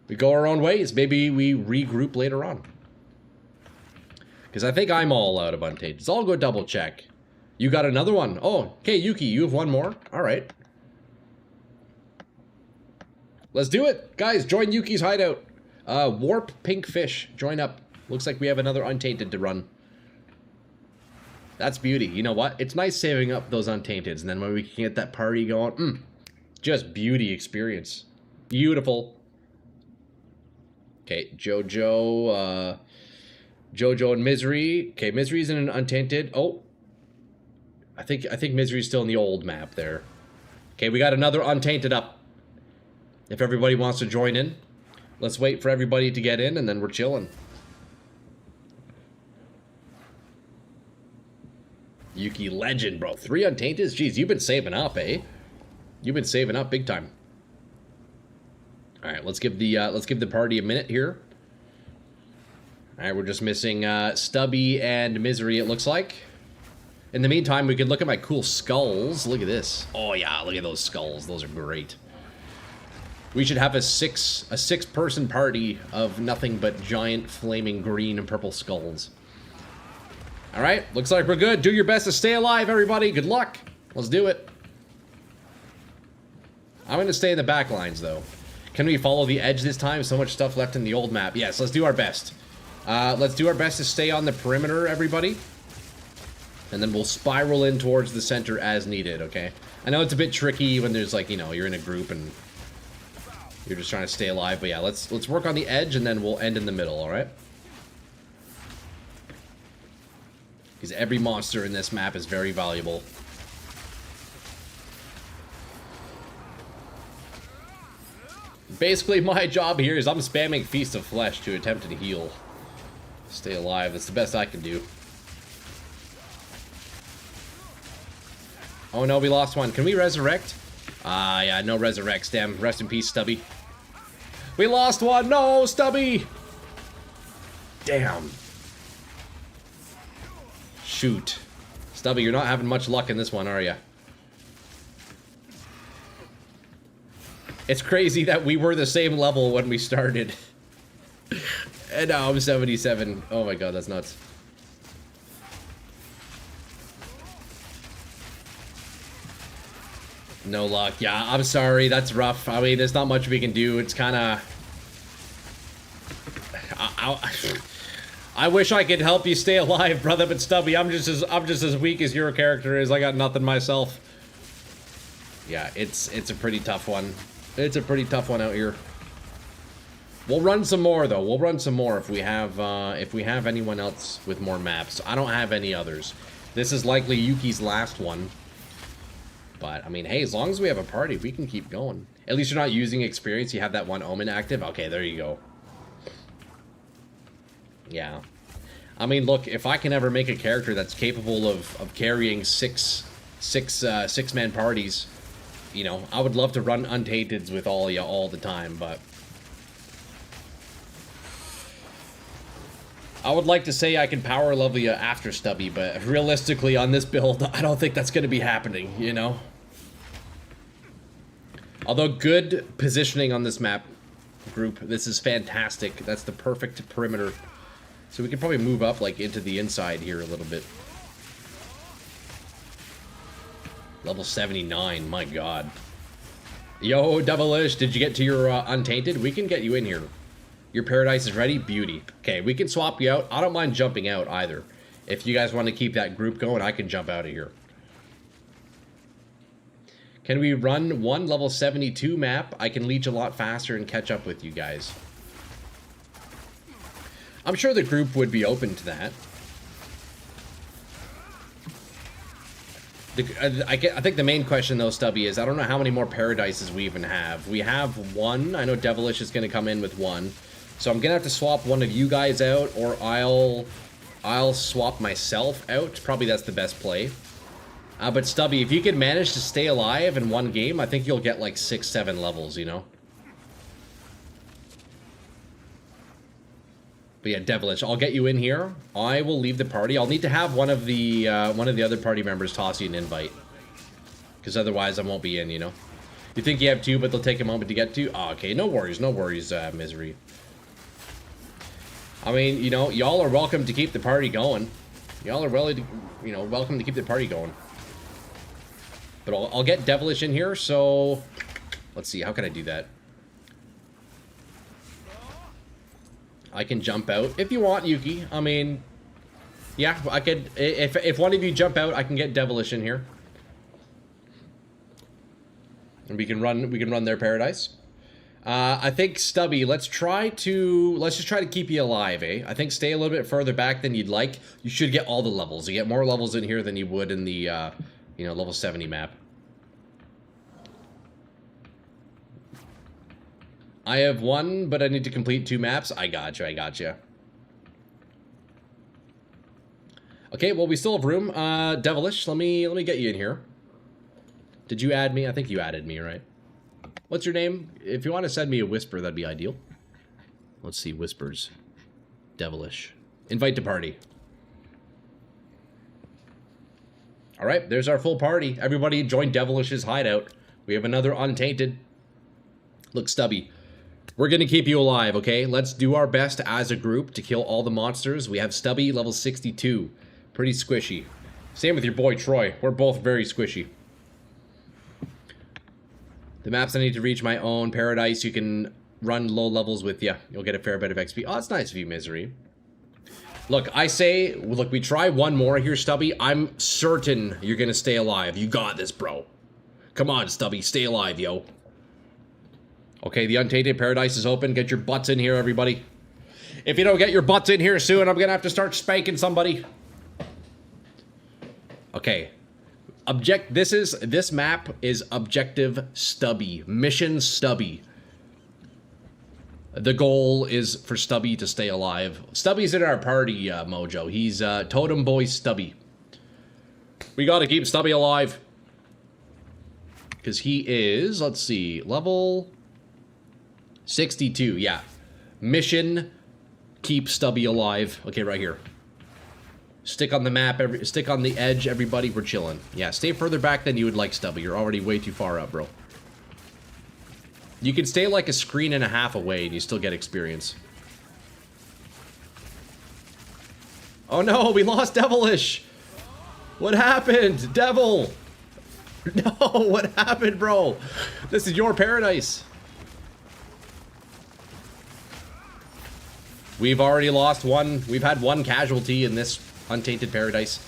S1: we go our own ways. Maybe we regroup later on. Because I think I'm all out of untainted. So I'll go double check. You got another one. Oh, okay, Yuki, you have one more. All right. Let's do it. Guys, join Yuki's hideout. Warp Pink Fish. Join up. Looks like we have another untainted to run. That's beauty. You know what? It's nice saving up those untainteds. And then when we can get that party going, just beauty experience. Beautiful. Okay, Jojo and Misery. Okay, Misery's in an untainted. Oh. I think Misery's still in the old map there. Okay, we got another untainted up. If everybody wants to join in, let's wait for everybody to get in and then we're chilling. Yuki legend, bro. 3 untainteds? Jeez, you've been saving up, eh? You've been saving up big time. All right, let's give the party a minute here. All right, we're just missing Stubby and Misery, it looks like. In the meantime, we could look at my cool skulls. Look at this. Oh yeah, look at those skulls. Those are great. We should have a six-person party of nothing but giant flaming green and purple skulls. All right, looks like we're good. Do your best to stay alive, everybody. Good luck. Let's do it. I'm going to stay in the back lines, though. Can we follow the edge this time? So much stuff left in the old map. Yes, let's do our best. Let's do our best to stay on the perimeter, everybody. And then we'll spiral in towards the center as needed, okay? I know it's a bit tricky when there's, like, you know, you're in a group and you're just trying to stay alive. But yeah, let's work on the edge and then we'll end in the middle, all right? Because every monster in this map is very valuable. Basically, my job here is I'm spamming Feast of Flesh to attempt to heal. Stay alive. That's the best I can do. Oh no, we lost one. Can we resurrect? Ah, yeah, no resurrects. Damn. Rest in peace, Stubby. We lost one. No, Stubby. Damn. Shoot. Stubby, you're not having much luck in this one, are you? It's crazy that we were the same level when we started. And now I'm 77. Oh my god, that's nuts. No luck. Yeah, I'm sorry. That's rough. I mean, there's not much we can do. It's kind of... I wish I could help you stay alive, brother, but Stubby, I'm just as weak as your character is. I got nothing myself. Yeah, it's a pretty tough one. It's a pretty tough one out here. We'll run some more though. We'll run some more if we have anyone else with more maps. I don't have any others. This is likely Yuki's last one. But I mean, hey, as long as we have a party, we can keep going. At least you're not using experience. You have that one omen active. Okay, there you go. Yeah. I mean, look, if I can ever make a character that's capable of carrying six-man parties, you know, I would love to run Untainteds with all of you all the time, but I would like to say I can power level you after Stubby, but realistically on this build, I don't think that's going to be happening, you know? Although good positioning on this map group, this is fantastic. That's the perfect perimeter. So we can probably move up like into the inside here a little bit. Level 79, my god. Yo, Devilish, did you get to your Untainted? We can get you in here. Your Paradise is ready? Beauty. Okay, we can swap you out. I don't mind jumping out either. If you guys want to keep that group going, I can jump out of here. Can we run one level 72 map? I can leech a lot faster and catch up with you guys. I'm sure the group would be open to that. I think the main question, though, Stubby, is I don't know how many more Paradises we even have. We have one. I know Devilish is going to come in with one. So I'm going to have to swap one of you guys out, or I'll swap myself out. Probably that's the best play. But Stubby, if you can manage to stay alive in one game, I think you'll get like 6-7 levels, you know? But yeah, Devilish, I'll get you in here. I will leave the party. I'll need to have one of the other party members toss you an invite, because otherwise I won't be in. You know. You think you have two, but they'll take a moment to get to. Oh, okay, no worries, Misery. I mean, you know, y'all are welcome to keep the party going. Y'all are really, you know, welcome to keep the party going. But I'll get Devilish in here. So let's see. How can I do that? I can jump out if you want, Yuki. I mean, yeah, I could. If one of you jump out, I can get Devilish in here, and we can run their Paradise. I think Stubby, let's just try to keep you alive, eh? I think stay a little bit further back than you'd like. You should get all the levels. You get more levels in here than you would in the you know, level 70 map. I have one, but I need to complete 2 maps. I gotcha. Okay, well, we still have room. Devilish, let me get you in here. Did you add me? I think you added me, right? What's your name? If you want to send me a whisper, that'd be ideal. Let's see, whispers. Devilish. Invite to party. All right, there's our full party. Everybody join Devilish's hideout. We have another Untainted. Look, Stubby. We're going to keep you alive, okay? Let's do our best as a group to kill all the monsters. We have Stubby, level 62. Pretty squishy. Same with your boy, Troy. We're both very squishy. The maps I need to reach my own Paradise, you can run low levels with you. You'll get a fair bit of XP. Oh, that's nice of you, Misery. Look, we try one more here, Stubby. I'm certain you're going to stay alive. You got this, bro. Come on, Stubby. Stay alive, yo. Okay, the Untainted Paradise is open. Get your butts in here, everybody. If you don't get your butts in here soon, I'm gonna have to start spanking somebody. Okay. This map is Objective Stubby. Mission Stubby. The goal is for Stubby to stay alive. Stubby's in our party, Mojo. He's Totem Boy Stubby. We gotta keep Stubby alive. Because he is, let's see, level 62, yeah. Mission, keep Stubby alive. Okay, right here. Stick on the map, stick on the edge, everybody, we're chilling. Yeah, stay further back than you would like, Stubby. You're already way too far up, bro. You can stay like a screen and a half away and you still get experience. Oh no, we lost Devilish! What happened? Devil! No, what happened, bro? This is your paradise. We've already lost one. We've had one casualty in this untainted paradise.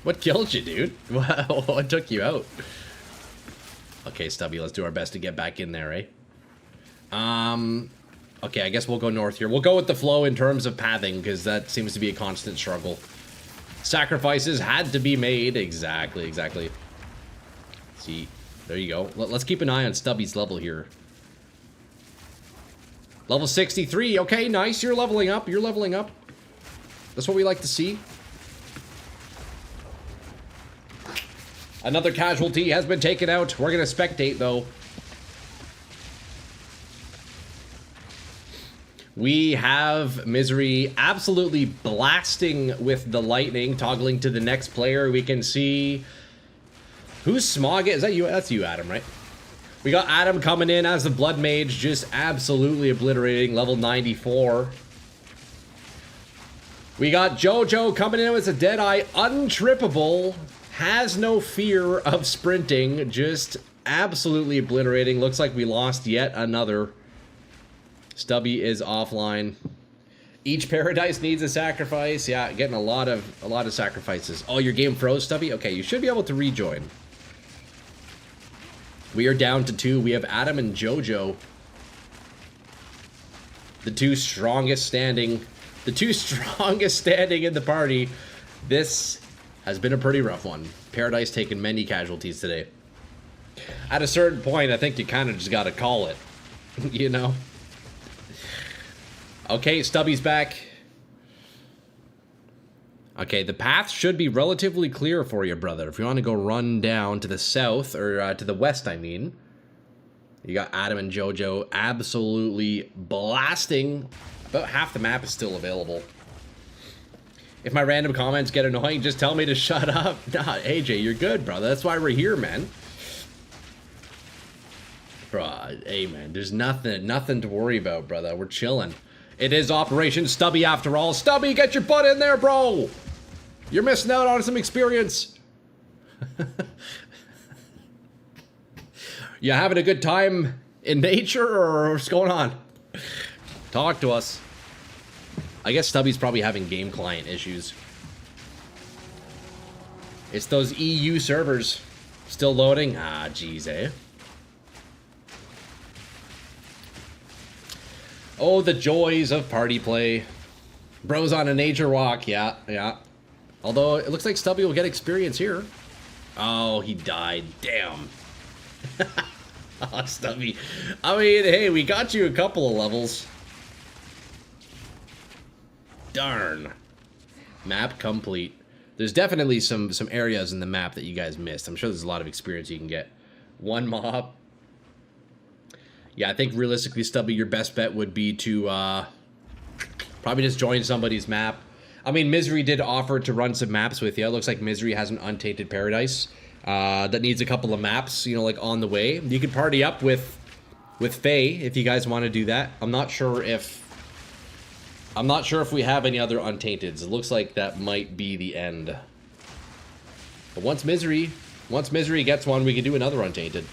S1: What killed you, dude? What took you out? Okay, Stubby, let's do our best to get back in there, eh? Okay, I guess we'll go north here. We'll go with the flow in terms of pathing, because that seems to be a constant struggle. Sacrifices had to be made. Exactly. See, there you go. Let's keep an eye on Stubby's level here. Level 63. Okay, nice. You're leveling up. That's what we like to see. Another casualty has been taken out. We're going to spectate, though. We have Misery absolutely blasting with the lightning, toggling to the next player. We can see... Who's Smog? Is that you? That's you, Adam, right? We got Adam coming in as the Blood Mage, just absolutely obliterating, level 94. We got Jojo coming in as a Deadeye, untrippable, has no fear of sprinting, just absolutely obliterating. Looks like we lost yet another. Stubby is offline. Each paradise needs a sacrifice. Yeah, getting a lot of sacrifices. Oh, your game froze, Stubby? Okay, you should be able to rejoin. We are down to 2. We have Adam and Jojo. The two strongest standing in the party. This has been a pretty rough one. Paradise taking many casualties today. At a certain point, I think you kind of just got to call it. You know? Okay, Stubby's back. Okay, the path should be relatively clear for you, brother. If you want to go run down to the south, or to the west, I mean. You got Adam and Jojo absolutely blasting. About half the map is still available. If my random comments get annoying, just tell me to shut up. Nah, AJ, you're good, brother. That's why we're here, man. Bro, hey, man, there's nothing to worry about, brother. We're chilling. It is Operation Stubby after all. Stubby, get your butt in there, bro! You're missing out on some experience. You having a good time in nature, or what's going on? Talk to us. I guess Stubby's probably having game client issues. It's those EU servers. Still loading? Ah, jeez, eh? Oh, the joys of party play. Bros on a nature walk, yeah. Although, it looks like Stubby will get experience here. Oh, he died. Damn. Oh, Stubby. I mean, hey, we got you a couple of levels. Darn. Map complete. There's definitely some areas in the map that you guys missed. I'm sure there's a lot of experience you can get. One mob. Yeah, I think realistically, Stubby, your best bet would be to probably just join somebody's map. I mean, Misery did offer to run some maps with you. It looks like Misery has an untainted paradise that needs a couple of maps, you know, like on the way. You could party up with Faye if you guys want to do that. I'm not sure if we have any other untainteds. It looks like that might be the end. But once Misery gets one, we can do another untainted.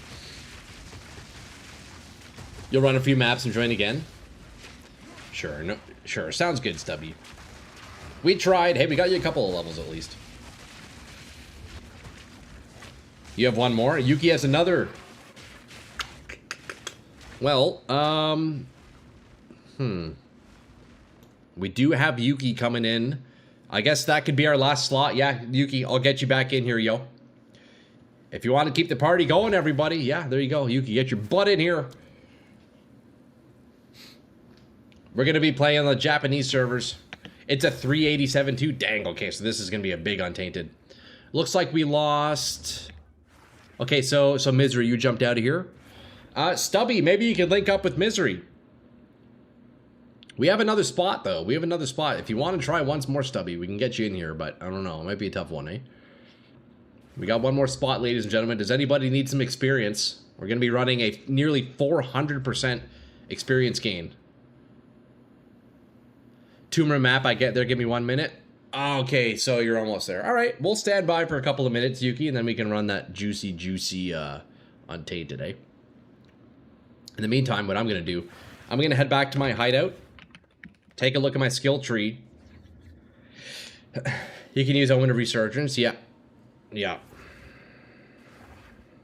S1: You'll run a few maps and join again? Sure. Sounds good, Stubby. We tried. Hey, we got you a couple of levels at least. You have one more? Yuki has another. Well, we do have Yuki coming in. I guess that could be our last slot. Yeah, Yuki, I'll get you back in here, yo. If you want to keep the party going, everybody. Yeah, there you go. Yuki, get your butt in here. We're going to be playing on the Japanese servers. It's a 387 too. Dang, okay, so this is going to be a big untainted. Looks like we lost... Okay, so Misery, you jumped out of here. Stubby, maybe you could link up with Misery. We have another spot, though. We have another spot. If you want to try once more, Stubby, we can get you in here, but I don't know. It might be a tough one, eh? We got one more spot, ladies and gentlemen. Does anybody need some experience? We're going to be running a nearly 400% experience gain. Tumor map, I get there. Give me 1 minute. Okay, so you're almost there. All right, we'll stand by for a couple of minutes, Yuki, and then we can run that juicy Untainted, eh? In the meantime, what I'm going to do, I'm going to head back to my hideout, take a look at my skill tree. You can use Omen of Resurgence, yeah. Yeah.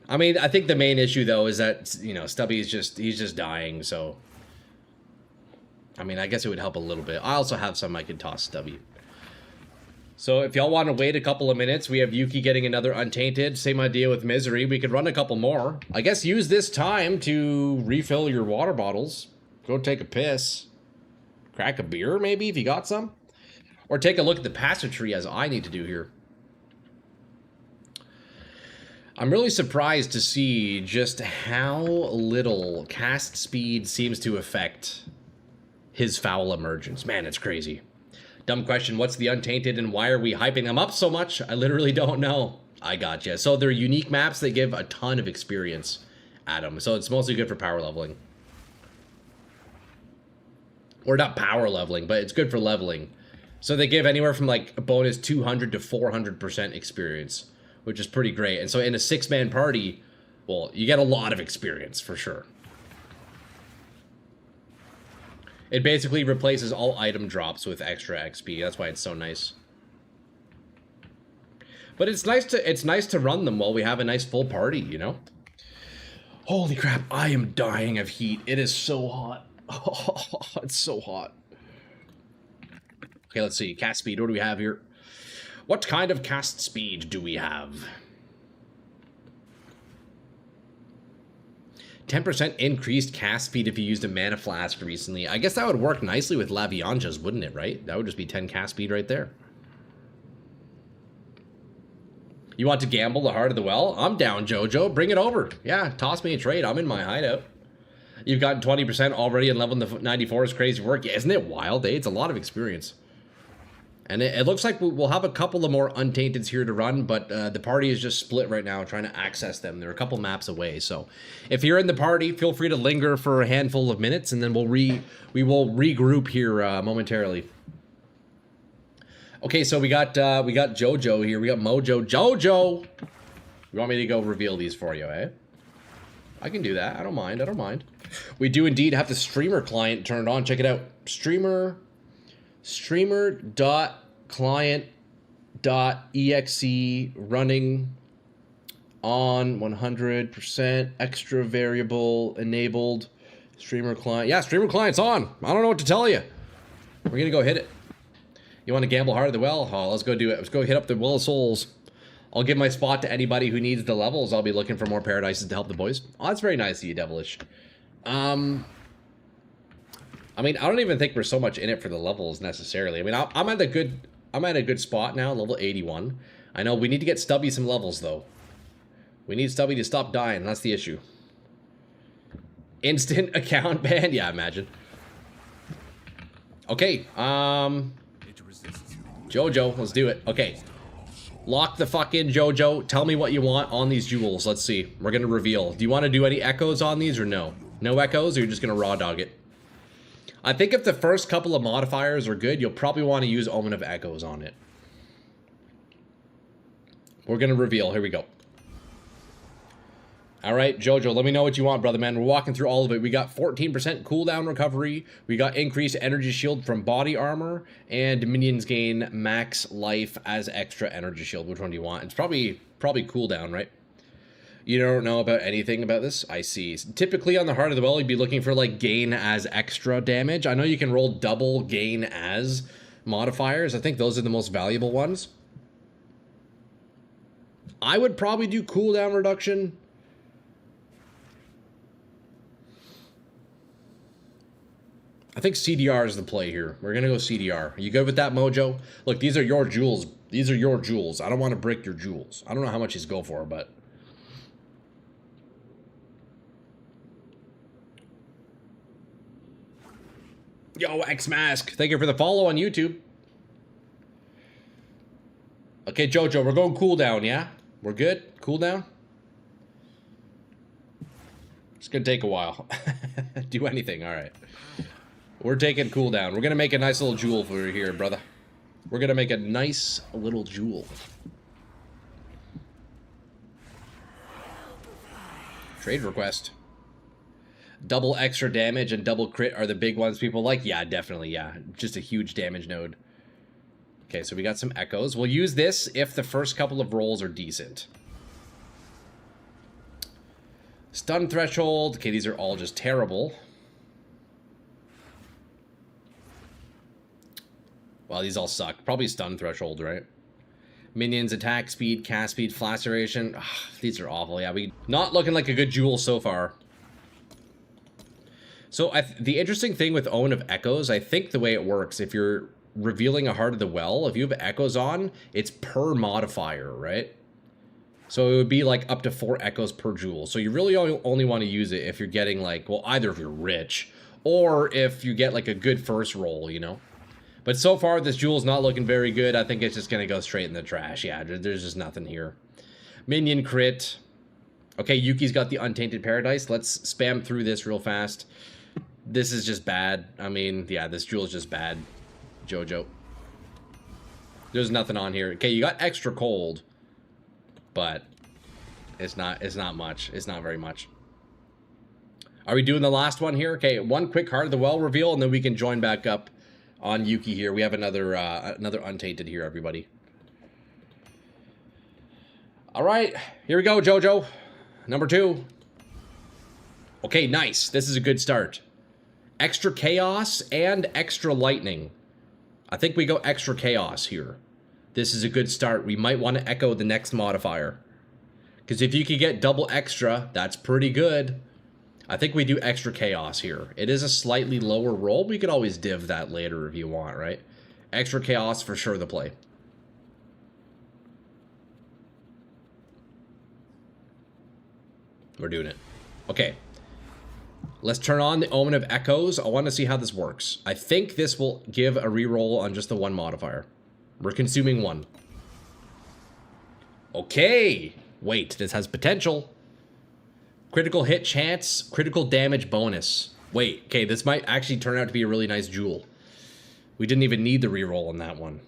S1: I mean, I think the main issue, though, is that, you know, Stubby's he's just dying, so... I mean, I guess it would help a little bit. I also have some I could toss Stubby. So if y'all want to wait a couple of minutes, we have Yuki getting another Untainted. Same idea with Misery. We could run a couple more. I guess use this time to refill your water bottles. Go take a piss. Crack a beer, maybe, if you got some. Or take a look at the passage tree, as I need to do here. I'm really surprised to see just how little cast speed seems to affect his foul emergence. Man, it's crazy. Dumb question, what's the Untainted and why are we hyping them up so much? I literally don't know. I gotcha. So they're unique maps that give a ton of experience at them. So it's mostly good for power leveling. Or not power leveling, but it's good for leveling. So they give anywhere from like a bonus 200 to 400% experience, which is pretty great. And so in a 6-man party, well, you get a lot of experience for sure. It basically replaces all item drops with extra XP. That's why it's so nice. But it's nice to run them while we have a nice full party, you know? Holy crap, I am dying of heat. It is so hot. Oh, it's so hot. Okay, let's see. Cast speed, what do we have here? What kind of cast speed do we have? 10% increased cast speed if you used a mana flask recently. I guess that would work nicely with Lavianjas, wouldn't it, right? That would just be 10 cast speed right there. You want to gamble the heart of the well? I'm down, Jojo. Bring it over. Yeah, toss me a trade. I'm in my hideout. You've gotten 20% already and level 94 is crazy work. Yeah, isn't it wild, eh? It's a lot of experience. And it looks like we'll have a couple of more Untainteds here to run, but the party is just split right now trying to access them. They're a couple maps away, so if you're in the party, feel free to linger for a handful of minutes, and then we will regroup here momentarily. Okay, so we got Jojo here. We got Mojo. Jojo! You want me to go reveal these for you, eh? I can do that. I don't mind. I don't mind. We do indeed have the streamer client turned on. Check it out. Streamer.client.exe running on 100% extra variable enabled streamer client. Yeah, streamer client's on. I don't know what to tell you. We're gonna go hit it. You want to gamble hard at the well? Oh, let's go do it. Let's go hit up the Well of Souls. I'll give my spot to anybody who needs the levels. I'll be looking for more paradises to help the boys. Oh, that's very nice of you, Devilish. I mean, I don't even think we're so much in it for the levels necessarily. I mean, I'm at a good spot now, level 81. I know we need to get Stubby some levels though. We need Stubby to stop dying. That's the issue. Instant account ban? Yeah, imagine. Okay, Jojo, let's do it. Okay. Lock the fuck in, Jojo. Tell me what you want on these jewels. Let's see. We're gonna reveal. Do you want to do any echoes on these or no? No echoes, or you're just gonna raw dog it? I think if the first couple of modifiers are good, you'll probably want to use Omen of Echoes on it. We're gonna reveal. Here we go. All right, Jojo, let me know what you want, brother man. We're walking through all of it. We got 14% cooldown recovery. We got increased energy shield from body armor, and minions gain max life as extra energy shield. Which one do you want? It's probably cooldown, right? You don't know about anything about this? I see. Typically on the Heart of the Well, you'd be looking for like gain as extra damage. I know you can roll double gain as modifiers. I think those are the most valuable ones. I would probably do cooldown reduction. I think CDR is the play here. We're gonna go CDR. Are you good with that, Mojo? Look, these are your jewels. These are your jewels. I don't want to break your jewels. I don't know how much he's go for, but... Yo, X-Mask. Thank you for the follow on YouTube. Okay, Jojo, we're going cooldown, yeah? We're good? Cooldown? It's gonna take a while. Do anything, alright. We're taking cooldown. We're gonna make a nice little jewel for you here, brother. We're gonna make a nice little jewel. Trade request. Double extra damage and double crit are the big ones people like. Yeah, definitely, yeah. Just a huge damage node. Okay, so we got some echoes. We'll use this if the first couple of rolls are decent. Stun threshold. Okay, these are all just terrible. Well, these all suck. Probably stun threshold, right? Minions, attack speed, cast speed, flash duration. Ugh, these are awful. Yeah, we not looking like a good jewel so far. So the interesting thing with Own of Echoes, I think the way it works, if you're revealing a Heart of the Well, if you have Echoes on, it's per modifier, right? So it would be like up to 4 Echoes per jewel. So you really only want to use it if you're getting like, well, either if you're rich or if you get like a good first roll, you know? But so far, this jewel's not looking very good. I think it's just going to go straight in the trash. Yeah, there's just nothing here. Minion crit. Okay, Yuki's got the Untainted Paradise. Let's spam through this real fast. This is just bad. I mean, yeah, this jewel is just bad. Jojo. There's nothing on here. Okay, you got extra cold. But it's not much. It's not very much. Are we doing the last one here? Okay, one quick Heart of the Well reveal, and then we can join back up on Yuki here. We have another another Untainted here, everybody. All right, here we go, Jojo. Number 2. Okay, nice. This is a good start. Extra Chaos and Extra Lightning. I think we go Extra Chaos here. This is a good start. We might want to echo the next modifier. Because if you could get double extra, that's pretty good. I think we do Extra Chaos here. It is a slightly lower roll. We could always div that later if you want, right? Extra Chaos for sure the play. We're doing it. Okay. Let's turn on the Omen of Echoes. I want to see how this works. I think this will give a reroll on just the one modifier. We're consuming 1. Okay. Wait, this has potential. Critical hit chance, critical damage bonus. Wait, okay, this might actually turn out to be a really nice jewel. We didn't even need the reroll on that one.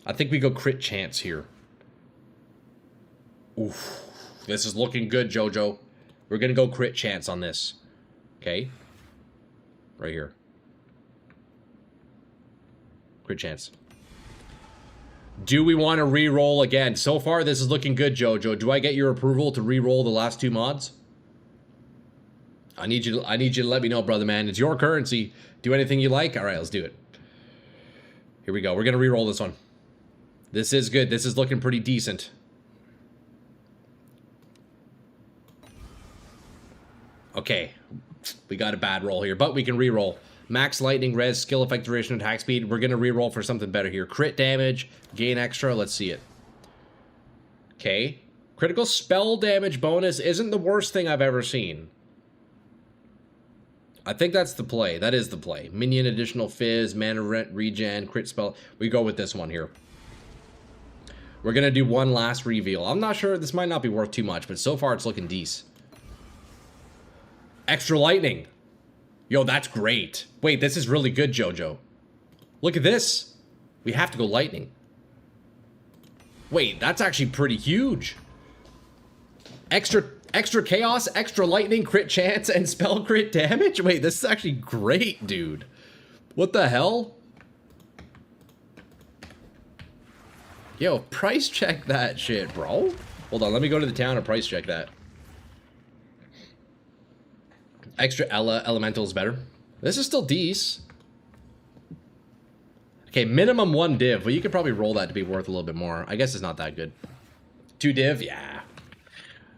S1: I think we go crit chance here. Oof. This is looking good, Jojo. We're going to go crit chance on this. Okay. Right here. Crit chance. Do we want to re-roll again? So far, this is looking good, Jojo. Do I get your approval to re-roll the last 2 mods? I need you to let me know, brother man. It's your currency. Do anything you like. All right, let's do it. Here we go. We're going to re-roll this one. This is good. This is looking pretty decent. Okay. We got a bad roll here, but we can re-roll. Max lightning, res, skill effect, duration, attack speed. We're going to re-roll for something better here. Crit damage, gain extra. Let's see it. Okay. Critical spell damage bonus isn't the worst thing I've ever seen. I think that's the play. That is the play. Minion additional fizz, mana regen, crit spell. We go with this one here. We're going to do one last reveal. I'm not sure. This might not be worth too much, but so far it's looking decent. Extra lightning. Yo, that's great. Wait, this is really good, Jojo. Look at this. We have to go lightning. Wait, that's actually pretty huge. Extra chaos, extra lightning, crit chance, and spell crit damage? Wait, this is actually great, dude. What the hell? Yo, price check that shit, bro. Hold on, let me go to the town and price check that. Extra elemental is better. This is still decent. Okay, minimum 1 div. Well, you could probably roll that to be worth a little bit more. I guess it's not that good. 2 div, yeah.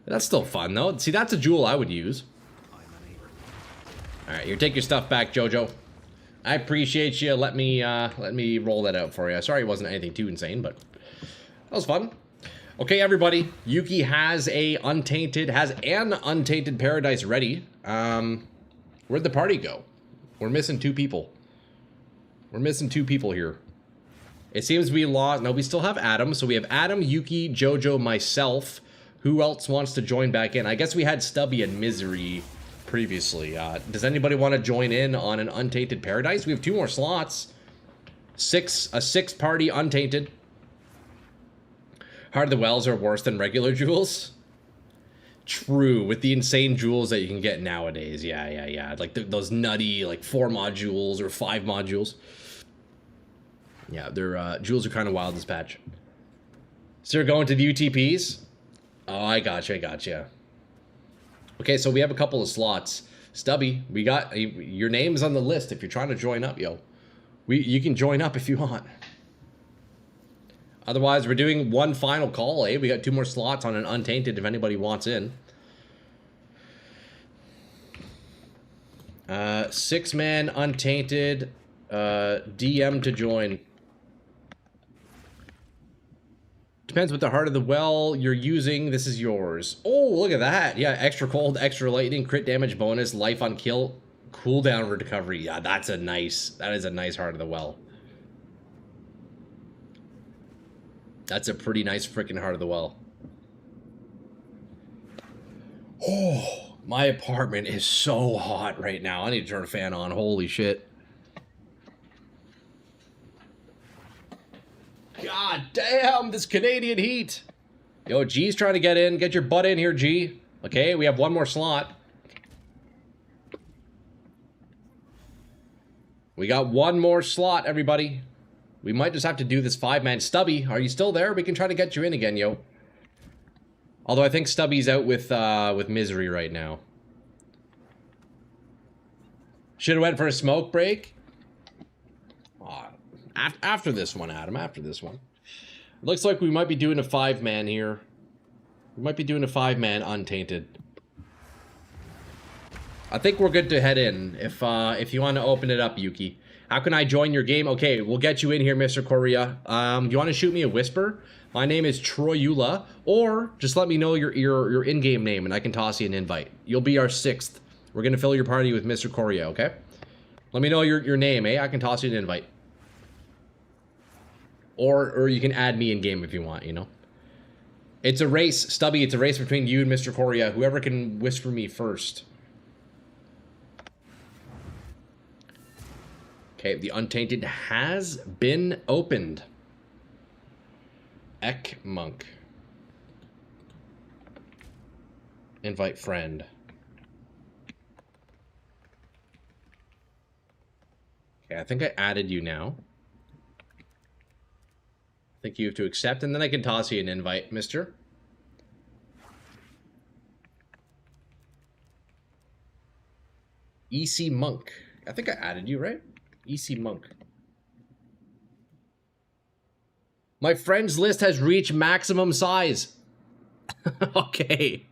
S1: That's still fun, though. See, that's a jewel I would use. All right, here, take your stuff back, Jojo. I appreciate you. Let me roll that out for you. Sorry it wasn't anything too insane, but that was fun. Okay, everybody. Yuki has an Untainted Paradise ready. Where'd the party go? We're missing 2 people. We're missing 2 people here. It seems we lost. No, we still have Adam. So we have Adam, Yuki, Jojo, myself. Who else wants to join back in? I guess we had Stubby and Misery previously. Does anybody want to join in on an Untainted Paradise? We have 2 more slots. A 6 party untainted. Heart of the Wells are worse than regular jewels. True, with the insane jewels that you can get nowadays. Yeah. Like those nutty, like 4 modules or 5 modules. Yeah, their jewels are kind of wild this patch. So you're going to the UTPs? Oh, I gotcha. Okay, so we have a couple of slots. Stubby, we got your name's on the list if you're trying to join up, yo. You can join up if you want. Otherwise, we're doing one final call, eh? We got 2 more slots on an untainted if anybody wants in. 6-man untainted. DM to join. Depends what the Heart of the Well you're using. This is yours. Oh, look at that. Yeah, extra cold, extra lightning, crit damage bonus, life on kill, cooldown recovery. Yeah, that is a nice Heart of the Well. That's a pretty nice freaking Heart of the Well. Oh, my apartment is so hot right now. I need to turn a fan on. Holy shit. God damn, this Canadian heat. Yo, G's trying to get in. Get your butt in here, G. Okay, we have 1 more slot. We got 1 more slot, everybody. We might just have to do this 5-man. Stubby, are you still there? We can try to get you in again, yo. Although I think Stubby's out with Misery right now. Should have went for a smoke break. After this one, Adam, after this one. It looks like we might be doing a 5-man here. We might be doing a 5-man untainted. I think we're good to head in if you want to open it up, Yuki. How can I join your game? Okay, we'll get you in here, Mr. Korea. You want to shoot me a whisper? My name is Troyula, or just let me know your in-game name and I can toss you an invite. You'll be our 6th. We're gonna fill your party with Mr. Korea, okay? Let me know your name, eh? I can toss you an invite. Or you can add me in game if you want, you know. It's a race, Stubby. It's a race between you and Mr. Korea. Whoever can whisper me first. Okay, the Untainted has been opened. Ek Monk. Invite friend. Okay, I think I added you now. I think you have to accept, and then I can toss you an invite, mister. EC Monk. I think I added you, right? EC Monk. My friends list has reached maximum size. Okay.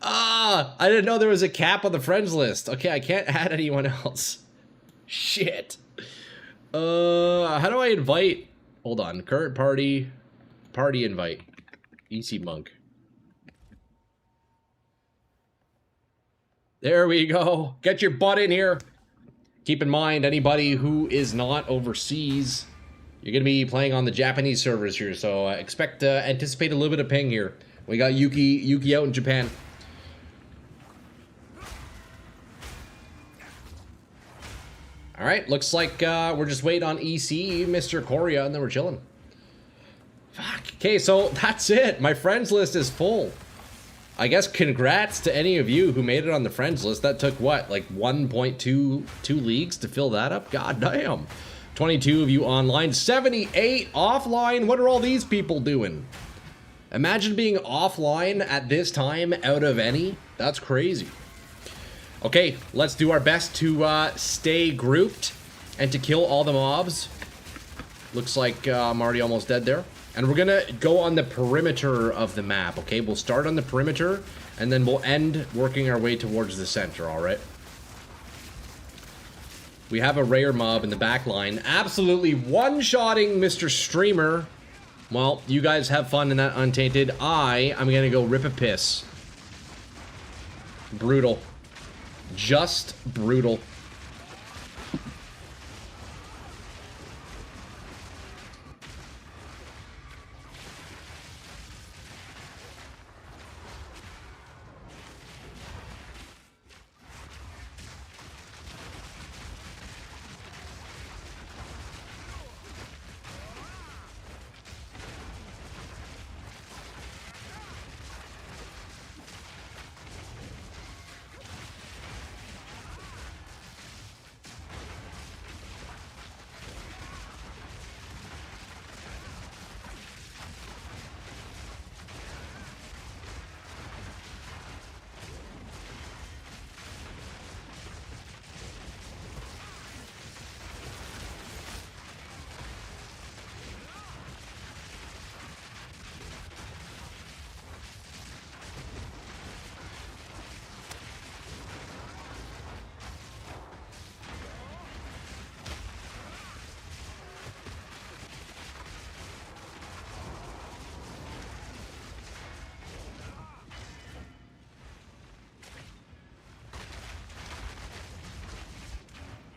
S1: I didn't know there was a cap on the friends list. Okay, I can't add anyone else. Shit. How do I invite? Hold on. Current party. Party invite. EC Monk. There we go. Get your butt in here. Keep in mind, anybody who is not overseas, you're going to be playing on the Japanese servers here, so anticipate a little bit of ping here. We got Yuki out in Japan. Alright, looks like we're just waiting on EC, Mr. Korea, and then we're chilling. Fuck. Okay, so that's it. My friends list is full. I guess congrats to any of you who made it on the friends list. That took, what, like 1.2 leagues to fill that up? God damn. 22 of you online, 78 offline. What are all these people doing? Imagine being offline at this time out of any. That's crazy. Okay, let's do our best to stay grouped and to kill all the mobs. Looks like I'm already almost dead there. And we're gonna go on the perimeter of the map, okay? We'll start on the perimeter, and then we'll end working our way towards the center, alright? We have a rare mob in the back line. Absolutely one-shotting Mr. Streamer. Well, you guys have fun in that Untainted. I'm gonna go rip a piss. Brutal. Just brutal.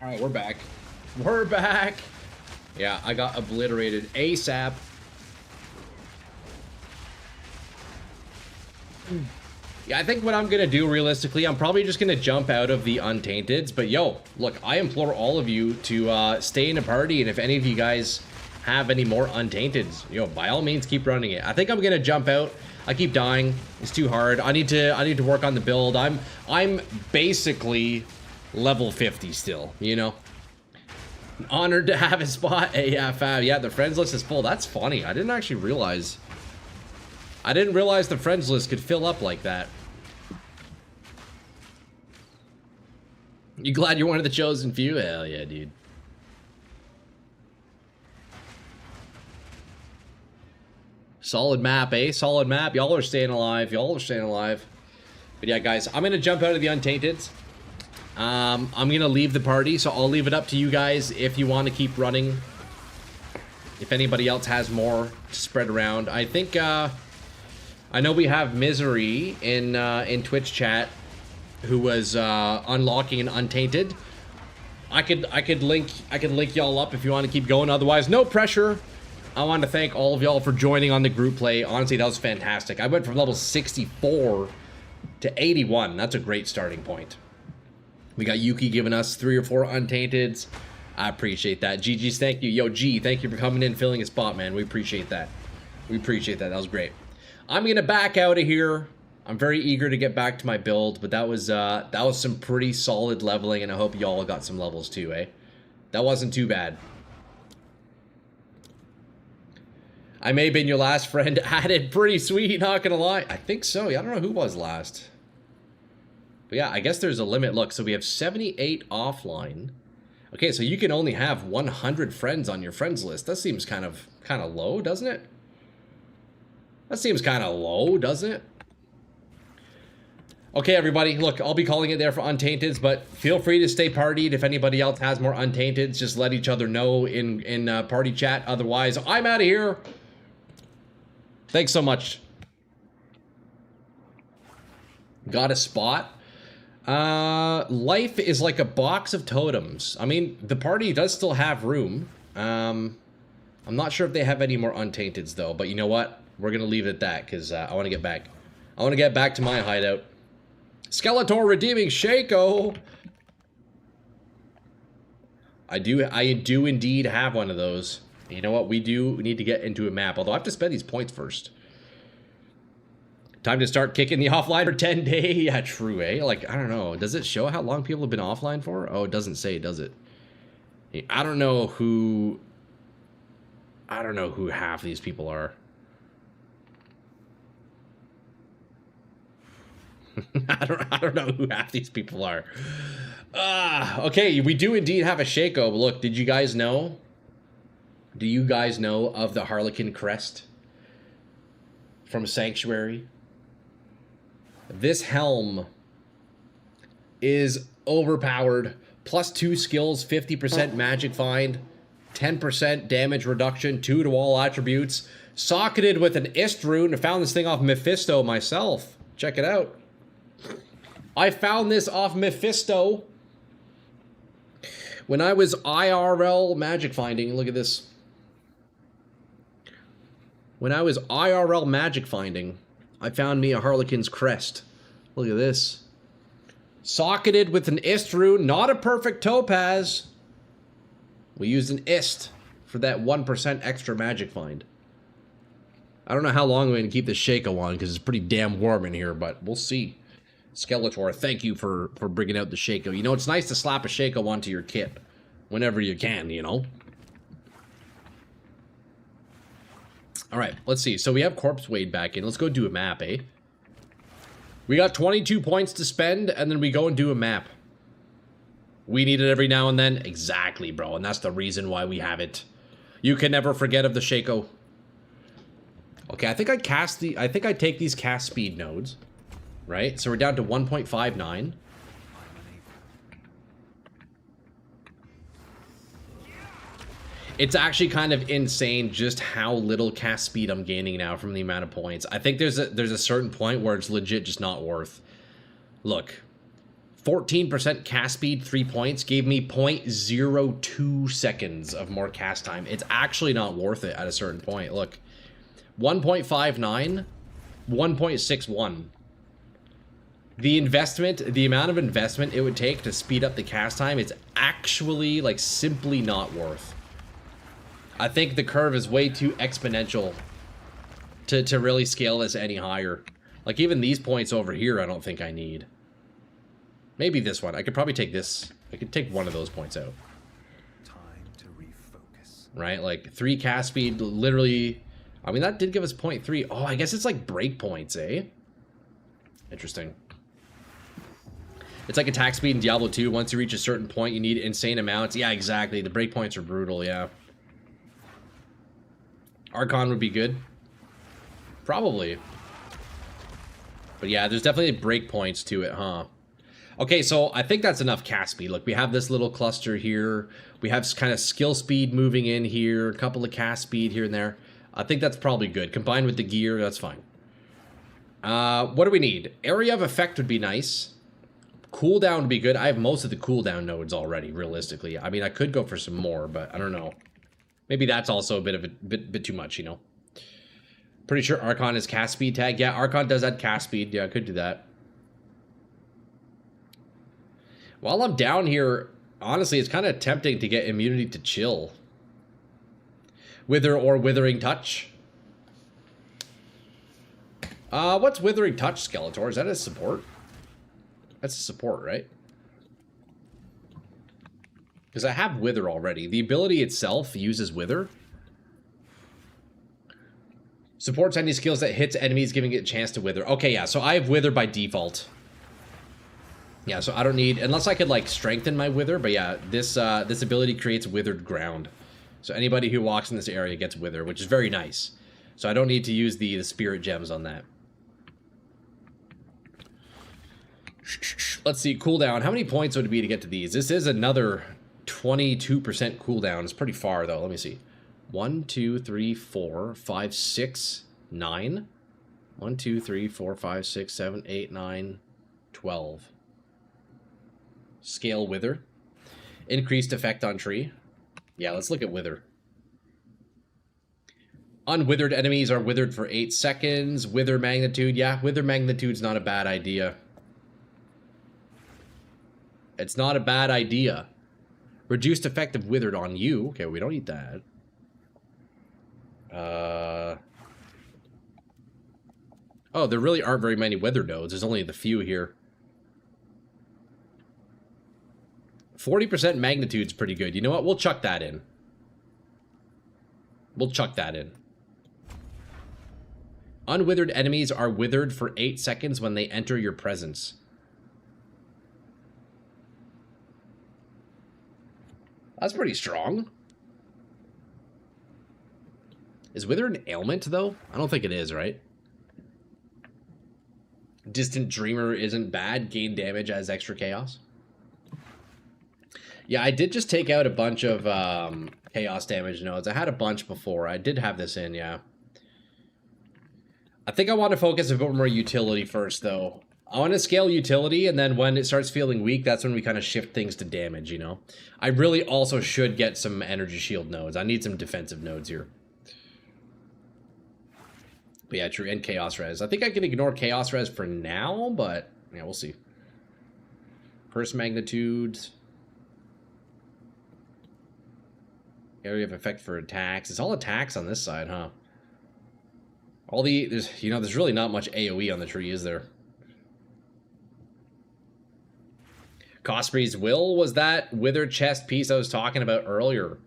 S1: All right, we're back. We're back. Yeah, I got obliterated ASAP. Yeah, I think what I'm gonna do realistically, I'm probably just gonna jump out of the Untainteds. But yo, look, I implore all of you to stay in a party, and if any of you guys have any more Untainteds, yo, by all means, keep running it. I think I'm gonna jump out. I keep dying. It's too hard. I need to work on the build. I'm basically level 50 still, you know. Honored to have a spot. Yeah, fab. Yeah, the friends list is full. That's funny. I didn't actually realize. I didn't realize the friends list could fill up like that. You glad you're one of the chosen few? Hell yeah, dude. Solid map, eh? Solid map. Y'all are staying alive. Y'all are staying alive. But yeah, guys, I'm gonna jump out of the Untainteds. I'm gonna leave the party, so I'll leave it up to you guys if you want to keep running. If anybody else has more to spread around. I think, I know we have Misery in Twitch chat, who was unlocking an Untainted. I could link y'all up if you want to keep going. Otherwise, no pressure. I want to thank all of y'all for joining on the group play. Honestly, that was fantastic. I went from level 64 to 81. That's a great starting point. We got Yuki giving us 3 or 4 Untainteds. I appreciate that. GG's, thank you. Yo, G, thank you for coming in, filling a spot, man. We appreciate that. We appreciate that. That was great. I'm gonna back out of here. I'm very eager to get back to my build, but that was some pretty solid leveling, and I hope y'all got some levels too, eh? That wasn't too bad. I may have been your last friend added. Pretty sweet, not gonna lie. I think so. Yeah, I don't know who was last. But yeah, I guess there's a limit. Look, so we have 78 offline. Okay, so you can only have 100 friends on your friends list. That seems kind of low, doesn't it? That seems kind of low, doesn't it? Okay, everybody, look, I'll be calling it there for Untainteds, but feel free to stay partied. If anybody else has more Untainteds, just let each other know in party chat. Otherwise, I'm out of here. Thanks so much. Got a spot? Life is like a box of totems. I mean, the party does still have room. I'm not sure if they have any more Untainteds, though, but you know what? We're gonna leave it at that, because I want to get back. I want to get back to my hideout. Skeletor redeeming Shaco. I do indeed have one of those. You know what? We need to get into a map, although I have to spend these points first. Time to start kicking the offline for 10 days. Yeah, true, eh? Like, I don't know. Does it show how long people have been offline for? Oh, it doesn't say, does it? I don't know who half these people are. I don't know who half these people are. Okay, we do indeed have a Shaco. Look, did you guys know? Do you guys know of the Harlequin crest from Sanctuary? This helm is overpowered. +2 skills, 50% magic find, 10% damage reduction, 2 to all attributes. Socketed with an Ist rune. I found this thing off Mephisto myself. Check it out. I found this off Mephisto when I was IRL magic finding. Look at this. When I was IRL magic finding, I found me a Harlequin's crest. Look at this. Socketed with an Ist rune, not a perfect topaz. We used an Ist for that 1% extra magic find. I don't know how long I'm going to keep this Shaco on, because it's pretty damn warm in here, but we'll see. Skeletor, thank you for bringing out the Shaco. You know, it's nice to slap a Shaco onto your kit whenever you can, you know? All right, let's see. So we have Corpse Wade back in. Let's go do a map, eh? We got 22 points to spend, and then we go and do a map. We need it every now and then. Exactly, bro, and that's the reason why we have it. You can never forget of the Shaco. Okay, I think I take these cast speed nodes. Right? So we're down to 1.59. It's actually kind of insane just how little cast speed I'm gaining now from the amount of points. I think there's a certain point where it's legit just not worth. Look, 14% cast speed, 3 points, gave me 0.02 seconds of more cast time. It's actually not worth it at a certain point. Look, 1.59, 1.61. The investment, the amount of investment it would take to speed up the cast time, it's actually, like, simply not worth. I think the curve is way too exponential to really scale this any higher. Like, even these points over here, I don't think I need. Maybe this one. I could probably take this. I could take one of those points out.
S2: Time to refocus.
S1: Right? Like, 3 cast speed, literally... I mean, that did give us 0.3. Oh, I guess it's like break points, eh? Interesting. It's like attack speed in Diablo 2. Once you reach a certain point, you need insane amounts. Yeah, exactly. The break points are brutal, yeah. Archon would be good. Probably. But yeah, there's definitely break points to it, huh? Okay, so I think that's enough cast speed. Look, we have this little cluster here. We have kind of skill speed moving in here. A couple of cast speed here and there. I think that's probably good. Combined with the gear, that's fine. What do we need? Area of effect would be nice. Cooldown would be good. I have most of the cooldown nodes already, realistically. I mean, I could go for some more, but I don't know. Maybe that's also a bit of a bit too much, you know? Pretty sure Archon is cast speed tag. Yeah, Archon does that cast speed. Yeah, I could do that. While I'm down here, honestly, it's kind of tempting to get immunity to chill. Wither or Withering Touch. What's Withering Touch, Skeletor? Is that a support? That's a support, right? Because I have Wither already. The ability itself uses Wither. Supports any skills that hits enemies, giving it a chance to Wither. Okay, yeah, so I have Wither by default. Yeah, so I don't need... Unless I could, like, strengthen my Wither. But yeah, this ability creates withered ground. So anybody who walks in this area gets Wither, which is very nice. So I don't need to use the spirit gems on that. Let's see, cooldown. How many points would it be to get to these? This is another 22% cooldown. It's pretty far, though. Let me see. 1, 2, 3, 4, 5, 6, 9. 1, 2, 3, 4, 5, 6, 7, 8, 9, 12. Scale Wither. Increased effect on tree. Yeah, let's look at Wither. Unwithered enemies are withered for 8 seconds. Wither magnitude. Yeah, wither magnitude's not a bad idea. It's not a bad idea. Reduced effect of withered on you. Okay, we don't need that. Oh, there really aren't very many wither nodes. There's only the few here. 40% magnitude's pretty good. You know what? We'll chuck that in. We'll chuck that in. Unwithered enemies are withered for 8 seconds when they enter your presence. That's pretty strong. Is Wither an ailment, though? I don't think it is, right? Distant Dreamer isn't bad. Gain damage as extra chaos. Yeah, I did just take out a bunch of chaos damage nodes. I had a bunch before. I did have this in, yeah. I think I want to focus a bit more utility first, though. I want to scale utility, and then when it starts feeling weak, that's when we kind of shift things to damage, you know? I really also should get some energy shield nodes. I need some defensive nodes here. But yeah, true, and chaos res. I think I can ignore chaos res for now, but yeah, we'll see. Curse magnitudes. Area of effect for attacks. It's all attacks on this side, huh? All the... there's really not much AoE on the tree, is there? Cosprey's Will was that withered chest piece I was talking about earlier.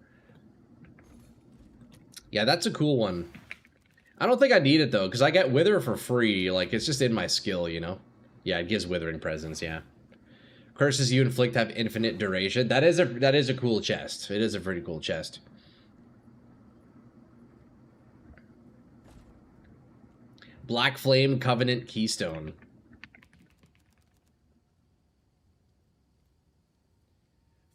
S1: Yeah, that's a cool one. I don't think I need it, though, because I get Wither for free. Like, it's just in my skill, you know? Yeah, it gives Withering Presence, yeah. Curses you inflict have infinite duration. That is a cool chest. It is a pretty cool chest. Black Flame Covenant Keystone.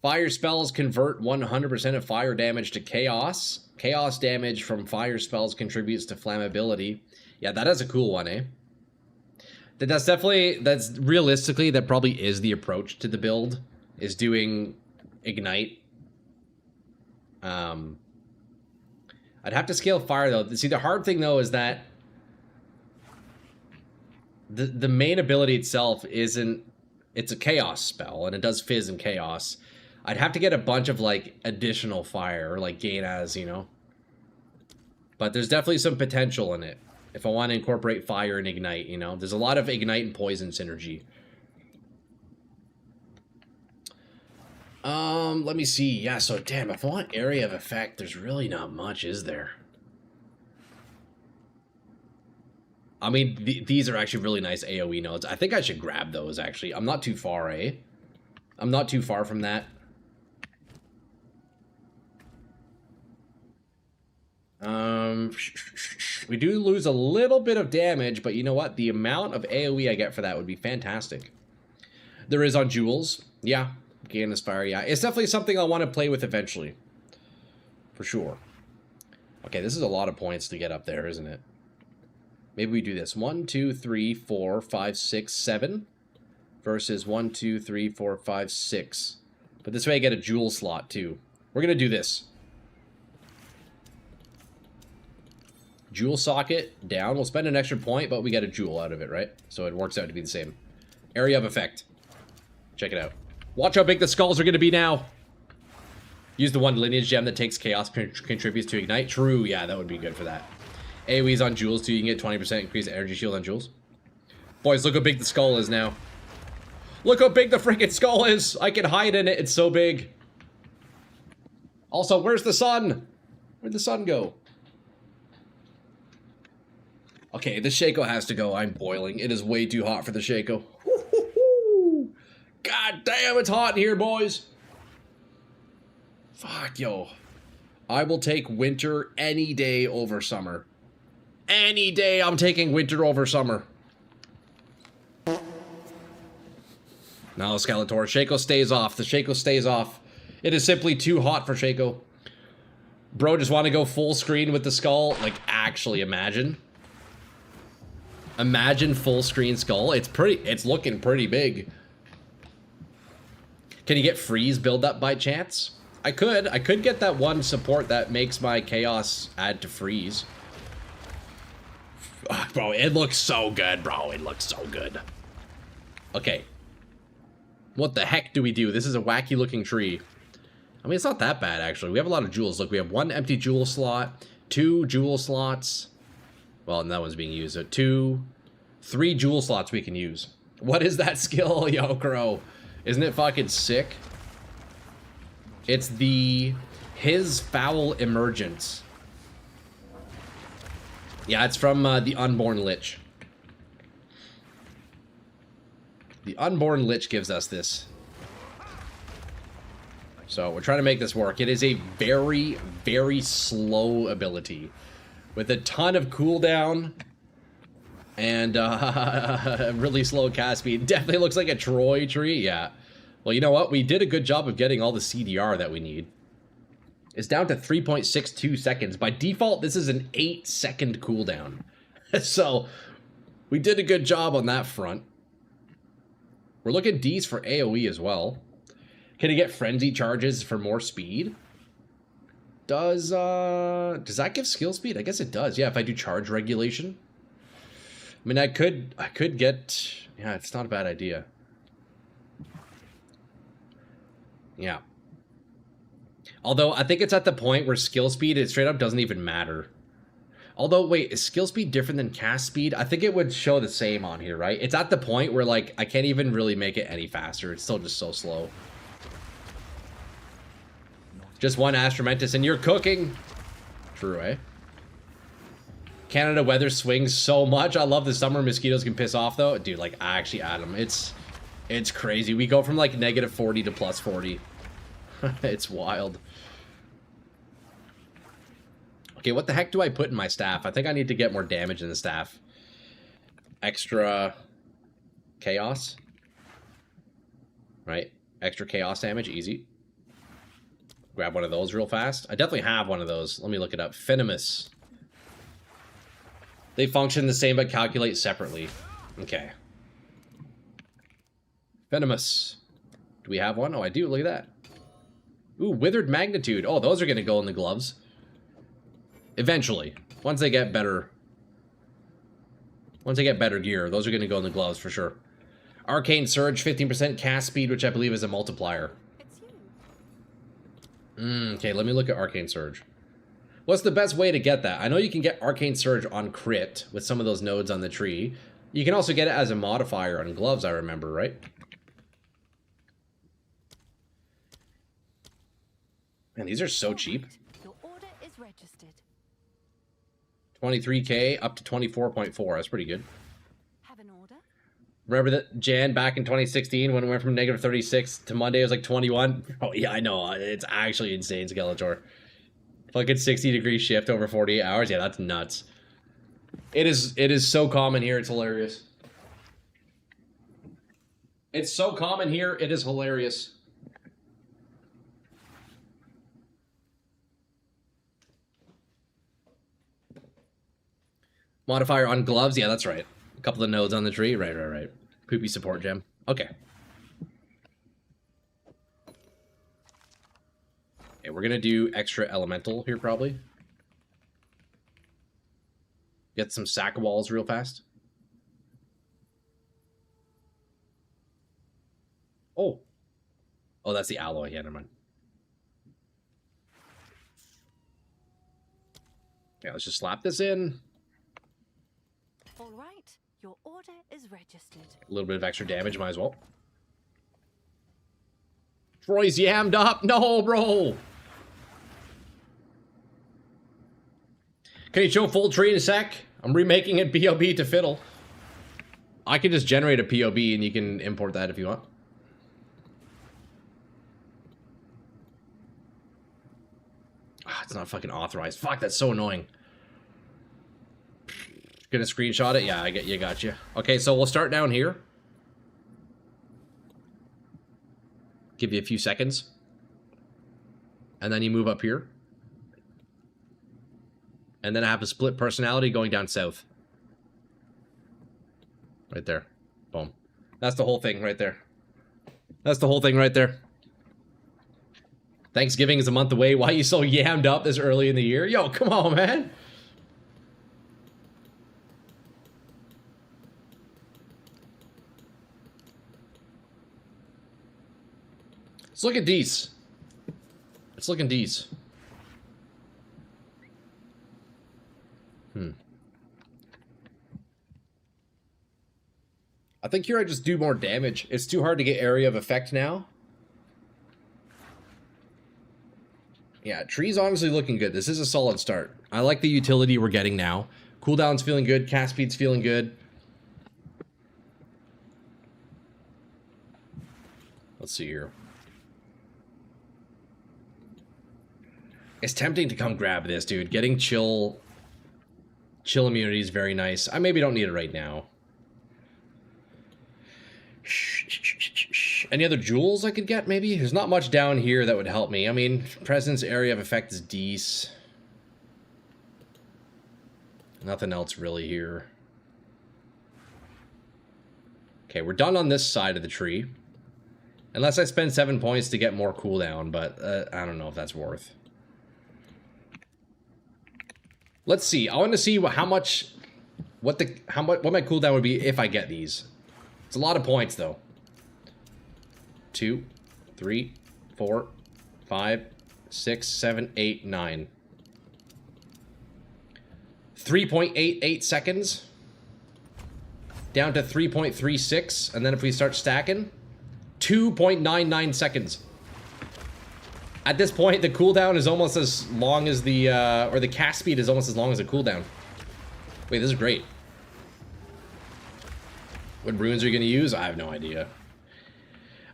S1: Fire spells convert 100% of fire damage to chaos. Chaos damage from fire spells contributes to flammability. Yeah, that is a cool one, eh? That's definitely, that's realistically, that probably is the approach to the build, is doing Ignite. I'd have to scale fire though. See, the hard thing though is that the main ability itself isn't, it's a chaos spell and it does fizz and chaos. I'd have to get a bunch of like additional fire or like gain as, you know. But there's definitely some potential in it if I want to incorporate fire and ignite, you know. There's a lot of ignite and poison synergy. Let me see. Yeah, so damn, if I want area of effect, there's really not much, is there? I mean, these are actually really nice AoE nodes. I think I should grab those, actually. I'm not too far, eh? I'm not too far from that. We do lose a little bit of damage, but you know what? The amount of AoE I get for that would be fantastic. There is on jewels. Yeah. Gain this fire, yeah. It's definitely something I want to play with eventually. For sure. Okay, this is a lot of points to get up there, isn't it? Maybe we do this. 1, 2, 3, 4, 5, 6, 7. Versus 1, 2, 3, 4, 5, 6. But this way I get a jewel slot, too. We're going to do this. Jewel socket down. We'll spend an extra point, but we get a jewel out of it, right? So it works out to be the same. Area of effect. Check it out. Watch how big the skulls are going to be now. Use the one lineage gem that takes chaos contributes to ignite. True, yeah, that would be good for that. AoE's on jewels too. You can get 20% increased energy shield on jewels. Boys, look how big the skull is now. Look how big the freaking skull is. I can hide in it. It's so big. Also, where's the sun? Where'd the sun go? Okay, the Shaco has to go. I'm boiling. It is way too hot for the Shaco. God damn, it's hot in here, boys. Fuck, yo. I will take winter any day over summer. Any day I'm taking winter over summer. No, Skeletor. Shaco stays off. The Shaco stays off. It is simply too hot for Shaco. Bro, just want to go full screen with the skull? Like, actually, imagine. Imagine full screen skull. It's looking pretty big. Can you get freeze build up by chance? I could get that one support that makes my chaos add to freeze. Bro, it looks so good, bro. It looks so good. Okay. What the heck do we do? This is a wacky looking tree. I mean, it's not that bad, actually. We have a lot of jewels. Look, we have 1 empty jewel slot, 2 jewel slots. Well, and that one's being used. So 2, 3 jewel slots we can use. What is that skill, Yo Crow? Isn't it fucking sick? It's his foul emergence. Yeah, it's from the Unborn Lich. The Unborn Lich gives us this. So we're trying to make this work. It is a very, very slow ability with a ton of cooldown and really slow cast speed. Definitely looks like a Troy tree. Yeah. Well, you know what? We did a good job of getting all the CDR that we need. It's down to 3.62 seconds. By default, this is an 8-second cooldown. So we did a good job on that front. We're looking D's for AoE as well. Can you get frenzy charges for more speed? Does that give skill speed? I guess it does. Yeah, if I do charge regulation. I mean, I could get, yeah, it's not a bad idea. Yeah. Although I think it's at the point where skill speed, it straight up doesn't even matter. Although, wait, is skill speed different than cast speed? I think it would show the same on here, right? It's at the point where, like, I can't even really make it any faster. It's still just so slow. Just 1 Astromentus and you're cooking. True, eh? Canada weather swings so much. I love the summer mosquitoes can piss off, though. Dude, like, I actually add them. It's crazy. We go from, like, -40 to +40. It's wild. Okay, what the heck do I put in my staff? I think I need to get more damage in the staff. Extra chaos. Right? Extra chaos damage, easy. Grab one of those real fast. I definitely have one of those. Let me look it up. Venomous. They function the same but calculate separately. Okay. Venomous. Do we have one? Oh, I do. Look at that. Ooh, Withered Magnitude. Oh, those are going to go in the gloves. Eventually. Once they get better. Once they get better gear, those are going to go in the gloves for sure. Arcane Surge, 15% cast speed, which I believe is a multiplier.
S3: It's you.
S1: Okay, let me look at Arcane Surge. What's the best way to get that? I know you can get Arcane Surge on crit with some of those nodes on the tree. You can also get it as a modifier on gloves, I remember, right? Man, these are so cheap.
S3: Your order is registered.
S1: 23k up to 24.4. That's pretty good.
S3: Have an order?
S1: Remember that Jan back in 2016 when it went from negative 36 to Monday it was like 21? Oh yeah, I know. It's actually insane, Skeletor. Fucking 60-degree shift over 48 hours. Yeah, that's nuts. It is so common here. It's hilarious. It's so common here. It is hilarious. Modifier on gloves. Yeah, that's right. A couple of nodes on the tree. Right. Poopy support gem. Okay. Okay, we're gonna do extra elemental here probably. Get some sack walls real fast. Oh. Oh, that's the alloy. Yeah, never mind. Yeah, let's just slap this in.
S3: All right. Your order is registered.
S1: A little bit of extra damage, might as well. Troy's yammed up. No, bro. Can you show full tree in a sec? I'm remaking it POB to fiddle. I can just generate a POB and you can import that if you want. Ah, it's not fucking authorized. Fuck, that's so annoying. Gonna screenshot it? Yeah, I get you, got you. Okay, so we'll start down here. Give you a few seconds. And then you move up here. And then I have a split personality going down south. Right there. Boom. That's the whole thing right there. That's the whole thing right there. Thanksgiving is a month away. Why are you so yammed up this early in the year? Yo, come on, man. Let's look at these. Let's look at these. I think here I just do more damage. It's too hard to get area of effect now. Yeah, tree's honestly looking good. This is a solid start. I like the utility we're getting now. Cooldown's feeling good. Cast speed's feeling good. Let's see here. It's tempting to come grab this, dude. Getting chill immunity is very nice. I maybe don't need it right now. Any other jewels I could get, maybe? There's not much down here that would help me. I mean, presence area of effect is decent. Nothing else really here. Okay, we're done on this side of the tree. Unless I spend 7 points to get more cooldown, but I don't know if that's worth. Let's see. I want to see what my cooldown would be if I get these. It's a lot of points though. 2, 3, 4, 5, 6, 7, 8, 9. 3.88 seconds. Down to 3.36, and then if we start stacking, 2.99 seconds. At this point, the cooldown is almost as long as the, or the cast speed is almost as long as the cooldown. Wait, this is great. What runes are you going to use? I have no idea.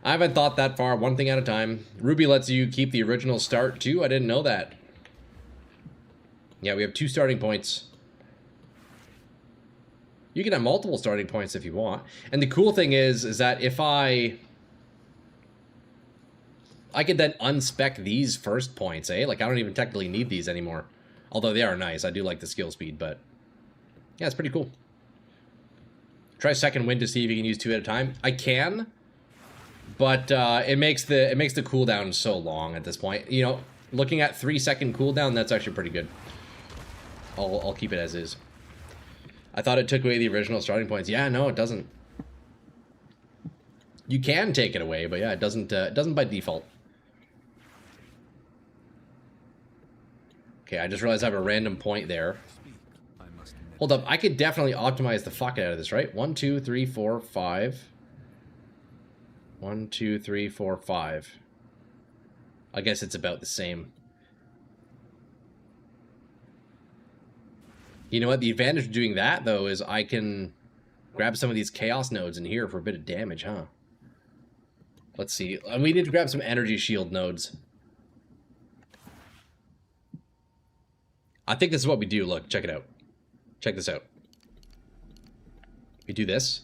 S1: I haven't thought that far. One thing at a time. Ruby lets you keep the original start too. I didn't know that. Yeah, we have 2 starting points. You can have multiple starting points if you want. And the cool thing is that if I could then unspec these first points, eh? Like, I don't even technically need these anymore. Although they are nice. I do like the skill speed, but yeah, it's pretty cool. Try second wind to see if you can use 2 at a time. I can, But it makes the cooldown so long at this point. You know, looking at 3-second cooldown, that's actually pretty good. I'll keep it as is. I thought it took away the original starting points. Yeah, no, it doesn't. You can take it away, but yeah, it doesn't by default. Okay, I just realized I have a random point there. Hold up, I could definitely optimize the fuck out of this, right? 1, 2, 3, 4, 5. 1, 2, 3, 4, 5. I guess it's about the same. You know what? The advantage of doing that, though, is I can grab some of these chaos nodes in here for a bit of damage, huh? Let's see. We need to grab some energy shield nodes. I think this is what we do. Look, check it out. Check this out. We do this.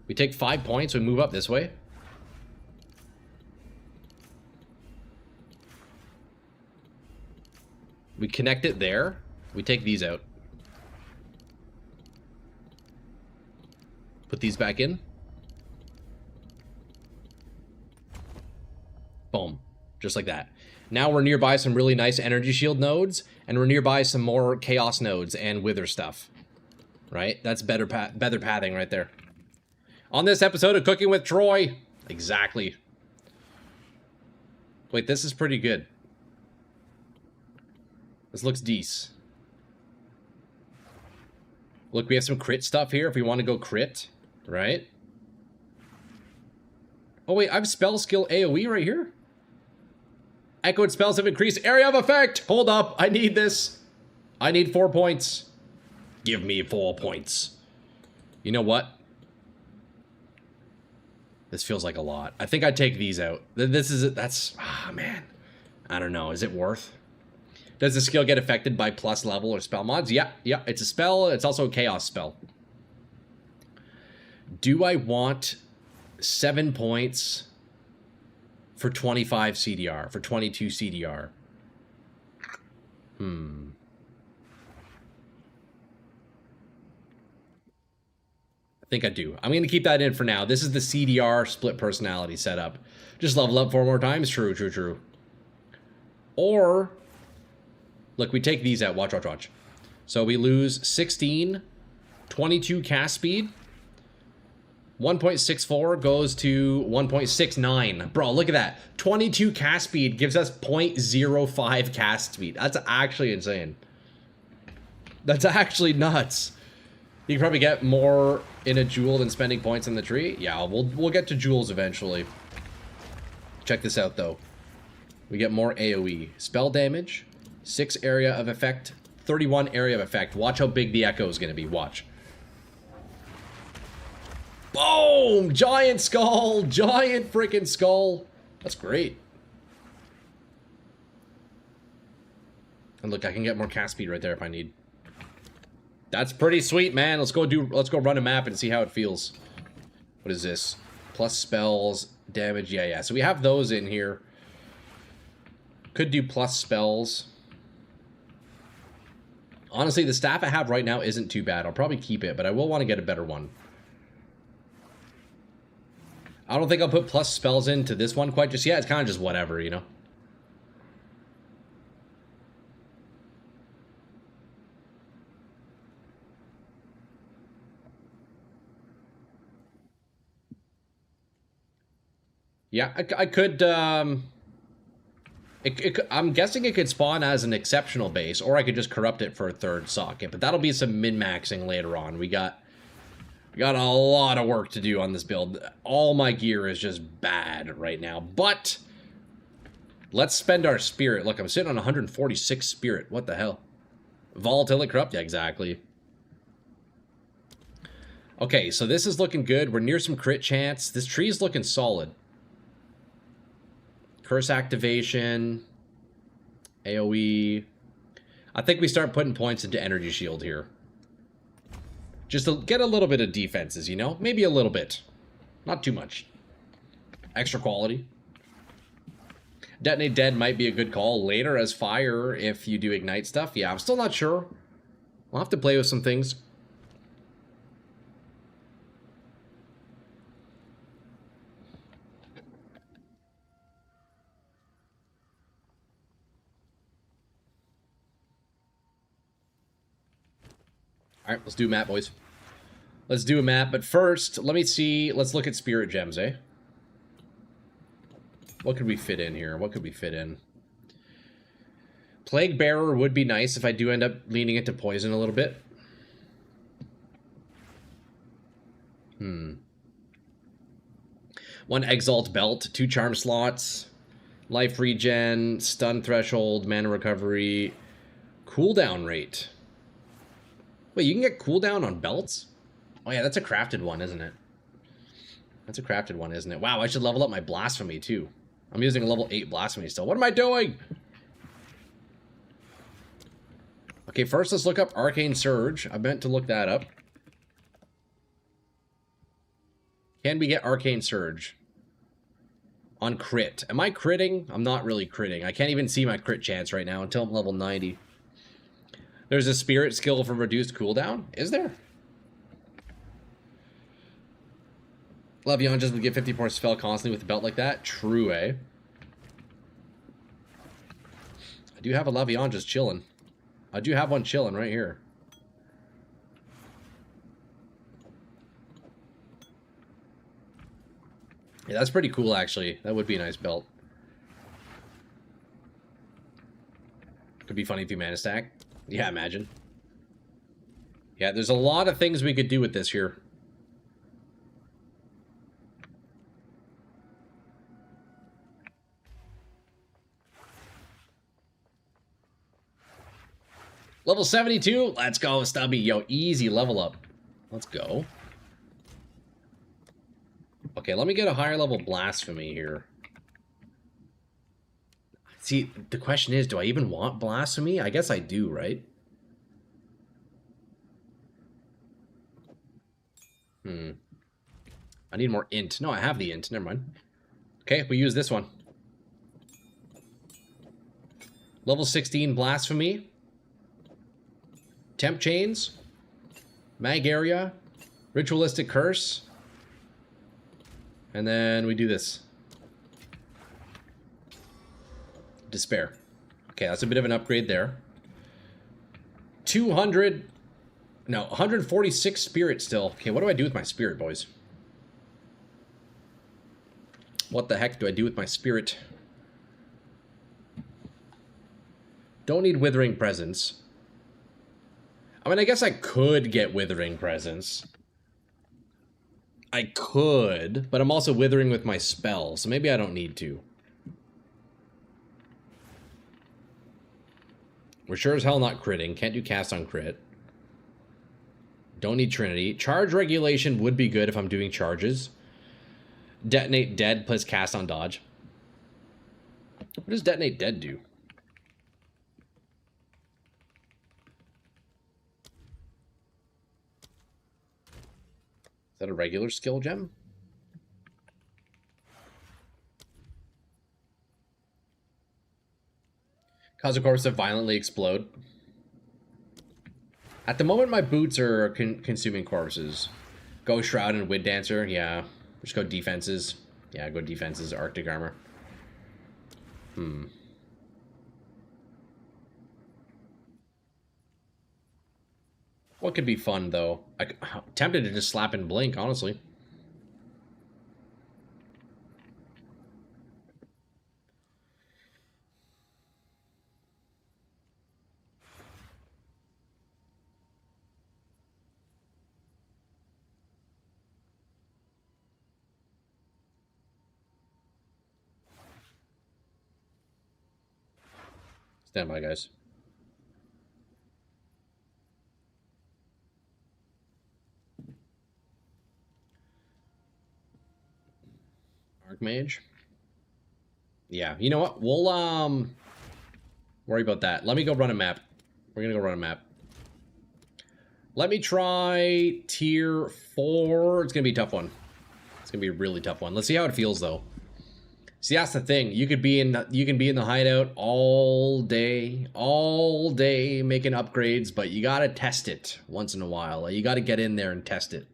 S1: We take 5 points. We move up this way. We connect it there. We take these out. Put these back in. Boom. Just like that. Now we're nearby some really nice energy shield nodes, and we're nearby some more chaos nodes and wither stuff. Right? That's better pathing right there. On this episode of Cooking with Troy. Exactly. Wait, this is pretty good. This looks decent. Look, we have some crit stuff here if we want to go crit. Right? Oh wait, I have spell skill AoE right here? Echoed spells have increased area of effect! Hold up, I need this. I need 4 points. Give me 4 points. You know what? This feels like a lot. I think I'd take these out. That's, man. I don't know, is it worth? Does the skill get affected by plus level or spell mods? Yeah, it's a spell. It's also a chaos spell. Do I want 7 points for 25 CDR, for 22 CDR? I think I do. I'm going to keep that in for now. This is the CDR split personality setup. Just level up 4 more times. True. Or, look, we take these out. Watch. So we lose 16, 22 cast speed. 1.64 goes to 1.69. Bro, look at that. 22 cast speed gives us 0.05 cast speed. That's actually insane. That's actually nuts. You can probably get more in a jewel than spending points in the tree. Yeah, we'll get to jewels eventually. Check this out, though. We get more AoE. Spell damage, 6 area of effect, 31 area of effect. Watch how big the echo is going to be. Watch. Boom! Giant skull! Giant freaking skull! That's great. And look, I can get more cast speed right there if I need. That's pretty sweet, man. Let's go run a map and see how it feels. What is this? Plus spells, damage. Yeah. So we have those in here. Could do plus spells. Honestly, the staff I have right now isn't too bad. I'll probably keep it, but I will want to get a better one. I don't think I'll put plus spells into this one quite just yet. It's kind of just whatever, you know? Yeah, I could, I'm guessing it could spawn as an exceptional base, or I could just corrupt it for a 3rd socket, but that'll be some min-maxing later on. We got a lot of work to do on this build. All my gear is just bad right now, but let's spend our spirit. Look, I'm sitting on 146 spirit. What the hell? Volatility corrupt? Yeah, exactly. Okay, so this is looking good. We're near some crit chance. This tree is looking solid. Curse activation, AoE. I think we start putting points into energy shield here. Just to get a little bit of defenses, you know? Maybe a little bit. Not too much. Extra quality. Detonate Dead might be a good call later as fire if you do ignite stuff. Yeah, I'm still not sure. We'll have to play with some things. All right, let's do a map, boys. Let's do a map, but first, let me see. Let's look at spirit gems, eh? What could we fit in here? What could we fit in? Plague Bearer would be nice if I do end up leaning into poison a little bit. One Exalt Belt, 2 Charm slots, life regen, stun threshold, mana recovery, cooldown rate. Wait, you can get cooldown on belts? Oh yeah, that's a crafted one, isn't it? That's a crafted one, isn't it? Wow, I should level up my blasphemy too. I'm using a level 8 blasphemy still. What am I doing? Okay, first let's look up Arcane Surge. I meant to look that up. Can we get Arcane Surge? On crit. Am I critting? I'm not really critting. I can't even see my crit chance right now until I'm level 90. There's a spirit skill for reduced cooldown? Is there? Levion just would get 50 more spell constantly with a belt like that? True, eh? I do have a Levion just chilling. I do have one chilling right here. Yeah, that's pretty cool, actually. That would be a nice belt. Could be funny if you mana stack. Yeah, imagine. Yeah, there's a lot of things we could do with this here. Level 72. Let's go, Stubby. Yo, easy level up. Let's go. Okay, let me get a higher level blasphemy here. See, the question is, do I even want blasphemy? I guess I do, right? I need more int. No, I have the int. Never mind. Okay, we use this one. Level 16 blasphemy. Temp chains. Mag area. Ritualistic curse. And then we do this. Despair. Okay, that's a bit of an upgrade there. 200... No, 146 spirit still. Okay, what do I do with my spirit, boys? What the heck do I do with my spirit? Don't need Withering Presence. I mean, I guess I could get Withering Presence. I could, but I'm also withering with my spell, so maybe I don't need to. We're sure as hell not critting. Can't do cast on crit. Don't need Trinity. Charge regulation would be good if I'm doing charges. Detonate dead plus cast on dodge. What does detonate dead do? Is that a regular skill gem? Cause a corpse to violently explode. At the moment, my boots are consuming corpses. Go Shroud and Wind Dancer. Yeah. Just go defenses. Yeah, go defenses. Arctic armor. What could be fun, though? I'm tempted to just slap and blink, honestly. Stand by, guys. Archmage. Yeah, you know what? We'll worry about that. Let me go run a map. We're gonna go run a map. Let me try tier 4. It's gonna be a tough one. It's gonna be a really tough one. Let's see how it feels though. See, that's the thing. You can be in the hideout all day making upgrades, but you gotta test it once in a while. Like, you gotta get in there and test it.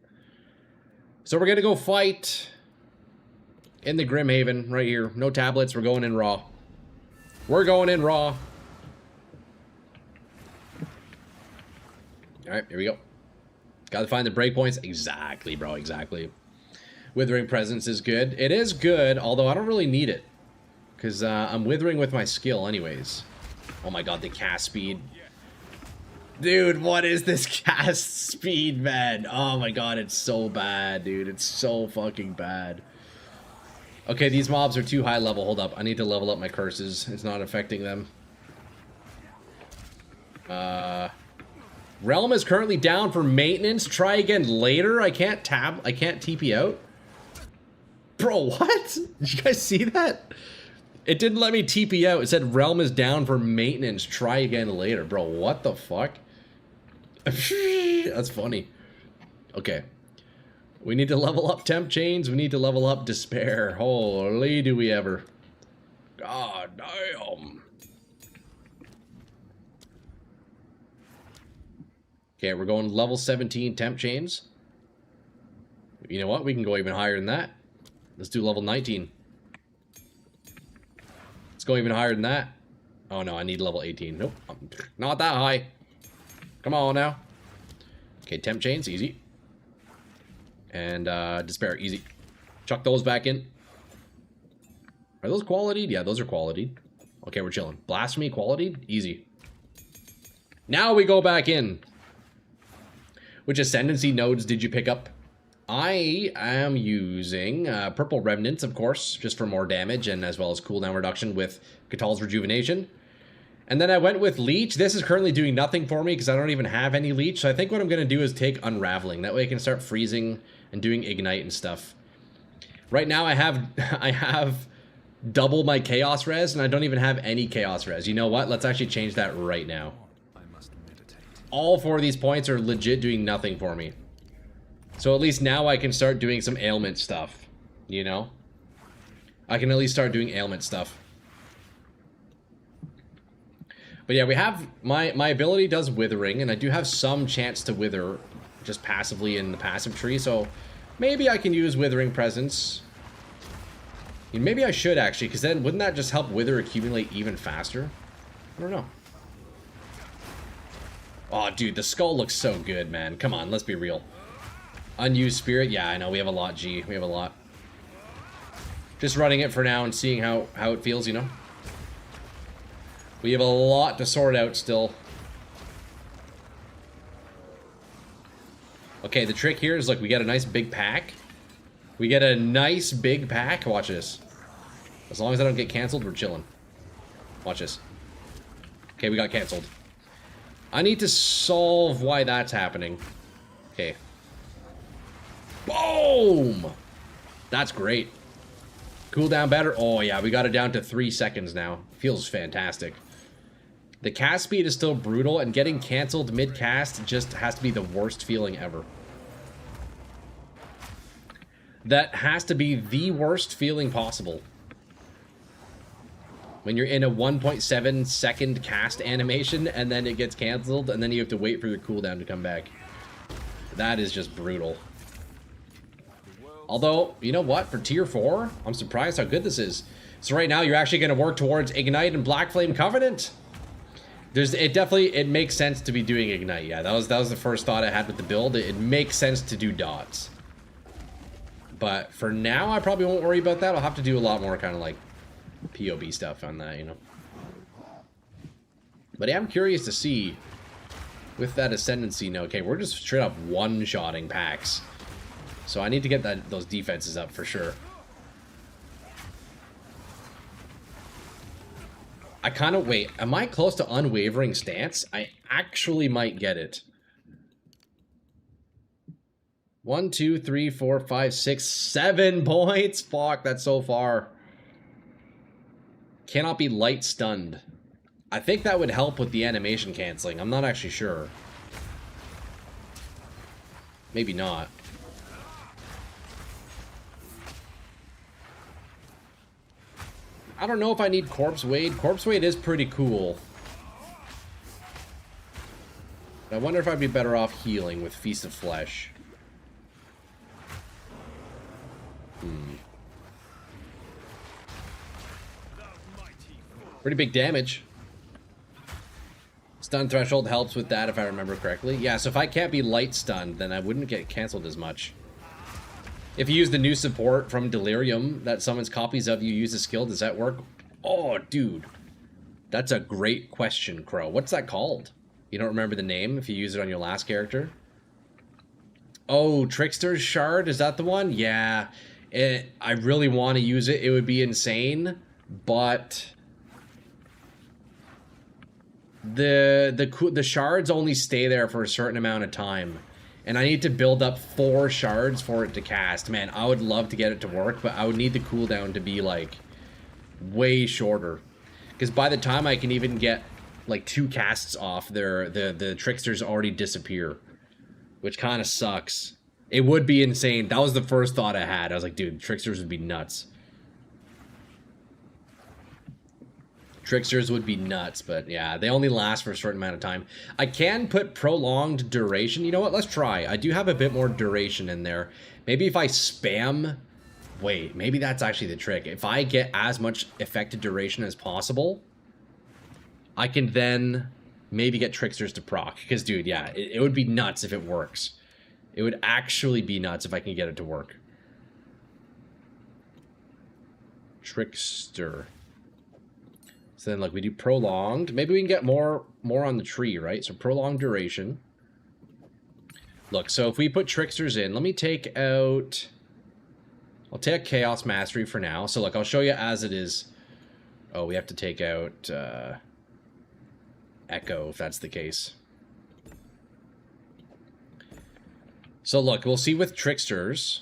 S1: So we're gonna go fight in the Grimhaven right here. No tablets. We're going in raw. We're going in raw. All right, here we go. Gotta find the breakpoints. Exactly, bro, exactly. Withering Presence is good. It is good, although I don't really need it. Because I'm withering with my skill anyways. Oh my god, the cast speed. Dude, what is this cast speed, man? Oh my god, it's so bad, dude. It's so fucking bad. Okay, these mobs are too high level. Hold up. I need to level up my curses. It's not affecting them. Realm is currently down for maintenance. Try again later. I can't TP out. Bro, what? Did you guys see that? It didn't let me TP out. It said Realm is down for maintenance. Try again later. Bro, what the fuck? That's funny. Okay. We need to level up Temp Chains. We need to level up Despair. Holy do we ever. God damn. Okay, we're going level 17 Temp Chains. You know what? We can go even higher than that. Let's do level 19. Let's go even higher than that. Oh no, I need level 18. Nope, not that high. Come on now. Okay, Temp Chains, easy. And Despair, easy. Chuck those back in. Are those quality? Yeah, those are quality. Okay, we're chilling. Blasphemy, quality, easy. Now we go back in. Which Ascendancy nodes did you pick up? I am using Purple Remnants, of course, just for more damage and as well as cooldown reduction with Catal's Rejuvenation. And then I went with Leech. This is currently doing nothing for me because I don't even have any Leech. So I think what I'm going to do is take Unraveling. That way I can start freezing and doing Ignite and stuff. Right now I have double my Chaos Res and I don't even have any Chaos Res. You know what? Let's actually change that right now. All 4 of these points are legit doing nothing for me. So at least now I can start doing some ailment stuff, you know? I can at least start doing ailment stuff. But yeah, we have, my ability does Withering, and I do have some chance to Wither just passively in the passive tree, so maybe I can use Withering Presence. And maybe I should actually, because then wouldn't that just help Wither accumulate even faster? I don't know. Oh, dude, the skull looks so good, man. Come on, let's be real. Unused Spirit, yeah, I know, we have a lot, G. We have a lot. Just running it for now and seeing how it feels, you know? We have a lot to sort out still. Okay, the trick here is, like, we get a nice big pack. We get a nice big pack. Watch this. As long as I don't get canceled, we're chilling. Watch this. Okay, we got canceled. I need to solve why that's happening. Okay. Boom! That's great. Cooldown better. Oh, yeah, we got it down to 3 seconds now. Feels fantastic. The cast speed is still brutal, and getting canceled mid-cast just has to be the worst feeling ever. That has to be the worst feeling possible. When you're in a 1.7 second cast animation, and then it gets canceled, and then you have to wait for your cooldown to come back. That is just brutal. Although, you know what? For tier 4, I'm surprised how good this is. So right now, you're actually going to work towards Ignite and Black Flame Covenant. It makes sense to be doing Ignite. Yeah, that was the first thought I had with the build. It makes sense to do dots. But for now, I probably won't worry about that. I'll have to do a lot more kind of like POB stuff on that, you know. But yeah, I'm curious to see with that Ascendancy note. Okay, we're just straight up one-shotting packs. So I need to get those defenses up for sure. I kind of, wait, am I close to Unwavering Stance? I actually might get it. 1, 2, 3, 4, 5, 6, 7 points. Fuck, that's so far. Cannot be light stunned. I think that would help with the animation canceling. I'm not actually sure. Maybe not. I don't know if I need Corpse Wade. Corpse Wade is pretty cool. I wonder if I'd be better off healing with Feast of Flesh. Pretty big damage. Stun threshold helps with that if I remember correctly. Yeah, so if I can't be light stunned, then I wouldn't get cancelled as much. If you use the new support from Delirium that summons copies of you use a skill, does that work? Oh, dude. That's a great question, Crow. What's that called? You don't remember the name if you use it on your last character? Oh, Trickster's Shard? Is that the one? Yeah. I really want to use it. It would be insane, but the shards only stay there for a certain amount of time, and I need to build up 4 shards for it to cast. Man, I would love to get it to work, but I would need the cooldown to be like way shorter, because by the time I can even get like 2 casts off, the tricksters already disappear, which kind of sucks. It would be insane. That was the first thought I had. I was like, dude, tricksters would be nuts. Tricksters would be nuts, but yeah, they only last for a certain amount of time. I can put prolonged duration. You know what? Let's try. I do have a bit more duration in there. Maybe if I spam... Wait, maybe that's actually the trick. If I get as much effective duration as possible, I can then maybe get tricksters to proc. Because, dude, yeah, it would be nuts if it works. It would actually be nuts if I can get it to work. Trickster. So then, like, we do prolonged. Maybe we can get more on the tree, right? So prolonged duration. Look, so if we put tricksters in, let me take out... I'll take Chaos Mastery for now. So, look, I'll show you as it is. Oh, we have to take out Echo, if that's the case. So, look, we'll see with Tricksters.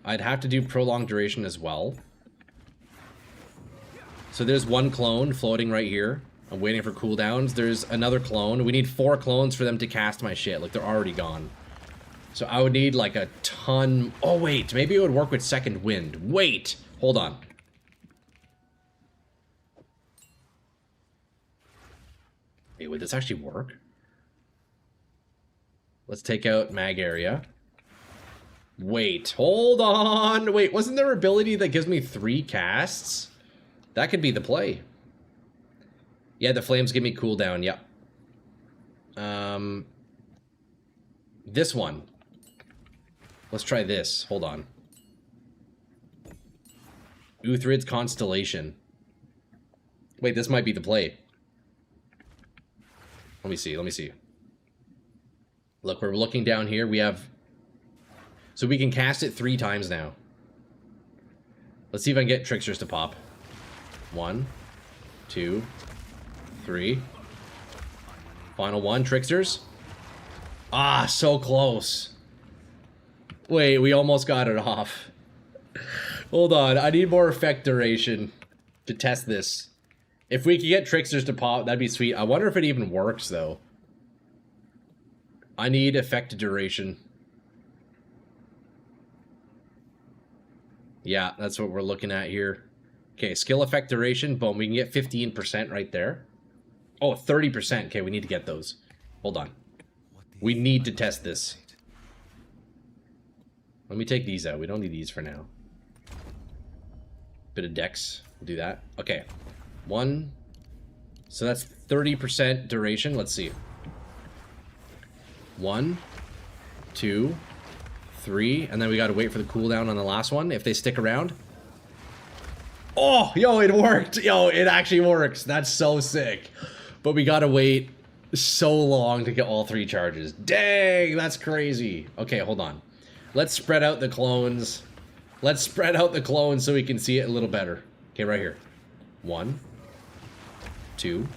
S1: I'd have to do Prolonged Duration as well. So there's 1 clone floating right here. I'm waiting for cooldowns. There's another clone. We need 4 clones for them to cast my shit. Like, they're already gone. So I would need, like, a ton... Oh, wait. Maybe it would work with Second Wind. Wait! Hold on. Wait, would this actually work? Let's take out Mag Area. Wait, hold on. Wait, wasn't there an ability that gives me 3 casts? That could be the play. Yeah, the flames give me cooldown, yep. This one. Let's try this. Hold on. Uthrid's Constellation. Wait, this might be the play. Let me see, let me see. Look, we're looking down here. We have... So we can cast it 3 times now. Let's see if I can get Tricksters to pop. 1, 2, 3. Final one, Tricksters. Ah, so close. Wait, we almost got it off. Hold on, I need more effect duration to test this. If we could get Tricksters to pop, that'd be sweet. I wonder if it even works, though. I need effect duration. Yeah, that's what we're looking at here. Okay, skill effect duration. Boom, we can get 15% right there. Oh, 30%. Okay, we need to get those. Hold on. We need to test this. Let me take these out. We don't need these for now. Bit of dex. We'll do that. Okay. 1. So that's 30% duration. Let's see. 1, 2, 3, and then we gotta wait for the cooldown on the last one if they stick around. Oh, yo, it worked. Yo, it actually works. That's so sick. But we gotta wait so long to get all 3 charges. Dang, that's crazy. Okay, hold on. Let's spread out the clones. Let's spread out the clones so we can see it a little better. Okay, right here. 1, 2,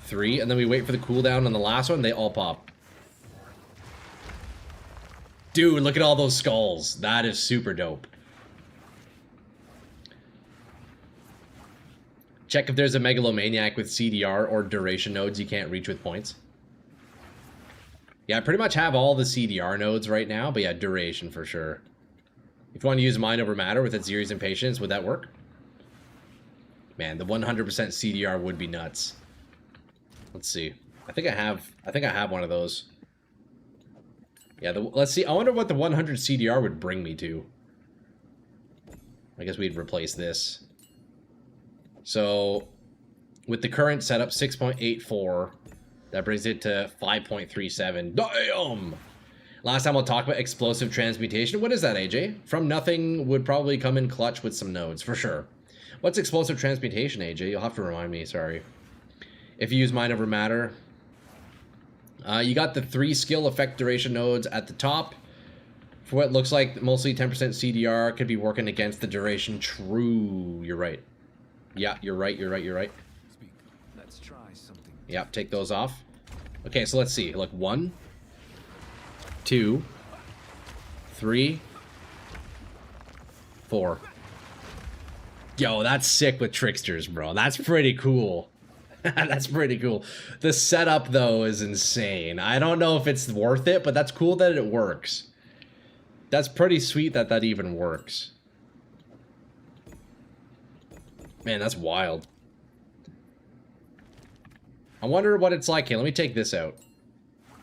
S1: 3, and then we wait for the cooldown on the last one. They all pop. Dude, look at all those skulls. That is super dope. Check if there's a Megalomaniac with CDR or duration nodes you can't reach with points. Yeah, I pretty much have all the CDR nodes right now, but yeah, duration for sure. If you want to use Mind Over Matter with its Series and Patience, would that work? Man, the 100% CDR would be nuts. Let's see. I think I have one of those. Yeah, let's see. I wonder what the 100 CDR would bring me to. I guess we'd replace this. So, with the current setup, 6.84. That brings it to 5.37. Damn! Last time we'll talk about explosive transmutation. What is that, AJ? From nothing would probably come in clutch with some nodes, for sure. What's explosive transmutation, AJ? You'll have to remind me, sorry. If you use mind over matter. You got the 3 skill effect duration nodes at the top. For what looks like mostly 10% CDR, could be working against the duration. True, you're right. Yeah, you're right.
S2: Speak. Let's try something.
S1: Yep, take those off. Okay, so let's see. Look, 1, 2, 3, 4. Yo, that's sick with tricksters, bro. That's pretty cool. That's pretty cool. The setup, though, is insane. I don't know if it's worth it, but that's cool that it works. That's pretty sweet that that even works. Man, that's wild. I wonder what it's like. Okay, let me take this out. I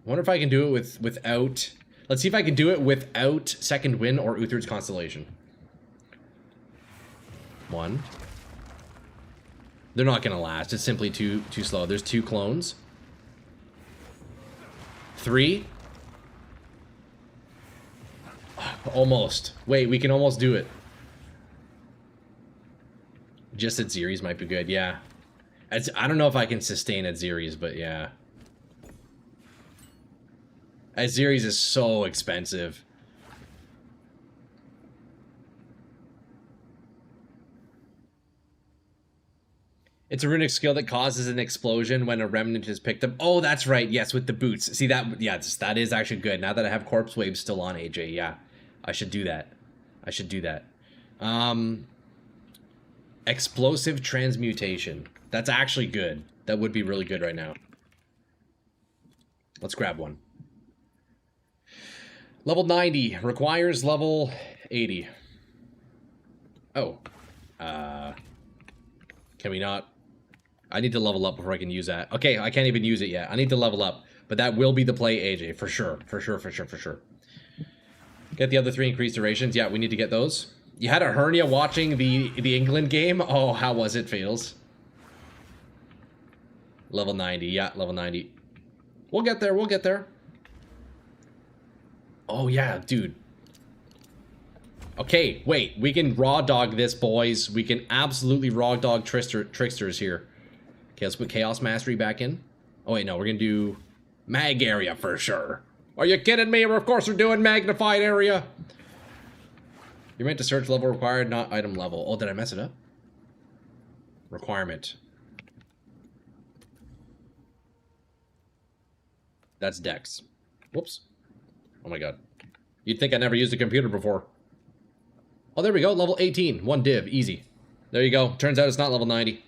S1: wonder if I can do it without... Let's see if I can do it without Second Wind or Uther's Constellation. 1. They're not going to last. It's simply too slow. There's 2 clones. 3. Almost. Wait, we can almost do it. Just at Xeres might be good, yeah. I don't know if I can sustain at Xeres, but yeah. At Xeres is so expensive. It's a runic skill that causes an explosion when a remnant is picked up. Oh, that's right. Yes, with the boots. See that? Yeah, that is actually good. Now that I have Corpse Wave still on, AJ, yeah, I should do that. I should do that. Explosive transmutation. That's actually good. That would be really good right now. Let's grab one. Level 90 requires level 80. Oh. Can we not? I need to level up before I can use that. Okay, I can't even use it yet. I need to level up. But that will be the play, AJ, for sure. For sure. Get the other 3 increased durations. Yeah, we need to get those. You had a hernia watching the England game? Oh, how was it, Fatals? Level 90. Yeah, level 90. We'll get there. Oh, yeah, dude. Okay, wait. We can raw dog this, boys. We can absolutely raw dog tricksters here. Okay, let's put Chaos Mastery back in. Oh, wait, no. We're going to do Mag Area for sure. Are you kidding me? Of course we're doing Magnified Area. You're meant to search level required, not item level. Oh, did I mess it up? Requirement. That's Dex. Whoops. Oh my god. You'd think I never used a computer before. Oh, there we go. Level 18. 1 div. Easy. There you go. Turns out it's not level 90.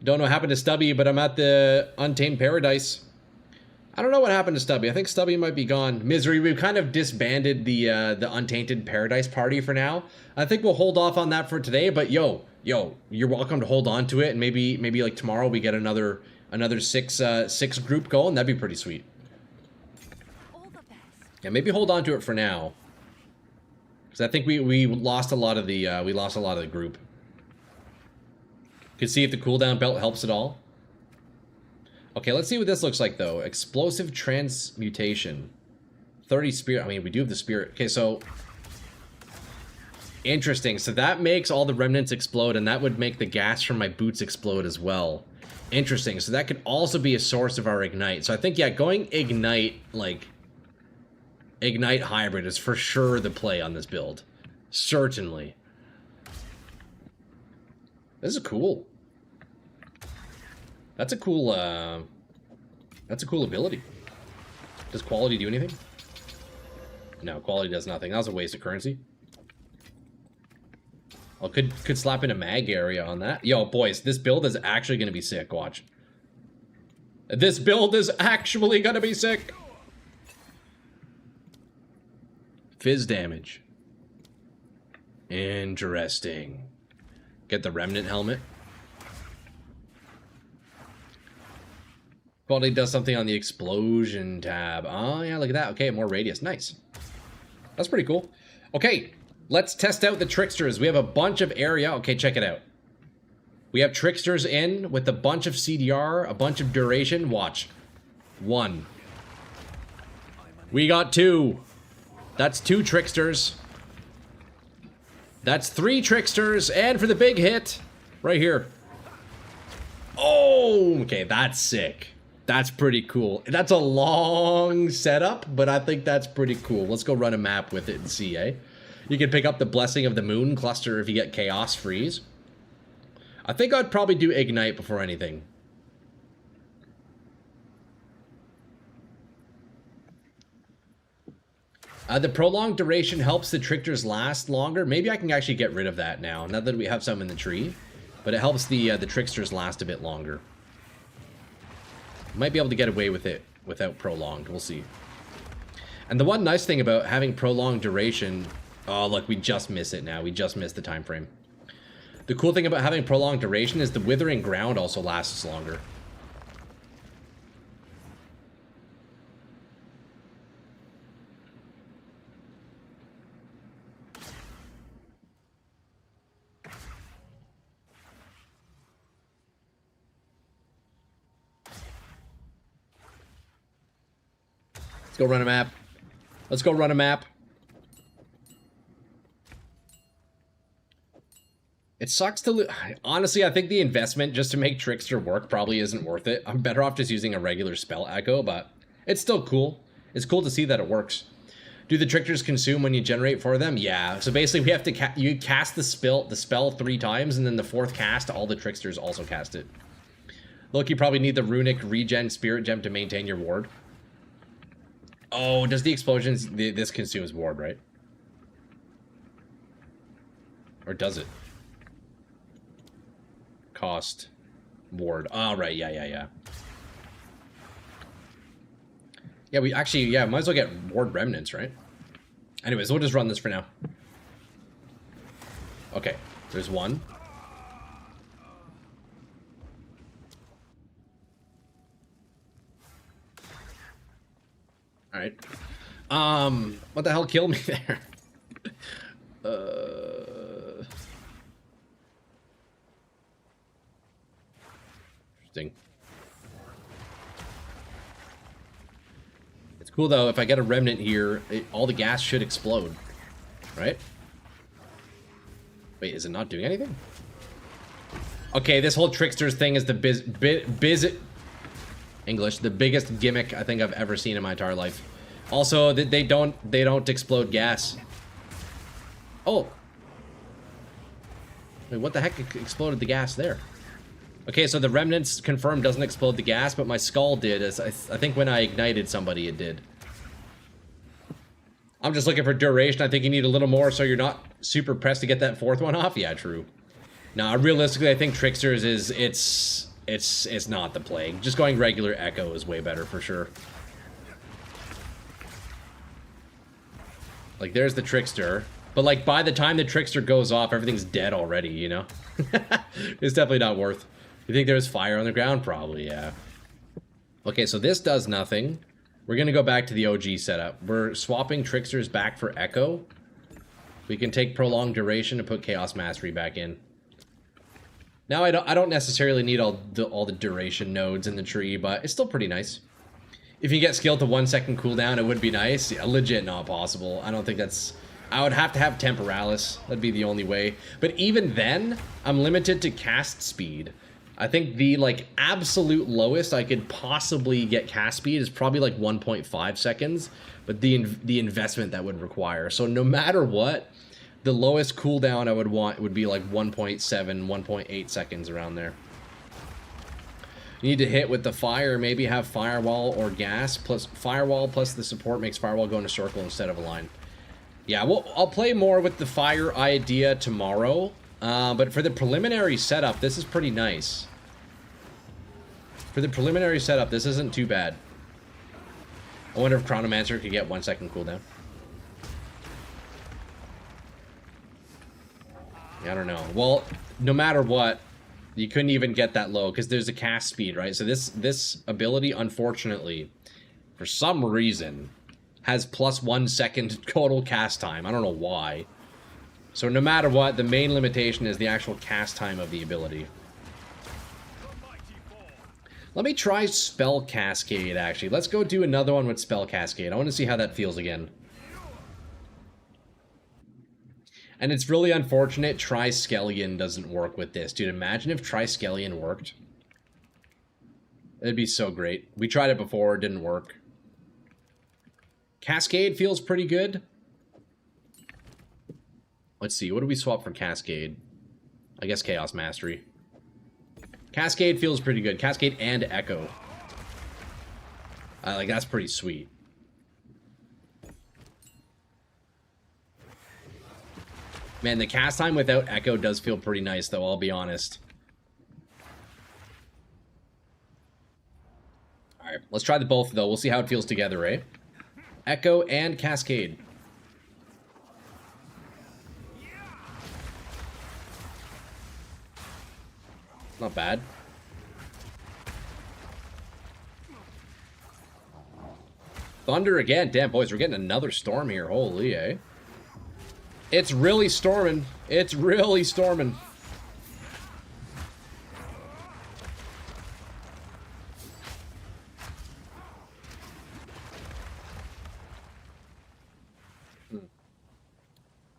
S1: Don't know what happened to Stubby, but I'm at the Untamed Paradise. I don't know what happened to Stubby. I think Stubby might be gone. Misery, we've kind of disbanded the Untainted Paradise party for now. I think we'll hold off on that for today, but yo, you're welcome to hold on to it, and maybe like tomorrow we get another 6 group going. That'd be pretty sweet.
S3: All the best.
S1: Yeah, maybe hold on to it for now. Because I think we lost a lot of the group. Could see if the cooldown belt helps at all. Okay, let's see what this looks like, though. Explosive transmutation. 30 spirit. I mean, we do have the spirit. Okay, so... Interesting. So that makes all the remnants explode, and that would make the gas from my boots explode as well. Interesting. So that could also be a source of our ignite. So I think, yeah, going ignite, like... Ignite hybrid is for sure the play on this build. Certainly. This is cool. That's a cool ability. Does quality do anything? No, quality does nothing. That was a waste of currency. Oh, could slap in a mag area on that. Yo, boys, this build is actually going to be sick. Watch. This build is actually going to be sick. Fizz damage. Interesting. Get the remnant helmet. Quality does something on the explosion tab. Oh, yeah, look at that. Okay, more radius. Nice. That's pretty cool. Okay, let's test out the tricksters. We have a bunch of area. Okay, check it out. We have Tricksters in with a bunch of CDR, a bunch of duration. Watch. 1. We got 2. That's 2 Tricksters. That's 3 Tricksters. And for the big hit, right here. Oh, okay, that's sick. That's pretty cool. That's a long setup, but I think that's pretty cool. Let's go run a map with it and see, eh? You can pick up the Blessing of the Moon cluster if you get Chaos Freeze. I think I'd probably do Ignite before anything. The prolonged duration helps the Tricksters last longer. Maybe I can actually get rid of that now that we have some in the tree. But it helps the Tricksters last a bit longer. Might be able to get away with it without prolonged. We'll see. And the one nice thing about having prolonged duration... Oh, look, we just miss it now. We just missed the time frame. The cool thing about having prolonged duration is the Withering Ground also lasts longer. Let's go run a map. Let's go run a map. It sucks to lose. Honestly, I think the investment just to make Trickster work probably isn't worth it. I'm better off just using a regular spell echo, but it's still cool. It's cool to see that it works. Do the Tricksters consume when you generate for them? Yeah. So basically, we have to you cast the spell 3 times, and then the 4th cast, all the Tricksters also cast it. Look, you probably need the Runic Regen Spirit Gem to maintain your ward. Oh, does the explosions... This consumes ward, right? Or does it? Cost. Ward. Oh, right. Yeah. Yeah, we actually... Yeah, might as well get ward remnants, right? Anyways, we'll just run this for now. Okay. There's 1. Alright. What the hell killed me there? Interesting. It's cool though, if I get a remnant here, all the gas should explode. Right? Wait, is it not doing anything? Okay, this whole Tricksters thing is the English, the biggest gimmick I think I've ever seen in my entire life. Also, they don't explode gas. Oh. Wait, what the heck exploded the gas there? Okay, so the remnants confirmed doesn't explode the gas, but my skull did. I think when I ignited somebody, it did. I'm just looking for duration. I think you need a little more so you're not super pressed to get that 4th one off. Yeah, true. Now, realistically, I think Tricksters is it's not the play. Just going regular Echo is way better for sure. Like, there's the Trickster. But, like, by the time the Trickster goes off, everything's dead already, you know? It's definitely not worth. You think there's fire on the ground? Probably, yeah. Okay, so this does nothing. We're going to go back to the OG setup. We're swapping Tricksters back for Echo. We can take Prolonged Duration and put Chaos Mastery back in. Now, I don't necessarily need all the duration nodes in the tree, but it's still pretty nice. If you get skill to 1 second cooldown, it would be nice. Yeah, legit not possible. I don't think that's... I would have to have Temporalis. That'd be the only way. But even then, I'm limited to cast speed. I think the, like, absolute lowest I could possibly get cast speed is probably, like, 1.5 seconds. But the investment that would require. So no matter what, the lowest cooldown I would want would be, like, 1.7, 1.8 seconds around there. You need to hit with the fire, maybe have Firewall or Gas, plus Firewall plus the support makes Firewall go in a circle instead of a line. Yeah, well, I'll play more with the fire idea tomorrow, but for the preliminary setup, this is pretty nice. For the preliminary setup, this isn't too bad. I wonder if Chronomancer could get 1 second cooldown. I don't know. Well, no matter what, you couldn't even get that low because there's a cast speed, right? So this ability, unfortunately, for some reason, has plus 1 second total cast time. I don't know why. So no matter what, the main limitation is the actual cast time of the ability. Let me try Spell Cascade, actually. Let's go do another one with Spell Cascade. I want to see how that feels again. And it's really unfortunate Triskelion doesn't work with this. Dude, imagine if Triskelion worked. It'd be so great. We tried it before, it didn't work. Cascade feels pretty good. Let's see, what do we swap for Cascade? I guess Chaos Mastery. Cascade feels pretty good. Cascade and Echo. Like, that's pretty sweet. Man, the cast time without Echo does feel pretty nice, though, I'll be honest. Alright, let's try the both, though. We'll see how it feels together, eh? Echo and Cascade. Not bad. Thunder again. Damn, boys, we're getting another storm here. Holy, eh? It's really storming. It's really storming.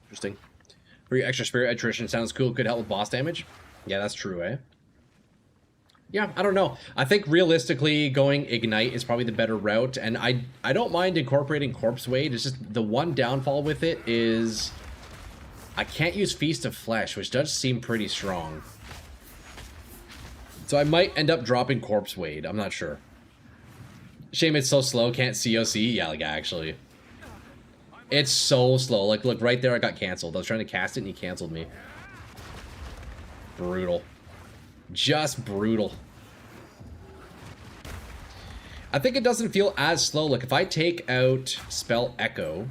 S1: Interesting. For your extra spirit attrition sounds cool. Could help with boss damage. Yeah, that's true, eh? Yeah, I don't know. I think realistically going Ignite is probably the better route, and I don't mind incorporating Corpse Wade. It's just the one downfall with it is I can't use Feast of Flesh, which does seem pretty strong. So I might end up dropping Corpse Wade. I'm not sure. Shame it's so slow, can't COC. Yeah, like actually. It's so slow. Like, look, right there I got canceled. I was trying to cast it and he canceled me. Brutal. Just brutal. I think it doesn't feel as slow. Like, if I take out Spell Echo,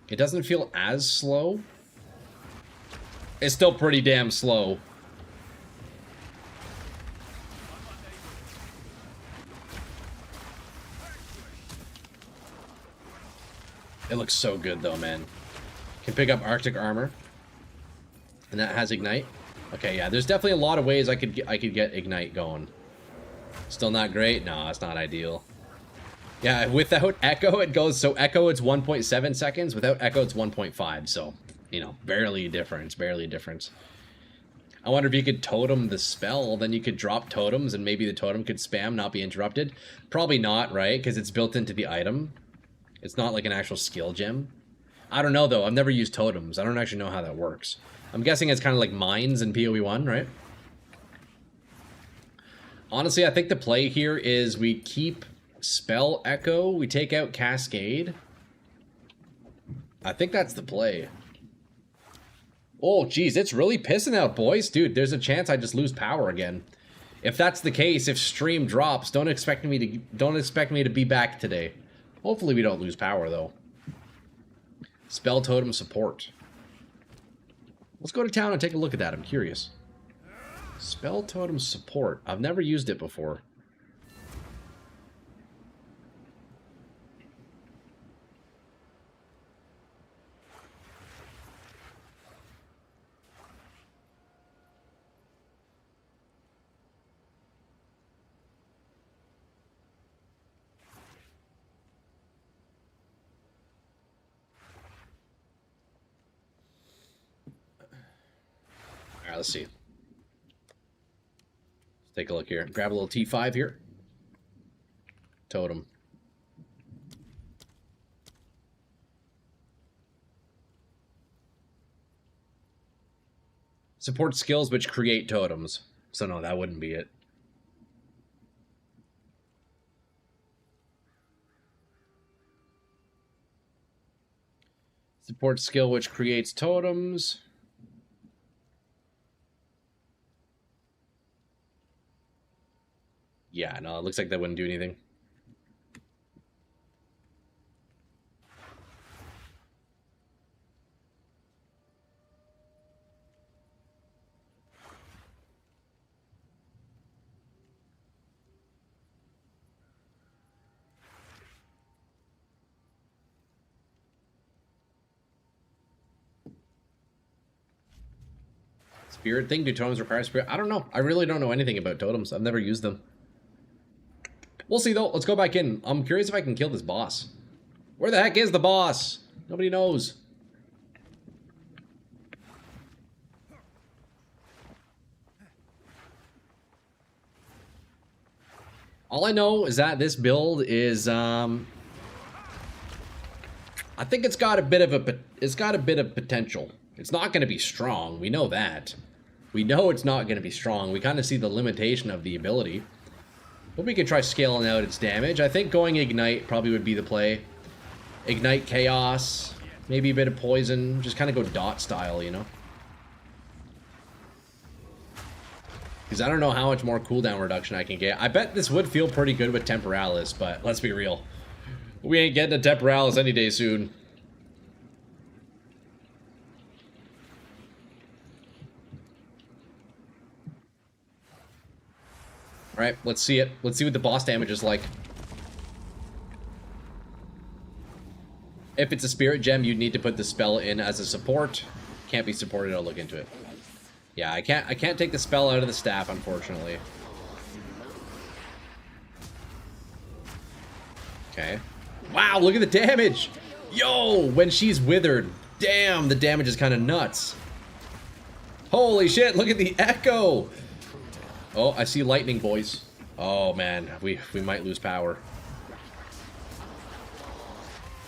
S1: it doesn't feel as slow. It's still pretty damn slow. It looks so good, though, man. Can pick up Arctic Armor. And that has Ignite. Okay, yeah, there's definitely a lot of ways I could get Ignite going. Still not great? No, it's not ideal. Yeah, without Echo, it goes... So Echo, it's 1.7 seconds. Without Echo, it's 1.5. So, you know, barely a difference. Barely a difference. I wonder if you could totem the spell. Then you could drop totems, and maybe the totem could spam, not be interrupted. Probably not, right? Because it's built into the item. It's not like an actual skill gem. I don't know, though. I've never used totems. I don't actually know how that works. I'm guessing it's kind of like mines in PoE 1, right? Honestly, I think the play here is we keep Spell Echo, we take out Cascade. I think that's the play. Oh, geez, it's really pissing out, boys. Dude, there's a chance I just lose power again. If that's the case, if stream drops, don't expect me to be back today. Hopefully we don't lose power, though. Spell Totem support. Let's go to town and take a look at that. I'm curious. Spell Totem support. I've never used it before. Alright, let's see. Let's take a look here. Grab a little T5 here. Totem. Support skills which create totems. So no, that wouldn't be it. Support skill which creates totems. Yeah, no, it looks like that wouldn't do anything. Spirit thing? Do totems require spirit? I don't know. I really don't know anything about totems. I've never used them. We'll see, though. Let's go back in. I'm curious if I can kill this boss. Where the heck is the boss? Nobody knows. All I know is that this build is, I think it's got a bit of potential. It's not going to be strong. We know that. We know it's not going to be strong. We kind of see the limitation of the ability. But we could try scaling out its damage. I think going Ignite probably would be the play. Ignite Chaos, maybe a bit of Poison. Just kind of go dot style, you know? Because I don't know how much more cooldown reduction I can get. I bet this would feel pretty good with Temporalis, but let's be real. We ain't getting a Temporalis any day soon. Alright, let's see it. Let's see what the boss damage is like. If it's a spirit gem, you'd need to put the spell in as a support. Can't be supported, I'll look into it. Yeah, I can't take the spell out of the staff, unfortunately. Okay. Wow, look at the damage! Yo, when she's withered. Damn, the damage is kind of nuts. Holy shit, look at the echo! Oh, I see lightning, boys. Oh, man, we might lose power.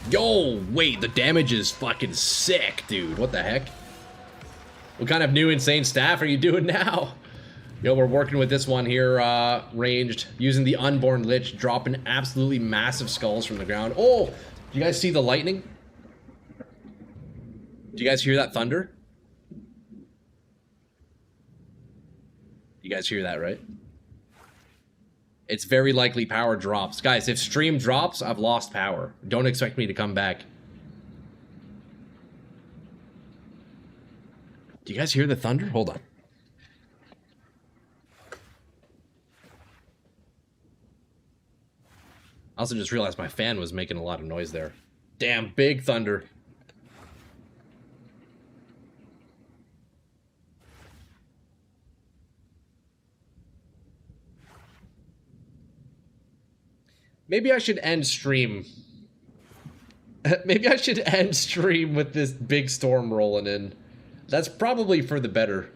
S1: Yo, wait, the damage is fucking sick, dude. What the heck? What kind of new insane staff are you doing now? Yo, we're working with this one here, ranged, using the Unborn Lich, dropping absolutely massive skulls from the ground. Oh, do you guys see the lightning? Do you guys hear that thunder? You guys hear that, right? It's very likely power drops. Guys, if stream drops, I've lost power. Don't expect me to come back. Do you guys hear the thunder? Hold on. I also just realized my fan was making a lot of noise there. Damn, big thunder. Maybe I should end stream. Maybe I should end stream with this big storm rolling in. That's probably for the better.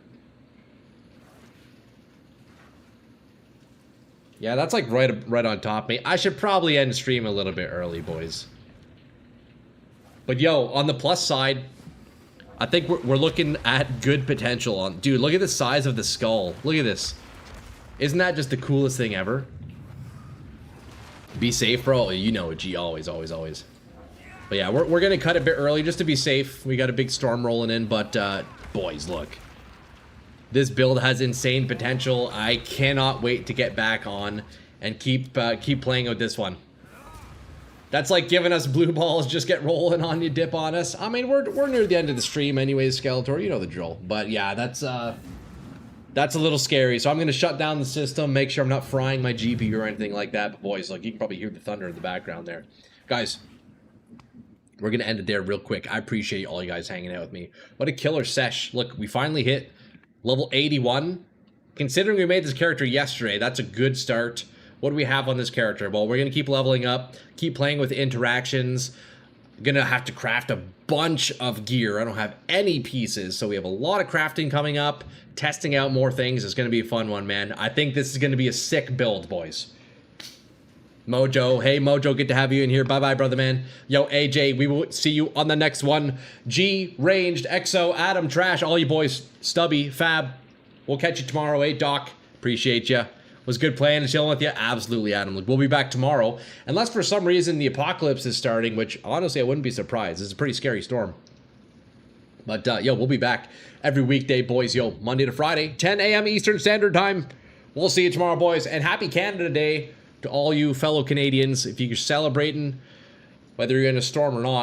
S1: Yeah, that's like right on top of me. I should probably end stream a little bit early, boys. But yo, on the plus side, I think we're looking at good potential on... Dude, look at the size of the skull. Look at this. Isn't that just the coolest thing ever? Be safe, bro. You know it, G. Always, always, always. But yeah, we're gonna cut a bit early just to be safe. We got a big storm rolling in, but boys, look. This build has insane potential. I cannot wait to get back on and keep playing with this one. That's like giving us blue balls, just get rolling on you, dip on us. I mean, we're near the end of the stream anyways, Skeletor. You know the drill. But yeah, that's a little scary. So I'm gonna shut down the system, make sure I'm not frying my GPU or anything like that. But boys, look, you can probably hear the thunder in the background there. Guys, we're gonna end it there real quick. I appreciate all you guys hanging out with me. What a killer sesh. Look, we finally hit level 81. Considering we made this character yesterday, that's a good start. What do we have on this character? Well, we're gonna keep leveling up, keep playing with interactions. Gonna have to craft a bunch of gear. I don't have any pieces, so we have a lot of crafting coming up. Testing out more things. It's gonna be a fun one, man. I think this is gonna be a sick build, boys. Mojo, hey Mojo, good to have you in here. Bye-bye, brother man. Yo, AJ, we will see you on the next one. G, Ranged, Exo, Adam, Trash, all you boys, Stubby, Fab. We'll catch you tomorrow, eh, Doc? Appreciate you. Was good playing and chilling with you? Absolutely, Adam. Look, we'll be back tomorrow. Unless for some reason the apocalypse is starting, which honestly I wouldn't be surprised. It's a pretty scary storm. But yo, we'll be back every weekday, boys. Yo, Monday to Friday, 10 a.m. Eastern Standard Time. We'll see you tomorrow, boys. And happy Canada Day to all you fellow Canadians. If you're celebrating, whether you're in a storm or not.